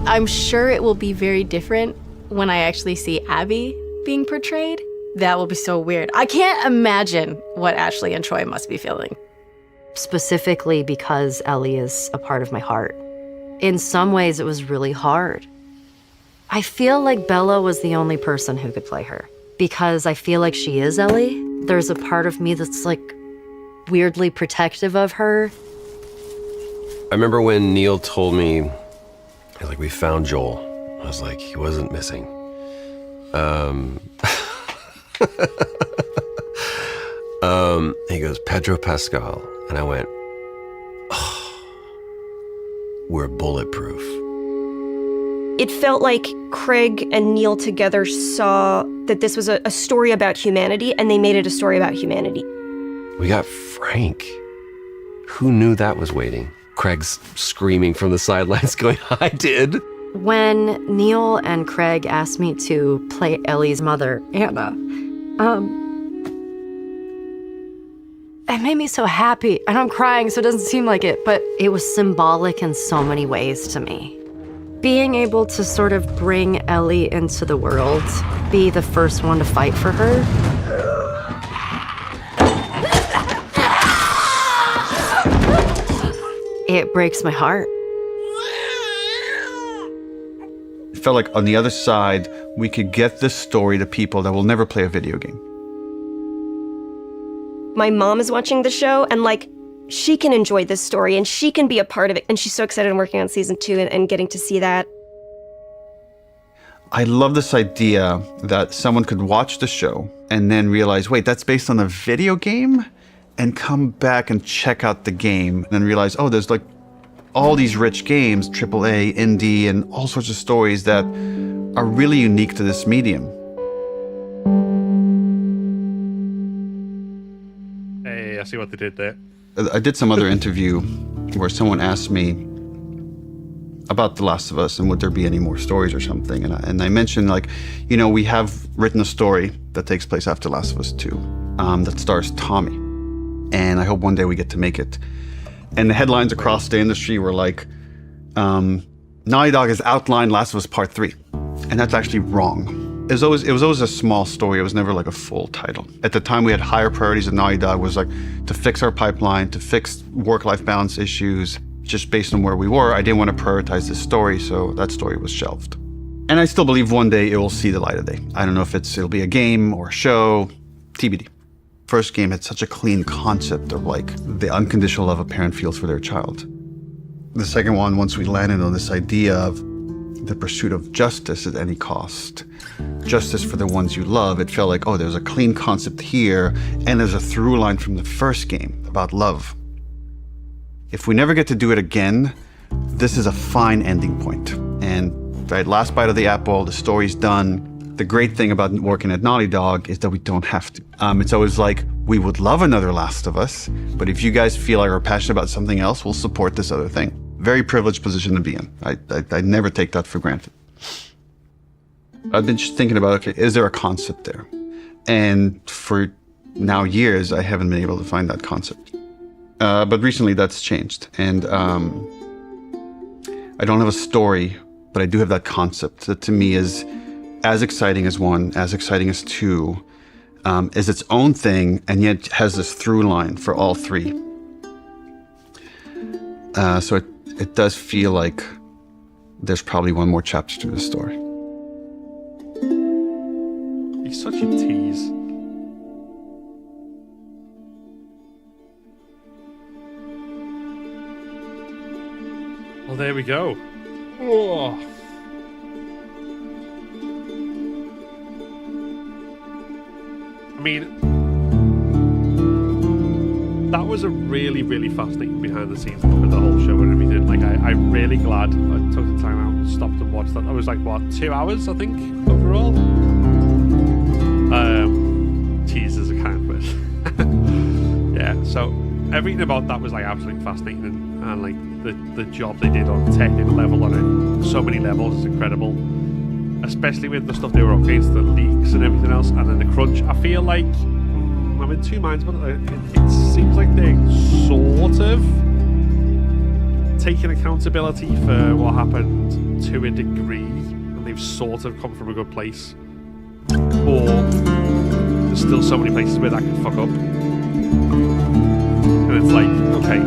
I'm sure it will be very different when I actually see Abby being portrayed. That will be so weird. I can't imagine what Ashley and Troy must be feeling. Specifically because Ellie is a part of my heart. In some ways, it was really hard. I feel like Bella was the only person who could play her. Because I feel like she is Ellie. There's a part of me that's like weirdly protective of her. I remember when Neil told me, like, we found Joel. I was like, he wasn't missing. He goes, Pedro Pascal. And I went, oh, we're bulletproof. It felt like Craig and Neil together saw that this was a story about humanity, and they made it a story about humanity. We got Frank. Who knew that was waiting? Craig's screaming from the sidelines going, I did. When Neil and Craig asked me to play Ellie's mother, Anna, it made me so happy. And I'm crying, so it doesn't seem like it, but it was symbolic in so many ways to me. Being able to sort of bring Ellie into the world, be the first one to fight for her. It breaks my heart. It felt like on the other side, we could get this story to people that will never play a video game. My mom is watching the show, and like, she can enjoy this story and she can be a part of it. And she's so excited I'm working on season 2 and getting to see that. I love this idea that someone could watch the show and then realize, wait, that's based on a video game? And come back and check out the game and then realize, oh, there's like all these rich games, AAA, indie, and all sorts of stories that are really unique to this medium. Hey, I see what they did there. I did some other interview where someone asked me about The Last of Us and would there be any more stories or something. And I mentioned, like, you know, we have written a story that takes place after Last of Us 2 that stars Tommy. And I hope one day we get to make it. And the headlines across the industry were like, Naughty Dog has outlined Last of Us Part 3. And that's actually wrong. It was always a small story. It was never like a full title. At the time, we had higher priorities at Naughty Dog, was like to fix our pipeline, to fix work-life balance issues. Just based on where we were, I didn't want to prioritize this story, so that story was shelved. And I still believe one day it will see the light of day. I don't know if it'll be a game or a show, TBD. First game had such a clean concept of like the unconditional love a parent feels for their child. The second one, once we landed on this idea of the pursuit of justice at any cost, justice for the ones you love, it felt like, oh, there's a clean concept here, and there's a through line from the first game about love. If we never get to do it again, this is a fine ending point. And right, last bite of the apple, the story's done. The great thing about working at Naughty Dog is that we don't have to. It's always like, we would love another Last of Us, but if you guys feel like are passionate about something else, we'll support this other thing. Very privileged position to be in. I never take that for granted. I've been just thinking about, okay, is there a concept there? And for now years, I haven't been able to find that concept. But recently that's changed. And I don't have a story, but I do have that concept that to me is as exciting as 1, as exciting as 2, is its own thing, and yet has this through line for all 3. So it does feel like there's probably one more chapter to the story. He's such a tease. Well, there we go. Whoa. I mean, that was a really, really fascinating behind the scenes look at the whole show and everything. Like, I'm really glad I took the time out and stopped and watched that. That was like, what, 2 hours, I think, overall? Teasers are kind of yeah, so everything about that was like absolutely fascinating, and like the job they did on the technical level on it, so many levels, is incredible. Especially with the stuff they were up against, the leaks and everything else, and then the crunch. I feel like I'm in two minds, but it seems like they're sort of taking accountability for what happened to a degree, and they've sort of come from a good place. Or there's still so many places where that could fuck up. And it's like, okay.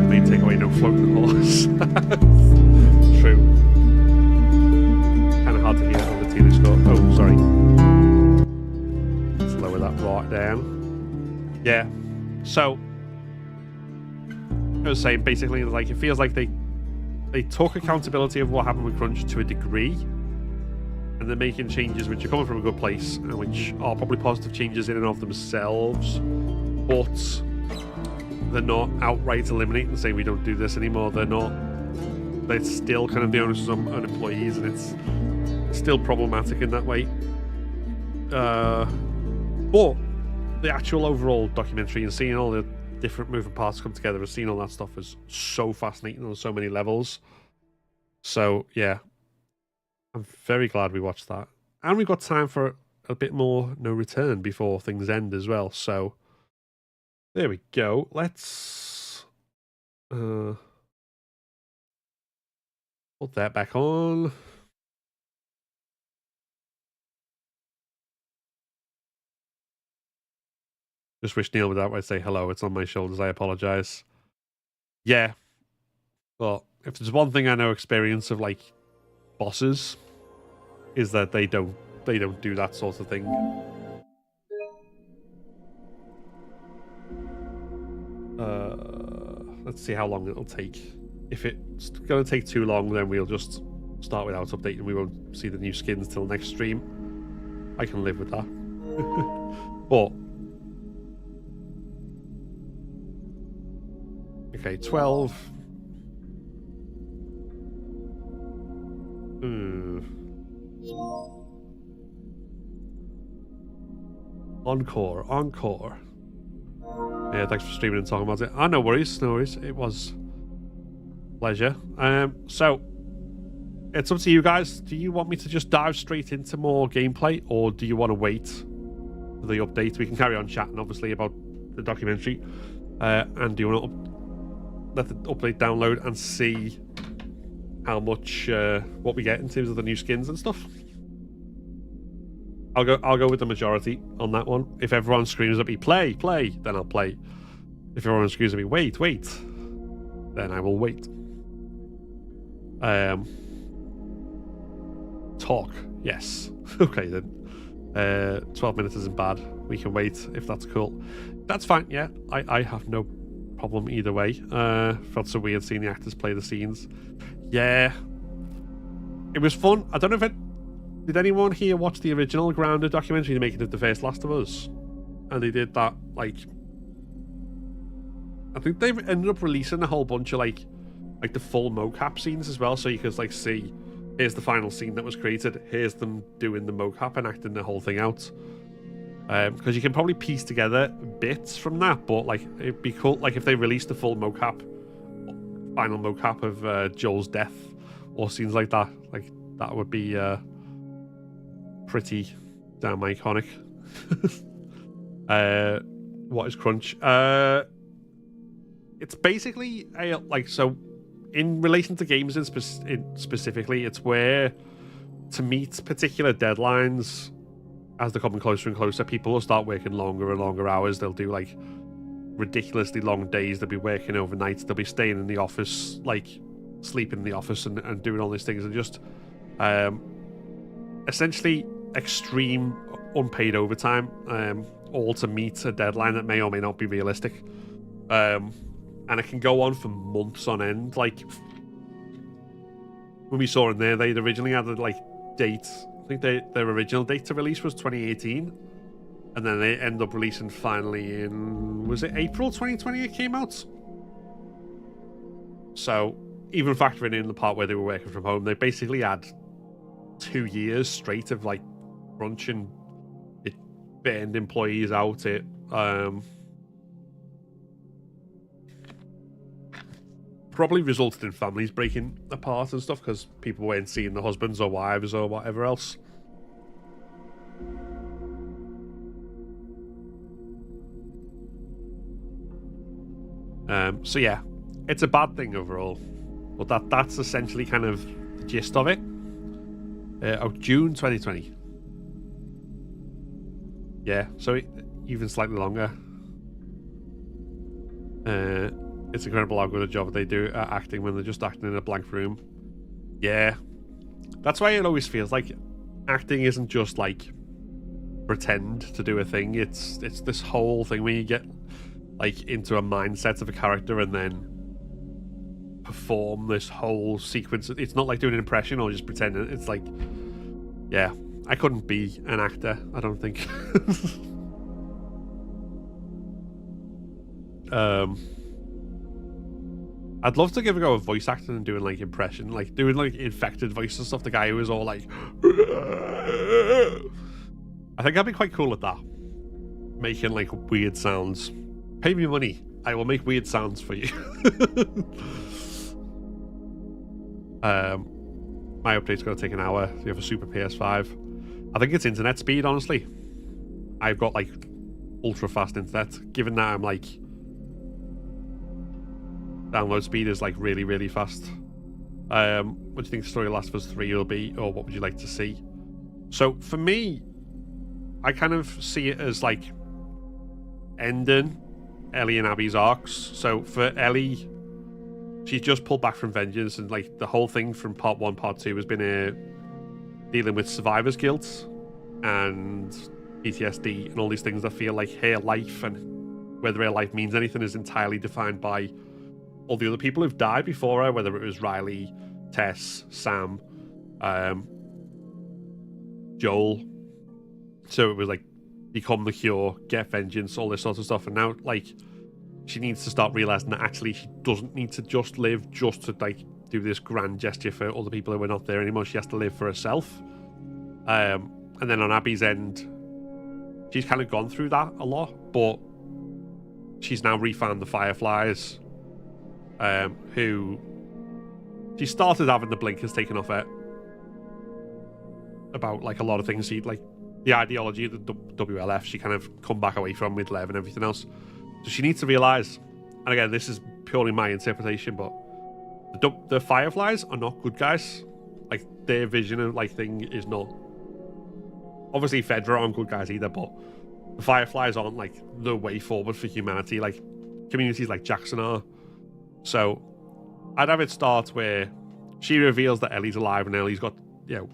Main takeaway, no floating horse. True. Kind of hard to hear over Tina score. Oh, sorry. Let's lower that right down. Yeah. So, I was saying, basically, like, it feels like they took accountability of what happened with Crunch to a degree, and they're making changes which are coming from a good place and which are probably positive changes in and of themselves, but they're not outright eliminating and saying we don't do this anymore. They're still kind of the onus on employees, and it's still problematic in that way. But the actual overall documentary and seeing all the different moving parts come together and seeing all that stuff is so fascinating on so many levels. So yeah, I'm very glad we watched that, and we've got time for a bit more No Return before things end as well. So there we go. Let's put that back on. Just wish Neil would outright say hello. It's on my shoulders. I apologize. Yeah. Well, if there's one thing I know experience of like bosses is that they don't do that sort of thing. Let's see how long it'll take. If it's going to take too long, then we'll just start without updating. We won't see the new skins till next stream. I can live with that. But okay, 12. Encore. Yeah, thanks for streaming and talking about it. No worries. It was a pleasure. So it's up to you guys. Do you want me to just dive straight into more gameplay, or do you want to wait for the update? We can carry on chatting, obviously, about the documentary. And do you want to let the update download and see how much what we get in terms of the new skins and stuff? I'll go with the majority on that one. If everyone screams at me, play, then I'll play. If everyone screams at me, wait, then I will wait. Talk, yes. Okay then. 12 minutes isn't bad. We can wait if that's cool. That's fine, yeah. I have no problem either way. Felt so weird seeing the actors play the scenes. Yeah. It was fun. I don't know if did anyone here watch the original Grounded documentary, the making of the first Last of Us? And they did that, like, I think they ended up releasing a whole bunch of like the full mocap scenes as well, so you could like see, here's the final scene that was created, here's them doing the mocap and acting the whole thing out. Because you can probably piece together bits from that, but like it'd be cool, like if they released the full mocap, final mocap of Joel's death or scenes like that would be pretty Damn iconic. What is crunch? It's basically so in relation to games specifically, it's where to meet particular deadlines as they're coming closer and closer, people will start working longer and longer hours. They'll do like ridiculously long days. They'll be working overnight. They'll be staying in the office, like sleeping in the office and doing all these things, and just essentially extreme unpaid overtime, all to meet a deadline that may or may not be realistic. And it can go on for months on end. Like when we saw in there, they'd originally had a date. I think their original date to release was 2018, and then they end up releasing finally in, was it April 2020 it came out? So even factoring in the part where they were working from home, they basically had 2 years straight of crunch, and it burned employees out. It probably resulted in families breaking apart and stuff because people weren't seeing the husbands or wives or whatever else. So yeah, it's a bad thing overall, but that's essentially kind of the gist of it. June 2020. Yeah, so even slightly longer. It's incredible how good a job they do at acting when they're just acting in a blank room. Yeah, that's why it always feels like acting isn't just pretend to do a thing. It's this whole thing where you get into a mindset of a character and then perform this whole sequence. It's not like doing an impression or just pretending. It's yeah, I couldn't be an actor, I don't think. I'd love to give a go of voice acting and doing impression, doing infected voice and stuff. The guy who was all I think I'd be quite cool at that. Making weird sounds. Pay me money, I will make weird sounds for you. My update's going to take an hour if you have a super PS5. I think it's internet speed, honestly. I've got ultra fast internet. Given that I'm download speed is really, really fast. What do you think the story of Last of Us 3 will be, or what would you like to see? So for me, I kind of see it as ending Ellie and Abby's arcs. So for Ellie, she's just pulled back from vengeance, and the whole thing from part 1, part 2 has been dealing with survivor's guilt and PTSD and all these things that feel like her life, and whether her life means anything is entirely defined by all the other people who've died before her, whether it was Riley, Tess, Sam, Joel. So it was become the cure, get vengeance, all this sort of stuff. And now she needs to start realizing that actually she doesn't need to just live just to do this grand gesture for all the people who are not there anymore. She has to live for herself. And then on Abby's end, she's kind of gone through that a lot, but she's now refound the Fireflies, who she started having the blinkers taken off her about a lot of things. She the ideology of the WLF she kind of come back away from with Lev and everything else. So she needs to realize, and again this is purely my interpretation, but the Fireflies are not good guys. Their vision of thing is not, obviously Fedra aren't good guys either, but the Fireflies aren't the way forward for humanity communities like Jackson are. So I'd have it start where she reveals that Ellie's alive and Ellie's got,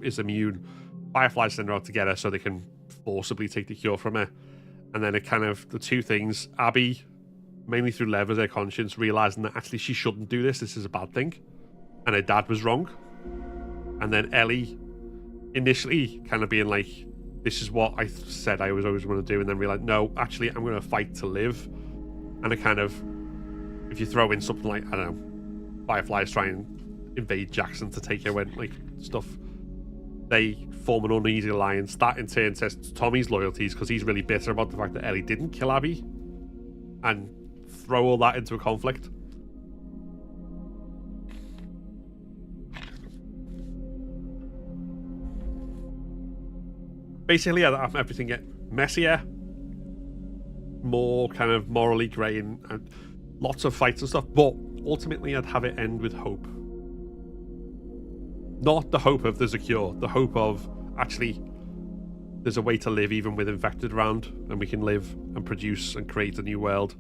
is immune. Fireflies send her out to get her so they can forcibly take the cure from her. And then it kind of, the two things, Abby, mainly through Lev as her conscience, realizing that actually she shouldn't do this is a bad thing. And her dad was wrong. And then Ellie initially kind of being this is what I said I was always going to do, and then realize, no, actually I'm going to fight to live. And it kind of, if you throw in something I don't know, Fireflies try and invade Jackson to take her when stuff, they form an uneasy alliance. That in turn tests Tommy's loyalties because he's really bitter about the fact that Ellie didn't kill Abby, and throw all that into a conflict. basically, I'd everything get messier, more kind of morally grey, and lots of fights and stuff. But ultimately, I'd have it end with hope. Not the hope of there's a cure, the hope of actually there's a way to live even with infected around, and we can live and produce and create a new world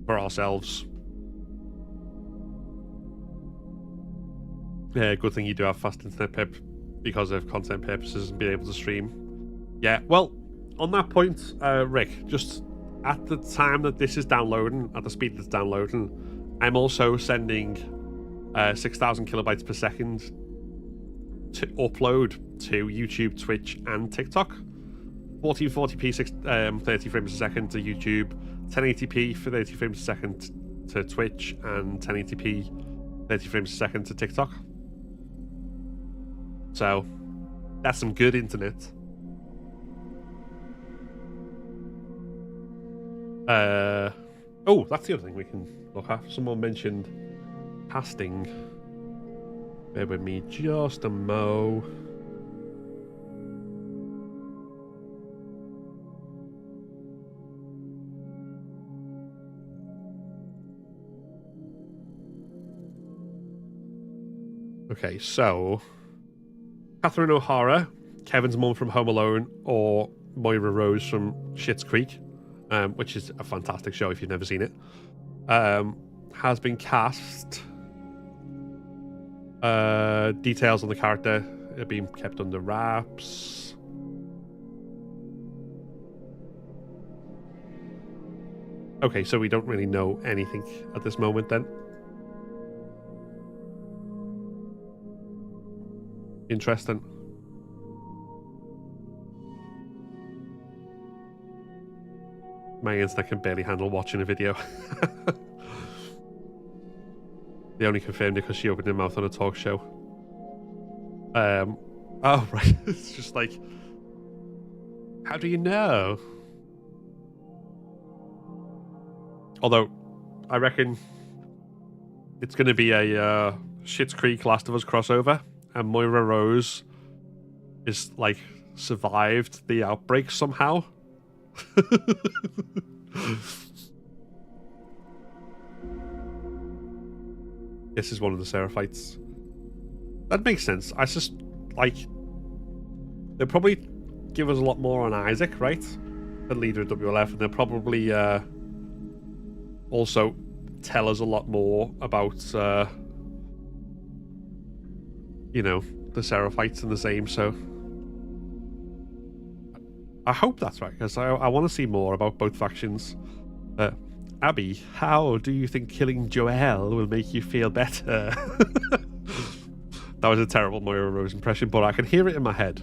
for ourselves. Yeah, good thing you do have fast internet, Pip, because of content purposes and being able to stream. Yeah, well, on that point, Rick, just at the time that this is downloading, at the speed that's downloading, I'm also sending 6,000 kilobytes per second to upload to YouTube, Twitch, and TikTok. 1440p 30 frames a second to YouTube, 1080p for 30 frames a second to Twitch, and 1080p 30 frames a second to TikTok. So that's some good internet. Oh, that's the other thing we can look at. Someone mentioned casting. Bear with me just a mo. Okay, so Catherine O'Hara, Kevin's mum from Home Alone, or Moira Rose from Schitt's Creek, which is a fantastic show if you've never seen it, has been cast. Details on the character are being kept under wraps. Okay, so we don't really know anything at this moment then. Interesting. My internet can barely handle watching a video. They only confirmed it because she opened her mouth on a talk show. Oh, right. It's just like, how do you know? Although, I reckon it's going to be a Schitt's Creek Last of Us crossover, and Moira Rose is, like, survived the outbreak somehow. This is one of the Seraphites. That makes sense. I just, like, they'll probably give us a lot more on Isaac, right? The leader of WLF, and they'll probably also tell us a lot more about, you know, the Seraphites and the same, so I hope that's right, because I want to see more about both factions. Abby, how do you think killing Joel will make you feel better? That was a terrible Moira Rose impression, but I can hear it in my head.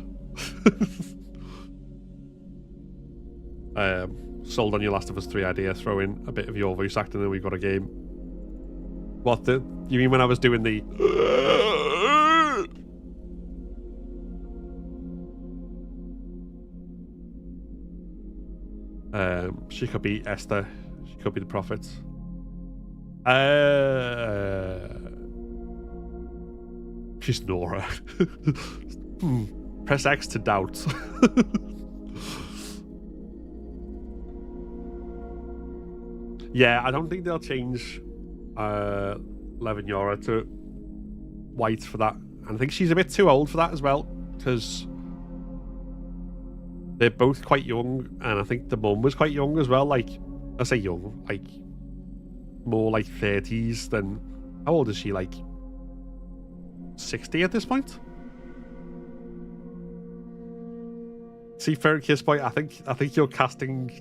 Sold on your Last of Us 3 idea. Throw in a bit of your voice acting and we've got a game. What the? You mean when I was doing the... she could be Esther. She could be the Prophet. She's Nora. Press X to doubt. Yeah, I don't think they'll change Levignora to white for that. And I think she's a bit too old for that as well, because they're both quite young, and I think the mum was quite young as well. Like, I say young, like more like 30s than... How old is she? Like 60 at this point? See, Ferret Kiss Boy, I think your casting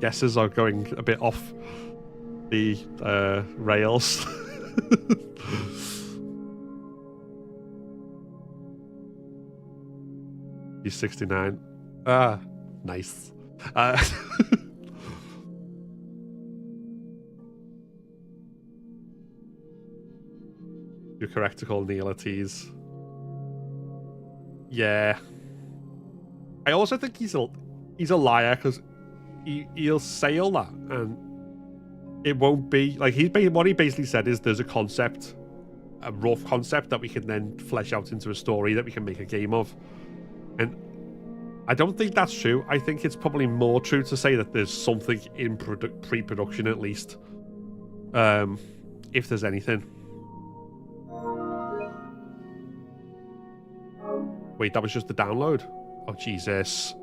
guesses are going a bit off the rails. He's 69. Ah, nice. You're correct to call Neil a tease. Yeah. I also think he's a liar, because he'll say all that and it won't be like what he basically said is there's a concept, a rough concept that we can then flesh out into a story that we can make a game of. And I don't think that's true. I think it's probably more true to say that there's something in pre-production at least. If there's anything. Wait, that was just the download? Oh, Jesus.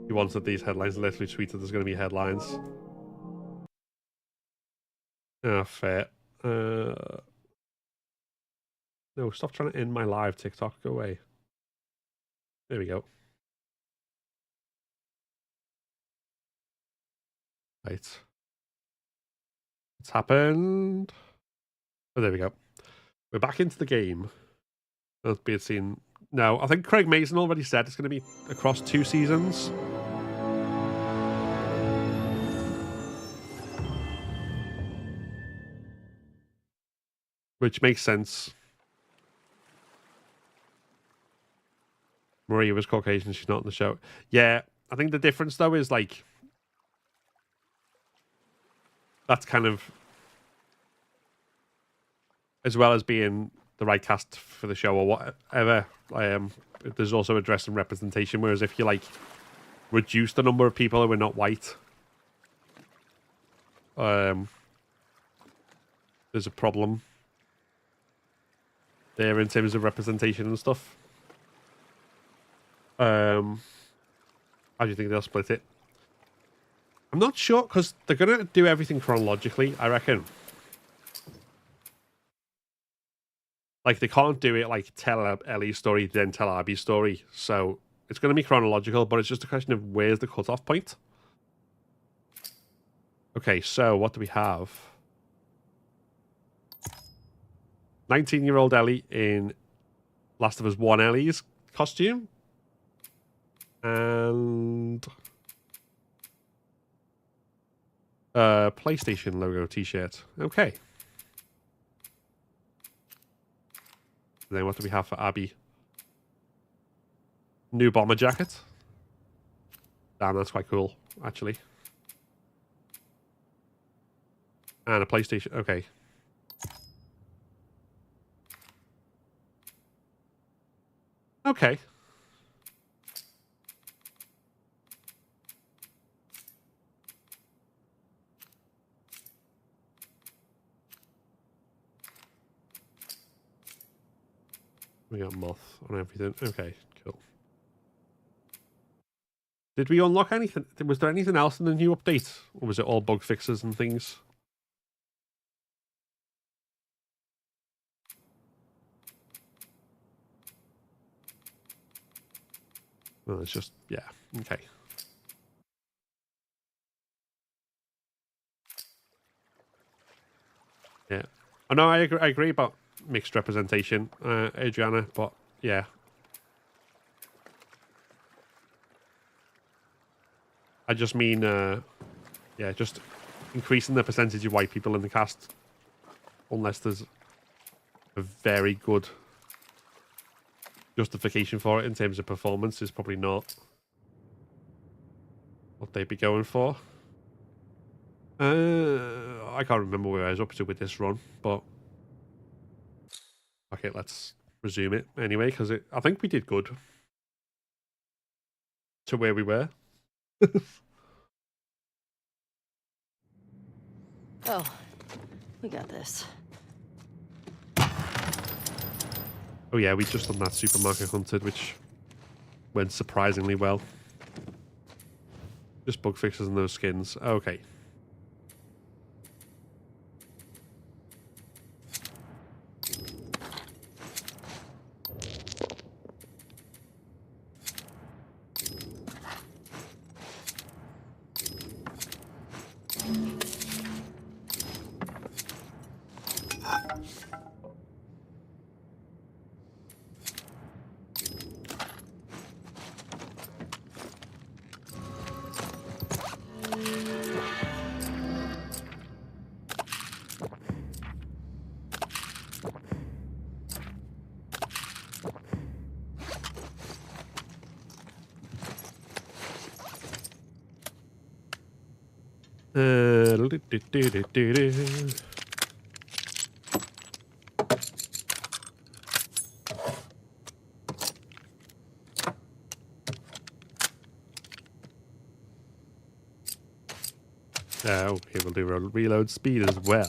He wanted these headlines, literally tweeted there's going to be headlines. Oh, fair. No, stop trying to end my live, TikTok. Go away. There we go. Right. It's happened. Oh, there we go. We're back into the game. As be it seen. No, I think Craig Mason already said it's going to be across 2 seasons. Which makes sense. Maria was Caucasian, she's not on the show. Yeah, I think the difference though is like that's kind of, as well as being the right cast for the show or whatever, there's also address and representation, whereas if you like reduce the number of people who are not white, there's a problem there in terms of representation and stuff. How do you think they'll split it? I'm not sure, because they're going to do everything chronologically, I reckon. Like, they can't do it like tell Ellie's story, then tell Abby's story. So it's going to be chronological, but it's just a question of where's the cutoff point. Okay, so what do we have? 19-year-old Ellie in Last of Us 1 Ellie's costume. And PlayStation logo t-shirt. Okay. And then what do we have for Abby? New bomber jacket. Damn, that's quite cool, actually. And a PlayStation. Okay. Okay. We got moth on everything. Okay, cool. Did we unlock anything? Was there anything else in the new update? Or was it all bug fixes and things? Well, it's just, yeah, okay. Yeah. I know, I agree about mixed representation, Adriana, but yeah. I just mean, yeah, just increasing the percentage of white people in the cast, unless there's a very good justification for it in terms of performance, is probably not what they'd be going for. I can't remember where I was up to with this run, but okay, let's resume it anyway, because I think we did good to where we were. Oh, we got this. Oh yeah, we just done that supermarket hunted, which went surprisingly well. Just bug fixes and those skins. Okay. Okay, we'll do a reload speed as well.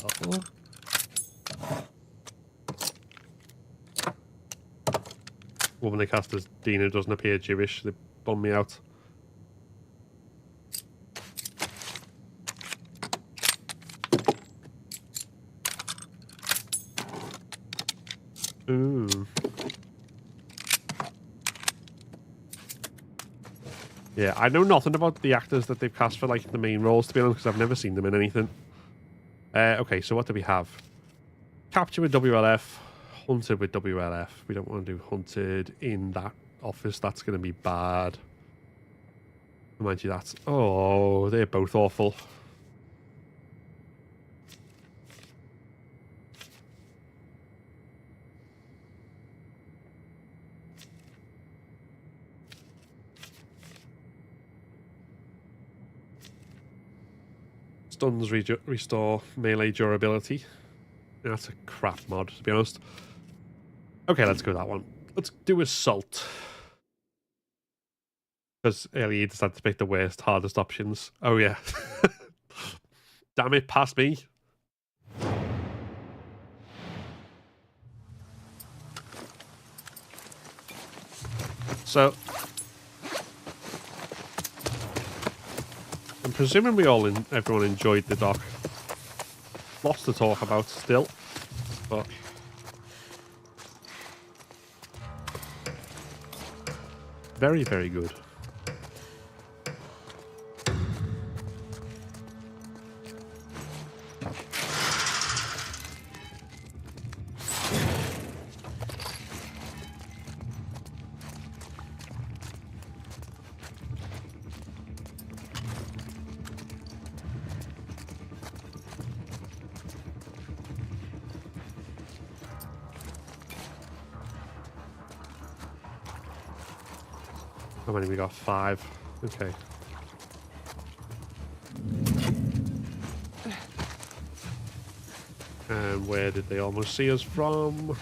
Woman they cast as Dina doesn't appear Jewish. They bummed me out. Ooh. Yeah, I know nothing about the actors that they've cast for like the main roles, to be honest, because I've never seen them in anything. Okay, so what do we have? Capture with WLF, hunted with WLF. We don't want to do hunted in that office. That's going to be bad. Mind you, that's... Oh, they're both awful. Stuns restore melee durability. That's a crap mod, to be honest. Okay, let's go that one. Let's do assault. Because Ellie decided to pick the worst, hardest options. Oh, yeah. Damn it, past me. So, I'm presuming everyone enjoyed the doc. Lots to talk about still, but very, very good. How many we got? 5. Okay. And where did they almost see us from?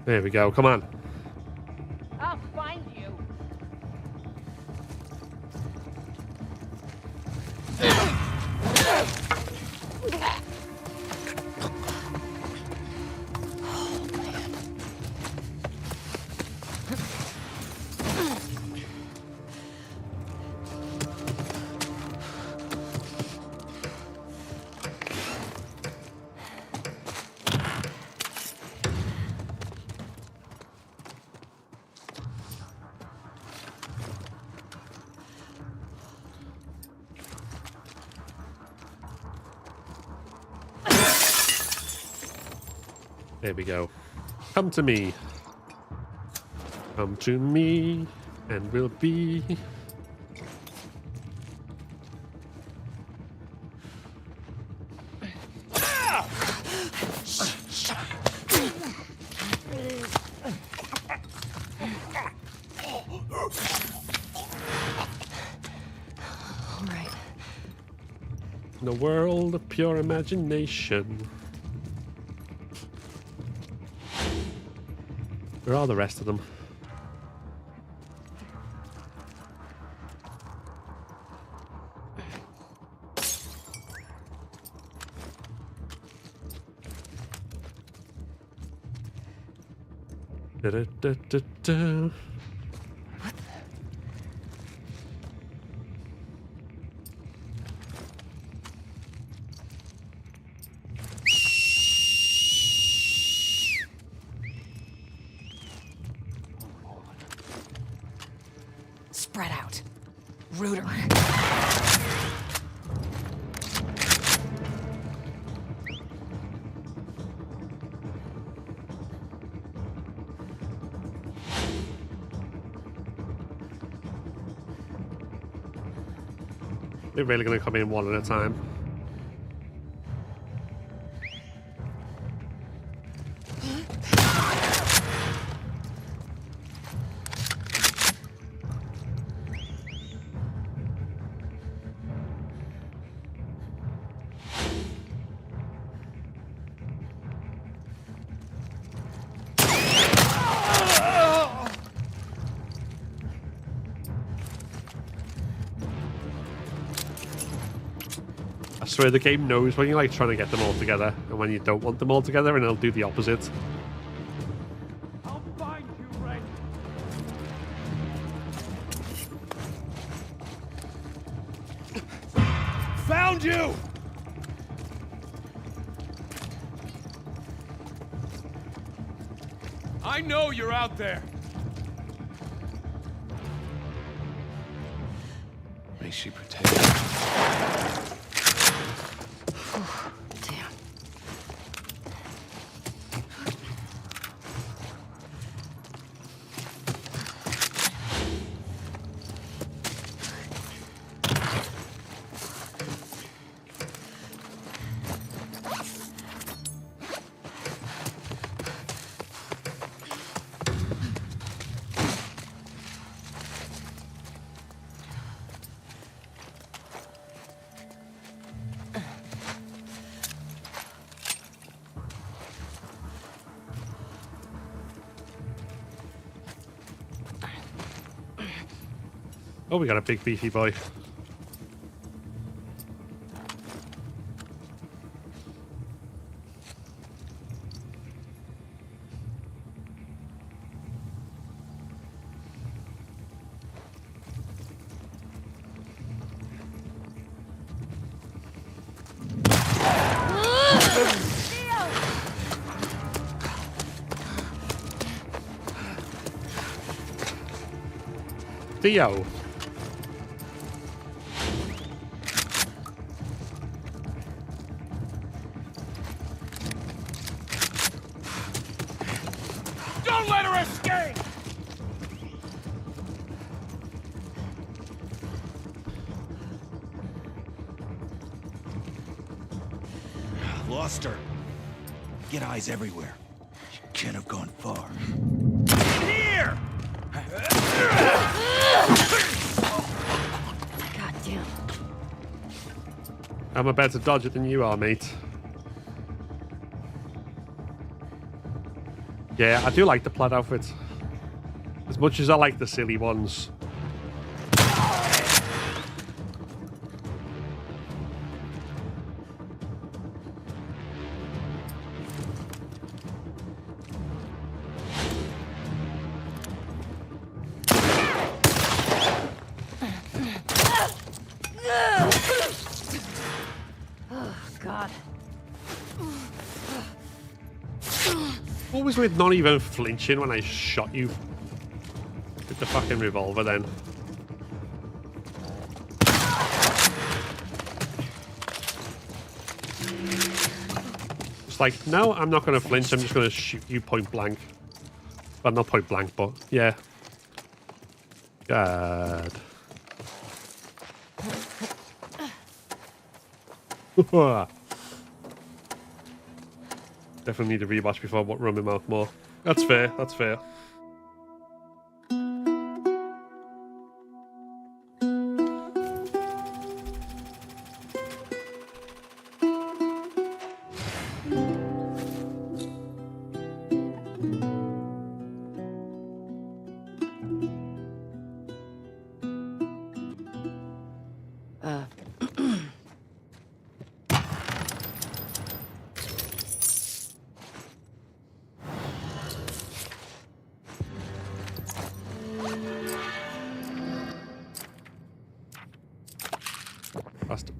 There we go. Come on. I'll find you. There we go. Come to me. Come to me, and we'll be... In a world of pure imagination. Where are the rest of them? Da-da-da-da-da. Spread out. Ruder. They're really going to come in one at a time. I swear the game knows when you're like trying to get them all together and when you don't want them all together, and it'll do the opposite. I'll find you, Ray. Found you! I know you're out there. May she protect you. Damn. Oh, we got a big beefy boy. Theo. Don't let her escape! Lost her. Get eyes everywhere. She can't have gone far. Here! God damn. I'm a better dodger than you are, mate. Yeah, I do like the plaid outfit. As much as I like the silly ones. Oh, God. What was with not even flinching when I shot you with the fucking revolver then? It's like, no, I'm not going to flinch. I'm just going to shoot you point blank. Well, not point blank, but yeah. God. Definitely need a rewatch before I run my mouth more. That's fair, that's fair.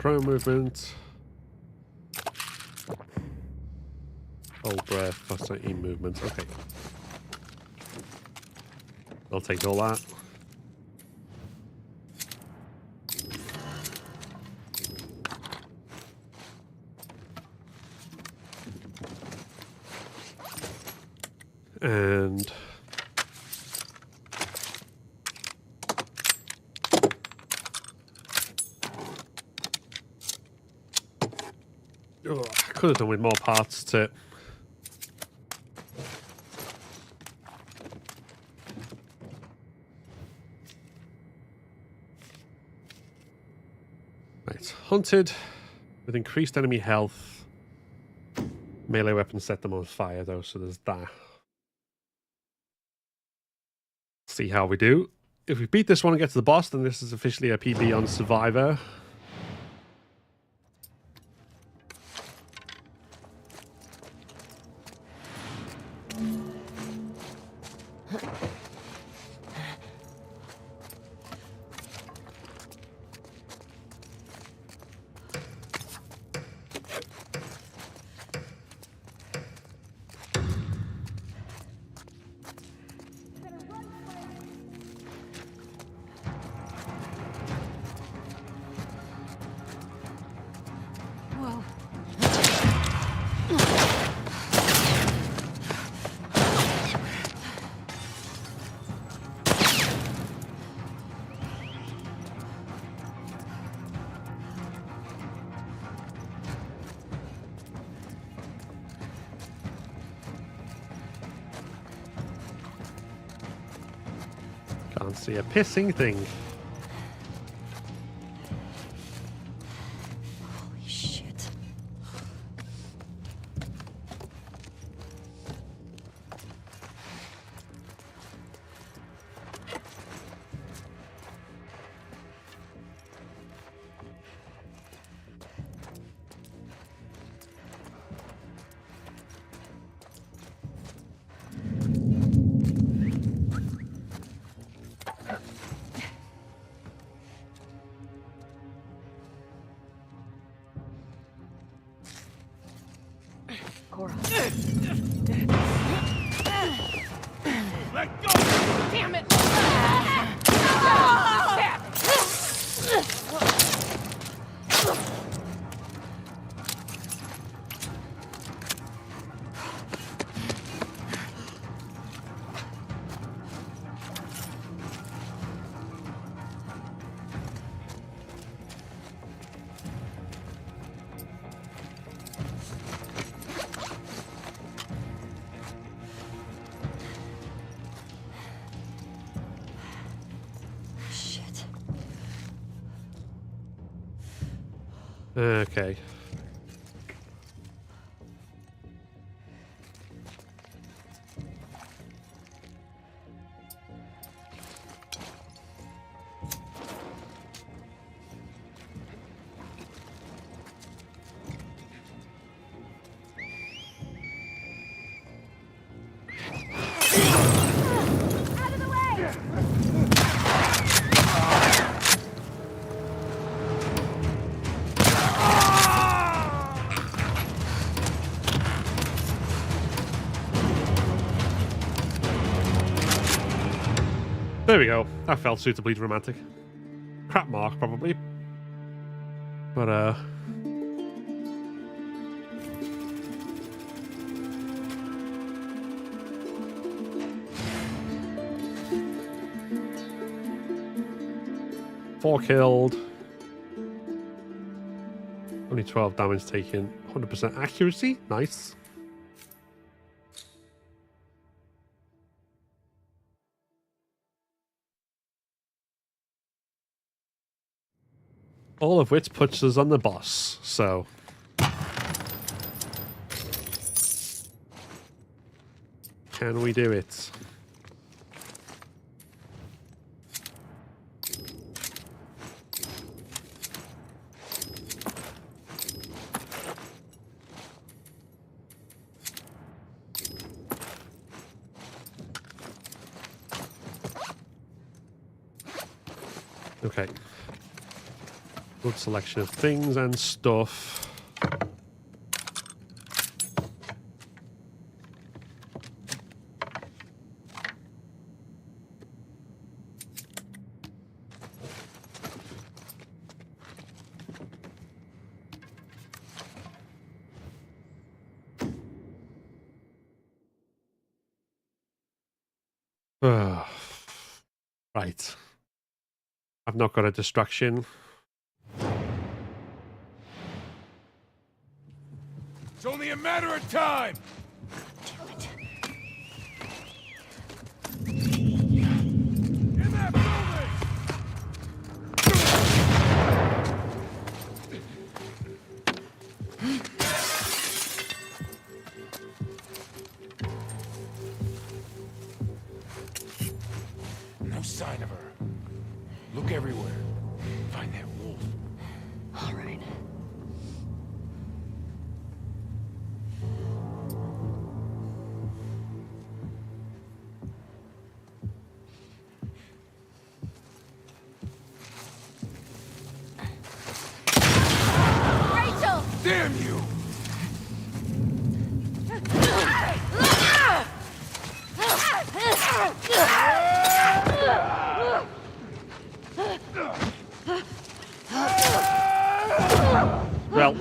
Pro movement. Hold breath, plus 19 movement. Okay. I'll take all that. And oh, I could have done with more parts to it. Right, hunted with increased enemy health. Melee weapons set them on fire though, so there's that. See how we do. If we beat this one and get to the boss, then this is officially a PB on Survivor. Whoa. Can't see a pissing thing. Holy shit. Cora. Let go! Damn it! Shit. Okay. Out of the way! There we go. That felt suitably dramatic. Crap mark, probably. But, 4 killed. Only 12 damage taken. 100% accuracy. Nice. All of which puts us on the boss, so... Can we do it? Okay. Good selection of things and stuff. Right. I've not got a distraction. It's only a matter of time. In that building! No sign of her. Look everywhere. Find that wolf. All right. Rachel! Damn you! Well.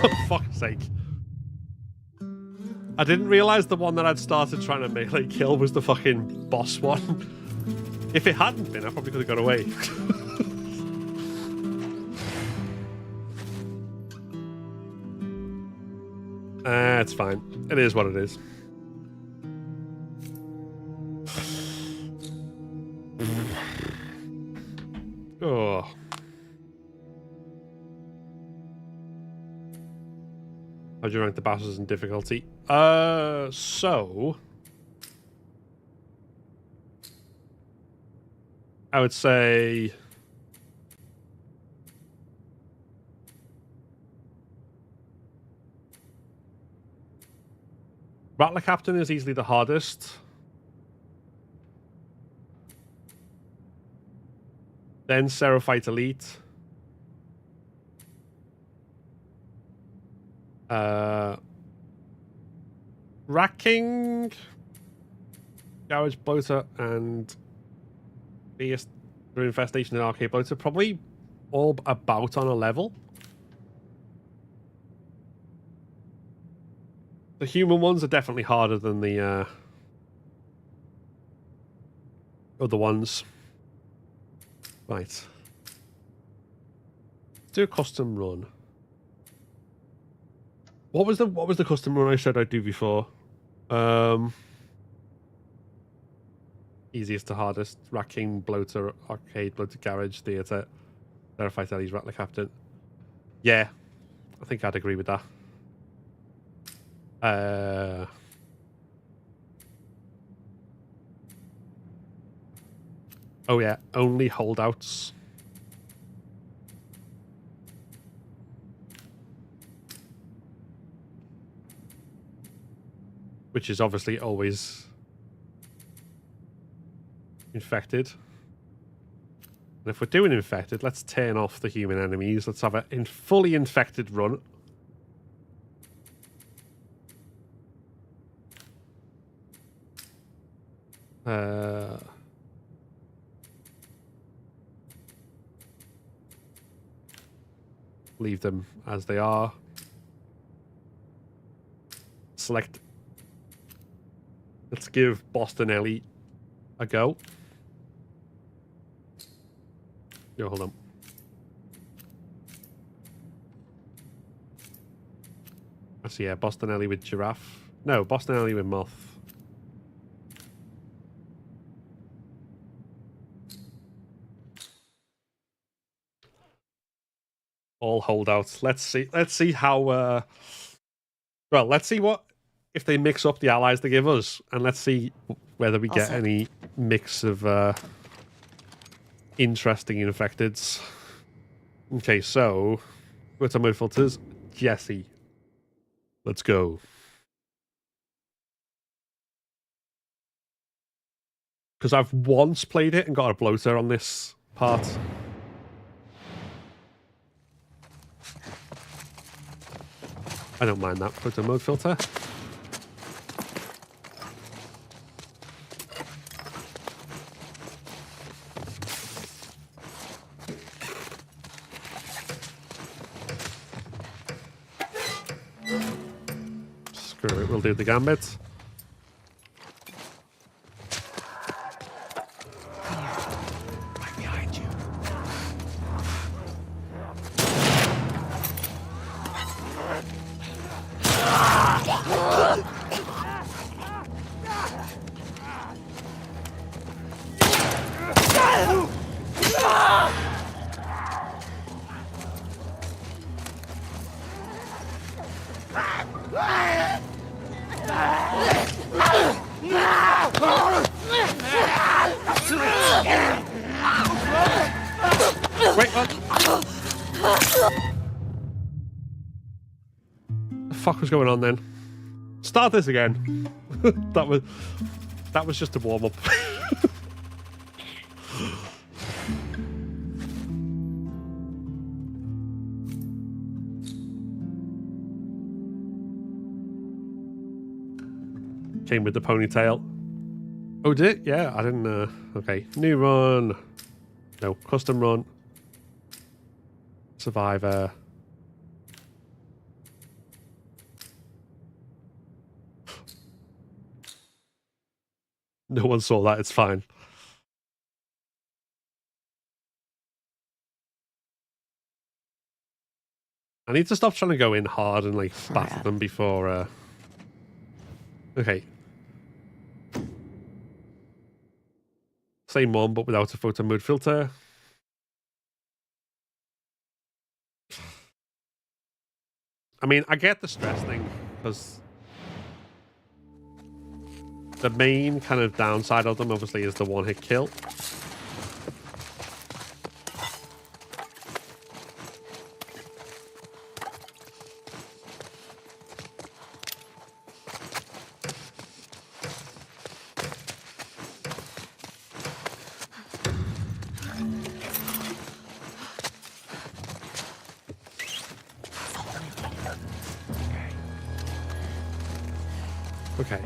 For fuck's sake. I didn't realize the one that I'd started trying to melee kill was the fucking boss one. If it hadn't been, I probably could have got away. It's fine. It is what it is. Oh. How'd you rank the bosses in difficulty? So I would say Rattler Captain is easily the hardest. Then Seraphite Elite. Rat King, Garage Bloater, and Beast through Infestation and Arcade Bloater. Probably all about on a level. The human ones are definitely harder than the other ones. Right. Let's do a custom run. What was the custom run I said I'd do before? Easiest to hardest. Rat King, Bloater, Arcade, Bloater, Garage, Theatre, Verified Ellie's Rattler Captain. Yeah, I think I'd agree with that. Oh yeah, only holdouts. Which is obviously always infected. And if we're doing infected, let's turn off the human enemies. Let's have a fully infected run. Leave them as they are. Select. Let's give Boston Ellie a go. Yo, hold on. Actually, yeah, Boston Ellie with giraffe. No, Boston Ellie with moth. All holdouts. Let's see how well, let's see what if they mix up the allies they give us, and let's see whether we get any mix of interesting infecteds. Okay, so what's our mode filters? Jesse. Let's go. Because I've once played it and got a bloater on this part. I don't mind that photo mode filter. Screw it, we'll do the gambit. Wait, what? The fuck was going on then? Start this again. that was just a warm up. Came with the ponytail. Oh, did it? Yeah, I didn't. Okay, new run. No, custom run. Survivor. No one saw that, it's fine. I need to stop trying to go in hard and like batter them before okay. Same one, but without a photo mode filter. I mean, I get the stress thing, because the main kind of downside of them, obviously, is the one-hit kill. Okay.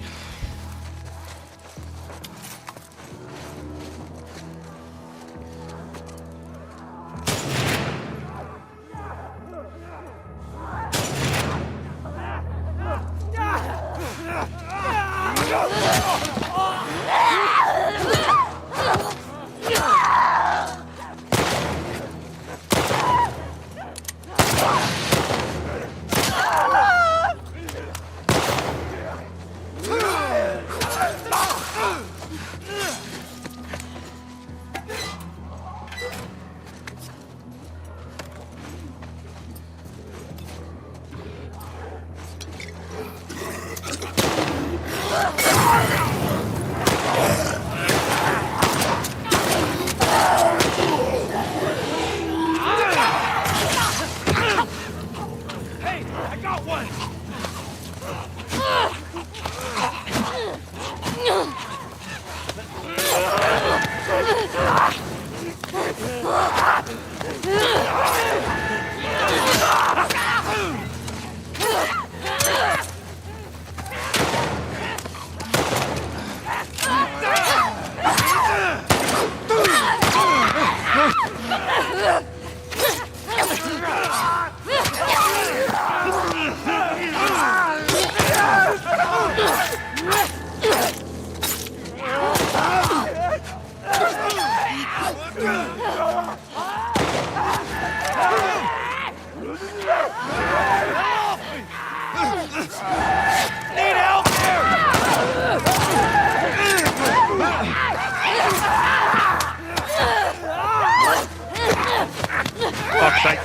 Fuck's sake.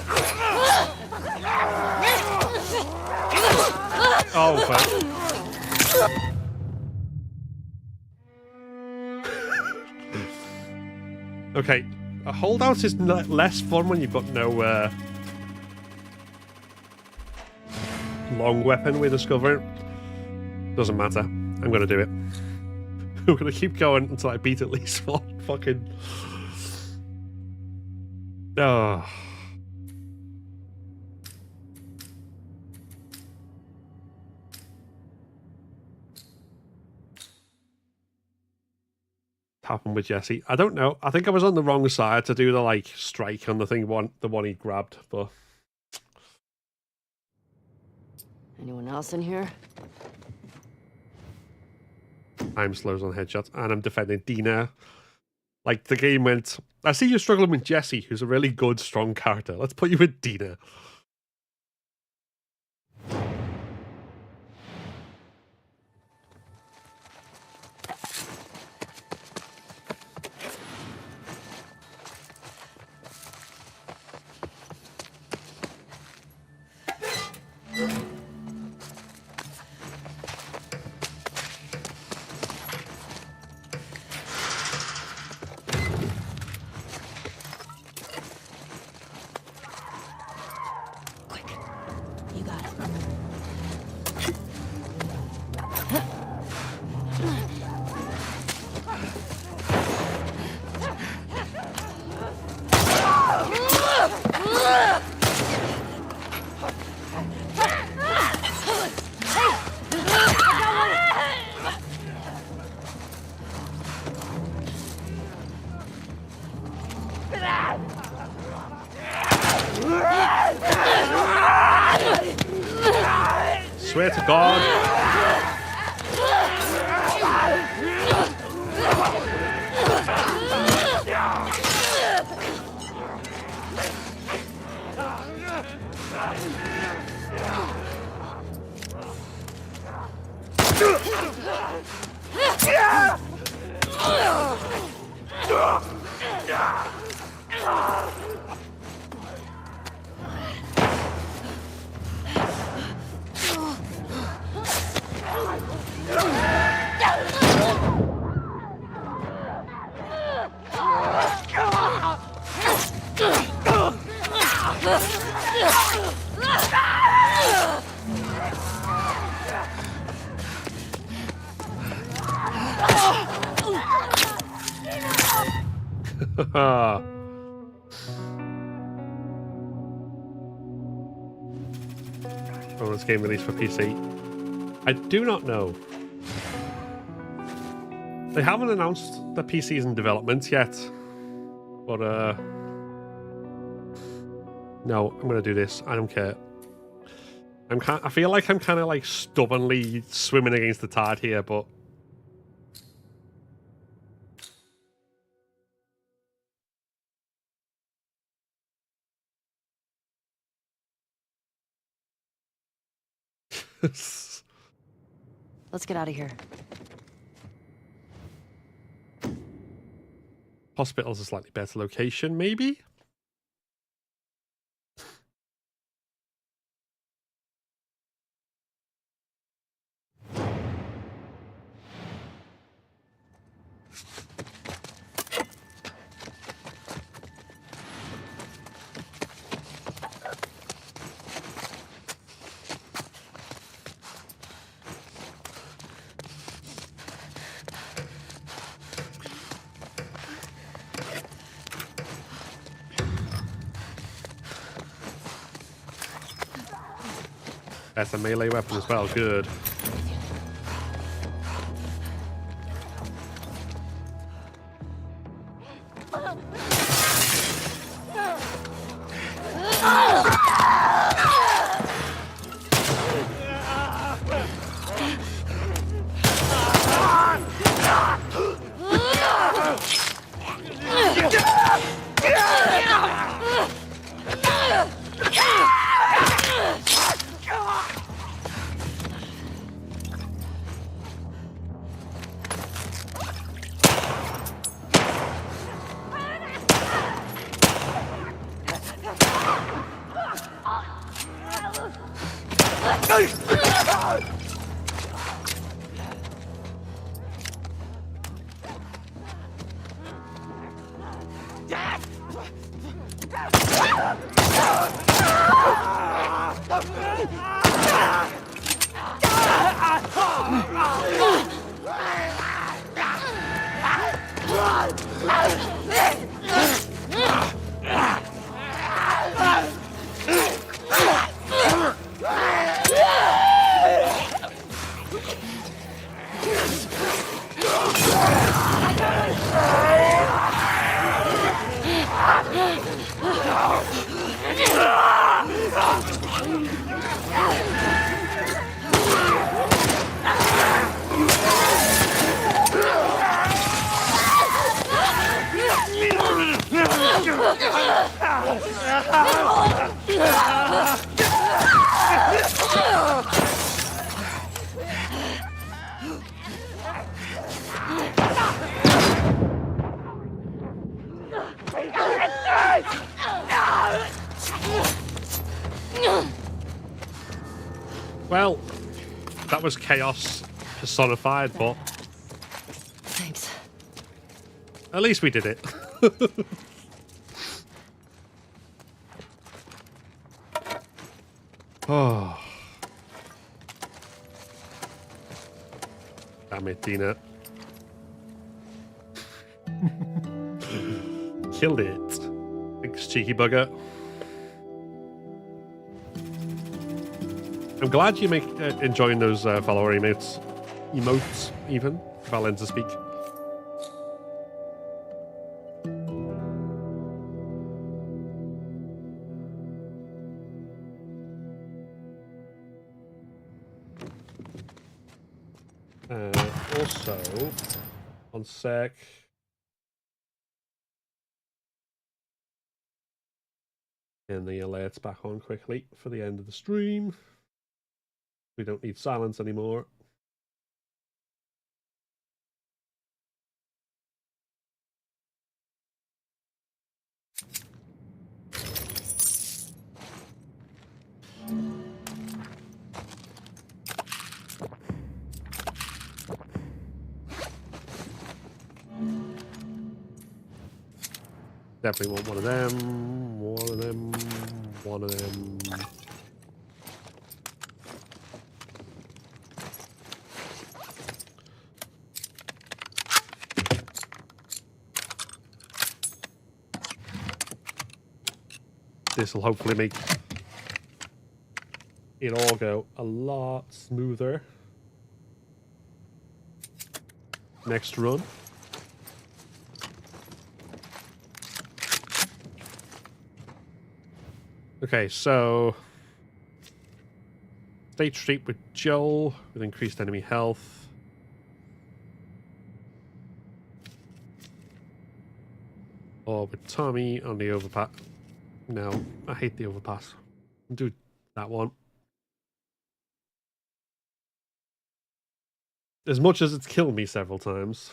Oh, fuck. Okay, a holdout is less fun when you've got no long weapon we're discovering. Doesn't matter. I'm going to do it. We're gonna keep going until I beat at least one fucking. Oh. Happened with Jesse. I don't know. I think I was on the wrong side to do the like strike on the thing the one he grabbed, but Anyone else in here? time slows on headshots, and I'm defending Dina. Like the game went, I see you're struggling with Jesse, who's a really good, strong character. Let's put you with Dina. Swear to God. Bonus game released for PC. I do not know. They haven't announced the PC is in development yet. But no, I'm gonna do this. I don't care. I feel like I'm kind of like stubbornly swimming against the tide here, but Let's get out of here. hospital's a slightly better location, maybe? That's a melee weapon as well, good. Well, that was chaos personified, but Thanks. at least we did it. Oh. Damn it, Dina. Killed it. Thanks, cheeky bugger. I'm glad you make enjoying those follower emotes, even, if I learn to speak. Also, one sec. And the alerts back on quickly for the end of the stream. We don't need silence anymore. Definitely want one of them, one of them, one of them. This will hopefully make it all go a lot smoother. Next run. Okay, so State Street with Joel with increased enemy health. Or with Tommy on the overpass. No, I hate the overpass. Do that one. As much as it's killed me several times.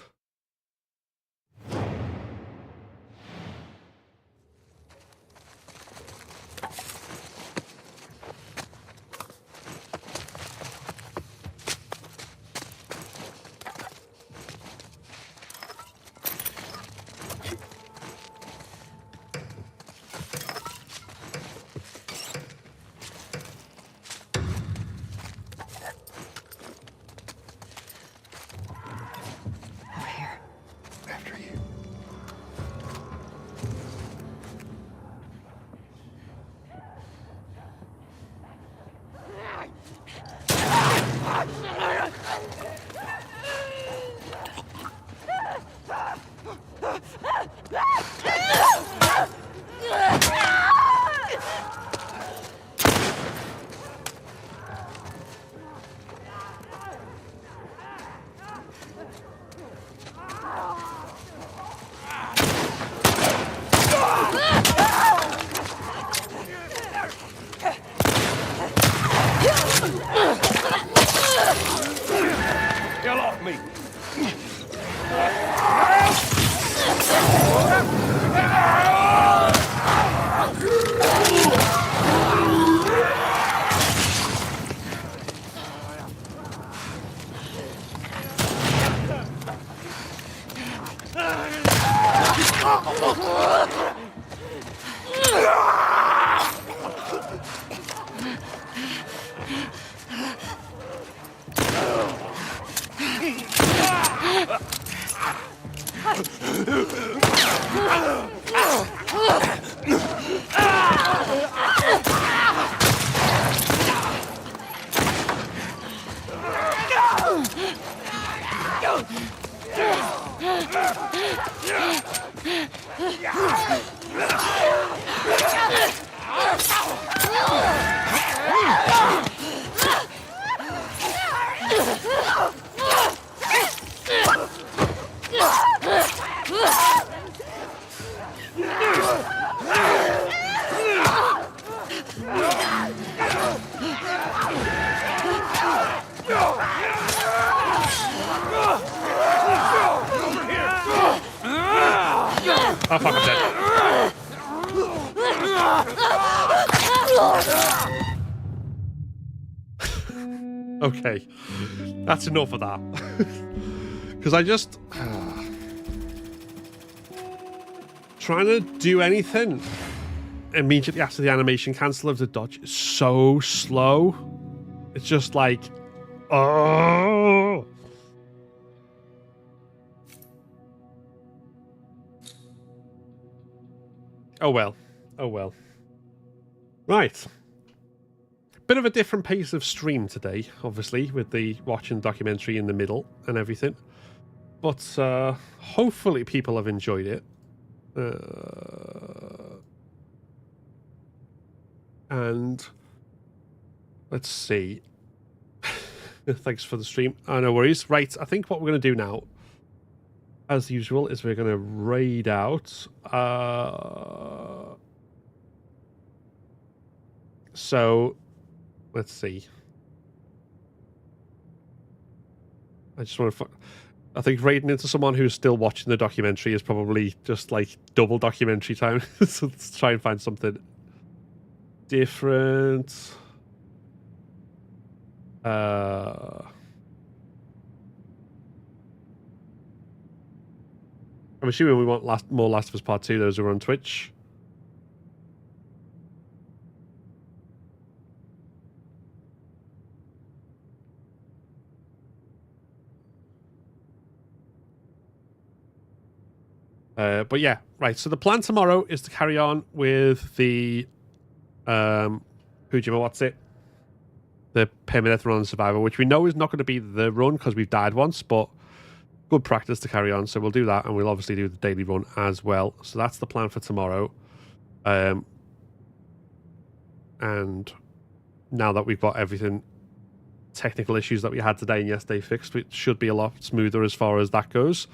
Oh, fuck, I'm dead. Okay. That's enough of that. Because I just... trying to do anything immediately after the animation cancel of the dodge is so slow. It's just like... Oh... Oh well. Oh well. Right. Bit of a different pace of stream today, obviously, with the watching documentary in the middle and everything. But hopefully people have enjoyed it. And let's see. Thanks for the stream. Oh, no worries. Right, I think what we're going to do now, as usual, is we're going to raid out. So, let's see. I just want to... I think raiding into someone who's still watching the documentary is probably just like double documentary time. So let's try and find something different. I'm assuming we want more Last of Us Part 2, those who are on Twitch. But yeah, right. So the plan tomorrow is to carry on with the the permanent run on Survivor, which we know is not going to be the run because we've died once, but good practice to carry on. So we'll do that, and we'll obviously do the daily run as well. So that's the plan for tomorrow. And now that we've got everything, technical issues that we had today and yesterday fixed, it should be a lot smoother as far as that goes.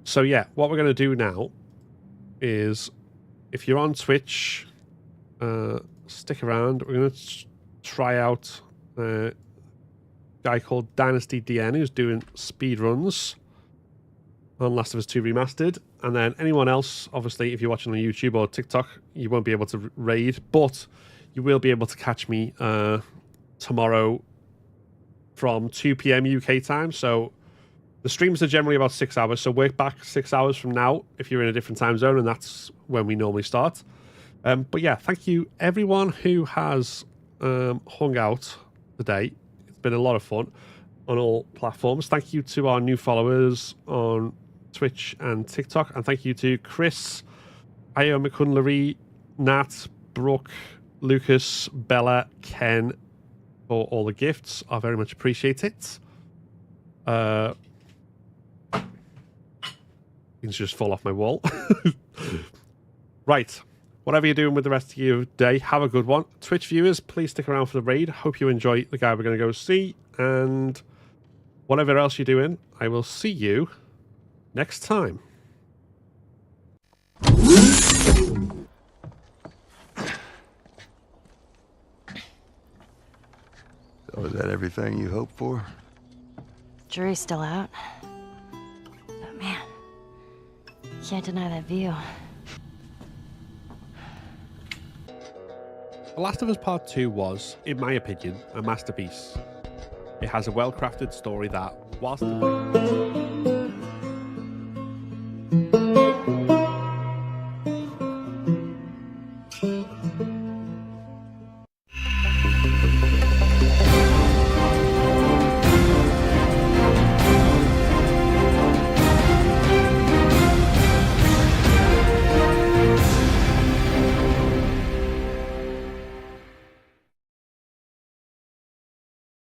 So yeah, what we're going to do now is, if you're on Twitch, stick around. We're going to try out a guy called Dynasty DN who's doing speed runs on Last of Us 2 Remastered. And then anyone else, obviously, if you're watching on YouTube or TikTok, you won't be able to raid, but you will be able to catch me tomorrow from 2 p.m. UK time. So the streams are generally about 6 hours, so work back 6 hours from now if you're in a different time zone, and that's when we normally start. But yeah, thank you everyone who has hung out today. It's been a lot of fun on all platforms. Thank you to our new followers on Twitch and TikTok, and thank you to Chris, Ayo McCunlery, Nat, Brooke, Lucas, Bella, Ken for all the gifts. I very much appreciate it. Things just fall off my wall. Right. Whatever you're doing with the rest of your day, have a good one. Twitch viewers, please stick around for the raid. Hope you enjoy the guy we're going to go see. And whatever else you're doing, I will see you next time. So is that everything you hoped for? Jury's still out. But man, can't deny that view. The Last of Us Part 2 was, in my opinion, a masterpiece. It has a well-crafted story that, whilst...